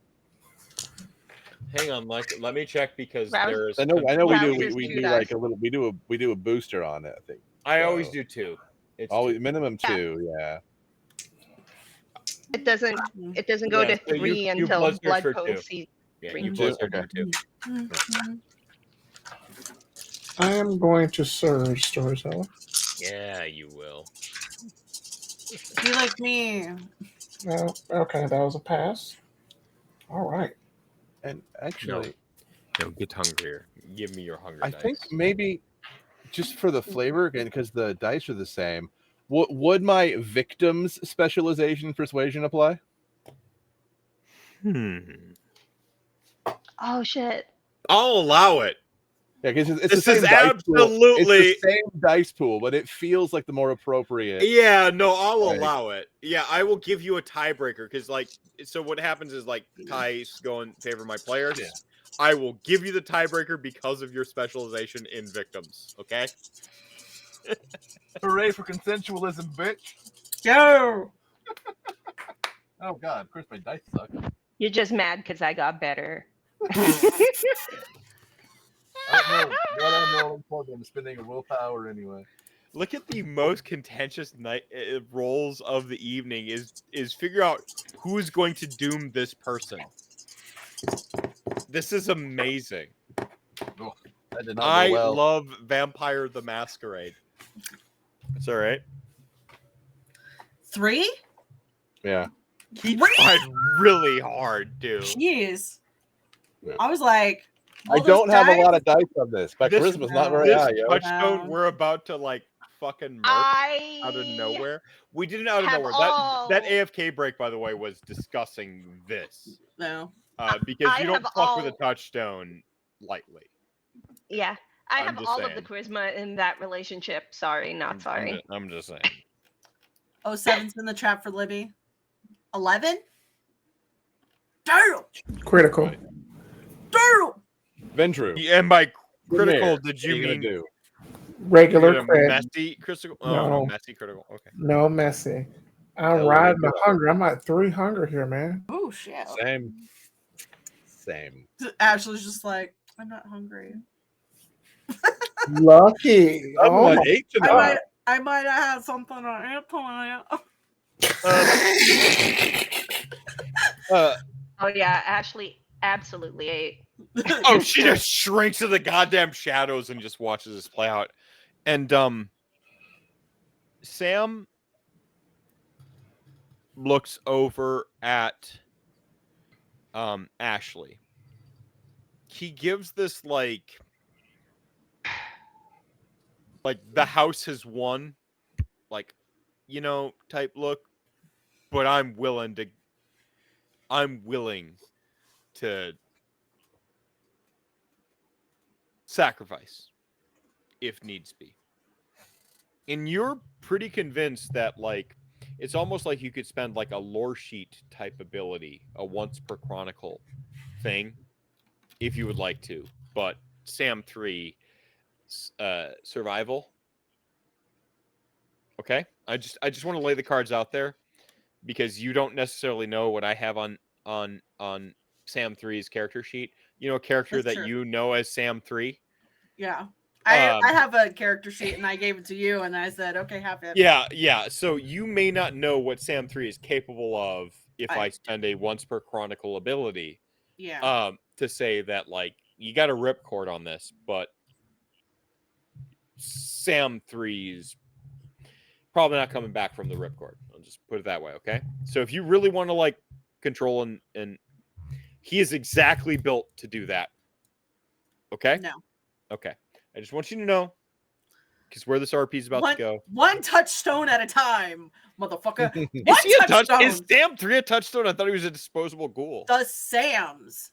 Hang on, Mike. Let me check because Rouse- there's. I know we do. Rouses We 2 do dice. like a little. We do a booster on it. I think. I So, always do 2. It's always 2. minimum 2. Yeah. It doesn't go Yeah, to so 3 you until blood blood for 2. potency. Yeah, 3. you blizzard Okay. for 2. I am going to surge, storyteller. Yeah, you will. Be like me. No, okay, that was a pass. All right. And actually, No, get hungrier. Give me your hunger I dice. think maybe just for the flavor again, because the dice are the same. Would my victim's specialization persuasion apply? Oh shit. I'll allow it. Yeah, because it's This the same is dice pool. absolutely- It's the same dice pool, but it feels like the more appropriate. Yeah, no, I'll Like- allow it. Yeah, I will give you a tiebreaker because, like, so what happens is like ties go in favor of my players. Yeah. I will give you the tiebreaker because of your specialization in victims. Okay. Hooray for consensualism, bitch! Yo! Oh god, of course my dice suck. You're just mad because I got better. I don't know what I'm rolling for, but I'm spending a willpower anyway. Look at the most contentious night roles of the evening is figure out who is going to doom this person. This is amazing. Oh, that did not I go well. love Vampire the Masquerade. It's all right. 3? Yeah. He tried really hard, dude. Jeez. Yeah. I was like, I don't have a lot of dice on this. My charisma's not very This high, yo. touchstone we're about to like fucking murk out of nowhere. We did it out of have nowhere. all- That AFK break, by the way, was discussing this. No. Because I you don't have fuck with a all- touchstone lightly. Yeah. I I'm have just all saying. of the charisma in that relationship. Sorry, not sorry. I'm just saying. 07's in the trap for Libby. 11? Damn! Critical. Damn! Ventru. And by critical, There. did What are you gonna mean do? Regular you crit. messy critical? Oh, no, No. messy critical. Okay. No messy. I'm Hell riding yeah. the hunger. I'm at 3 hunger here, man. Oh, shit. Same. Ashley's just like, I'm not hungry. Lucky. Oh, my- 8 tonight. I might have had something on Antoine. Oh yeah, Ashley absolutely ate. Oh, she just shrinks to the goddamn shadows and just watches this play out. And Sam looks over at Ashley. He gives this like the house has won, like, you know, type look, but I'm willing to sacrifice if needs be. And you're pretty convinced that like it's almost like you could spend like a lore sheet type ability, a once per chronicle thing, if you would like to. But Sam 3 survival. Okay? I just want to lay the cards out there because you don't necessarily know what I have on Sam 3's character sheet. You know, a character That's that true. you know as Sam 3. Yeah. I have a character sheet and I gave it to you and I said, okay, have it. Yeah. So you may not know what Sam 3 is capable of if I spend a once per chronicle ability. Yeah. To say that like you got a ripcord on this, but Sam 3's probably not coming back from the ripcord. I'll just put it that way, okay? So if you really want to like control and he is exactly built to do that. Okay? No. Okay. I just want you to know because where this RP is about to go. One touchstone at a time, motherfucker. Is he a touchstone. Is Sam 3 a touchstone? I thought he was a disposable ghoul. The Sams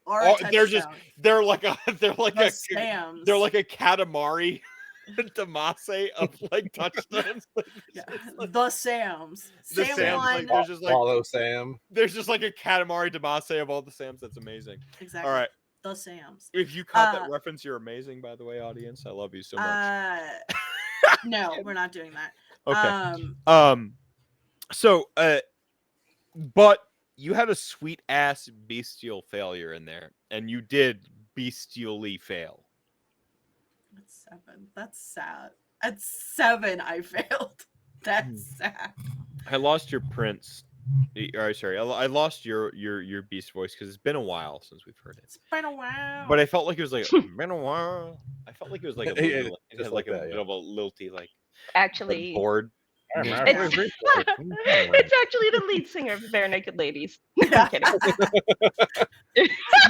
are Oh, a they're touchstone. they're like a The Sams. they're like a Katamari. Damase of like touchstones. Yeah. The Sams. The Sam Sam's, one. like there's just like Follow Sam. there's just like a Katamari Damacy of all the Sams. That's amazing. Exactly. All right. The Sams. If you caught that reference, you're amazing, by the way, audience. I love you so much. No, we're not doing that. Okay. So but you had a sweet ass bestial failure in there, and you did bestially fail. That's 7. That's sad. At 7, I failed. That's sad. I lost your prince. Sorry, I lost your beast voice because it's been a while since we've heard it. It's been a while. But I felt like it was like been a while. I felt like it was like a Yeah, little, it had like a bit of a lilty, like Actually, bored. it's actually the lead singer of Bare Naked Ladies. I'm kidding. All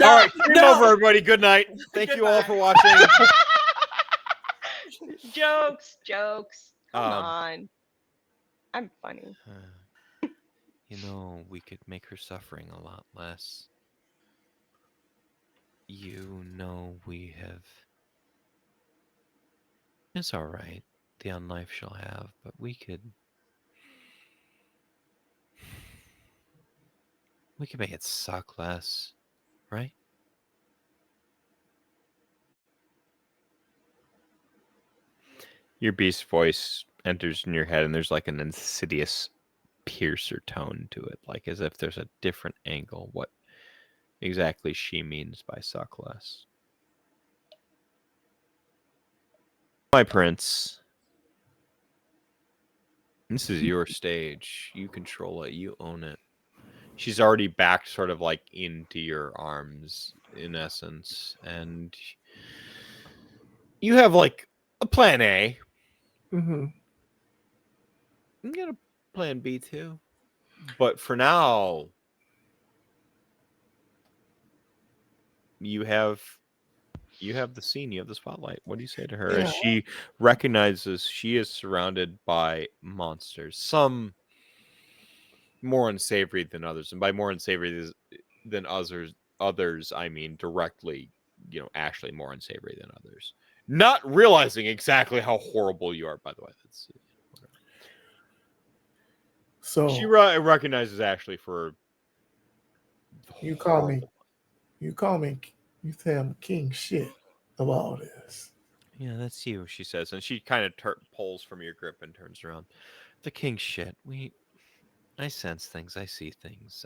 right, stream over, everybody. Good night. Thank you all for watching. Jokes. Come on. I'm funny. You know, we could make her suffering a lot less. You know, we have. It's all right. The unlife she'll have, but we could make it suck less, right? Your beast voice enters in your head, and there's like an insidious piercer tone to it, like as if there's a different angle what exactly she means by suck less. My prince, this is your stage. You control it. You own it. She's already back sort of like into your arms in essence, and you have like a plan A. Mm-hmm. You got a plan B too. But for now, you have the scene, you have the spotlight. What do you say to her as she recognizes she is surrounded by monsters, some more unsavory than others, and by more unsavory than others, I mean directly, Ashley more unsavory than others. Not realizing exactly how horrible you are, by the way. That's so she recognizes Ashley for you call me, you say I'm king shit of all this. Yeah, that's you, she says, and she kind of pulls from your grip and turns around. The king shit. I sense things. I see things.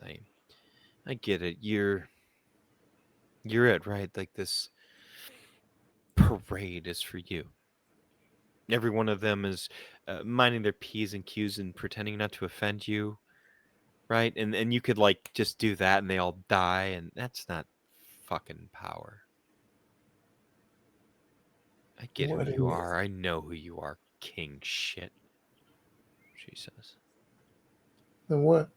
I get it. You're it, right? Like this parade is for you. Every one of them is minding their P's and Q's and pretending not to offend you, right? And you could like just do that and they all die, and that's not fucking power. I get who you are. I know who you are, king shit, she says. Then what?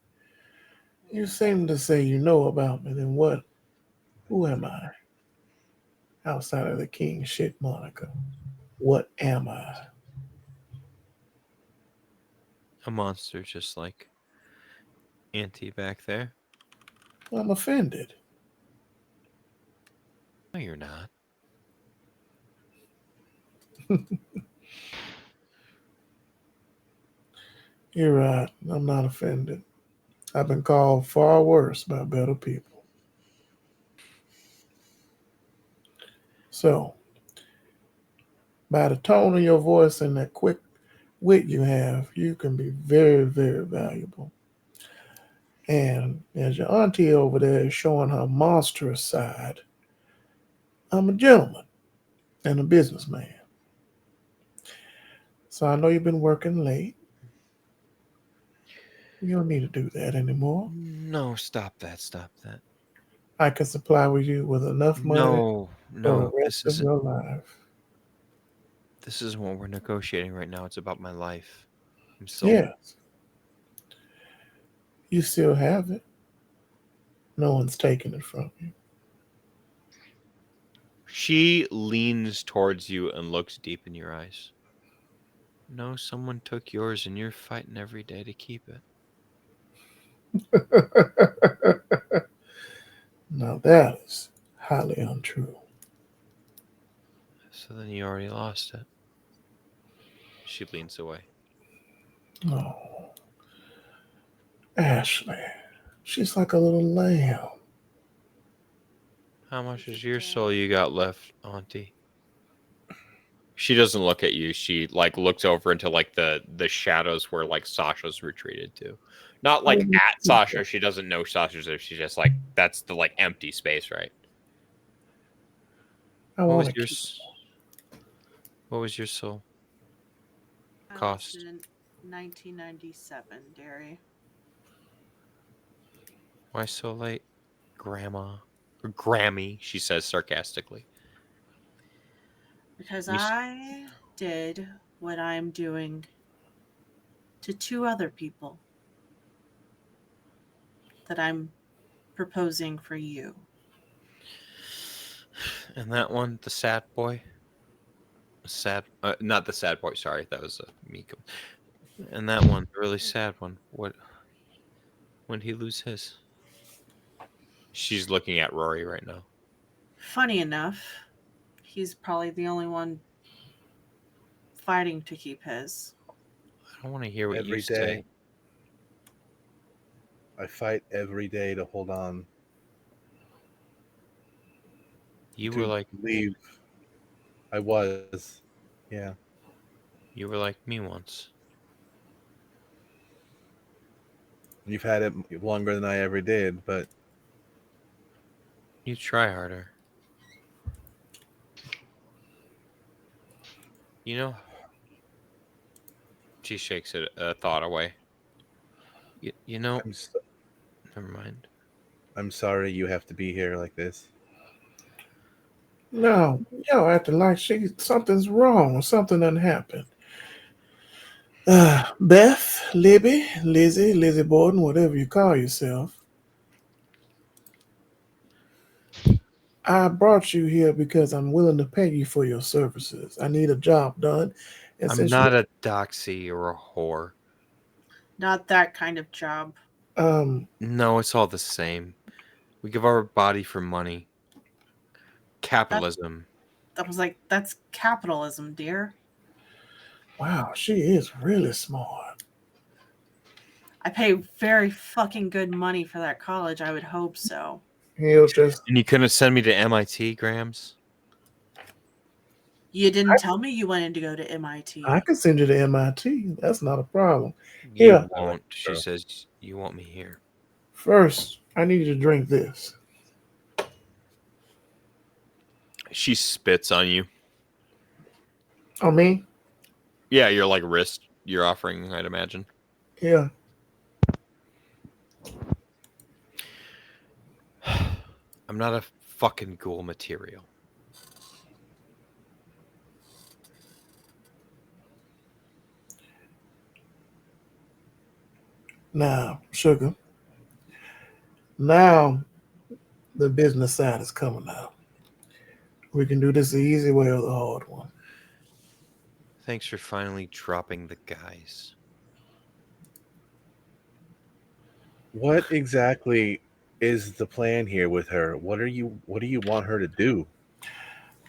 You seem to say you know about me. Then what? Who am I? Outside of the king shit moniker, what am I? A monster just like Auntie back there. I'm offended. No, you're not. You're right. I'm not offended. I've been called far worse by better people. So, by the tone of your voice and that quick wit you have, you can be very, very valuable. And as your auntie over there is showing her monstrous side, I'm a gentleman and a businessman. So I know you've been working late. You don't need to do that anymore. No, stop that. I can supply you with enough money No, for the rest of your life. This isn't what we're negotiating right now. It's about my life. I'm still... Yes. You still have it. No one's taking it from you. She leans towards you and looks deep in your eyes. No, someone took yours and you're fighting every day to keep it. Now that is highly untrue. So then you already lost it. She leans away. Oh, Ashley. She's like a little lamb. How much is your soul you got left, Auntie? She doesn't look at you. She like looks over into like the shadows where like Sasha's retreated to. Not like at Sasha. She doesn't know Sasha's there. She's just like, that's the like empty space, right? What was your soul cost? In 1997, Derry. Why so late, Grandma? Or Grammy, she says sarcastically. Because I did what I'm doing to 2 other people that I'm proposing for you. And that one, the sad boy? Not the sad boy, sorry. That was Miko. And that one, the really sad one. When did he lose his? She's looking at Rory right now. Funny enough, he's probably the only one fighting to keep his. I don't want to hear what Every you day. say. I fight every day to hold on. You were like leave. I was. Yeah. You were like me once. You've had it longer than I ever did, but you try harder. You know, she shakes a thought away. You know, never mind. I'm sorry you have to be here like this. No, y'all acting like something's wrong. Something done happened. Beth, Libby, Lizzie Borden, whatever you call yourself. I brought you here because I'm willing to pay you for your services. I need a job done. And I'm not a doxy or a whore. Not that kind of job. No, it's all the same. We give our body for money. Capitalism. That's capitalism, dear. Wow, she is really smart. I pay very fucking good money for that college. I would hope so. And you couldn't send me to MIT, Grams? You didn't tell me you wanted to go to MIT. I can send you to MIT. That's not a problem. You won't. She says you want me here. First, I need you to drink this. She spits on you. On me? Yeah, your like wrist you're offering, I'd imagine. Yeah. I'm not a fucking ghoul material. Now, sugar. Now, the business side is coming out. We can do this the easy way or the hard one. Thanks for finally dropping the guys. What exactly is the plan here with her? What do you want her to do?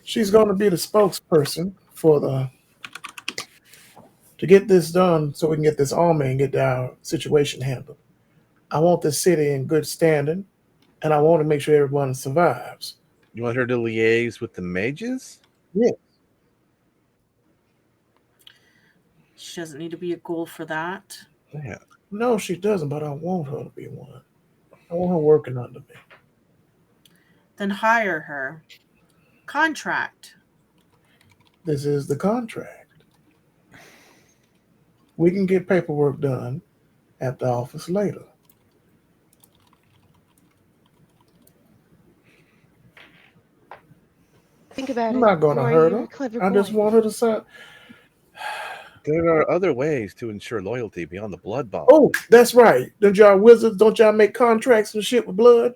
She's going to be the spokesperson to get this done so we can get this army and get our situation handled. I want this city in good standing, and I want to make sure everyone survives. You want her to liaise with the mages? Yeah. She doesn't need to be a ghoul for that. Yeah. No, she doesn't, but I want her to be one. I want her working under me. Then hire her. Contract. This is the contract. We can get paperwork done at the office later. Think about it. I'm not going to hurt her. I just want her to sign. There are other ways to ensure loyalty beyond the blood bond. Oh, that's right. Don't y'all wizards, don't y'all make contracts and shit with blood?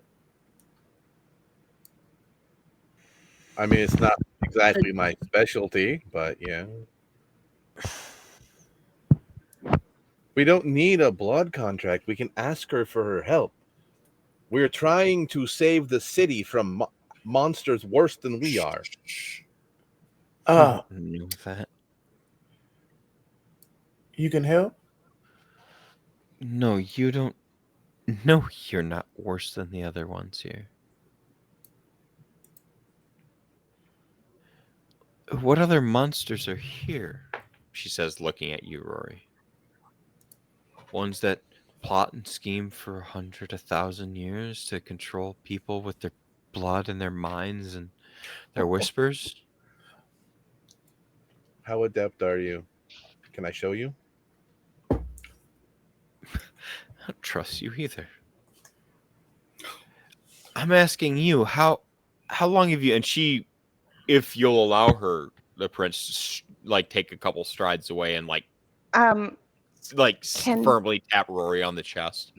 I mean, it's not exactly my specialty, but yeah. We don't need a blood contract. We can ask her for her help. We're trying to save the city from monsters worse than we are. That. You can help? No, you don't. No, you're not worse than the other ones here. What other monsters are here? She says, looking at you, Rory. Ones that plot and scheme for 100, 1,000 years to control people with their blood and their minds and their whispers? How adept are you? Can I show you? I don't trust you either. I'm asking you, how long have you... And she, if you'll allow her, the prince, like, take a couple strides away and, like firmly tap Rory on the chest.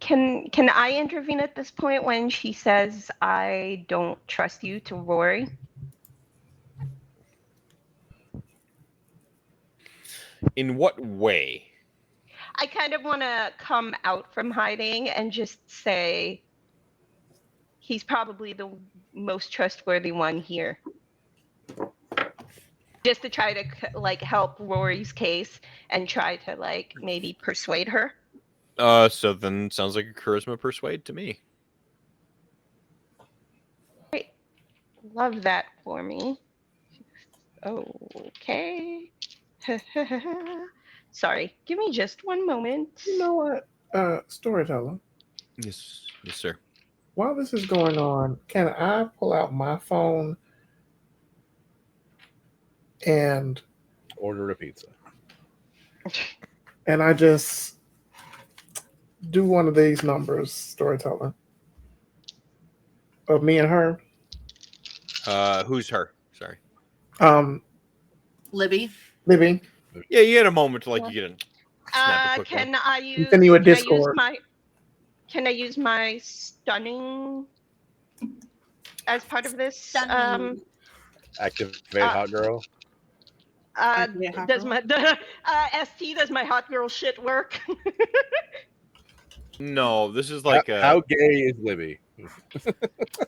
Can I intervene at this point when she says I don't trust you to Rory? In what way? I kind of want to come out from hiding and just say he's probably the most trustworthy one here. Just to try to like help Rory's case and try to like maybe persuade her. So then sounds like a charisma persuade to me. Great. Love that for me. Okay. Sorry, give me just one moment. You know what, storyteller? Yes, sir. While this is going on, can I pull out my phone and order a pizza? And I just do one of these numbers, storyteller, of me and her. Who's her? Sorry. Libby. Yeah, you had a moment to you get a can I use? Send you a Discord. Can I use my stunning as part of this? Activate hot girl. Does my ST does my hot girl shit work? No, this is like how gay is Libby?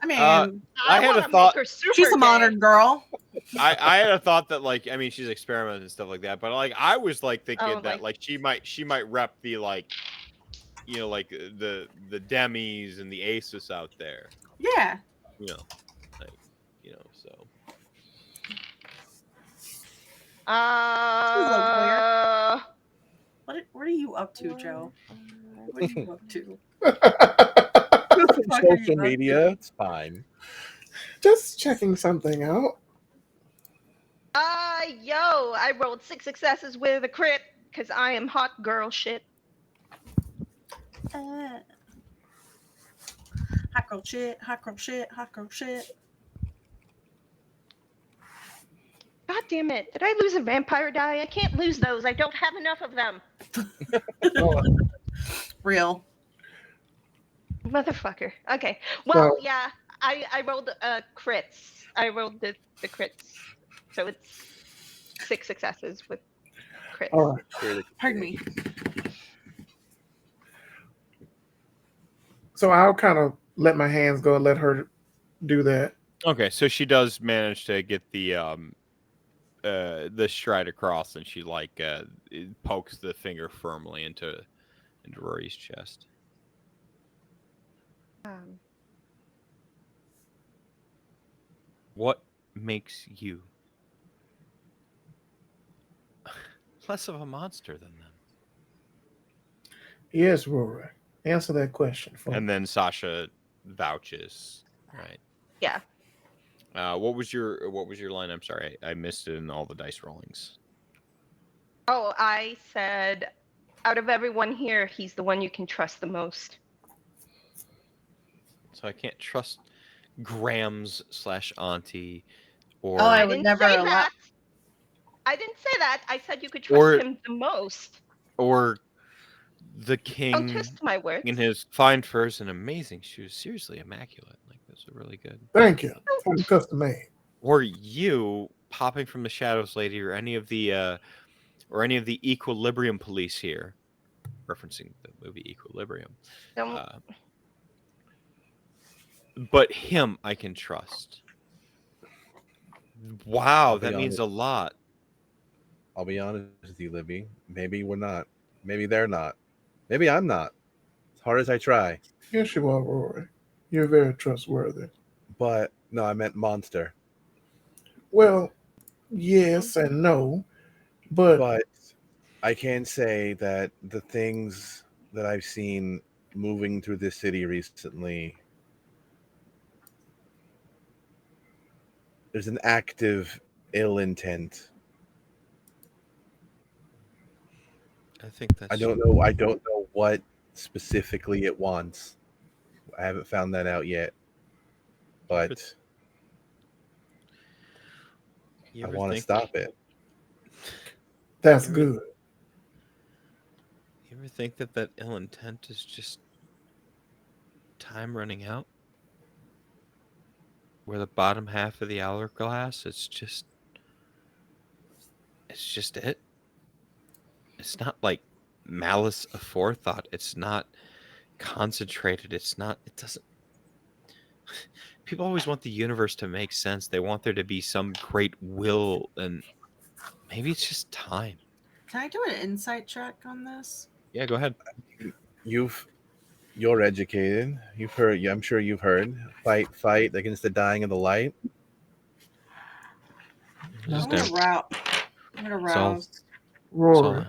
I mean, I had a thought. She's a modern girl. I had a thought that she's experimenting and stuff like that, but I was thinking that she might rep the the demis and the aces out there. Yeah. So. What are you up to, Joe? What are you up to? Social media, it's fine. Just checking something out. Yo, I rolled 6 successes with a crit because I am hot girl shit. Hot girl shit, hot girl shit, hot girl shit. God damn it. Did I lose a vampire die? I can't lose those. I don't have enough of them. Real. Motherfucker. Okay. Well, yeah, I rolled crits. I rolled the crits. So it's 6 successes with crits. All right. Pardon me. So I'll kind of let my hands go and let her do that. Okay, so she does manage to get the stride across, and she pokes the finger firmly into Rory's chest. What makes you less of a monster than them? Yes, Rory. Answer that question for me. And then Sasha vouches, right? Yeah. What was your line? I'm sorry, I missed it in all the dice rollings. Oh, I said, out of everyone here, he's the one you can trust the most. So I can't trust Grams / Auntie, or I would never allow. I didn't say that. I said you could trust him the most. Or the king. Don't twist my words. In his fine furs and amazing shoes, seriously immaculate. Those are really good. Thank you. Custom made. Or you popping from the shadows, lady, or any of the Equilibrium police here, referencing the movie Equilibrium. But him, I can trust. Wow, that means a lot. I'll be honest with you, Libby. Maybe we're not. Maybe they're not. Maybe I'm not. As hard as I try. Yes, you are, Rory. You're very trustworthy. But no, I meant monster. Well, yes and no, but I can say that the things that I've seen moving through this city recently, there's an active ill intent. I think that's. I don't know what specifically it wants. I haven't found that out yet. But I want to stop it. That's good. You ever think that ill intent is just time running out? Where the bottom half of the hourglass, it's just it. It's not like malice aforethought. It's not concentrated. It doesn't. People always want the universe to make sense. They want there to be some great will, and maybe it's just time. Can I do an insight check on this? Yeah, go ahead. You're educated. You've heard. I'm sure you've heard. Fight against the dying of the light. I'm gonna rouse. Rory.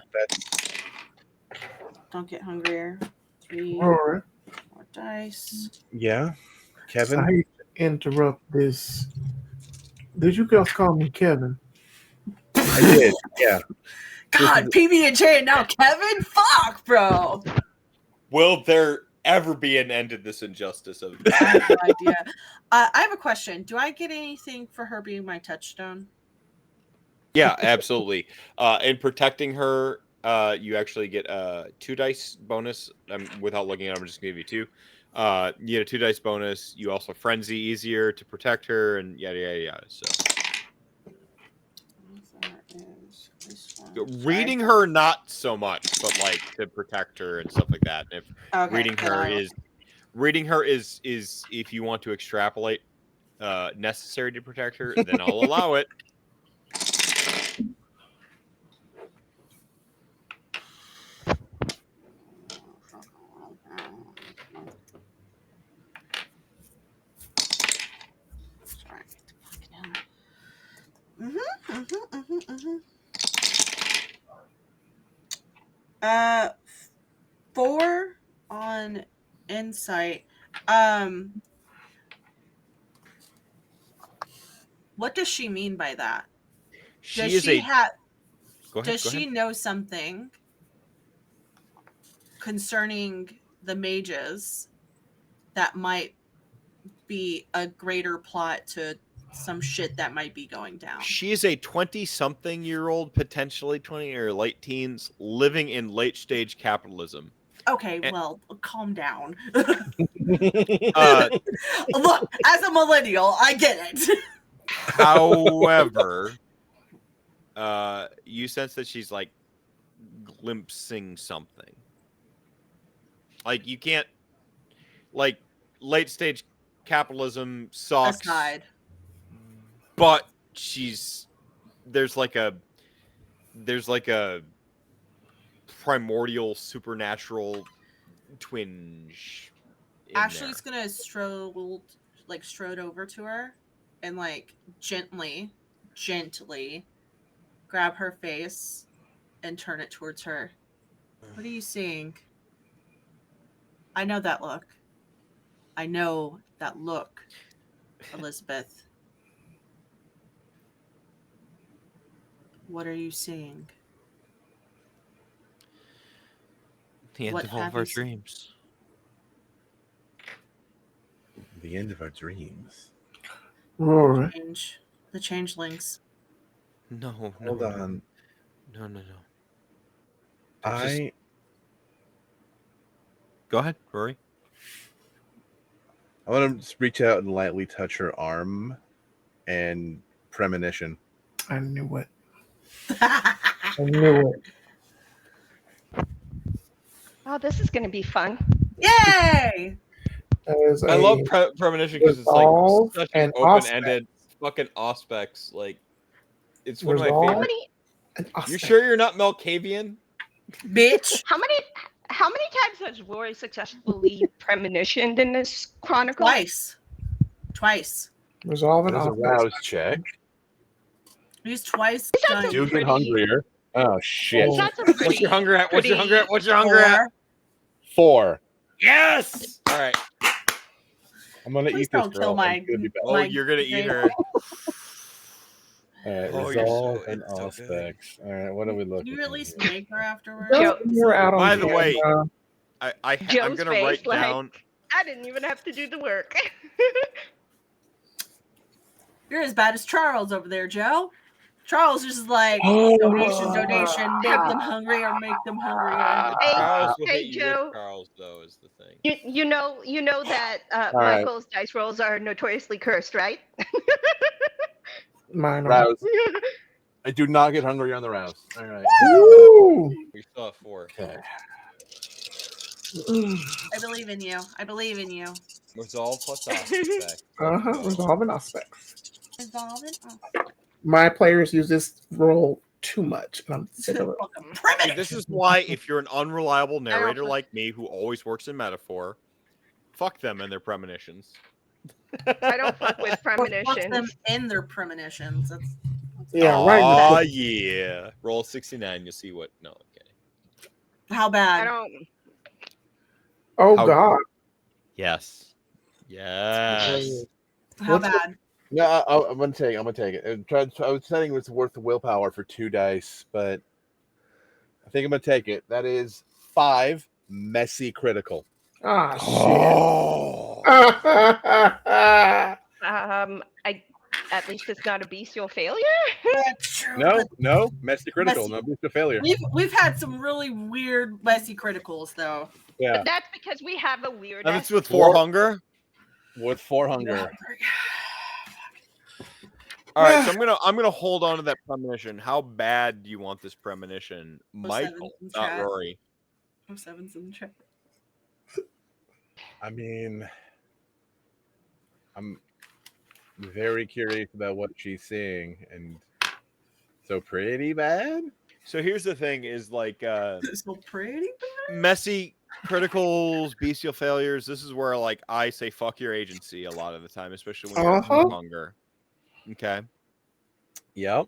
Don't get hungrier. 3 Rory. more dice. Yeah, Kevin. I hate to interrupt this. Did you guys call me Kevin? I did. Yeah. God, PB&J and now Kevin. Fuck, bro. Will there ever be an end to this injustice of I have no idea. I have a question. Do I get anything for her being my touchstone? Yeah, absolutely. In protecting her, you actually get a 2 dice bonus. Without looking at it, I'm just going to give you 2. You get a 2 dice bonus. You also frenzy easier to protect her, and yada, yada, yada. So. Reading her, not so much, but like to protect her and stuff like that. If reading her is if you want to extrapolate necessary to protect her, then I'll allow it. Mm-hmm. 4 on insight. What does she mean by that? Does she know something concerning the mages that might be a greater plot to some shit that might be going down? She is a 20-something-year-old, potentially 20 or late teens, living in late-stage capitalism. Okay, well, calm down. Look, as a millennial, I get it. However, you sense that she's like glimpsing something. Like you can't, like late-stage capitalism sucks. Aside. But there's like a primordial supernatural twinge. Ashley's gonna strode over to her and like gently grab her face and turn it towards her. What are you seeing? I know that look. Elizabeth. What are you seeing? The end of all of our dreams. The end of our dreams. Rory. The changelings. No. Hold on. No. Go ahead, Rory. I want to just reach out and lightly touch her arm and premonition. I knew it. I knew it. Oh, this is going to be fun. Yay! I love premonition because it's like such an open-ended fucking aspects. Like it's one of my favorite. You sure you're not Melkavian? Bitch. How many times has Rory successfully premonitioned in this chronicle? Twice. Resolving There's a rouse check. He's twice He's done. Do get hungrier. Oh shit! He's got some What's your hunger at? What's your hunger at? What's your hunger at? 4. Yes. All right. I'm gonna Please eat this don't girl. kill my- It's gonna be bad. Oh, you're gonna eat her. All right, Oh, you're resolve so- and it's so good. aspects. All right, what are we Can looking you at at least here? make her afterwards? You're out on By the way, camera. I'm Joe's gonna face, write like, down. I didn't even have to do the work. You're as bad as Charles over there, Joe. Charles is just like Oh. donation, make them hungry or make them hungrier. Charles will Hey, hit you Joe. with Charles, though, is the thing. You know that right. Michael's dice rolls are notoriously cursed, right? Mine are. Rouse. I do not get hungry on the rouse. All right. Woo! We still have 4. Okay. I believe in you. I believe in you. Resolve plus aspect. Resolving aspects. Resolving. My players use this roll too much, and I'm sick of it. See, this is why, if you're an unreliable narrator like me who always works in metaphor, fuck them and their premonitions. I don't fuck with Fuck them premonitions. in their premonitions. That's Yeah, right. Oh, yeah. Roll 69, you'll see what. No, okay. how bad. I don't. Oh How- God. Yes. Yes. How bad. No, I'm gonna take it. I was saying it's worth the willpower for 2 dice, but I think I'm gonna take it. That is 5 messy critical. Ah, shit. Oh. At least it's not a bestial failure. That's true. No, messy critical. Messy. No boost of failure. We've had some really weird messy criticals though. Yeah, But that's because we have a weird. And it's with 4 hunger? with 4 hunger. All right, so I'm gonna hold on to that premonition. How bad do you want this premonition, Michael, sevens in not chat. Rory? I'm sevens in the chat. I mean, I'm very curious about what she's seeing, and so pretty bad. So here's the thing: is like So pretty. messy criticals, bestial failures. This is where like I say fuck your agency a lot of the time, especially when you're in hunger. Okay. Yep,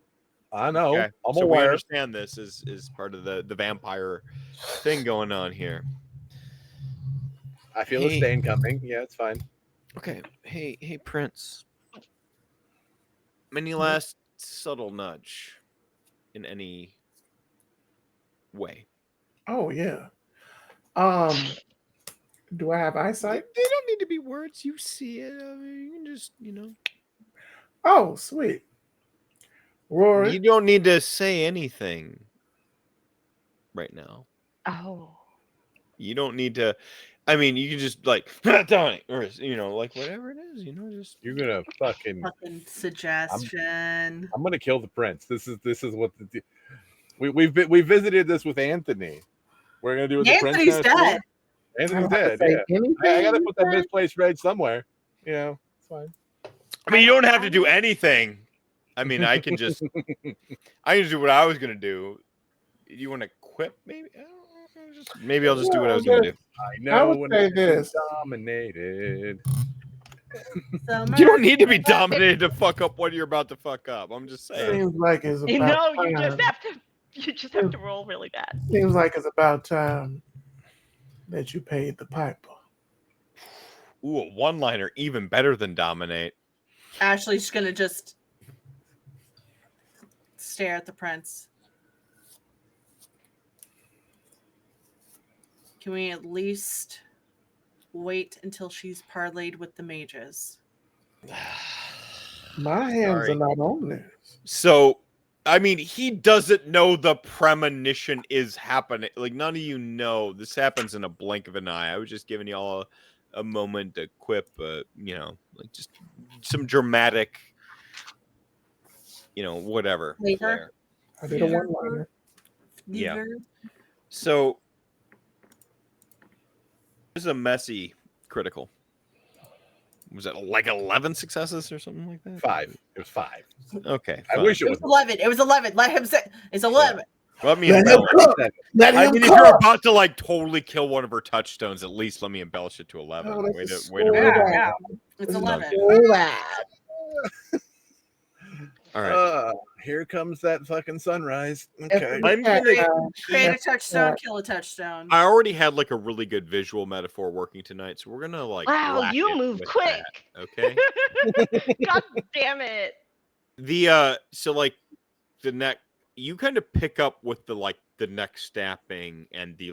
I know. Okay. I'm so we aware. understand this is part of the vampire thing going on here. I feel a stain coming. Yeah, it's fine. Okay. Hey, Prince. Any last subtle nudge in any way? Oh yeah. Do I have eyesight? They don't need to be words. You see it. I mean, you can just, Oh, sweet. Rory. You don't need to say anything right now. Oh. You don't need to. I mean, you can just like Dominic, or like whatever it is. Just You're gonna fucking suggestion. I'm gonna kill the prince. This is what we visited this with Anthony. We're gonna do it with the prince. Anthony's dead. Anthony's dead. Yeah. I gotta put that misplaced raid somewhere. It's fine. I mean, you don't have to do anything. I mean, I can just do what I was gonna do. You want to quip? Maybe. I don't know. Maybe I'll just do what I was gonna do. I know. I would say this. Dominated. You don't need to be dominated to fuck up what you're about to fuck up. I'm just saying. Seems like it's about You time. just have to roll really bad. Seems like it's about time that you paid the piper. Ooh, a one-liner even better than dominate. Ashley's gonna just stare at the prince. Can we at least wait until she's parlayed with the mages? My hands are not on this. So, I mean, he doesn't know the premonition is happening. Like, none of you know. This happens in a blink of an eye. I was just giving you all a moment to quip, like just some dramatic, whatever. Flavor. I did a one-liner. Yeah. So, this is a messy critical. Was it like 11 successes or something like that? 5. It was 5. Okay. I fine. wish It was 11. It was 11. Let him say it's 11. Let me Let him embellish. cook. Let I him mean, if you're cook. about to like totally kill one of her touchstones, at least let me embellish it to 11. Oh, that's Way to so ruin bad. Yeah. It's This is 11. so bad. All right. Here comes that fucking sunrise. Okay. I'm gonna Create a keep. touchstone, kill a touchstone. I already had like a really good visual metaphor working tonight, so we're gonna like. Wow, whack you it move with quick. that, okay. God damn it. So like the neck, you kind of pick up with the neck snapping and the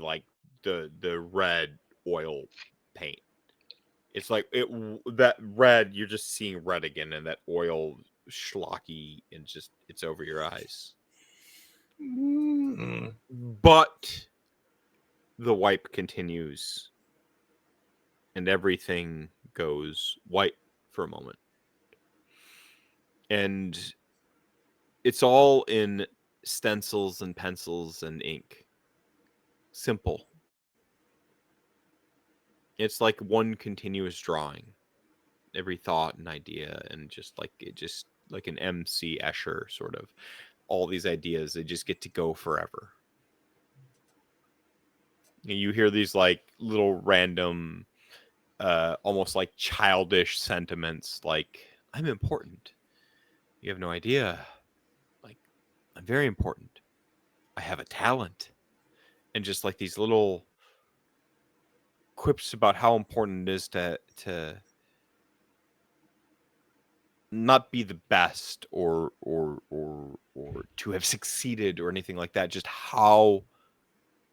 red oil paint. It's like that red, you're just seeing red again, and that oil schlocky and just it's over your eyes. But the wipe continues, and everything goes white for a moment. And it's all in stencils and pencils and ink. Simple. It's like one continuous drawing. Every thought and idea, and just like an MC Escher sort of. All these ideas, they just get to go forever. You hear these like little random, almost like childish sentiments, like I'm important. You have no idea. Like I'm very important. I have a talent, and just like these little quips about how important it is to not be the best or to have succeeded or anything like that. Just how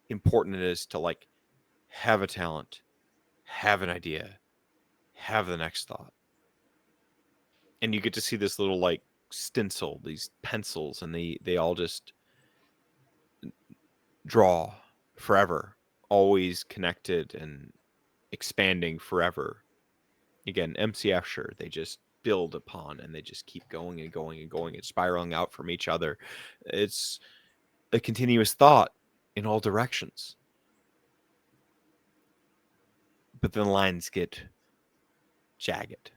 important it is to like have a talent, have an idea, have the next thought. And you get to see this little like stencil, these pencils, and they all just draw forever, always connected and expanding forever. Again, MCF sure, they just build upon and they just keep going and going and going and spiraling out from each other. It's a continuous thought in all directions. But then lines get jagged,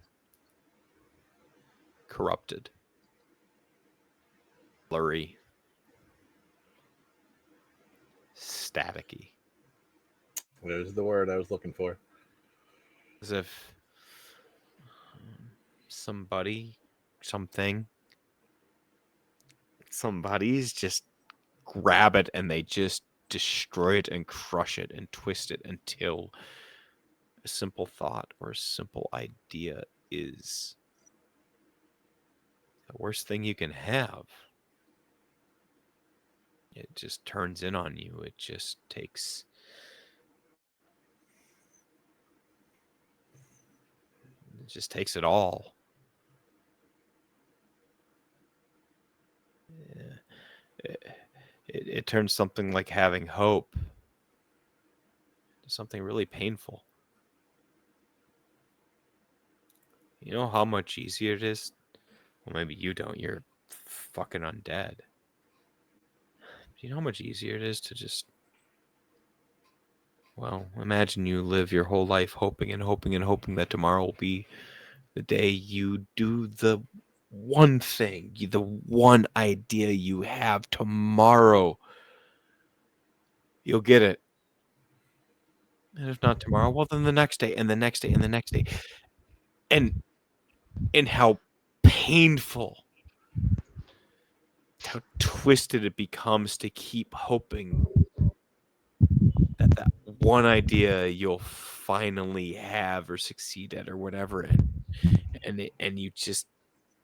corrupted, blurry, staticky. There's the word I was looking for. As if somebody's just grab it and they just destroy it and crush it and twist it until a simple thought or a simple idea is the worst thing you can have. It just turns in on you. It just takes it all. Yeah. It turns something like having hope to something really painful. You know how much easier it is? Well, maybe you don't. You're fucking undead. Do you know how much easier it is to just... Well, imagine you live your whole life hoping and hoping and hoping that tomorrow will be the day you do the one thing, the one idea you have tomorrow. You'll get it. And if not tomorrow, well, then the next day, and the next day, and the next day. And how painful, how twisted it becomes to keep hoping that one idea you'll finally have or succeed at or whatever, and you just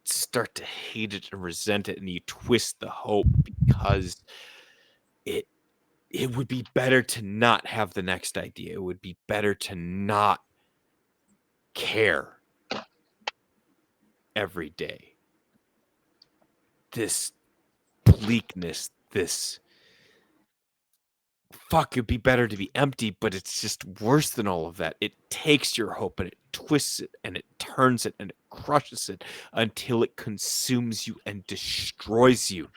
start to hate it and resent it, and you twist the hope because it would be better to not have the next idea. It would be better to not care every day. This bleakness, this fuck, it'd be better to be empty, but it's just worse than all of that. It takes your hope and it twists it and it turns it and it crushes it until it consumes you and destroys you.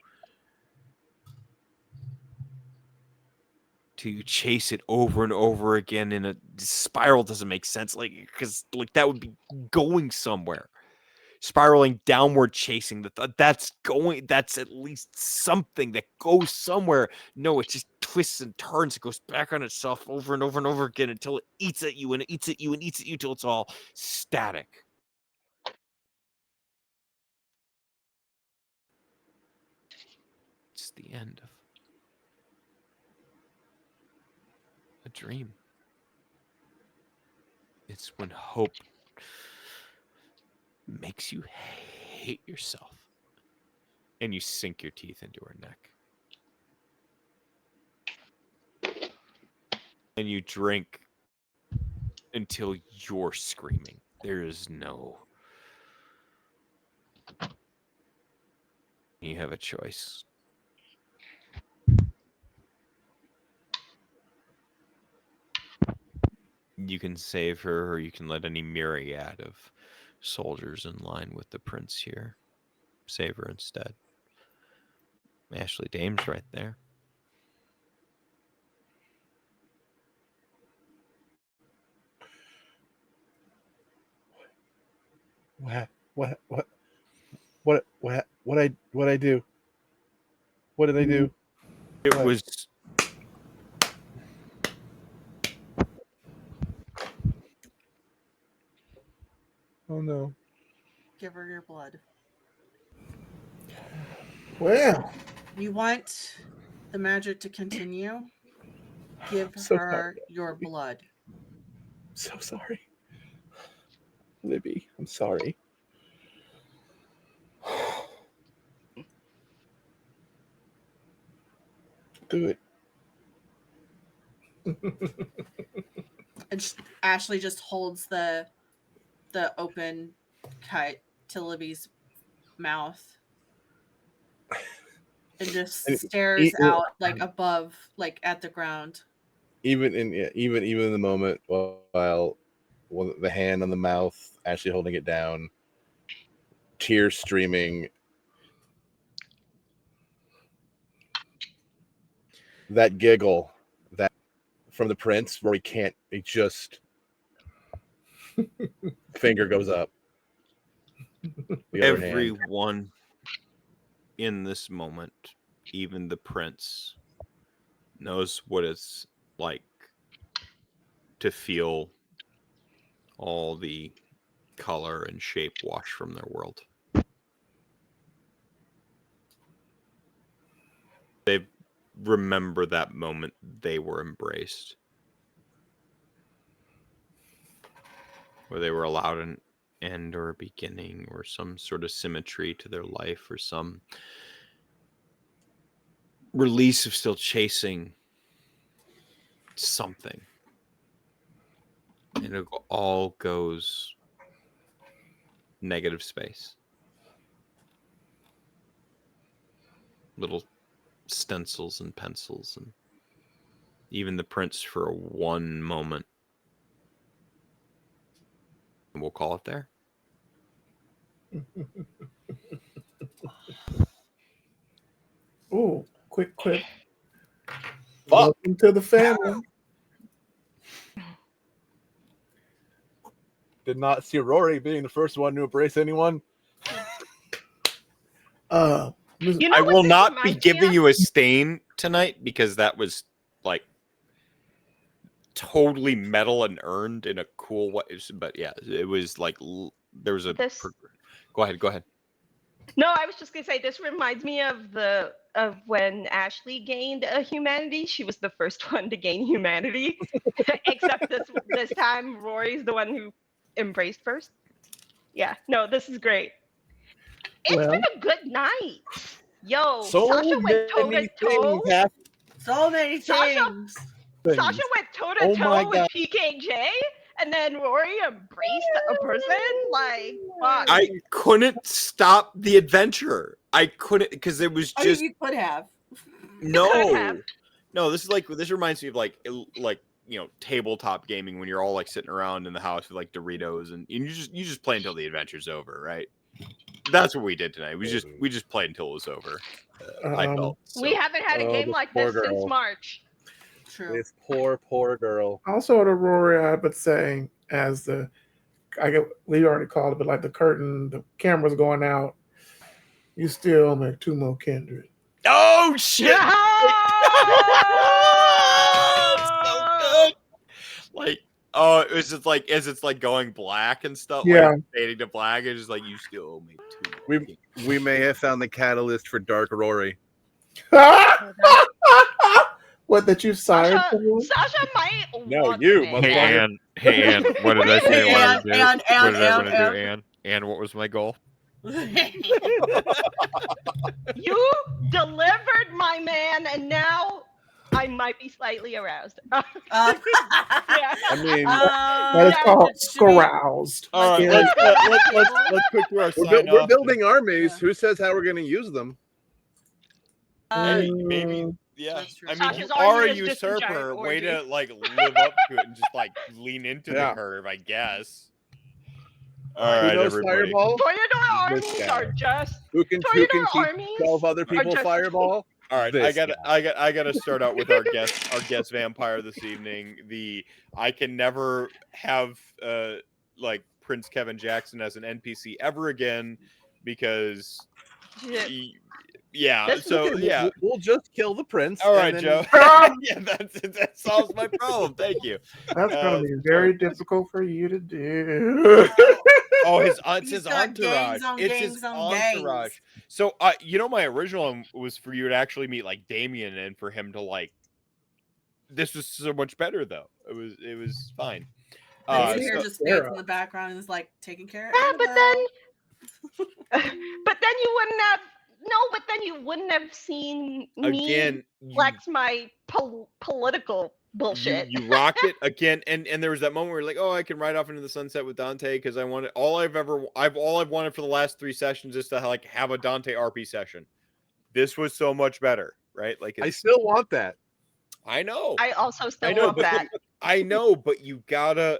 till you chase it over and over again in a spiral. Doesn't make sense, like, because like that would be going somewhere, spiraling downward, chasing that's at least something that goes somewhere. No, it just twists and turns. It goes back on itself over and over and over again until it eats at you and eats at you and eats at you till it's all static. It's the end of a dream. It's when hope makes you hate yourself and you sink your teeth into her neck. And you drink until you're screaming. There is no... You have a choice. You can save her, or you can let any myriad of soldiers in line with the prince here save her instead. Ashley Dame's right there. What I do? What did I do? It was... Oh no. Give her your blood. Well, You want the magic to continue? Give So her sorry. your blood. So sorry. Libby, I'm sorry. Do it. And Ashley just holds the open cut to Libby's mouth and just stares out like above, like at the ground. Even in the moment, while the hand on the mouth, actually holding it down, tears streaming. That giggle that from the prince, where he just finger goes up. Everyone in this moment, even the prince, knows what it's like to feel all the color and shape wash from their world. They remember that moment they were embraced, where they were allowed an end or a beginning or some sort of symmetry to their life or some release of still chasing something. And it all goes negative space. Little stencils and pencils, and even the prince for one moment. And we'll call it there. Oh, quick quip. Welcome to the family. Did not see Rory being the first one to embrace anyone. I will not be giving you a stain tonight because that was like totally metal and earned in a cool way. But yeah, it was like there was a. Go ahead. No, I was just gonna say this reminds me of when Ashley gained a humanity. She was the first one to gain humanity, except this time Rory's the one who embraced first. Yeah, no, this is great. It's been a good night. Yo, Sasha went toe to toe. So many things. Sasha went toe to toe with PKJ, and then Rory embraced a person. Like, fuck. I couldn't stop the adventure. I couldn't, because it was just. You could have. No. This reminds me of like tabletop gaming when you're all like sitting around in the house with like Doritos and you just play until the adventure's over, right? That's what we did tonight. We just played until it was over. I felt we haven't had a game like this since March. True. This poor girl. Also, to Rory, I've been saying as we already called it, but like the curtain, the camera's going out. You still make two more Kindred. Oh shit! So good. Like, oh, it was just like as it's like going black and stuff, Yeah. like fading to black. It's just like you still make two more. We may have found the catalyst for Dark Rory. What, that you sired someone? Sasha might No, want you, me. motherfucker. Hey, Ann, what did I say I wanted to do? Ann, What did I want to do, Ann. Ann? Ann, what was my goal? You delivered, my man, and now I might be slightly aroused. Yeah. I mean, That is called caroused. All right, Yeah. let's quick through our we're sign off. building armies. Who says how we're going to use them? Hey, maybe. Yeah, That's true. I mean, Sasha's you are a army is just a usurper. giant Way to orgy. like live up to it and just like lean into the Yeah. curve, I guess. Who All right, knows everybody. Fireball? Tornado This armies guy. are just Who can tornado teach armies 12 other are people just- Fireball? All right, This I gotta start out with our guest vampire this evening. I can never have like Prince Kevin Jackson as an NPC ever again because We'll just kill the prince. All right, and then- Joe. Yeah, that solves my problem. Thank you. That's going to be very difficult for you to do. Oh, it's He's his got entourage. gangs on It's gangs his on entourage. gangs. So, my original one was for you to actually meet like Damien and for him to like. This was so much better though. It was fine. And here so- just fades in the background and is like taking care of Yeah, but Annabelle. then you wouldn't have. No, but then you wouldn't have seen me Again, flex my political bullshit. You rocked it again, and there was that moment where you're like, oh, I can ride off into the sunset with Dante because I wanted all I've wanted for the last 3 sessions is to like have a Dante RP session. This was so much better, right? Like I still want that. I know. I also still I know, want but that. I know, but you gotta.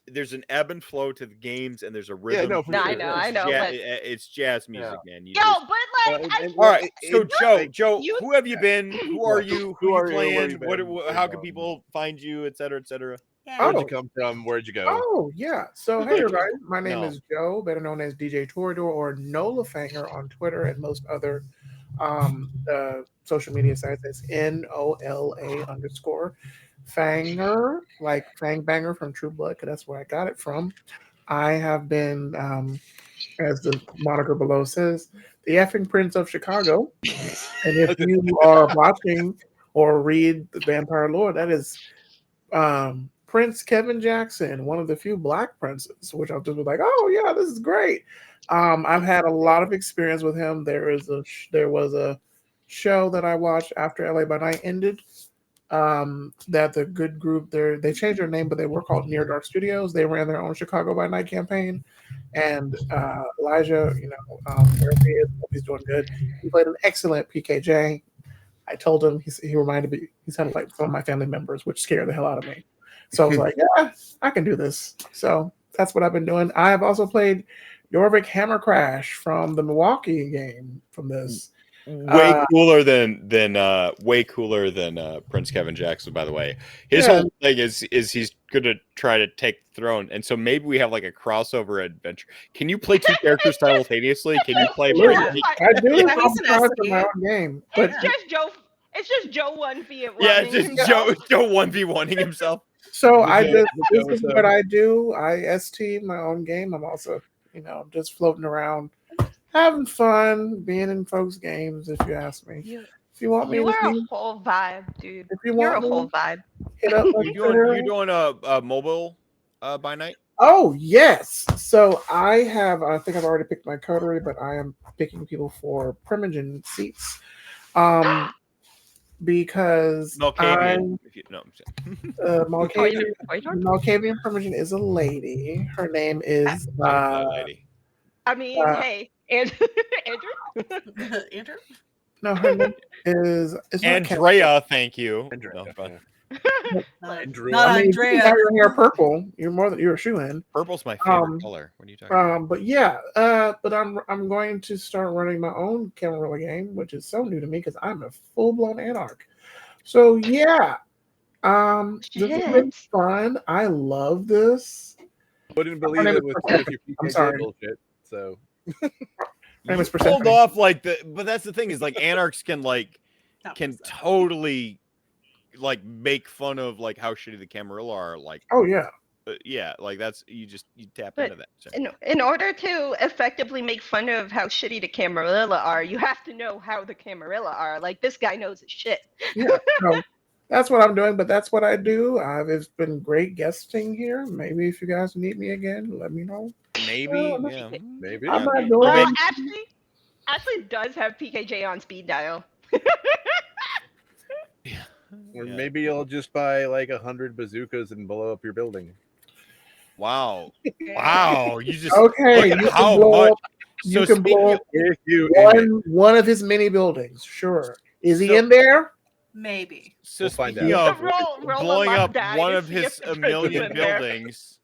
There's an ebb and flow to the games, and there's a rhythm. no, for No, sure. I know, but It's jazz music, man. You yo, just- but like, and- all right. So, it- Joe, you- who have you been? Who are you? Who are you Where playing? you been? How can people find you, et cetera, et cetera? Where'd Oh. you come from? Where'd you go? Oh, yeah. So, hey, everybody. My name No. is Joe, better known as DJ Torador or Nola Fanger on Twitter and most other social media sites. That's NOLA_ Fanger, like Fang Banger from True Blood, because that's where I got it from. I have been, as the moniker below says, the effing Prince of Chicago. And if you are watching or read the Vampire Lore, that is Prince Kevin Jackson, one of the few Black princes, which I'll just be like, oh yeah, this is great. I've had a lot of experience with him. There was a show that I watched after LA by Night ended. That the good group there, they changed their name, but they were called Near Dark Studios. They ran their own Chicago by Night campaign, and Elijah, wherever he is, hope he's doing good. He played an excellent PKJ. I told him he reminded me. He sounded like some of my family members, which scared the hell out of me. So I was like, yeah, I can do this. So that's what I've been doing. I have also played Jorvik Hammer Crash from the Milwaukee game from this. Way cooler than Prince Kevin Jackson, by the way. His whole thing is he's gonna try to take the throne, and so maybe we have like a crossover adventure. Can you play 2 characters simultaneously? Can you play? I do this Yeah, all he's the an time SE. in my own game, but It's just Joe. It's just Joe 1v1. Yeah, it's just Joe 1v1ing himself. so The this Joe is what I do. I ST my own game. I'm also just floating around, having fun, being in folks' games. If you ask me, if you want me You to are a see, whole vibe, dude. if you You're want a me, whole vibe. hit up my Twitter. You doing a mobile by night? Oh yes. So I think I've already picked my coterie, but I am picking people for Primogen seats. Because Malkavian. Malkavian Primogen is a lady. Her name is lady. I mean, hey, Andrew. Andrew? No, her name is Andrea. Thank you. Andrea. No, fine. Andrew. Not I mean, Andrea. you got your hair purple. You're a shoe-in. Purple's my favorite color. What are you talking about? But yeah, but I'm going to start running my own Camarilla game, which is so new to me because I'm a full-blown anarch. So yeah, This has been fun. I love this. Wouldn't believe it with your PKJ bullshit. So you pulled off like but that's the thing is like anarchs can totally like make fun of like how shitty the Camarilla are. Like, oh yeah. Yeah, like that's you tap into that. So. In order to effectively make fun of how shitty the Camarilla are, you have to know how the Camarilla are. Like this guy knows his shit. Yeah, so that's what I'm doing, but that's what I do. It's been great guesting here. Maybe if you guys need me again, let me know. Maybe, yeah, maybe. I'm not doing well, Ashley does have PKJ on speed dial. Or maybe you'll just buy like 100 bazookas and blow up your building. Wow. Wow. You just okay. Look at how much. You can blow up one of his mini buildings. Sure. Is he in there? Maybe. So we'll find speaking out. of blowing up one of his a million buildings,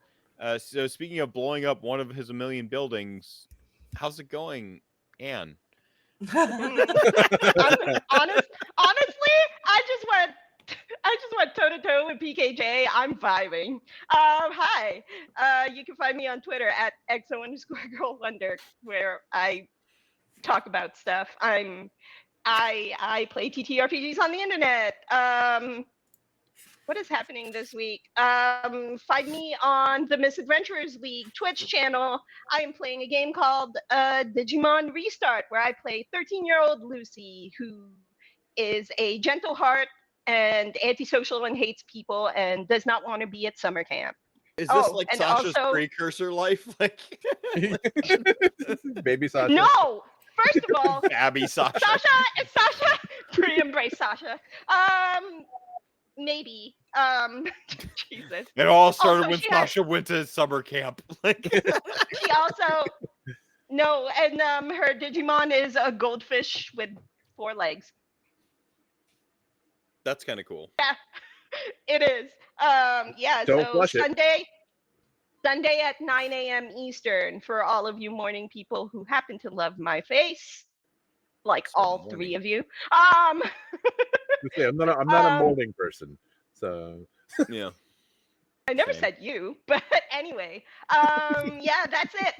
so speaking of blowing up one of his a million buildings, how's it going, Anne? Honestly, I just went toe to toe with PKJ. I'm vibing. Hi. You can find me on Twitter at @exo_girlwonder, where I talk about stuff. I play TTRPGs on the internet. What is happening this week? Find me on the Misadventurers League Twitch channel. I am playing a game called Digimon Restart, where I play 13-year-old Lucy, who is a gentle heart and antisocial and hates people and does not want to be at summer camp. Is this like Sasha's precursor life? Like Baby Sasha? No! First of all, Abby Sasha. Sasha, pre-embrace Sasha. Maybe. Jesus. It all started when Sasha went to summer camp. She also and her Digimon is a goldfish with 4 legs. That's kind of cool. Yeah, it is. So Sunday at 9 a.m. Eastern for all of you morning people who happen to love my face, like all 3 of you. I'm not a morning person, so yeah. I never said you, but anyway, yeah, that's it.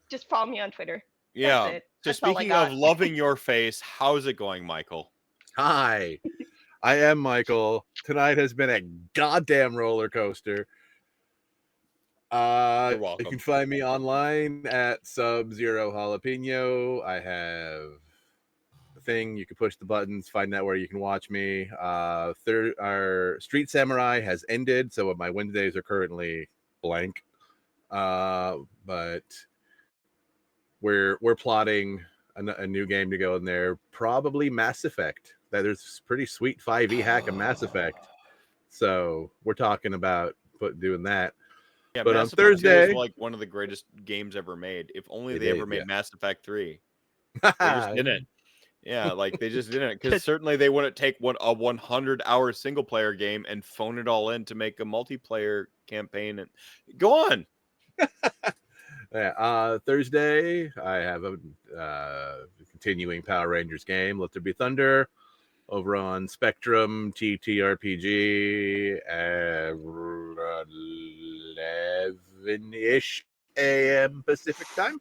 Just follow me on Twitter. Yeah. So speaking of loving your face, how's it going, Michael? Hi, I am Michael. Tonight has been a goddamn roller coaster. You're welcome. You can find me online at Sub-Zero Jalapeno. I have a thing. You can push the buttons, find out where you can watch me. Our Street Samurai has ended, so my Wednesdays are currently blank. But we're plotting a new game to go in there. Probably Mass Effect. There's pretty sweet 5e hack of Mass Effect. So we're talking about doing that. Yeah, but Mass on Thursday, is like one of the greatest games ever made. If only they ever made Mass Effect 3. They just didn't. Yeah, like they just didn't, because certainly they wouldn't take a 100-hour single player game and phone it all in to make a multiplayer campaign. And go on. Yeah, Thursday I have a continuing Power Rangers game, Let There Be Thunder, over on Spectrum TTRPG at 11-ish a.m. Pacific time.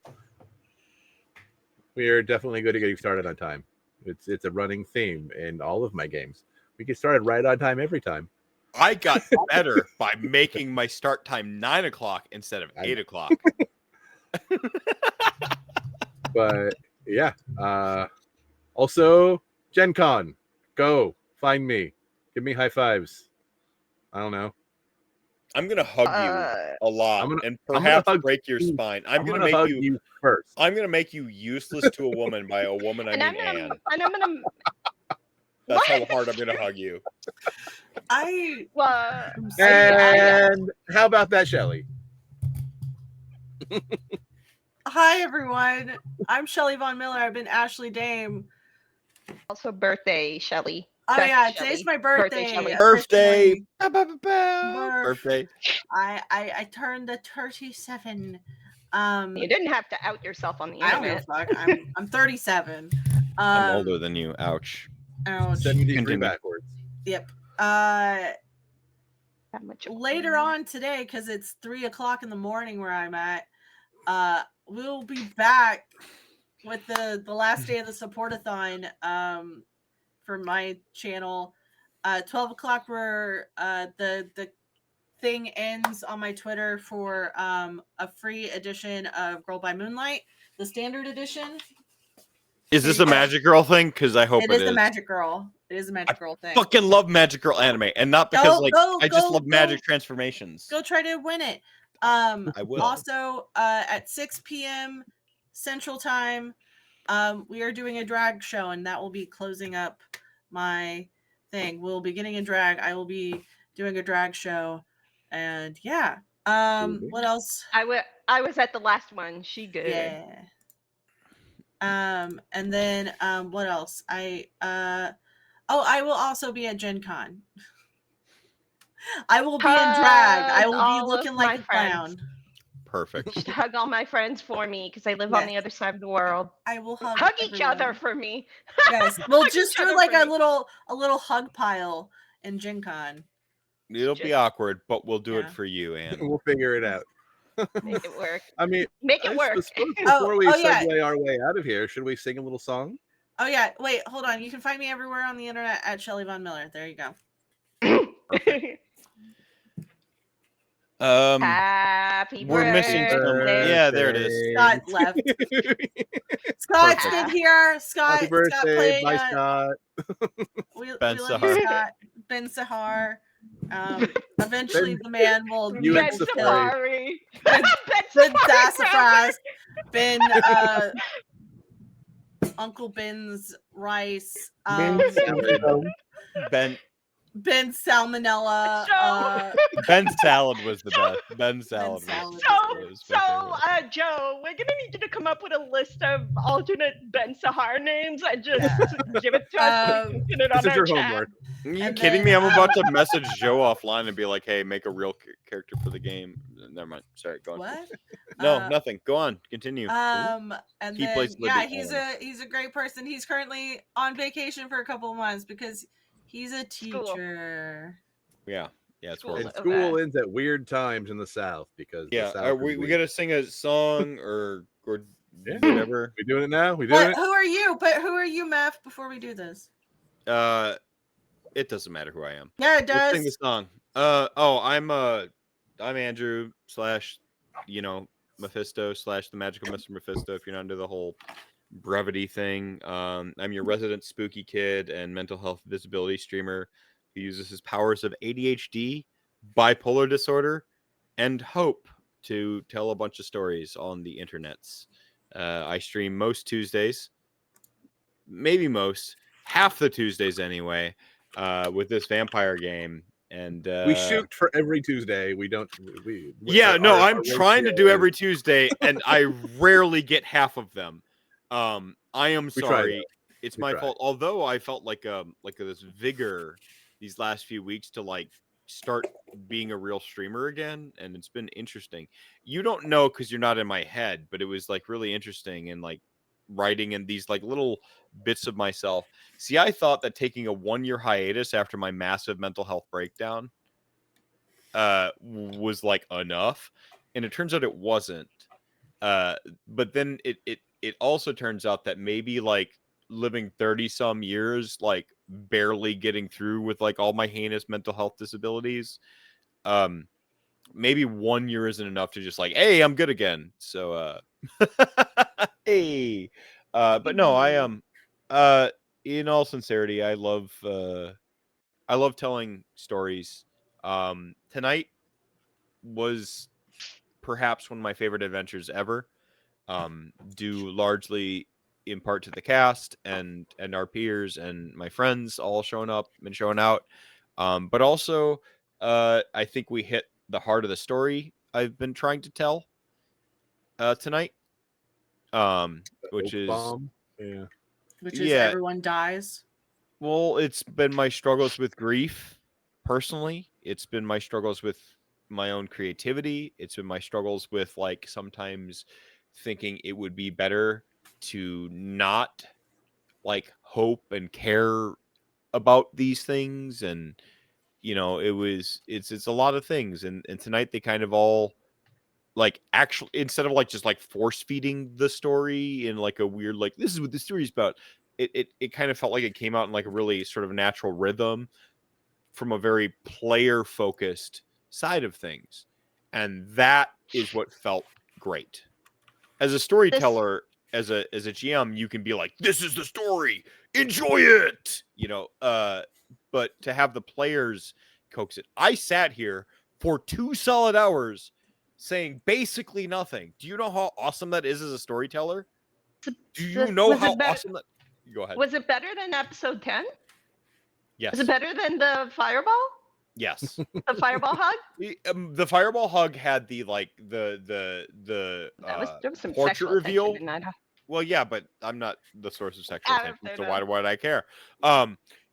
We are definitely good at getting started on time. It's a running theme in all of my games. We get started right on time every time. I got better by making my start time 9 o'clock instead of 8 o'clock. But yeah, also Gen Con, go find me, give me high fives. I don't know. I'm gonna hug you a lot and perhaps break your spine. I'm gonna make hug you first. I'm gonna make you useless to a woman. By a woman, I mean Anne. And I'm gonna. That's how hard I'm gonna hug you. And how about that, Shelly? Hi everyone, I'm Shelly Von Miller. I've been Ashley Dame. Also birthday, Shelly. Oh yeah, today's my birthday. Birthday. I turned 37. You didn't have to out yourself on the internet. I don't give a fuck. I'm 37. I'm older than you. Ouch. 73 backwards. Yep. later on today, because it's 3:00 in the morning where I'm at, we'll be back with the last day of the supportathon for my channel. 12 o'clock where the thing ends on my Twitter for a free edition of Girl by Moonlight, the standard edition. Is this a Magic Girl thing? Because I hope it is. The Magic Girl. It is a Magic Girl thing. Fucking love Magic Girl anime, and not because I just love magic transformations. Go try to win it. I will. Also, at 6 p.m. Central Time, we are doing a drag show, and that will be closing up my thing. We'll be getting in drag. I will be doing a drag show, and yeah. What else? I was at the last one. She good. Yeah. And then what else? I will also be at Gen Con. I will be in drag. I will be looking like a clown. Perfect. Just hug all my friends for me because I live on the other side of the world. I will hug each other for me. Yes, we'll just do like a little hug pile in Gen Con. It'll be awkward, but we'll do it for you, Anne. We'll figure it out. Make it work. I mean, make it work. Before we segue our way out of here, should we sing a little song? Oh yeah, wait, hold on. You can find me everywhere on the internet at Shelly Von Miller. There you go. Happy we're missing some. Yeah, there it is. Scott left. Scott's been here. Scott. Happy birthday, Scott played, bye, Scott. We Ben love Sahar. you, Scott. Ben Sahar. Eventually, the man will. Ben Safari. Ben Sassafras. Ben. Uncle Ben's rice. Ben Salmonella. Ben Salad was the best. Ben Salad was Joe, we're gonna need you to come up with a list of alternate Ben Sahar names and just give it to us. Put it on our chat. Are you kidding me? I'm about to message Joe offline and be like, "Hey, make a real character for the game." Never mind. Sorry, go on. What? No, nothing. Go on. Continue. And he then, plays he's a great person. He's currently on vacation for a couple of months because he's a teacher. Yeah, it's and school ends at weird times in the South because the South we got to sing a song or whatever. We doing it now? We doing it? Who are you? But who are you, Meth? Before we do this, it doesn't matter who I am. Yeah, it does. Let's sing the song. I'm Andrew / Mephisto / the Magical Mr. Mephisto. If you're not into the whole brevity thing, I'm your resident spooky kid and mental health visibility streamer who uses his powers of ADHD, bipolar disorder, and hope to tell a bunch of stories on the internets. I stream most Tuesdays, maybe half the Tuesdays anyway, with this vampire game. And we shoot for every Tuesday. We don't. I'm trying to do every Tuesday, and I rarely get half of them. I am sorry. It's my fault. Although I felt like this vigor these last few weeks to start being a real streamer again, and it's been interesting. You don't know because you're not in my head, but it was really interesting and writing in these little bits of myself. See, I thought that taking a 1-year hiatus after my massive mental health breakdown was enough, and it turns out it wasn't. But then it also turns out that maybe living 30 some years, barely getting through with all my heinous mental health disabilities, maybe 1 year isn't enough to just hey, I'm good again. So hey, but no, I am in all sincerity, I love telling stories. Tonight was perhaps one of my favorite adventures ever, due largely in part to the cast and our peers and my friends all showing up and showing out, but also I think we hit the heart of the story I've been trying to tell tonight, which is everyone dies. Well, it's been my struggles with grief personally. It's been my struggles with my own creativity. It's been my struggles with sometimes thinking it would be better to not hope and care about these things, and You know, it's a lot of things, and tonight they kind of all like actually, instead of like just like force feeding the story in like a weird like this is what the story's about, it kind of felt like it came out in like a really sort of natural rhythm from a very player focused side of things, and that is what felt great. As a storyteller, as a GM, you can be like, this is the story, enjoy it, you know, but to have the players coax it. I sat here for 2 solid hours saying basically nothing. Do you know how awesome that is as a storyteller? Do you know how awesome that? Go ahead. Was it better than episode 10? Yes. Was it better than the fireball? Yes. The fireball hug? The fireball hug had the like the there was some portrait sexual reveal. tension in that. Well, yeah, but I'm not the source of sexual tension, so know. why would I care?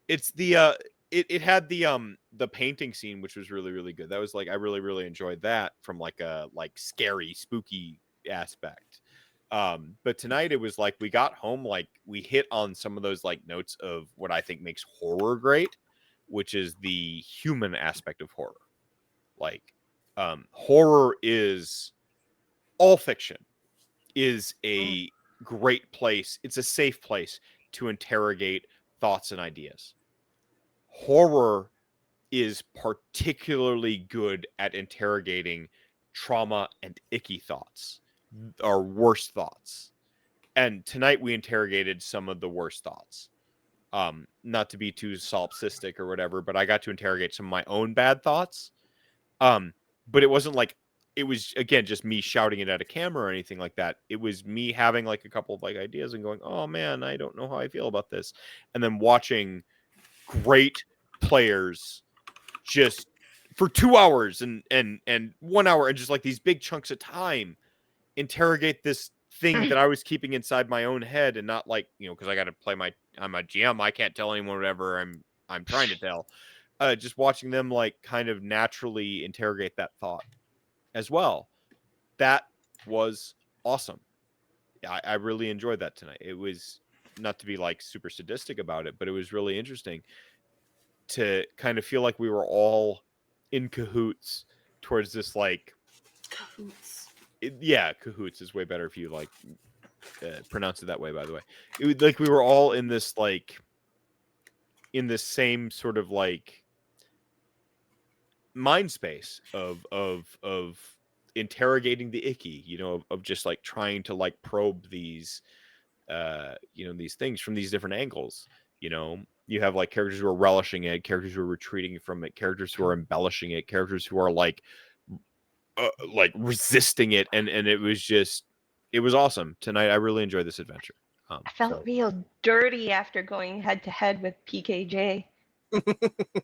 It's the it had the painting scene, which was really, really good. That was like I really, really enjoyed that from like a like scary, spooky aspect. But tonight it was like we got home, like we hit on some of those like notes of what I think makes horror great, which is the human aspect of horror. Like horror is all fiction is a great place. It's a safe place to interrogate thoughts and ideas. Horror is particularly good at interrogating trauma and icky thoughts, our worst thoughts. And tonight we interrogated some of the worst thoughts. Not to be too solipsistic or whatever, but I got to interrogate some of my own bad thoughts. But it wasn't like it was again just me shouting it at a camera or anything like that. It was me having like a couple of like ideas and going, "Oh man, I don't know how I feel about this," and then watching great players just for 2 hours and 1 hour and just like these big chunks of time interrogate this thing that I was keeping inside my own head and not like, you know, because I got to play I'm a GM, I can't tell anyone whatever I'm trying to tell. Just watching them like kind of naturally interrogate that thought as well. That was awesome. I really enjoyed that tonight. It was not to be like super sadistic about it, but it was really interesting to kind of feel like we were all in cahoots towards this like Cahoots. Cahoots is way better if you like pronounce it that way, by the way. It was like we were all in this like in this same sort of like mind space of interrogating the icky, you know, of just like trying to like probe these you know, these things from these different angles. You know, you have like characters who are relishing it, characters who are retreating from it, characters who are embellishing it, characters who are like resisting it, and it was awesome tonight. I really enjoyed this adventure. I felt real dirty after going head to head with PKJ.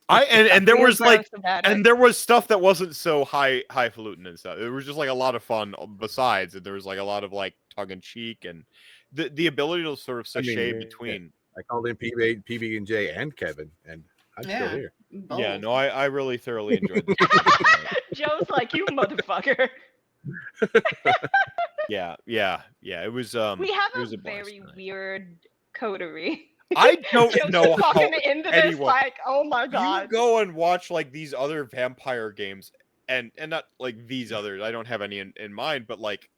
And there was like there was stuff that wasn't so highfalutin and stuff. It was just like a lot of fun besides, and there was like a lot of like tongue in cheek and the ability to sort of sashay between. Yeah. I called in PB and J and Kevin, and I'm still here. Both. Yeah, no, I really thoroughly enjoyed this. Joe's like, you motherfucker. Yeah. It was we have a very weird coterie. I don't know how into this like, oh my god. You go and watch like these other vampire games, and not like these others. I don't have any in mind, but like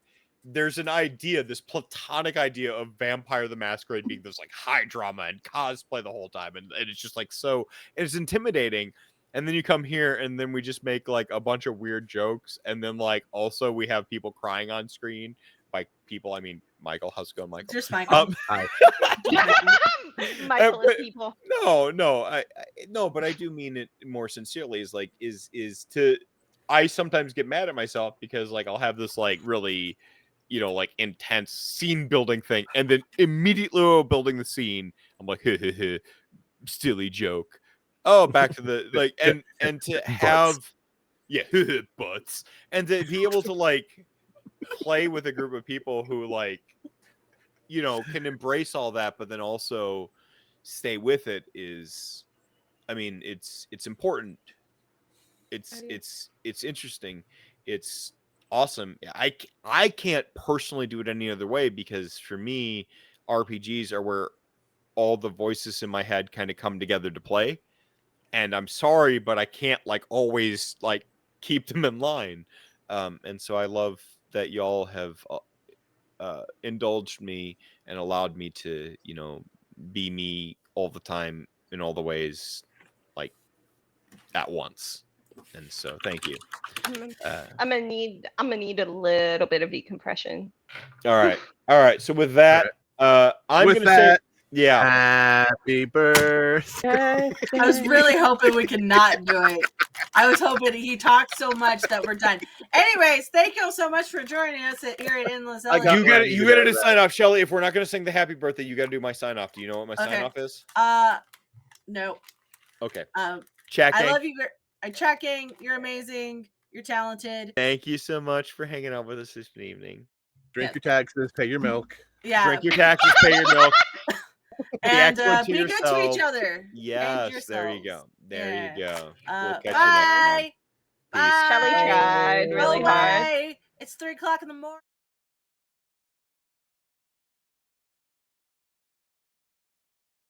there's an idea, this platonic idea of Vampire the Masquerade being this like high drama and cosplay the whole time, and it's just like so it's intimidating. And then you come here, and then we just make like a bunch of weird jokes, and then like also we have people crying on screen. By people, I mean Michael. How's it going, Michael? Just Michael. Hi. Michael is people. No, but I do mean it more sincerely. Is to I sometimes get mad at myself because like I'll have this like really, you know, like intense scene building thing, and then immediately while building the scene, I'm like, silly joke. Oh, back to the like, and to have, butts, and to be able to like play with a group of people who like, you know, can embrace all that, but then also stay with it is, I mean, it's important. It's interesting. It's awesome. I can't personally do it any other way because for me, RPGs are where all the voices in my head kind of come together to play. and I'm sorry, but I can't like always like keep them in line. And so I love that y'all have indulged me and allowed me to, you know, be me all the time in all the ways, like at once. And so thank you. I'm gonna need a little bit of decompression. All right. So with that, I'm With gonna that, say, yeah. Happy birthday. I was really hoping we could not do it. I was hoping he talked so much that we're done. Anyways, thank you so much for joining us here at Endless Elegy. You got to sign off, Shelly. If we're not going to sing the happy birthday, you got to do my sign off. Do you know what my sign off is? No. Okay. Chat gang. I love you. Chat gang, you're amazing. You're talented. Thank you so much for hanging out with us this evening. Drink your taxes, pay your milk. Yeah. Drink your taxes, pay your milk. And be good to each other. Yes, there you go. There you go. We'll catch you next time. Bye. Shelly tried really hard. It's 3:00 in the morning.